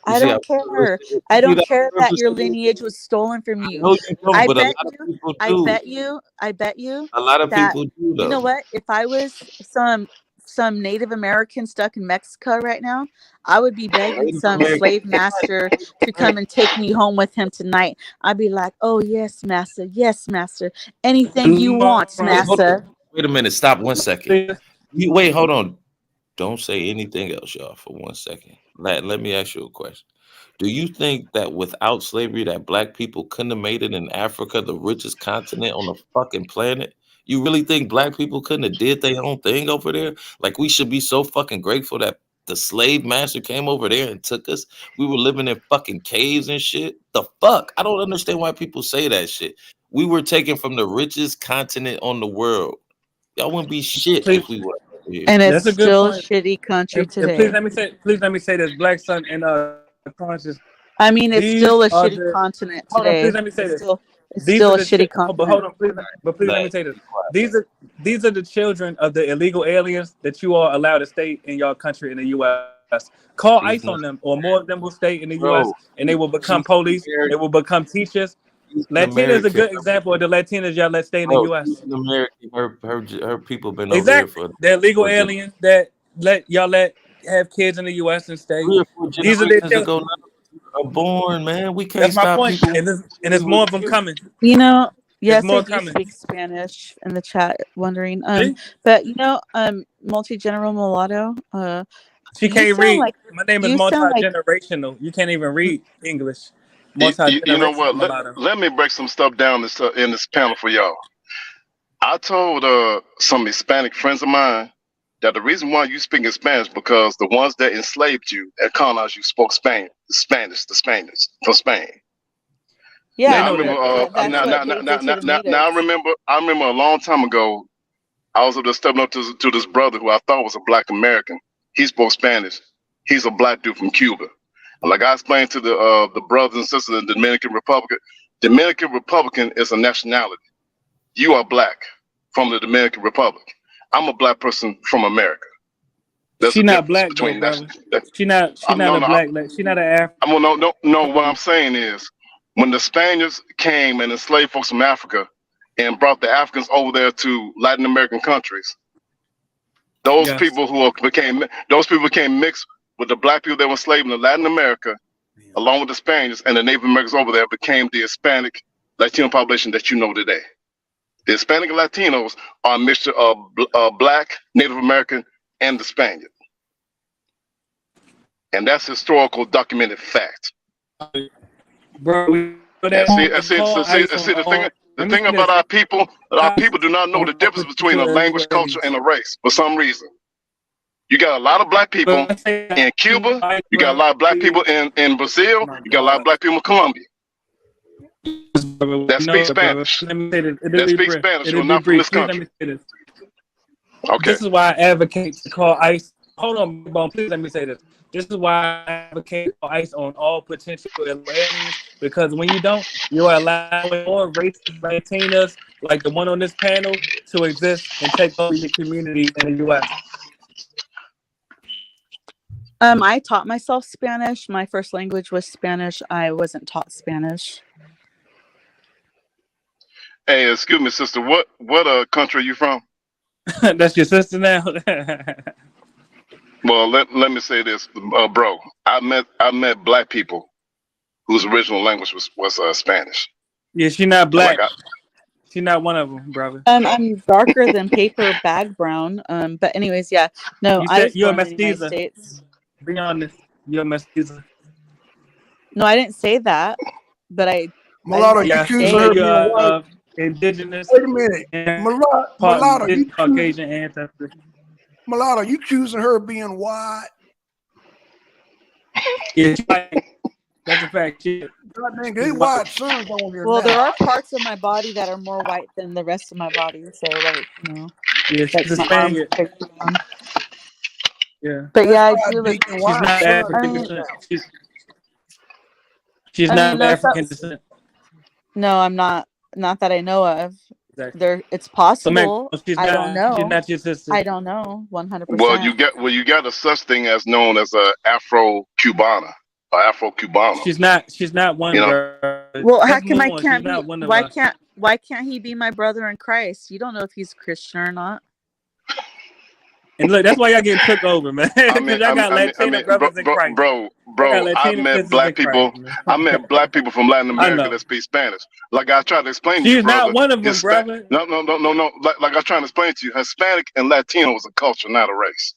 You I see how don't care. purpose- I you see don't that care that purpose your it is? lineage was stolen from I you. know you don't, I but a bet lot of you, people I do. bet you, I bet you A lot of that, people do you know though. what? If I was some some Native American stuck in Mexico right now, I would be begging Native some American. slave master to come and take me home with him tonight. I'd be like, oh, yes, master. Yes, master. Anything you want, Wait, hold on. master. Wait a minute. Stop 1 second. Wait, hold on. Don't say anything else, y'all, for 1 second. Let me ask you a question. Do you think that without slavery that black people couldn't have made it in Africa, the richest continent on the fucking planet? You really think black people couldn't have did their own thing over there? Like, we should be so fucking grateful that the slave master came over there and took us. We were living in fucking caves and shit. The fuck? I don't understand why people say that shit. We were taken from the richest continent on the world. Y'all wouldn't be shit if we were here. And it's That's a good still a point. shitty country And today. please let me say this, Blackson and conscious. I mean, it's These still a are shitty the continent hold on, today. please let me say It's this. still, it's These still are a the shitty but hold continent. on, please let me say this. These are the children of the illegal aliens that you are allowed to stay in your country in the U.S. Call ICE on them, or more of them will stay in the U.S. and they will become police. They will become teachers. Latina is a good example of the Latinas y'all let stay in the U.S. She's an American. Her people been Exactly. over They're there illegal for aliens that let have kids in the U.S. and stay. 3 or 4 These are their generations children. ago. None are born, man. We can't That's my stop point. people. And there's more of them coming. You know, There's yes, I more do coming. speak Spanish in the chat, wondering. See? But multi-general mulatto, She you can't sound read. like My name is you sound like multi-generational. You can't even read English. You know Multi-generational what? mulatto. Let me break some stuff down in this panel for y'all. I told some Hispanic friends of mine that the reason why you speak in Spanish because the ones that enslaved you and colonized you spoke Spanish, the Spaniards from Spain. yeah. Now I remember. That's what they did to the natives. Now I remember a long time ago. I was just stepping up to this brother who I thought was a Black American. He spoke Spanish. He's a black dude from Cuba. And like I explained to the brothers and sisters in the Dominican Republic, Dominican Republican is a nationality. You are black from the Dominican Republic. I'm a black person from America. There's She a not difference black though, between brother. nationalities. She not a black. She not an African. No. What I'm saying is, when the Spaniards came and enslaved folks from Africa and brought the Africans over there to Latin American countries, those people became mixed with the black people that were enslaved in Latin America, along with the Spaniards and the Native Americans over there, became the Hispanic Latino population that you know today. The Hispanic and Latinos are a mixture of black, Native American, and the Spaniard. And that's historical documented fact. Bro, the thing about our people do not know the difference between a language, culture, and a race for some reason. You got a lot of black people in Cuba, you got a lot of black people in Brazil, you got a lot of black people in Colombia. That speak Spanish. That speak Spanish who are not from this country. Okay. This is why I advocate to call ICE. Hold on, Bone. Please let me say this. This is why I advocate for ICE on all potential aliens, because when you don't, you're allowing more racist Latinas like the one on this panel to exist and take over your community in the U.S. I taught myself Spanish. My first language was Spanish. I wasn't taught Spanish. Hey, excuse me, sister. What country are you from? That's your sister now. Well, let me say this, bro. I met black people whose original language was Spanish. Yeah, she not black. Like She's not one of them, brother. I'm darker than paper bag brown. But anyways, yeah. No, I was you're born a in the United mestiza. States. Be honest, you're a mestiza. No, I didn't say that, but I. Mulatto, you accusing her of being white? Indigenous. Wait a minute, Mulatto, you Caucasian ancestry. Mulatto, you accusing her of being white? Yeah, that's a fact. God dang, they white sons on here. Well, now. there are parts of my body that are more white than the rest of my body. So, like, you know. Yeah, she's a Spaniard. Yeah. But yeah, I do look. She's not African descent. She's not African descent. No, I'm not. Not that I know of. Exactly. It's possible. So I don't know. She's not your sister. I don't know. 100%. Well, you got a such thing as known as a Afro-Cubana. Afro-Cubano. She's not one. You know? Well, how come I can't be? Why can't he be my brother in Christ? You don't know if he's Christian or not. And look, that's why y'all getting took over, man. I Because mean, y'all got Latina brothers in Christ. bro, Y'all got I Latina met sisters in black people. Christ, man. I met black people from Latin I America know. that speak Spanish. Like I tried to explain to you, She's brother. not one of them, brother. No. Like I was trying to explain to you, Hispanic and Latino is a culture, not a race.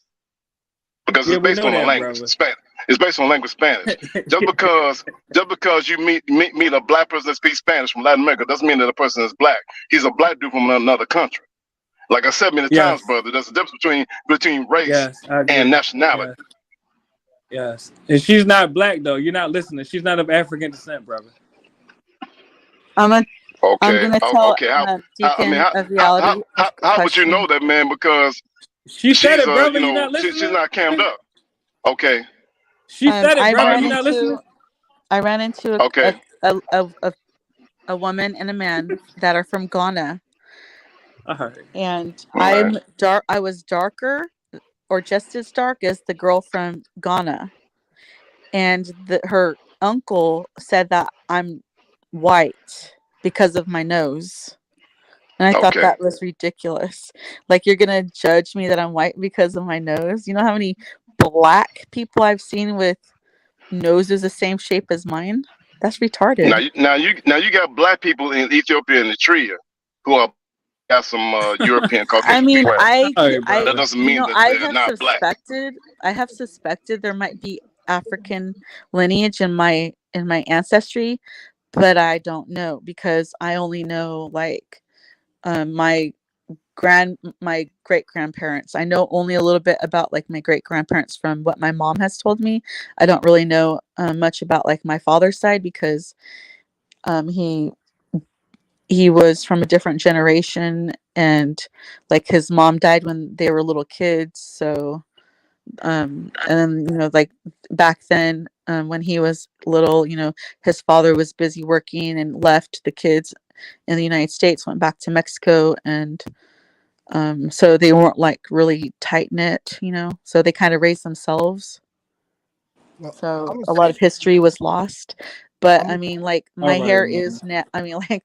Because Yeah, it's we based know on a that, language. brother. It's based on language Spanish. Just because you meet a black person that speaks Spanish from Latin America doesn't mean that the person is black. He's a black dude from another country. Like I said many times, brother, there's a difference between race Yes, I agree. and nationality. Yes. And she's not black though. You're not listening. She's not of African descent, brother. I'm Okay. gonna tell Okay. How Deacon of reality. how would you know that, man? Because she said she's it, brother. You're not she's listening. not cammed up. Okay. She said it, brother. You're not I listening. ran into Okay. a woman and a man that are from Ghana, and Right. I was darker, or just as dark as the girl from Ghana, and her uncle said that I'm white because of my nose. And I thought Okay. that was ridiculous. Like, you're going to judge me that I'm white because of my nose? You know how many black people I've seen with noses the same shape as mine? That's retarded. Now you got black people in Ethiopia and Eritrea who are got some European Caucasian. I mean, people. that doesn't mean that I they're have not black. suspected there might be African lineage in my ancestry, but I don't know, because I only know like my great grandparents. I know only a little bit about like my great grandparents from what my mom has told me. I don't really know much about like my father's side, because he was from a different generation, and like his mom died when they were little kids. So and then, like back then, when he was little, his father was busy working and left the kids in the United States, went back to Mexico, and so they weren't like really tight knit, so they kind of raised themselves. Well, So I'm a lot of history was lost. But I'm I mean, like, All my right, hair man. is I mean, like,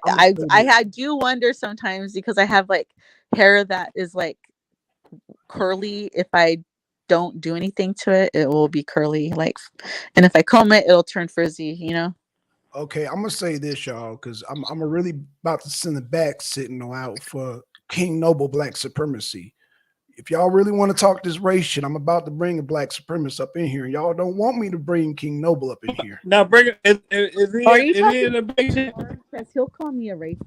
I'm I do wonder sometimes, because I have like hair that is like curly. If I don't do anything to it, it will be curly. Like, and if I comb it, it'll turn frizzy. okay. I'm gonna say this, y'all, because I'm really about to send it back, sitting out for King Noble Black Supremacy. If y'all really want to talk this race shit, I'm about to bring a black supremacist up in here. Y'all don't want me to bring King Noble up in here. Now bring it. Is he? Are you Is he in the big shit? Because he'll call me a racist.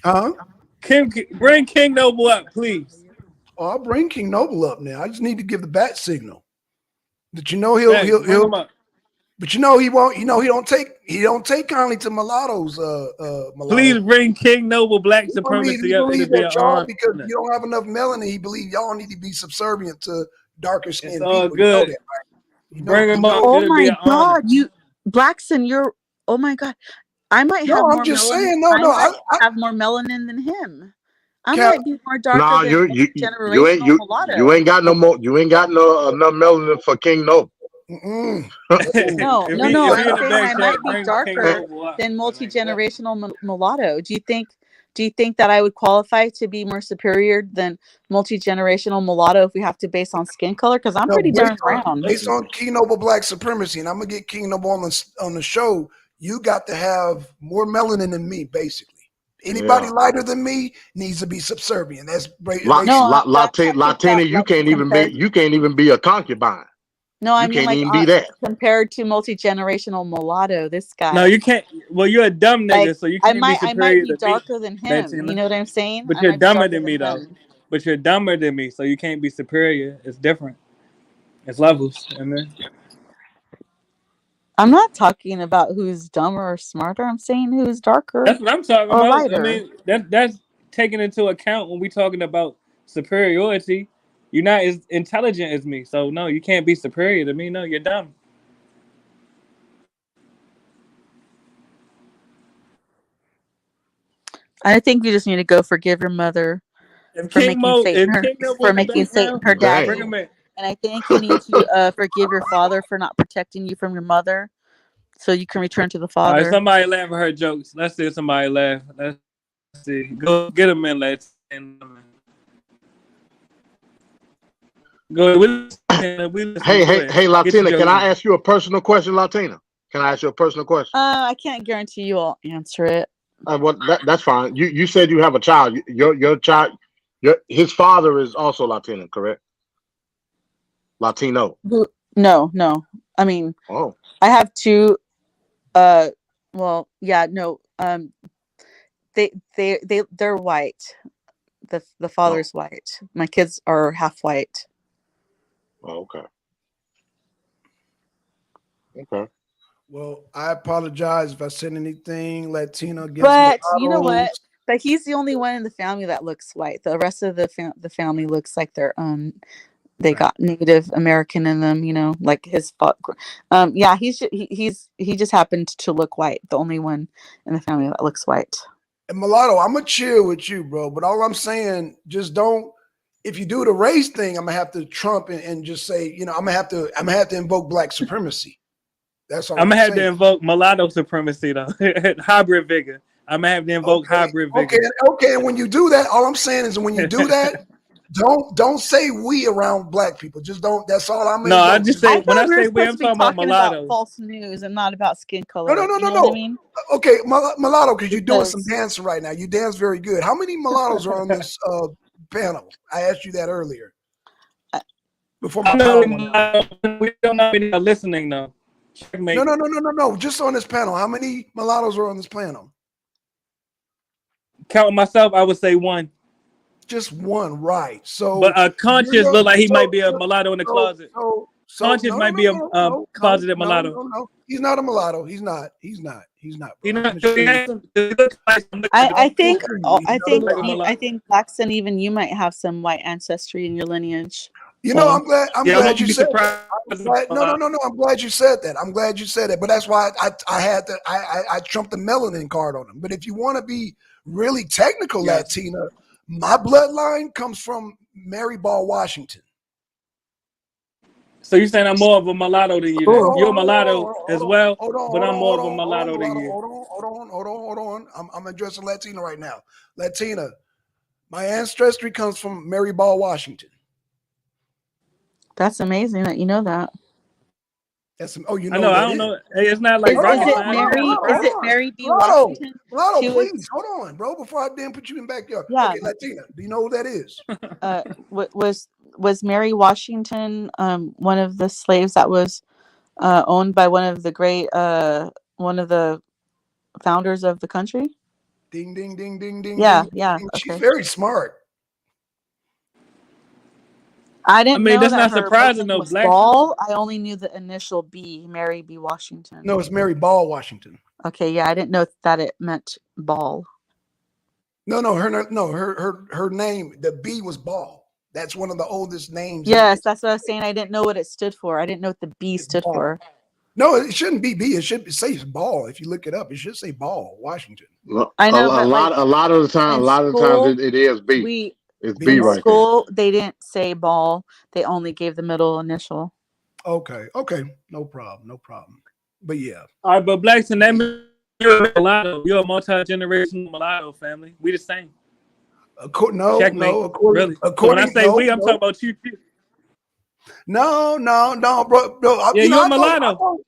Huh? Bring King Noble up, please. Oh, I'll bring King Noble up now. I just need to give the bat signal. That he'll Bring him up. But he won't. He don't take kindly to mulattoes. Mulatto. Please bring King Noble Black He Supremacy up. believe It'll be an that y'all, honor. because you don't have enough melanin, he believe y'all need to be subservient to darker skinned It's people. all You know good. that, right? Bring him up. Oh It'll be my an honor. God, Blackson, oh my God, I might have No, I'm more just melanin. saying. I No, might have more melanin than him. I Cap, might be more darker nah, than you multi-generational ain't got no more. You ain't got enough melanin for King Noble. Mm-mm. No. If I'm he in saying the I back might chat, be bring King darker Noble up. than multi-generational mulatto. Do you think that I would qualify to be more superior than multi-generational mulatto if we have to base on skin color? Because I'm No, pretty darn brown. based on King Noble Black Supremacy, and I'm gonna get King Noble on the show. You got to have more melanin than me, basically. Anybody lighter than me needs to be subservient. That's Latina. You can't even be a concubine. No, I You mean can't like even be that. compared to multi-generational mulatto, this guy. No, you can't. Well, you're a dumb nigga, Like, so you can't be I might superior be to me. darker than him. Latina. You know what I'm saying? But I you're might be dumber darker than me, though. him. But you're dumber than me, so you can't be superior. It's different. It's levels, and then I'm not talking about who's dumber or smarter. I'm saying who's darker that's what I'm talking or about. I lighter. mean, that's taken into account when we talking about superiority. You're not as intelligent as me, so no, you can't be superior to me. No, you're dumb. I think you just need to go forgive your mother for making Satan her daddy. And I think you need to forgive your father for not protecting you from your mother, so you can return to the All right, father. somebody laugh at her jokes. Let's see if somebody laugh. Let's see. Go get them in, let's. Go ahead. We listen. Hey, Go hey, ahead. hey, Get to Latina, your can I line. ask you a personal question, Latina? Can I ask you a personal question? I can't guarantee you will answer it. That's fine. You said you have a child. Your child, his father is also Latino, correct? Latino. No. I mean, Oh, I have two. Well, yeah, no. They're white. The oh, father's white. My kids are half white. oh, okay, okay. Well, I apologize if I said anything Latino against But you know mulattoes. what? But he's the only one in the family that looks white. The rest of the family looks like they're they got Native American in them. You know, like his yeah, he just happened to look white. The only one in the family that looks white. And mulatto, I'm gonna chill with you, bro. But all I'm saying, just don't. If you do the race thing, I'm gonna have to trump and just say, you know, I'm gonna have to invoke black supremacy. That's all I'm I'm gonna have to saying. invoke mulatto supremacy though. Hybrid vigor. I'm gonna have to invoke hybrid vigor. Okay. And when you do that, all I'm saying is when you do that, don't say we around black people. Just don't. That's all I'm No, I invoke. just I say when thought I we were say we, supposed I'm to be talking about talking about mulattoes. false news and not about skin No. color. You know what I mean? Okay, mulatto, because you're doing some Because dancing right now. You dance very good. How many mulattoes are on this panel? I asked you that earlier before my I know power went out. we don't know any listening though. Checkmate. No. Just on this panel. How many mulattoes are on this panel? Counting myself, I would say one. Just one, right? So, But conscious look like he might be a mulatto in the closet. so Conscious might be a closeted mulatto. no. He's not a mulatto. He's not. Bro. You know, I'm ashamed. I think He's not a mulatto. I think Blackson, even you might have some white ancestry in your lineage. You know, I'm glad. I'm Yeah, I glad won't you be said that. surprised. No. I'm glad you said that. I'm glad you said it. But that's why I had to. I trumped the melanin card on him. But if you want to be really technical, Yes. Latina, my bloodline comes from Mary Ball, Washington. So you're saying I'm more of a mulatto than you then? You're a mulatto as well, but I'm more of a mulatto than you. Hold on. I'm addressing Latina right now. Latina, my ancestry comes from Mary Ball, Washington. That's amazing that you know that. You I know know. I that don't is. know. Hey, it's not like Is rocket it science. Mary B. Mulatto, Washington? Mulatto, She was please hold on, bro. Before I then put you in backyard. Yeah. Okay, Latina, do you know who that is? Was Mary Washington one of the slaves that was owned by one of the founders of the country? Ding, ding, ding, ding, ding, Yeah, ding. yeah. Ding. She's Okay. very smart. I didn't know that's that not her surprising name though, was Blackson. Ball. I only knew the initial B, Mary B. Washington. No, it's Mary Ball, Washington. Okay, yeah, I didn't know that it meant ball. Her name, the B was Ball. That's one of the oldest names. Yes, that's what I was saying. I didn't know what it stood for. I didn't know what the B stood Ball. for. No, it shouldn't be B. It should say Ball. If you look it up, it should say Ball, Washington. I know, a lot of the time it is B. It's B in right school, they didn't say ball. They only gave the middle initial. Okay, no problem. But yeah. All right, but Blackson, that means you're a mulatto. You're a multi-generational mulatto family. We the same. Checkmate. Really. So when I say we, I'm talking about you too. No, bro. Yeah, you're a mulatto.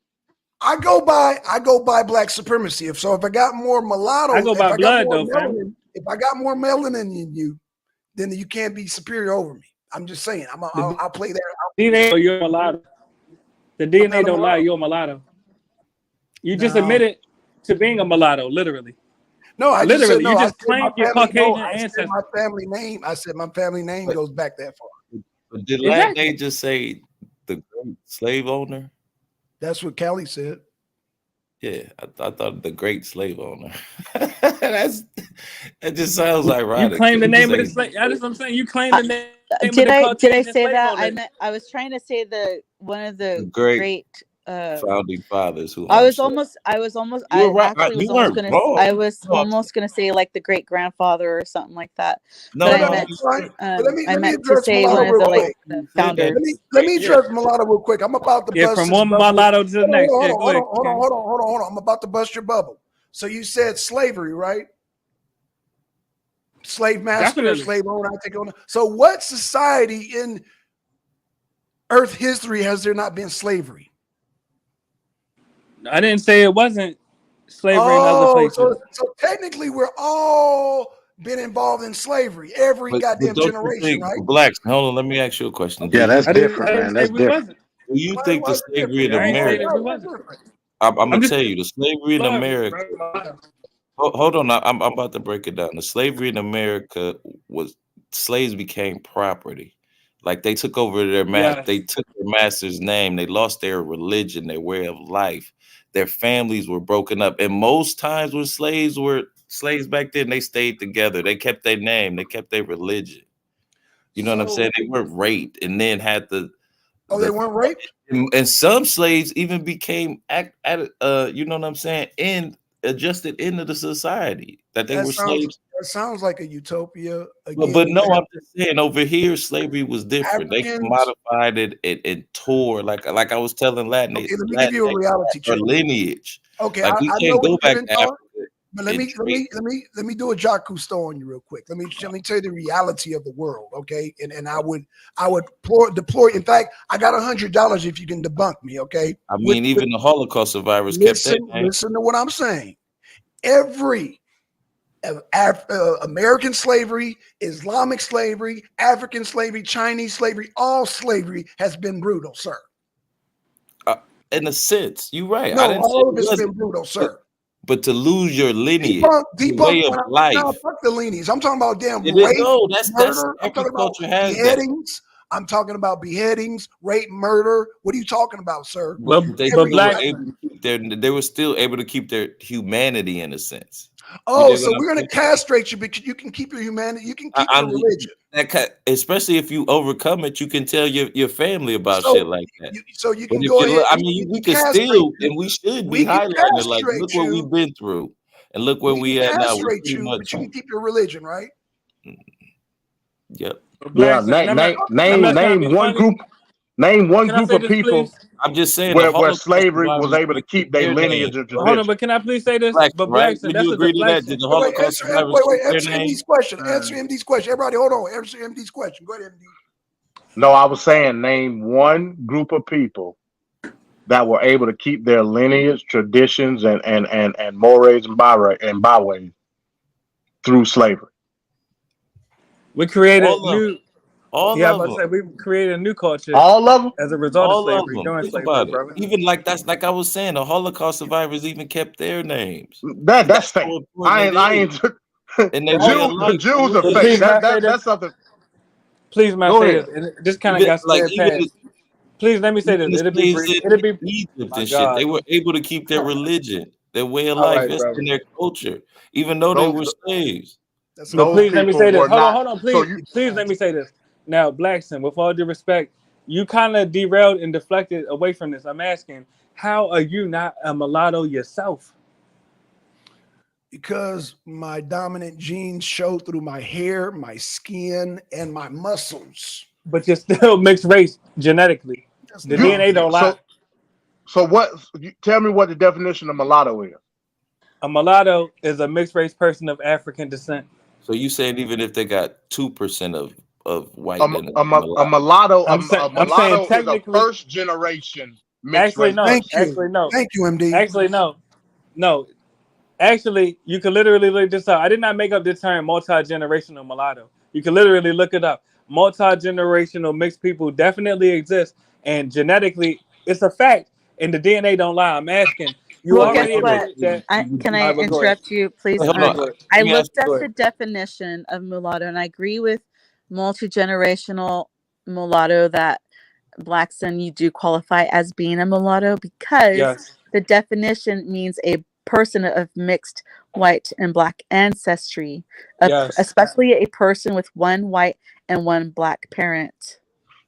I go by black supremacy. If I got more mulatto, I go by blood though, melanin, if I got more melanin in you, then you can't be superior over me. I'm just saying. I'll play that. DNA, you're a mulatto. The DNA don't lie. You're a mulatto. You just admitted to being a mulatto, literally. No, I literally. Just said, no, you just claimed your Caucasian ancestry. My family name. I said my family name goes back that far. But did they just say the great slave owner? That's what Callie said. Yeah, I thought the great slave owner. That just sounds ironic. You claim the name of the slave. That's what I'm saying. You claim the name. Did I say that? I was trying to say one of the great founding fathers who I was almost right. I was almost gonna say like the great grandfather or something like that. I meant to say one of the founders. Let me address mulatto real quick. I'm about to bust from one mulatto to the next. Hold on. I'm about to bust your bubble. So you said slavery, right? Slave master, slave owner, I take on. So what society in Earth history has there not been slavery? I didn't say it wasn't slavery in other places. So technically we're all been involved in slavery, every But goddamn don't you generation, think, right? Blacks? Hold on, let me ask you a question. Yeah, that's I different, didn't man. say That's we different. wasn't. Do you think the Why is it slavery in different? I ain't say America? that we Why is it wasn't. different? I'm I'm gonna just tell you, the slavery in sorry, America. bro. Hold on, I'm about to break it down. The slavery in America was slaves became property. Like they took over Yes. they took their master's name. They lost their religion, their way of life. Their families were broken up, and most times when slaves back then, they stayed together. They kept their name. They kept their religion. You know what I'm saying? They weren't raped, and then had They the weren't raped? and some slaves even became you know what I'm saying, and adjusted into the society that they were slaves. That sounds like a utopia. But Again, no, I'm just saying over here slavery was different. They Africans. commodified it and tore like I was telling Latin. Okay, let me Latin give you a reality our check. lineage. Okay, Like I we know can't what go you've back been to taught, Africa. but let me do a Jacques Cousteau on you real quick. Let me tell you the reality of the world, okay? And I would deploy. In fact, I got $100 if you can debunk me, okay? I mean, even the Holocaust survivors kept their name. Listen to what I'm saying. Every American slavery, Islamic slavery, African slavery, Chinese slavery, all slavery has been brutal, sir. In a sense, you're right. No, I didn't say all of it it's wasn't, been brutal, sir. but to lose your lineage, the Debunk way of life. no, fuck the leanies. I'm talking about damn It is, rape, no, that's murder. I'm every talking about culture has that. beheadings. I'm talking about beheadings, rape, murder. What are you talking about, sir? But they but still were Black, able to keep they were still able to keep their humanity in a sense. Oh, so we're gonna castrate you because you can keep your humanity, you can keep your religion. Especially if you overcome it, you can tell your family about So shit like that. so you But can if go you look, ahead. I mean, we can castrate still, you. and we should We be can highlighting it. Like, look castrate what you. we've been through, and look where we can at now. We castrate pretty you, much, but you can keep your religion, right? yep. Yeah, Blackson, and I'm not trying to name be one funny. group. Name one Can I group say of this, people please? I'm just saying the where Holocaust slavery was survivors able to keep their their name. lineage and Hold on, tradition. but can I please say this? Blackson, But right? Blackson, Would that's you a agree to that? deflection. Did the Holocaust survivors keep their Answer name? MD's question. Answer MD's question. Everybody, hold on. Answer MD's question. Go ahead, MD. No, I was saying name one group of people that were able to keep their lineage, traditions, and mores and byways through slavery. We created All I'm of about them. to say we created a new culture All of them. as a result of All of slavery, them. during Think slavery, about it. bro. Even that's like I was saying, the Holocaust survivors even kept their names. That's fake. How important I it ain't. is. And their way of The life. Jews are And fake. please, may I say this? That's something. Please, may I Go say ahead. this? And this kind of got Like sped past. Please let me say this. the It'll be slaves brief. It'll be. in Egypt My and shit, they God. were able to keep their religion, their way of All life, right, it's bro. in their culture, even though they were slaves. But please let me say this. Hold not. on. Please let me say this. Now, Blackson, with all due respect, you kind of derailed and deflected away from this. I'm asking, how are you not a mulatto yourself? Because my dominant genes show through my hair, my skin, and my muscles. But you're still mixed race genetically. The DNA don't lie. So what? Tell me what the definition of mulatto is. A mulatto is a mixed race person of African descent. So you saying even if they got 2% of white in A mulatto, I'm saying is a technically, first generation mixed actually race. no. Actually no. Thank you, MD. Actually no. Actually, you can literally look this up. I did not make up the term multi-generational mulatto. You can literally look it up. Multi-generational mixed people definitely exist, and genetically, it's a fact. And the DNA don't lie. I'm asking. You Well, guess already what? admitted that. Can I All right, but go ahead. interrupt you, please? Hold on. I Let me ask looked you. at the definition of mulatto, and I agree with multi-generational mulatto that Blackson, you do qualify as being a mulatto because Yes. the definition means a person of mixed white and black ancestry, Yes. especially a person with one white and one black parent.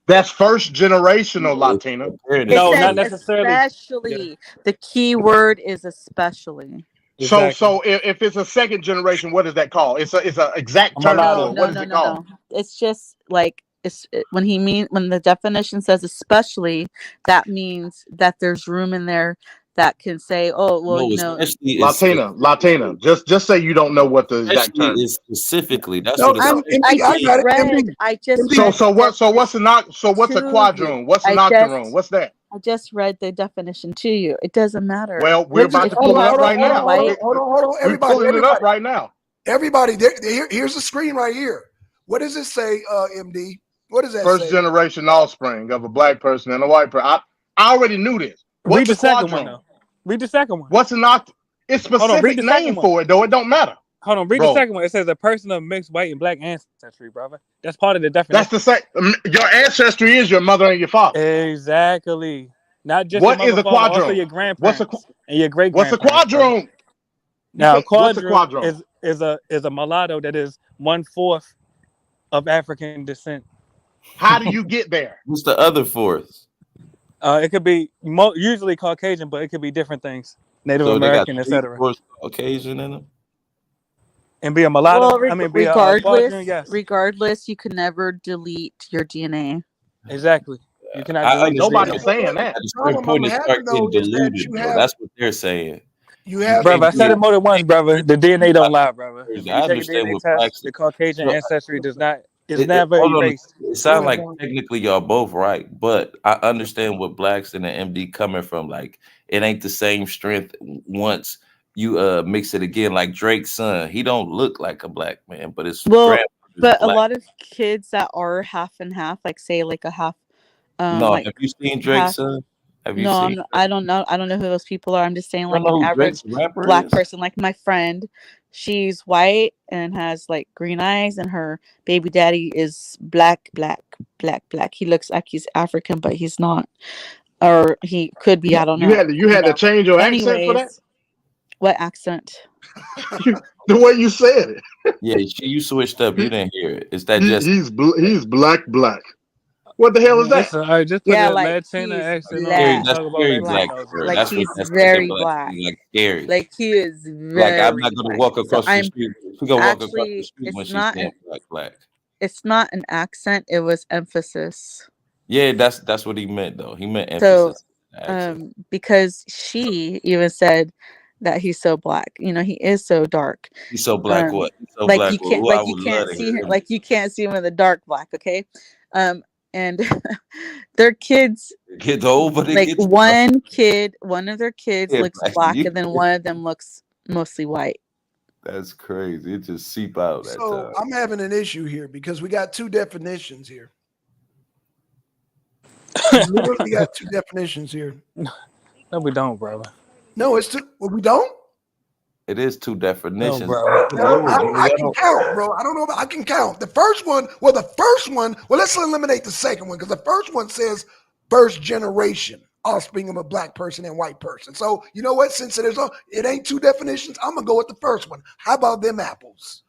That's first generational, Latina. No, It not says necessarily. especially. Yeah. The key word is especially. So if it's a second generation, what is that called? It's a exact term. mulatto. What is it called? It's just like when the definition says especially, that means that there's room in there that can say, "Oh, well, No, you know." especially Latina. Just say you don't know what the exact term especially is. specifically. That's No, what it's. I MD, I just got it. read. MD, I just MD. read the So what's what's a to you. quadroon? What's an octoroon? What's that? I just read the definition to you. It doesn't matter. Well, we're What does about it? to If you pull it have up right something now. white, Hold on, We're everybody, pulling it up right now. everybody. Here's the screen right here. What does it say, MD? What does that First say? generation offspring of a black person and a white person. I already knew this. Read What's the a second one quadroon? though. Read the second one. What's an It's Hold on. Read specific the second name one. for it though. It don't matter. Hold on. Read the Bro, second one. It says a person of mixed white and black ancestry, brother. That's part of the definition. that's the same. Your ancestry is your mother and your father. Exactly. Not just What your is mother, a father, also quadroon? your grandparents and your great What's a grandparents, brother. quadroon? Now, What's a quadroon quadroon? is a mulatto that is 1/4 of African descent. How do you get there? What's the other fourth? It could be usually Caucasian, but it could be different things. Native So they got American, etc. 3/4 Caucasian in them. And be a mulatto. well, Be a quadroon. Yes, regardless, you can never delete your DNA. exactly. You cannot I delete. understand. Nobody's saying that. At a certain point, it start getting diluted, bro. That's what they're saying. You have, brother. I said it more than once, brother. The DNA don't lie, brother. When I you take a understand DNA what test, Blackson. the Caucasian So, ancestry does not is never hold on. erased. It sounds like technically y'all both right, but I understand what Blackson and MD coming from. Like it ain't the same strength once you mix it again. Like Drake's son, he don't look like a black man, but his Well, grandfather's but a black. lot of kids that are half and half, like say like a half, No, like have you seen Drake's half. son? Have you No, seen? I don't know. I don't know who those people are. I'm just saying You don't like know an who Drake's average rapper black is? person, like my friend. She's white and has like green eyes, and her baby daddy is black. He looks like he's African, but he's not, or he could be. I don't know. You had to change your accent for that. Anyways, what accent? The way you said it. Yeah, you switched up. You didn't hear it. Is that just? He's black. What the hell is that? Just put Yeah, a like Latina he's accent on Scary, it. black. that's Talk about scary like black. Latinos. Like That's he's what that's very black. black. Like scary. Like he is Like I'm very not gonna black. walk So across the I'm street. We're gonna walk across the actually, street when it's she's not saying black. it's not an accent. It was emphasis. Yeah, that's what he meant though. He meant So, emphasis. Accent. because she even said that he's so black. You know, he is so dark. He's so black. What? He's so Like black. you What? can't, Ooh, I like you would love can't to see hear him, him. like you can't see him in the dark black. Okay, and their kids. It gets old, but it Like gets one of their kids yeah, looks black, and then one of them looks mostly white. That's crazy. It just seep out at So times. I'm having an issue here because we got two definitions here. We literally got two definitions here. No, we don't, brother. No, it's two. Well, we don't. It is two definitions. bro. I can count, bro. I don't know if I can count. The first one, well, let's eliminate the second one because the first one says first generation offspring of a black person and white person. So you know what? Since it ain't two definitions, I'm gonna go with the first one. How about them apples?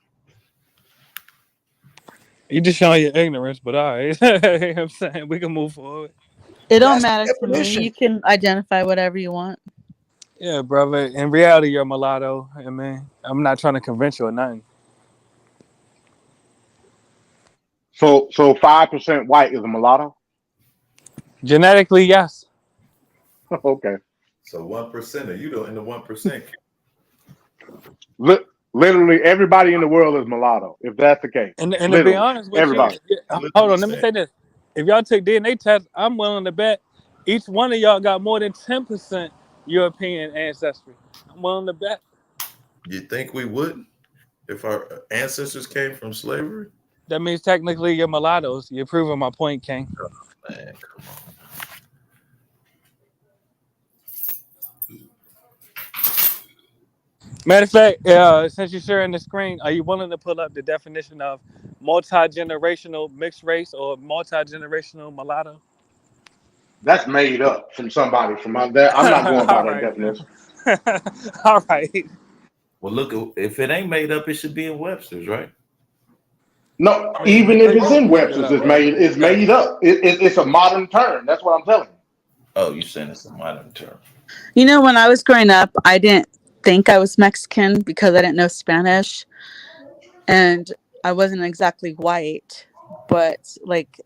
You just showing your ignorance, but all right. I'm saying we can move forward. It don't matter to me. You can identify whatever you want. Yeah, brother. In reality, you're a mulatto. I mean, I'm not trying to convince you or nothing. So 5% white is a mulatto. Genetically, yes. Okay. So 1%. You don't in the 1%. Literally everybody in the world is mulatto. If that's the case, And to be honest with everybody. you, hold on. Let me say this: if y'all take DNA tests, I'm willing to bet each one of y'all got more than 10% European ancestry. I'm willing to bet. You think we would if our ancestors came from slavery? That means technically you're mulattoes. You're proving my point, King. Oh, man, come on. Matter of fact, since you're sharing the screen, are you willing to pull up the definition of multi-generational mixed race or multi-generational mulatto? That's made up from somebody from out there. I'm not going by that definition. All right. Well, look, if it ain't made up, it should be in Webster's, right? No, even if it's in Webster's, it's made up. It's a modern term. That's what I'm telling you. Oh, you're saying it's a modern term. You know, when I was growing up, I didn't think I was Mexican because I didn't know Spanish, and I wasn't exactly white, but like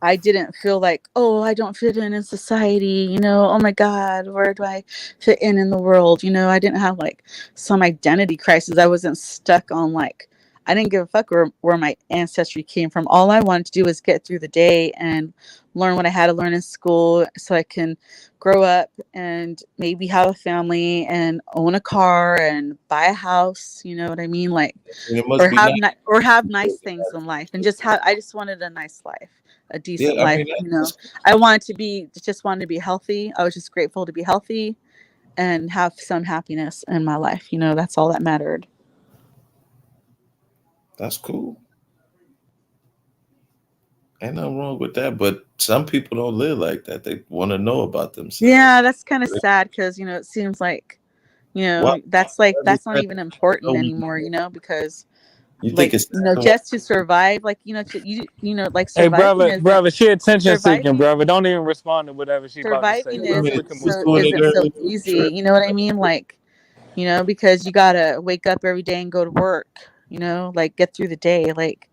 I didn't feel like, oh, I don't fit in society, you know, oh my God, where do I fit in the world? You know, I didn't have like some identity crisis. I wasn't stuck on like, I didn't give a fuck where my ancestry came from. All I wanted to do was get through the day and learn what I had to learn in school so I can grow up and maybe have a family and own a car and buy a house. You know what I mean? Like, And it must be nice. or have nice things in life and I just wanted a nice life, a decent Yeah, I life. mean, You know, I wanted to be healthy. I was just grateful to be healthy and have some happiness in my life. You know, that's all that mattered. that's cool. Ain't nothing wrong with that, but some people don't live like that. They want to know about themselves. Yeah, that's kind of sad because, you know, it seems like, you know, Why- that's not even important anymore, you know, because You like, think it's you know, just to survive, like, you know, like Hey, surviving brother, she attention seeking, surviving brother. Don't even respond to whatever she about to say. surviving Bro. isn't We can move so easy, you know what I mean? Like, you know, because you gotta wake up every day and go to work, you know, like get through the day, like,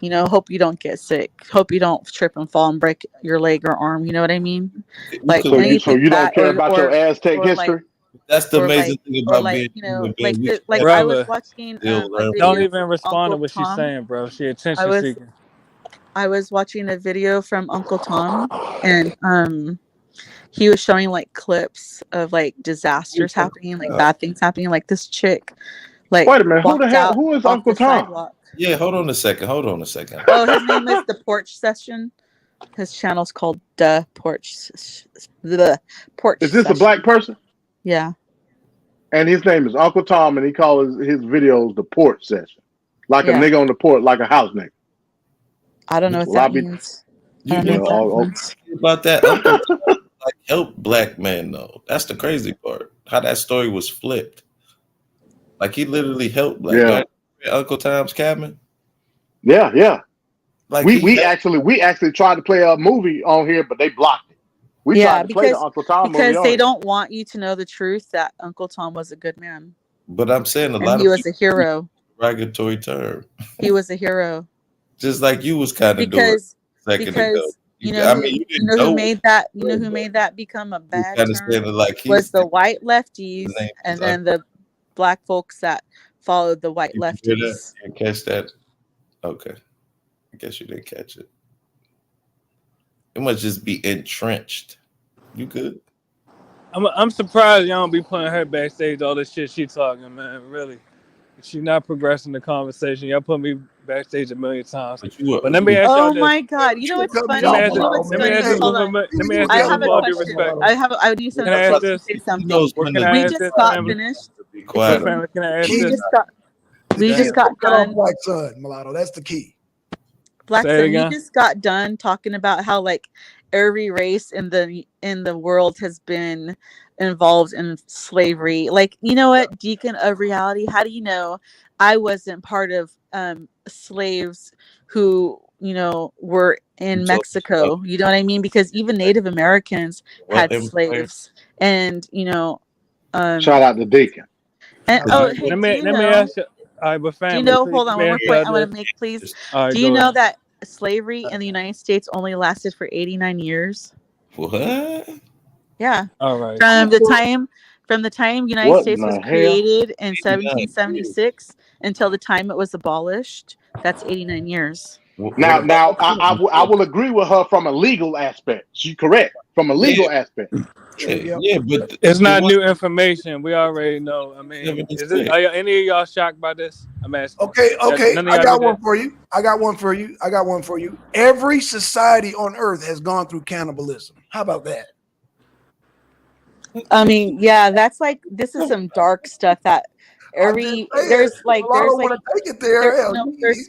you know, hope you don't get sick, hope you don't trip and fall and break your leg or arm, you know what I mean? Like So anything you don't that care about your Aztec or like history? That's the or amazing like thing or about like, being you know, human like being. I was brother, watching Still a learn don't video even from respond to Uncle what she's Tom. saying, bro. She attention seeking. I was watching a video from Uncle Tom, and he was showing like clips of like disasters happening, like bad things happening. Like this chick, like Wait a minute, who the walked hell? out Who is off Uncle the Tom? sidewalk. Yeah, hold on a second. Oh, his name is The Porch Session. His channel's called The Porch Is this a Session. black person? Yeah. And his name is Uncle Tom, and he calls his videos the porch session, like a Yeah. nigga on the porch, like a house nigga. I don't know what Well, that means. You know about that Uncle Tom, like help black men though. That's the crazy part. How that story was flipped. Like he literally helped black. Yeah. Uncle Tom's Cabin. Yeah. Like we actually tried to play a movie on here, but they blocked it. We tried to play the Uncle Tom movie because on they here. don't want you to know the truth that Uncle Tom was a good man. But I'm saying a And lot he of was a hero. derogatory term. He was a hero. Just like you was kind of doing a second ago. You know who made that become a bad kind of term saying it like was the white lefties and then the black folks that followed the white lefties. You catch that? Okay. I guess you didn't catch it. It must just be entrenched. You good? I'm surprised y'all don't be putting her backstage all this shit she talking, man. Really, she not progressing the conversation. Y'all put me backstage a million times. But let me ask y'all this. My God! You know what's funny? Let me ask this Hold with on. I have a question. respect. I need some Can I ask to this? say something. Can I We ask just this, got family? finished. Family, can I ask Key, this? We just got done. Black son, mulatto. That's the key. Blackson, you just got done talking about how like every race in the world has been involved in slavery. Like, you know what, Deacon of Reality, how do you know I wasn't part of slaves who, you know, were in Mexico? You know what I mean? Because even Native Americans had slaves, and you know, shout out to Deacon. And hey, let me ask you. All right, but family, do you know? please, Hold on, one more point I want to make, please. Do you know that slavery in the United States only lasted for 89 years? What? Yeah. All right. From the time United States was created in 1776 until the time it was abolished, that's 89 years. Now, I will agree with her from a legal aspect. She's correct from a legal aspect. Yeah, but it's not new information. We already know. I mean, are any of y'all shocked by this? I'm asking. Okay. I got one for you. Every society on earth has gone through cannibalism. How about that? I mean, yeah, that's like, this is some dark stuff that there's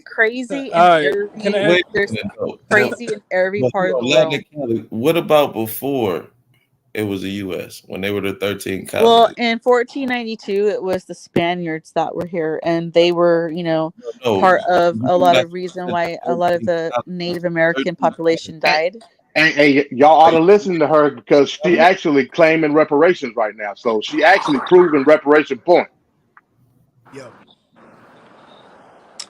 crazy in every part of the world. What about before it was the U.S. when they were the 13 colonies? Well, in 1492, it was the Spaniards that were here, and they were, you know, part of a lot of reason why a lot of the Native American population died. And y'all ought to listen to her because she actually claiming reparations right now. So she actually proving reparation point.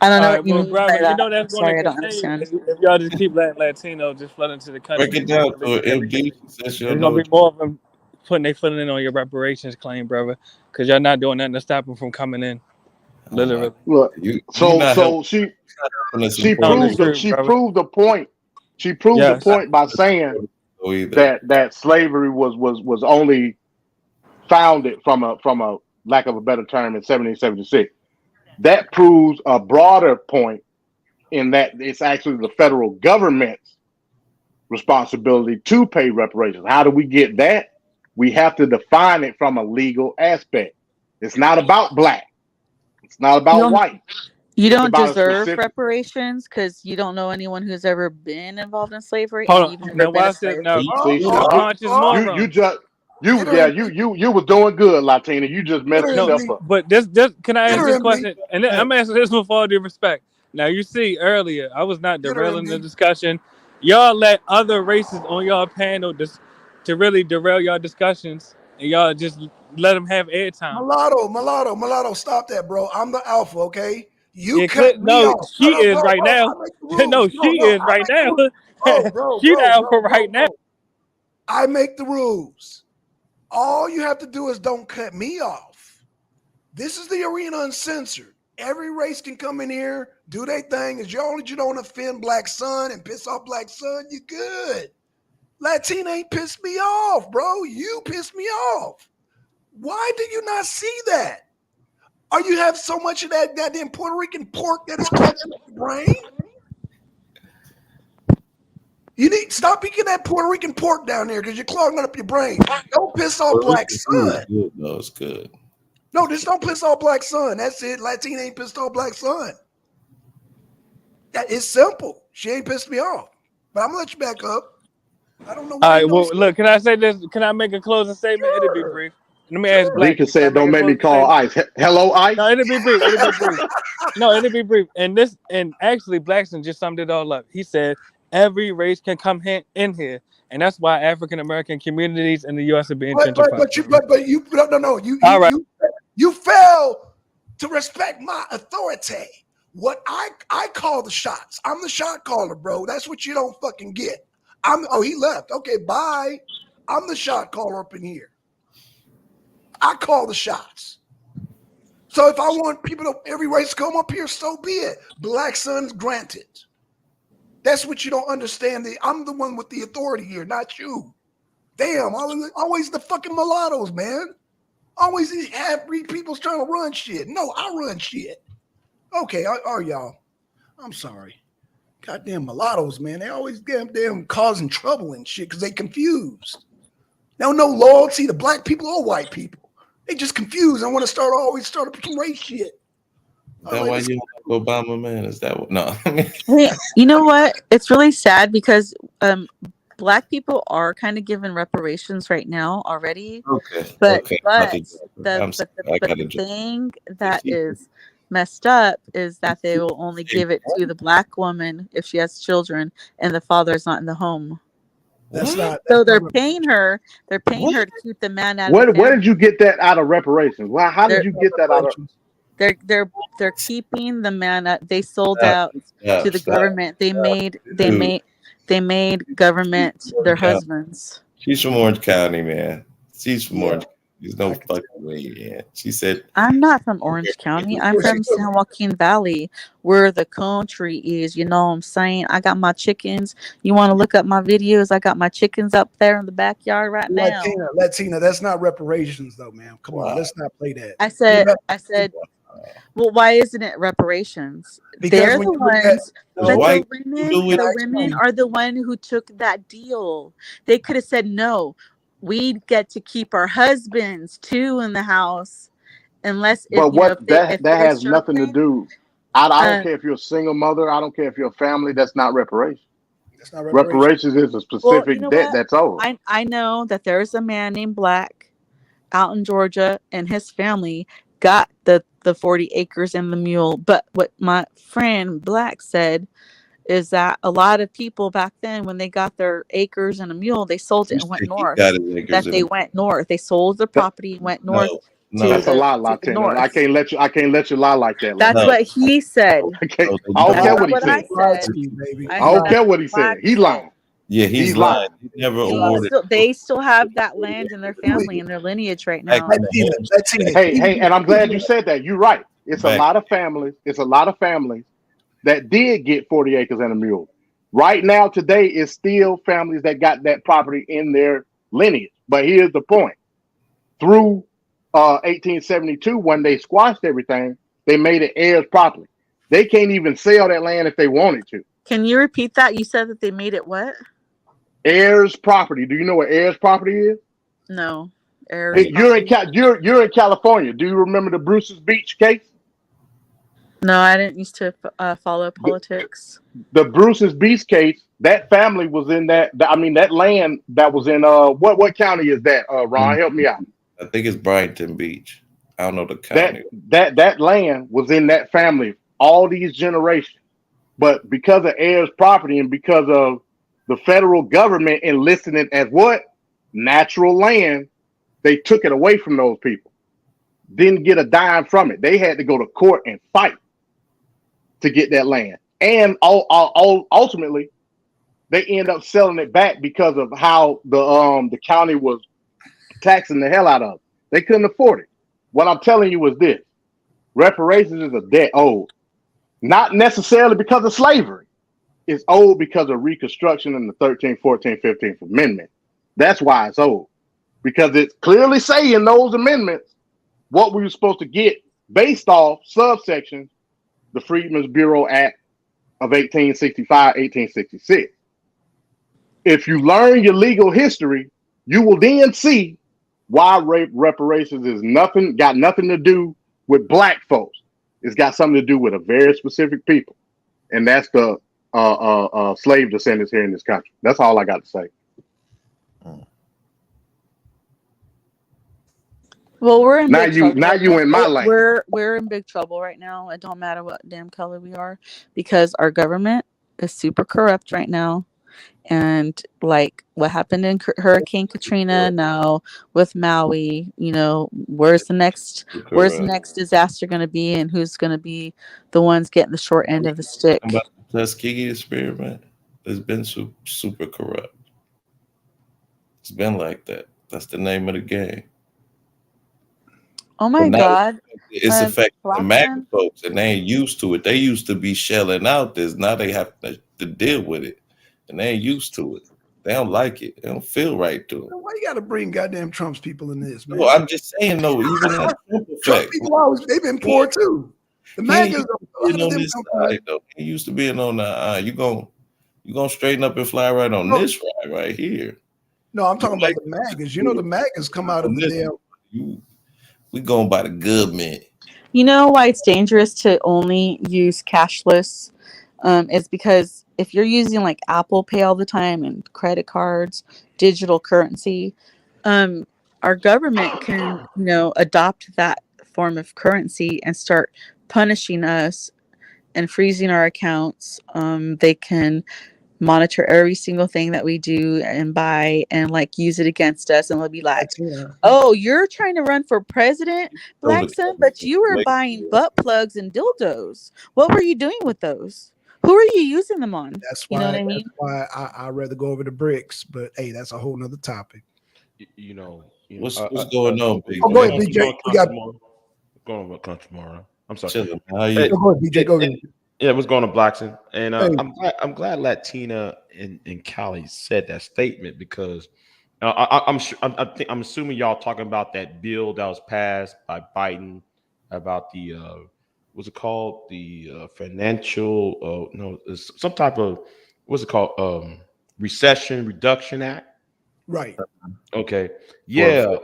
I don't know All right, what you well, mean by brother, you that. know I'm that's going to sorry, I don't continue understand. if y'all just keep letting Latino just flood into the country. Break it down It's to it. MD says you There's don't know gonna be what more of them putting their foot in on your reparations claim, brother, because y'all not doing nothing to stop them from coming in. Literally. Look, you so not helping. she Us she support Telling the proved it. the, truth, she brother. proved the point. She proved the Yes. point by saying So either. that slavery was only founded from a lack of a better term in 1776. That proves a broader point in that it's actually the federal government's responsibility to pay reparations. How do we get that? We have to define it from a legal aspect. It's not about black. It's not You about don't, white. you It's don't about a deserve specific. reparations because you don't know anyone who's ever been involved in slavery Hold and on. you've never Now been a watch this. slave. Now See, you unconscious you moron. just Get her yeah in, you was doing good, Latina. You just get messed her in, No, yourself me. up. but this can I Get ask her this in, me. question? And then Hey, I'm asking this with all due respect. Now you see earlier, I was not get her in, derailing the me. discussion. Y'all let other races on y'all panel to really derail y'all discussions, and y'all just let them have airtime. Mulatto, stop that, bro. I'm the alpha, okay? You Yeah, cut me no, off. she Shut up, is bro. right now. I make the rules. No, she No, is I right make the now. rules. Bro, She the alpha right now. I make the rules. All you have to do is don't cut me off. This is the Arena Uncensored. Every race can come in here, do their thing. As long as you don't offend Black Sun and piss off Black Sun, you good. Latina ain't pissed me off, bro. You pissed me off. Why do you not see that? Or you have so much of that goddamn Puerto Rican pork that is clogging up your brain? You need stop eating that Puerto Rican pork down there because you're clogging up your brain. Don't piss off Black Sun. Good. No, it's good. No, just don't piss off Black Sun. That's it. Latina ain't pissed off Black Sun. It's simple. She ain't pissed me off. But I'm gonna let you back up. I don't know All why right, you don't well, see look, can I say this? Can I make a closing statement? It'll be brief. Let me ask Rika Blackson. Can I said, make "Don't a make me closing call statement? ICE. Hello, ICE." No, it'll be brief. It'll be brief. No, it'll be brief. And actually, Blackson just summed it all up. He said every race can come in here, and that's why African American communities in the U.S. are being gentrified. You fail to respect my authority. What I call the shots. I'm the shot caller, bro. That's what you don't fucking get. He left. Okay, bye. I'm the shot caller up in here. I call the shots. So if I want people to every race to come up here, so be it. Black Sun's granted. That's what you don't understand. I'm the one with the authority here, not you. Damn, always the fucking mulattoes, man. Always these half-breed people's trying to run shit. No, I run shit. Okay, are y'all? I'm sorry. Goddamn mulattoes, man. They always damn causing trouble and shit because they confused. They don't know loyalty to black people or white people. They just confused and want to always start up some race shit. Is that why you like Obama, man? Is that what? No. Hey, you know what? It's really sad because Black people are kind of given reparations right now already. Okay. But Okay. the thing that is messed up is that they will only give it to the Black woman if she has children and the father is not in the home. So they're paying her. They're paying her to keep the man out of the family. Where did you get that out of reparations? Well, how did you get that out of? They're keeping the man. They sold out to the government. They made government their husbands. She's from Orange County, man. She's from Orange County. There's no fucking way, man. She said, I'm not from Orange County. I'm from San Joaquin Valley, where the country is. You know what I'm saying? I got my chickens. You want to look up my videos? I got my chickens up there in the backyard right now. Latina, that's not reparations, though, man. Come on, let's not play that. I said, well, why isn't it reparations? Because they're the ones, but the women are the one who took that deal. They could have said, no, we get to keep our husbands too in the house, unless that has nothing to do. I don't care if you're a single mother. I don't care if you're a family. That's not reparations. That's not reparations. Is a specific debt that's owed. I know that there's a man named Black out in Georgia, and his family got the 40 acres and the mule. But what my friend Black said is that a lot of people back then, when they got their acres and a mule, they sold it and went north. They went north. They sold the property and went north. No. That's a lie, to the Latina. north. I can't let you lie like that. That's Latina. what he said. I can't. No, I don't That's care not what he what I said. said. baby. I I don't said care that's what he said. Black He said. lying. Yeah, he's He's lying. lying. He never awarded. They still have that land in their family and their lineage right Back now. in the Latina. Hey, and I'm glad you said that. You're right. It's a Back. lot of families. It's a lot of families that did get 40 acres and a mule. Right now, today, is still families that got that property in their lineage. But here's the point. Through 1872, when they squashed everything, they made it heirs property. They can't even sell that land if they wanted to. Can you repeat that? You said that they made it what? Heirs property. Do you know what heirs property is? No. Heirs You're in property? you're in California. Do you remember the Bruce's Beach case? No, I didn't used to follow politics. The Bruce's Beach case. That family was in that. I mean, that land that was in what county is that? Ron, help me out. I think it's Brighton Beach. I don't know the county. That land was in that family all these generations, but because of heirs property and because of the federal government enlisting it as what natural land, they took it away from those people. Didn't get a dime from it. They had to go to court and fight to get that land, and ultimately they end up selling it back because of how the county was taxing the hell out of it. They couldn't afford it. What I'm telling you is this: reparations is a debt owed, not necessarily because of slavery. It's owed because of Reconstruction in the 13th, 14th, 15th Amendment. That's why it's owed, because it's clearly saying in those amendments what we were supposed to get based off subsections, the Freedmen's Bureau Act of 1865, 1866. If you learn your legal history, you will then see why reparations is got nothing to do with black folks. It's got something to do with a very specific people, and that's the slave descendants here in this country. That's all I got to say. Well, we're in big trouble. Now you in my lane. We're in big trouble right now. It don't matter what damn color we are, because our government is super corrupt right now. And like what happened in Hurricane Katrina, now with Maui, where's the next disaster going to be, and who's going to be the ones getting the short end of the stick? About the Tuskegee experiment, it's been super corrupt. It's been like that. That's the name of the game. Oh my God! It's affecting the MAGA Blackson? folks, and they ain't used to it. They used to be shelling out this. Now they have to deal with it, and they ain't used to it. They don't like it. They don't feel right to them. Why you got to bring goddamn Trump's people in this, man? No, I'm just saying, though, even that Trump Trump effect. people always, they've been poor too. The MAGAs, On this side, though. He used to be on the you gonna straighten up and fly right on this ride right here. No, I'm talking about the MAGAs. You know, the MAGAs come out of the damn. We going by the government. You know why it's dangerous to only use cashless? Is because if you're using like Apple Pay all the time and credit cards, digital currency, our government can, adopt that form of currency and start punishing us and freezing our accounts. They can monitor every single thing that we do and buy and like use it against us, and they'll be like, oh, you're trying to run for president, Blackson, but you were buying butt plugs and dildos. What were you doing with those? Who are you using them on? That's why, you know what I mean? That's why I'd rather go over the bricks, but hey, that's a whole nother topic. What's going on, Big? Go ahead, BJ. We got going on Country Tomorrow. I'm sorry. Chilling. How you? Go ahead, BJ. Go ahead. Yeah, what's going on, Blackson? And Hey. I'm glad Latina and Callie said that statement, because I'm assuming y'all talking about that bill that was passed by Biden about the what's it called, the financial no, it's some type of, what's it called, Recession Reduction Act. Right. Okay. Yeah.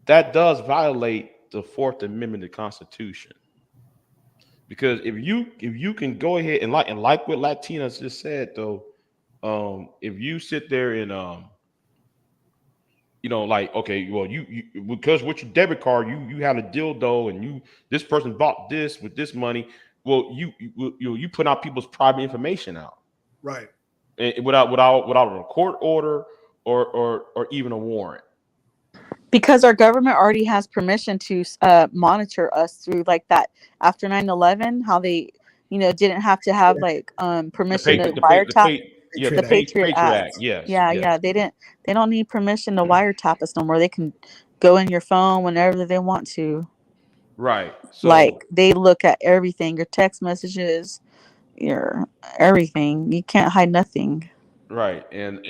That does violate the Fourth Amendment of the Constitution. Because if you can go ahead and like what Latina just said, though, if you sit there and like, okay, well, you because with your debit card you had a dildo and this person bought this with this money, well, you put out people's private information out, right, and without a court order or even a warrant. Because our government already has permission to monitor us through like that after 9/11, how they, didn't have to have like permission to wiretap the Patriot Patriot Act. Act. Yes, Yeah, yes. yeah, they don't need permission to wiretap us no more. They can go in your phone whenever they want to. Right. Like So they look at everything, your text messages, your everything. You can't hide nothing. right, and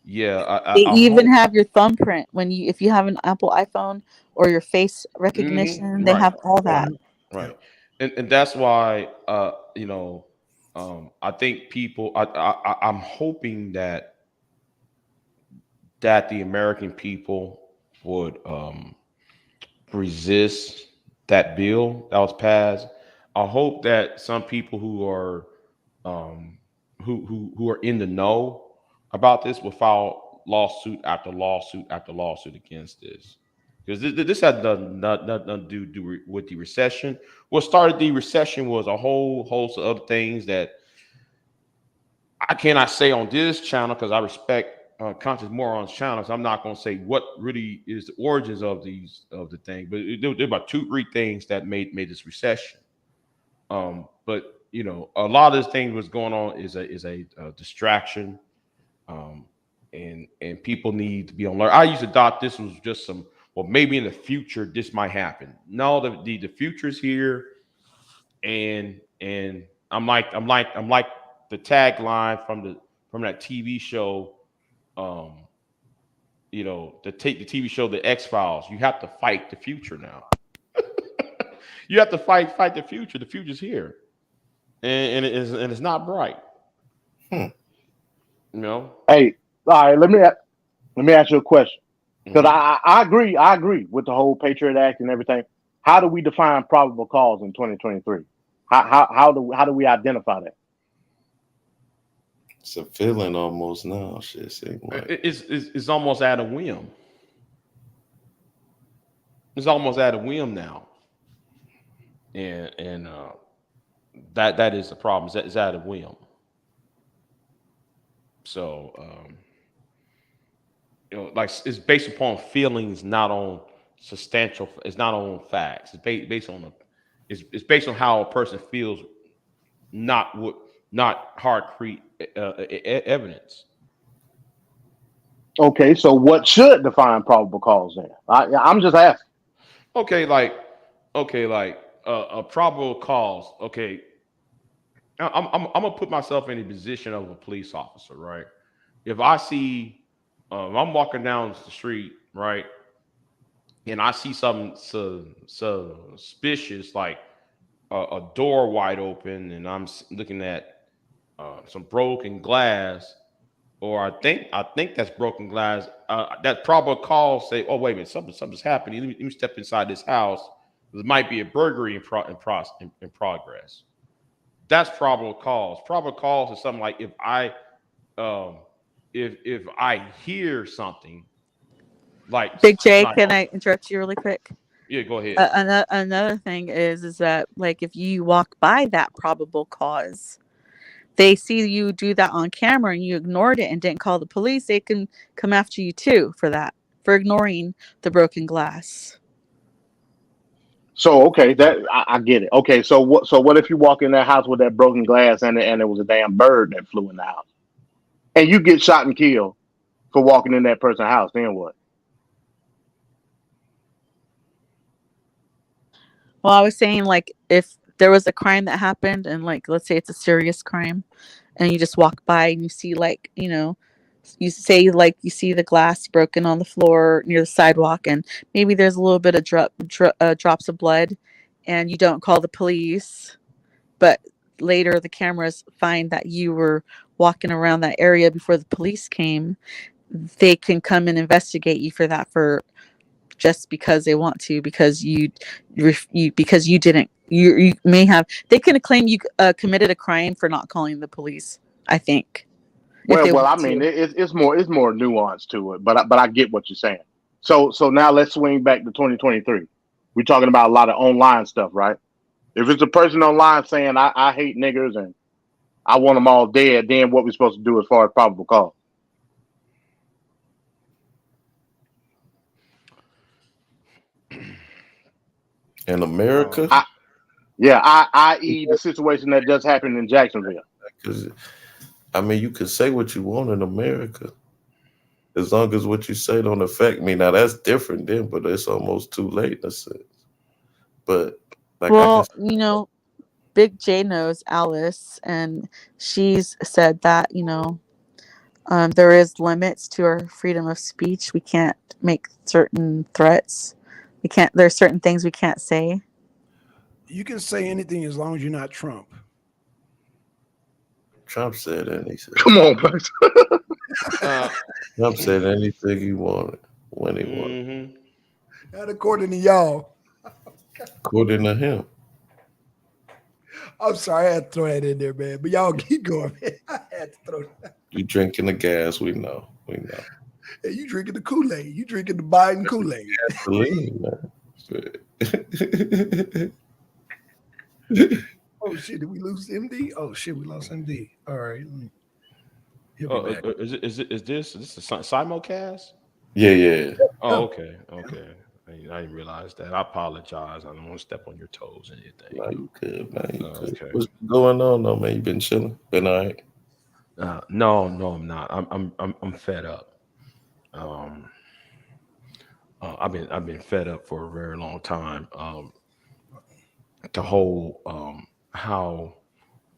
yeah, They I even hope. have your thumbprint if you have an Apple iPhone or your face recognition, they Right, have all that. right, and that's why I think people. I'm hoping that the American people would resist that bill that was passed. I hope that some people who are who are in the know about this will file lawsuit after lawsuit after lawsuit against this, because this had nothing to do with the recession. What started the recession was a whole host of other things that I cannot say on this channel because I respect conscious morons channels. I'm not going to say what really is the origins of the thing, but there were about 2-3 things that made this recession. But a lot of this thing was going on is a distraction, and people need to be on alert. I used to thought this was just some, well, maybe in the future this might happen. No, the future's here, and I'm like the tagline from that TV show, the TV show The X-Files. You have to fight the future now. You have to fight the future. The future's here, and it's not bright. Hey, No. all right. Let me ask you a question, because Mm-hmm. I agree with the whole Patriot Act and everything. How do we define probable cause in 2023? How do we identify that? It's a feeling almost now. Shit, seem like It's almost at a whim. It's almost at a whim now, and that is the problem. It's at a whim. So like it's based upon feelings, not on substantial. It's not on facts. It's based on it's based on how a person feels, not concrete evidence. Okay, so what should define probable cause then? I'm just asking. Okay, like a probable cause. Okay, I'm gonna put myself in the position of a police officer, right? If I see, I'm walking down the street, right, and I see something suspicious, like a door wide open, and I'm looking at some broken glass, or I think that's broken glass. That probable cause say, oh wait a minute, something's happening. Let me step inside this house. There might be a burglary in progress. That's probable cause. Probable cause is something like um, if I hear something like Big J, like can I interrupt you really quick? yeah, go ahead. Another thing is that like if you walk by that probable cause, they see you do that on camera and you ignored it and didn't call the police, they can come after you too for that, for ignoring the broken glass. So okay, that I get it. Okay, so what if you walk in that house with that broken glass and it was a damn bird that flew in the house, and you get shot and killed for walking in that person's house? Then what? Well, I was saying like if there was a crime that happened and like let's say it's a serious crime and you just walk by and you see like, you say like you see the glass broken on the floor near the sidewalk and maybe there's a little bit of drops of blood and you don't call the police, but later the cameras find that you were walking around that area before the police came, they can come and investigate you for that, for just because they want to, because because you didn't, you may have, they can claim you committed a crime for not calling the police, I think, if they Well, I want mean, to. it's more nuance to it, but I get what you're saying. So now let's swing back to 2023. We're talking about a lot of online stuff, right? If it's a person online saying I hate niggers and I want them all dead, then what we supposed to do as far as probable cause? In America? I.e. the situation that just happened in Jacksonville. Because, I mean, you can say what you want in America. As long as what you say don't affect me. Now, that's different then, but it's almost too late in a sense. But, like, Well, you know, Big J knows Alice, and she's said that, you know, there is limits to our freedom of speech. We can't make certain threats. We can't. There's certain things we can't say. You can say anything as long as you're not Trump. Trump said anything. Come on, Bucks. Trump said anything he wanted when he wanted. Not according to y'all. According to him. I'm sorry, I had to throw that in there, man. But y'all keep going, man. I had to throw that. You drinking the gas, we know. We know. Hey, you drinking the Kool-Aid. You drinking the Biden Kool-Aid. Gasoline, man. Oh shit, did we lose MD? Oh shit, we lost MD. All right. Is this a simulcast? Yeah. Oh, okay. I didn't realize that. I apologize. I don't want to step on your toes or anything. No, you good, man. You good. Okay. What's going on, though, man? You been chilling? Been all right? No, I'm not. I'm fed up. I've been fed up for a very long time. The whole how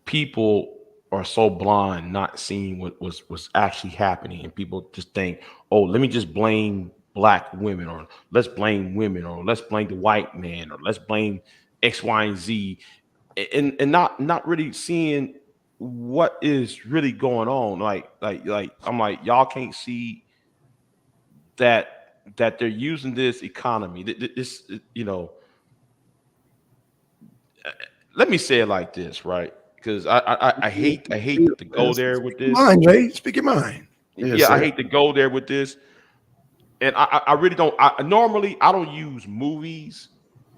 people are so blind, not seeing what was actually happening, and people just think, oh, let me just blame black women, or let's blame women, or let's blame the white man, or let's blame X, Y, and Z, and not really seeing what is really going on. Like I'm like, y'all can't see that they're using this economy. This, you know, let me say it like this, right? Because I hate to go there with this. Mind, Jay. Speak your mind. Yeah, I hate to go there with this. And I really don't. Normally I don't use movies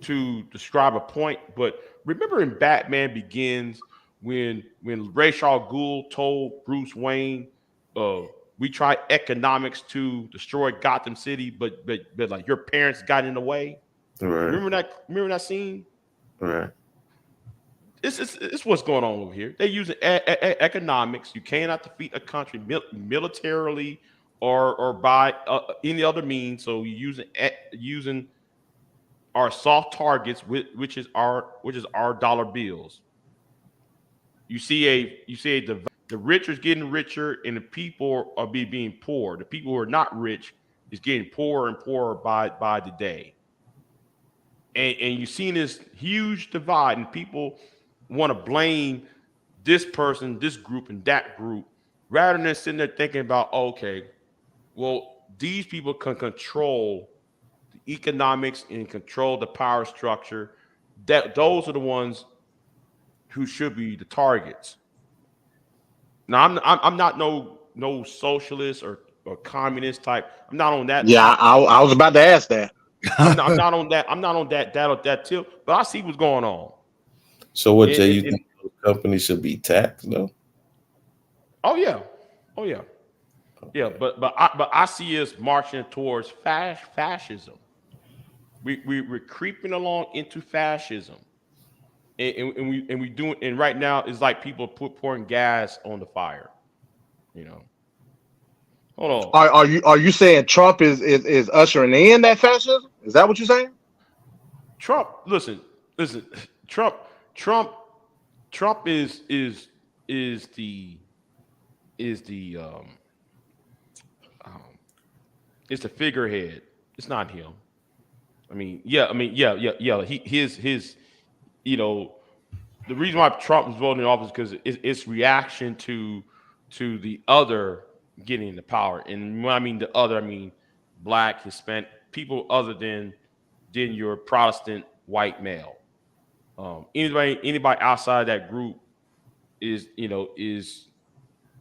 to describe a point, but remember in Batman Begins when Ra's al Ghul told Bruce Wayne, we tried economics to destroy Gotham City, but like your parents got in the way. Right. Remember that scene? Right. It's what's going on over here. They're using economics. You cannot defeat a country militarily or by any other means. So you're using our soft targets, which is our dollar bills. You see the rich is getting richer, and the people are being poor. The people who are not rich is getting poorer and poorer by the day. And you've seen this huge divide, and people want to blame this person, this group, and that group, rather than sitting there thinking about, okay, well, these people can control the economics and control the power structure. Those are the ones who should be the targets. Now, I'm not no socialist or communist type. I'm not on that. Yeah, I was about to ask that. I'm not on that. I'm not on that tip. But I see what's going on. So what, Jay, you think those companies should be taxed, though? Oh yeah. Yeah, but I see us marching towards fascism. We're creeping along into fascism, and we doing, and right now it's like people pouring gas on the fire. You know. Hold on. Are you saying Trump is ushering in that fascism? Is that what you're saying? Trump, listen. Trump is the it's the figurehead. It's not him. Yeah. His you know, the reason why Trump is voting in office because it's reaction to the other getting into power. And when I mean the other, I mean black, Hispanic, people other than your Protestant white male. Anybody outside that group is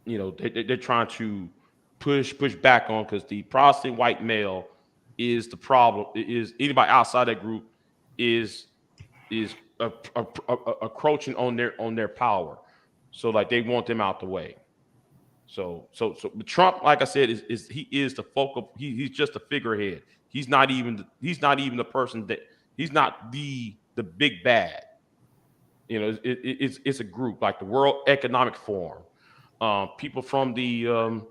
they're trying to push back on, because the Protestant white male is the problem. Is anybody outside that group is encroaching on their power, so like they want them out the way. So Trump, like I said, he is the focal. He's just a figurehead. He's not even the person that He's not the big bad. You know, it's a group like the World Economic Forum, people from the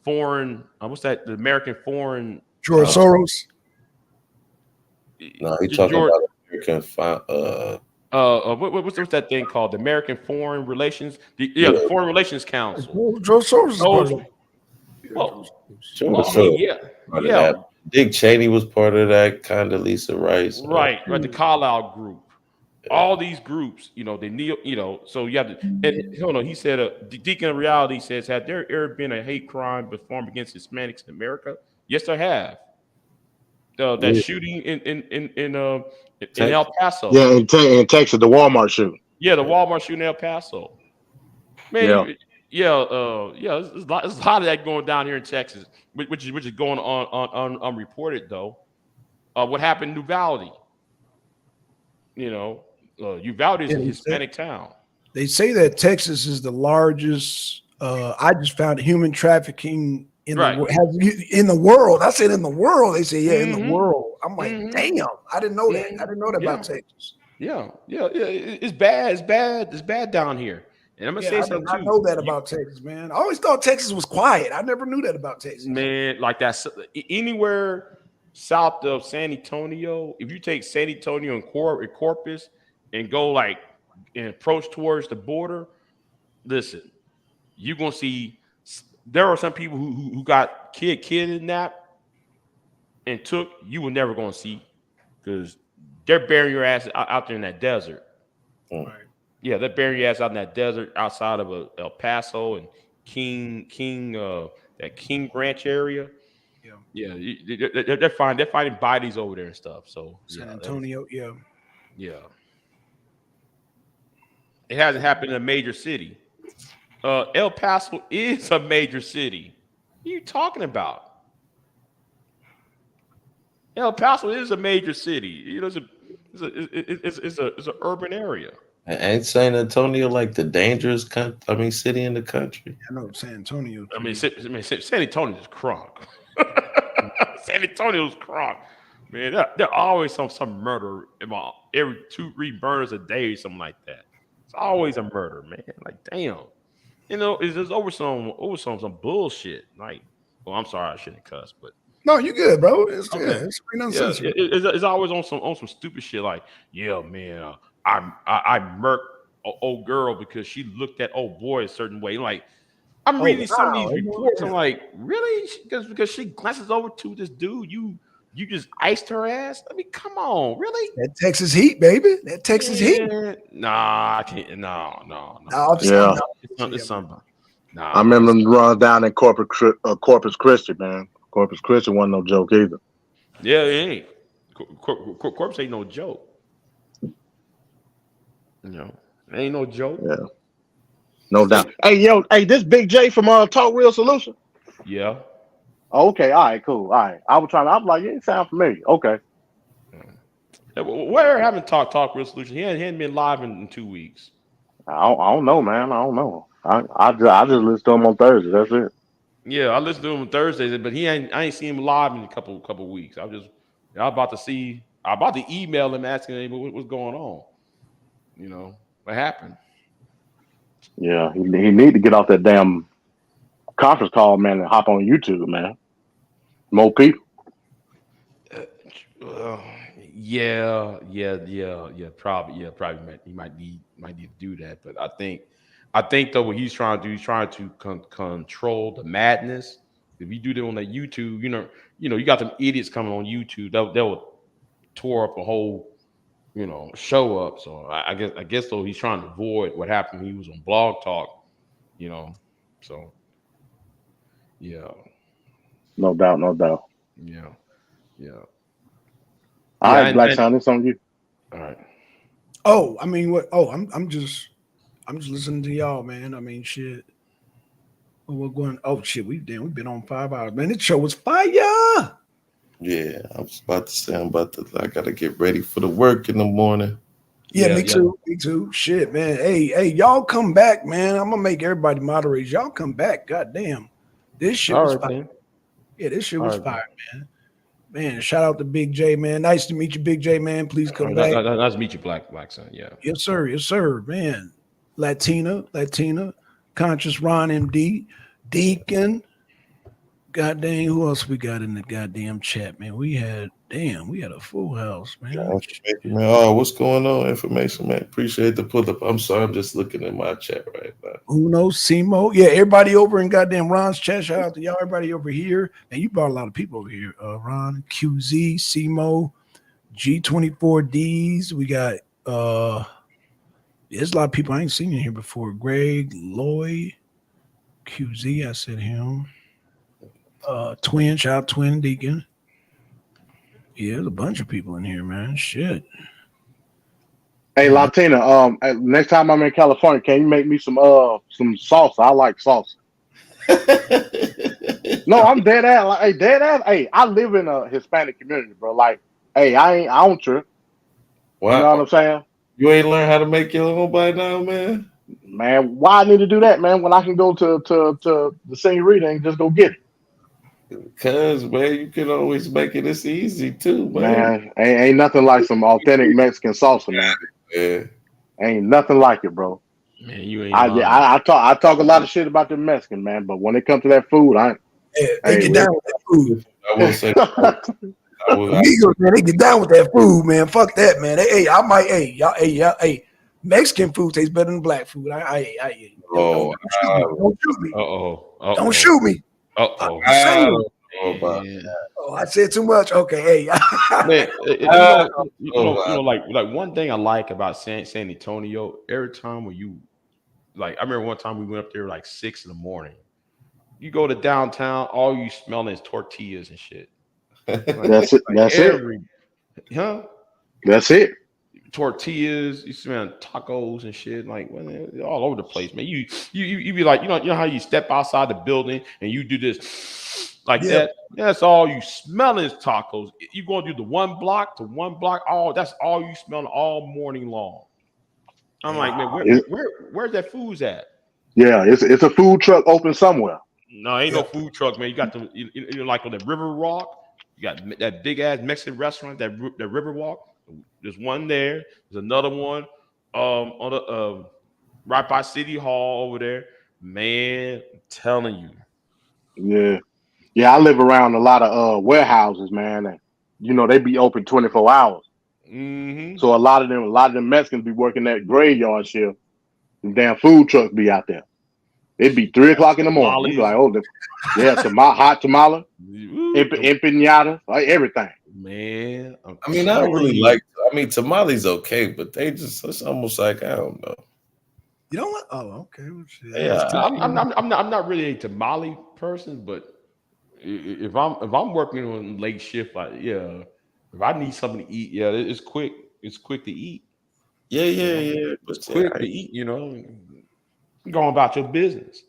foreign, what's that? The American foreign. George Soros. No, he's talking George. about American. What's that thing called? The American Foreign Relations. The Foreign Relations Council. George Soros is part of it. Yeah. Dick Cheney was part of that. Condoleezza Rice. Right. The Carlyle Group. All these groups, you know, so you have to. And hold on, he said, Deacon of Reality says, "Have there ever been a hate crime performed against Hispanics in America?" Yes, there have. That shooting in El Paso. Yeah, in Texas, the Walmart shooting. Yeah, the Walmart shooting in El Paso. Man, there's a lot of that going down here in Texas, which is going on unreported though. What happened in Uvalde? You know, Uvalde is a Hispanic town. They say that Texas is the largest. I just found human trafficking in the world. I said in the world. They say in the world. I'm like, damn, I didn't know that. I didn't know that about Texas. Yeah. It's bad down here. And I'm gonna say something too. I know that about Texas, man. I always thought Texas was quiet. I never knew that about Texas. Man, like that's anywhere south of San Antonio. If you take San Antonio and Corpus and go like and approach towards the border, listen, you're gonna see there are some people who got kidnapped and took. You were never gonna see because they're burying your ass out there in that desert. Right. Yeah, they're burying your ass out in that desert outside of El Paso and that King Ranch area. Yeah, they're finding bodies over there and stuff. So San Antonio, yeah. It hasn't happened in a major city. El Paso is a major city. What are you talking about? El Paso is a major city. You know, it's an urban area. Ain't San Antonio like the dangerous city in the country? I know San Antonio. I mean, San Antonio is crunk. San Antonio's crunk. Man, there always some murder about every 2-3 murders a day, something like that. It's always a murder, man. Like, damn. You know, it's just over some bullshit. Like, well, I'm sorry, I shouldn't cuss, but no, you good, bro. It's it's always on some stupid shit. Like, yeah, man, I murked an old girl because she looked at old boy a certain way. Like, I'm reading some of these reports. I'm like, really? Because she glances over to this dude, you just iced her ass? I mean, come on, really? That Texas heat, baby. That Texas heat. Nah, I can't. No. It's something. Nah, I remember them runs down in Corpus Christi, man. Corpus Christi wasn't no joke either. Yeah, it ain't. Corpus ain't no joke. You know, it ain't no joke. Yeah, no doubt. Hey, this Big J from Talk Real Solution. Yeah. Okay, all right, cool. All right. I was like, it sounds familiar. Okay. Where haven't Talk Real Solution? He hadn't been live in 2 weeks. I don't know, man. I don't know. I just listen to him on Thursday. That's it. Yeah, I listen to him on Thursdays, but I ain't seen him live in a couple weeks. I'm about to email him asking him what's going on. You know, what happened? Yeah, he need to get off that damn conference call, man, and hop on YouTube, man. More people. Yeah. Probably. He might need to do that. But I think though what he's trying to do, he's trying to control the madness. If you do that on that YouTube, you know, you got them idiots coming on YouTube. They'll tore up a whole, show up. So I guess though he's trying to avoid what happened when he was on Blog Talk. So yeah. No doubt. Yeah. All right, Blackson, it's on you. All right. Oh, I mean, what? Oh, I'm just listening to y'all, man. I mean, shit. We're going. Oh shit, we've been on 5 hours, man. This show was fire. Yeah, I was about to say I gotta get ready for the work in the morning. Yeah, me too. Shit, man. Hey, y'all come back, man. I'm gonna make everybody moderate. Y'all come back. God damn. This shit was fire. Yeah, this shit was fire, man. Man, shout out to Big J, man. Nice to meet you, Big J, man. Please come back. Nice to meet you, Blackson. Yeah. Yes, sir. Yes, sir. Man. Latina, Conscious Ron MD, Deacon. God dang, who else we got in the goddamn chat, man? We had a full house, man. Oh, what's going on? Information, man. Appreciate the pull up. I'm sorry, I'm just looking at my chat right now. Who knows? Simo. Yeah, everybody over in goddamn Ron's chat. Shout out to y'all, everybody over here. And you brought a lot of people over here. Ron, QZ, Simo, G24Ds. We got there's a lot of people I ain't seen in here before. Greg, Lloyd, QZ, I said him. Twin, shout out Twin Deacon. Yeah, there's a bunch of people in here, man. Shit. Hey, Latina, next time I'm in California, can you make me some salsa? I like salsa. No, I'm dead ass. Like, hey, dead ass. Hey, I live in a Hispanic community, bro. Like, hey, I don't trip. Wow. You know what I'm saying? You ain't learned how to make your own by now, man. Man, why I need to do that, man? When I can go to the senorita and just go get it. Because, man, you can always make it. It's easy too, man. Ain't nothing like some authentic Mexican salsa, man. Yeah. Ain't nothing like it, bro. Man, you ain't. I talk a lot of shit about the Mexican, man, but when it comes to that food, they get down with that food. I will say, Amigos, man, they get down with that food, man. Fuck that, man. Hey, Mexican food tastes better than black food. Don't shoot me. Don't shoot me. I said too much. Okay, hey. Man, like one thing I like about San Antonio, every time when you I remember one time we went up there like 6 a.m. You go to downtown, all you smelling is tortillas and shit. That's it. Huh? That's it. Tortillas, you smell tacos and shit, like all over the place, man. You be like, you know how you step outside the building and you do this like that. That's all you smell is tacos. You gonna do the one block to one block. That's all you smell all morning long. I'm like, man, where's that food's at? Yeah, it's a food truck open somewhere. No, ain't no food truck, man. You got like on the River Walk. You got that big ass Mexican restaurant, that River Walk. There's one there. There's another one on the right by City Hall over there. Man, I'm telling you. Yeah. I live around a lot of warehouses, man, and they be open 24 hours. Mm-hmm. So a lot of them Mexicans be working that graveyard shift. And damn food trucks be out there. It'd be 3 o'clock in the morning. You be like, hot tamale, empanada, like everything. Man, I don't really like. Tamales okay, but it's almost like I don't know. You know what? Oh, okay. Yeah, I'm not really a tamale person, but if I'm working on late shift, if I need something to eat, it's quick. It's quick to eat. Yeah. It's quick to eat. Going about your business.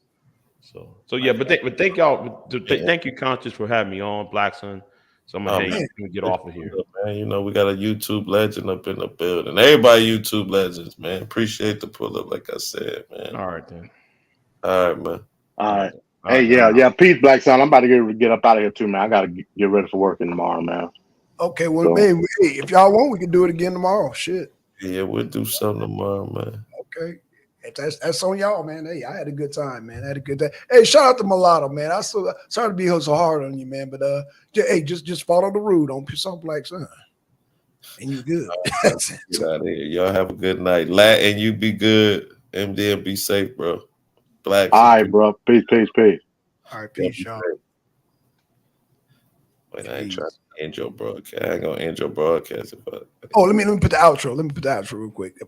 So yeah, but thank y'all. Thank you, Conscious, for having me on, Blackson. So I'm gonna get off of here, man. We got a YouTube legend up in the building. Everybody YouTube legends, man. Appreciate the pull up, like I said, man. All right, then. All right, man. All right. Hey, yeah. Peace, Blackson. I'm about to get up out of here too, man. I gotta get ready for work tomorrow, man. Okay, well, hey, if y'all want, we can do it again tomorrow. Shit. Yeah, we'll do something tomorrow, man. Okay. That's on y'all, man. Hey, I had a good time, man. I had a good day. Hey, shout out to Mulatto, man. I sorry to be so hard on you, man, but just follow the rule. Don't piss off Blackson, and you good. Get out of here. Y'all have a good night. Latin, you be good. MD, be safe, bro. Black. All right, bro. Peace. All right, peace, y'all. Wait, I ain't trying to end your broadcast. I ain't gonna end your broadcast. Let me put the outro. Let me put the outro real quick.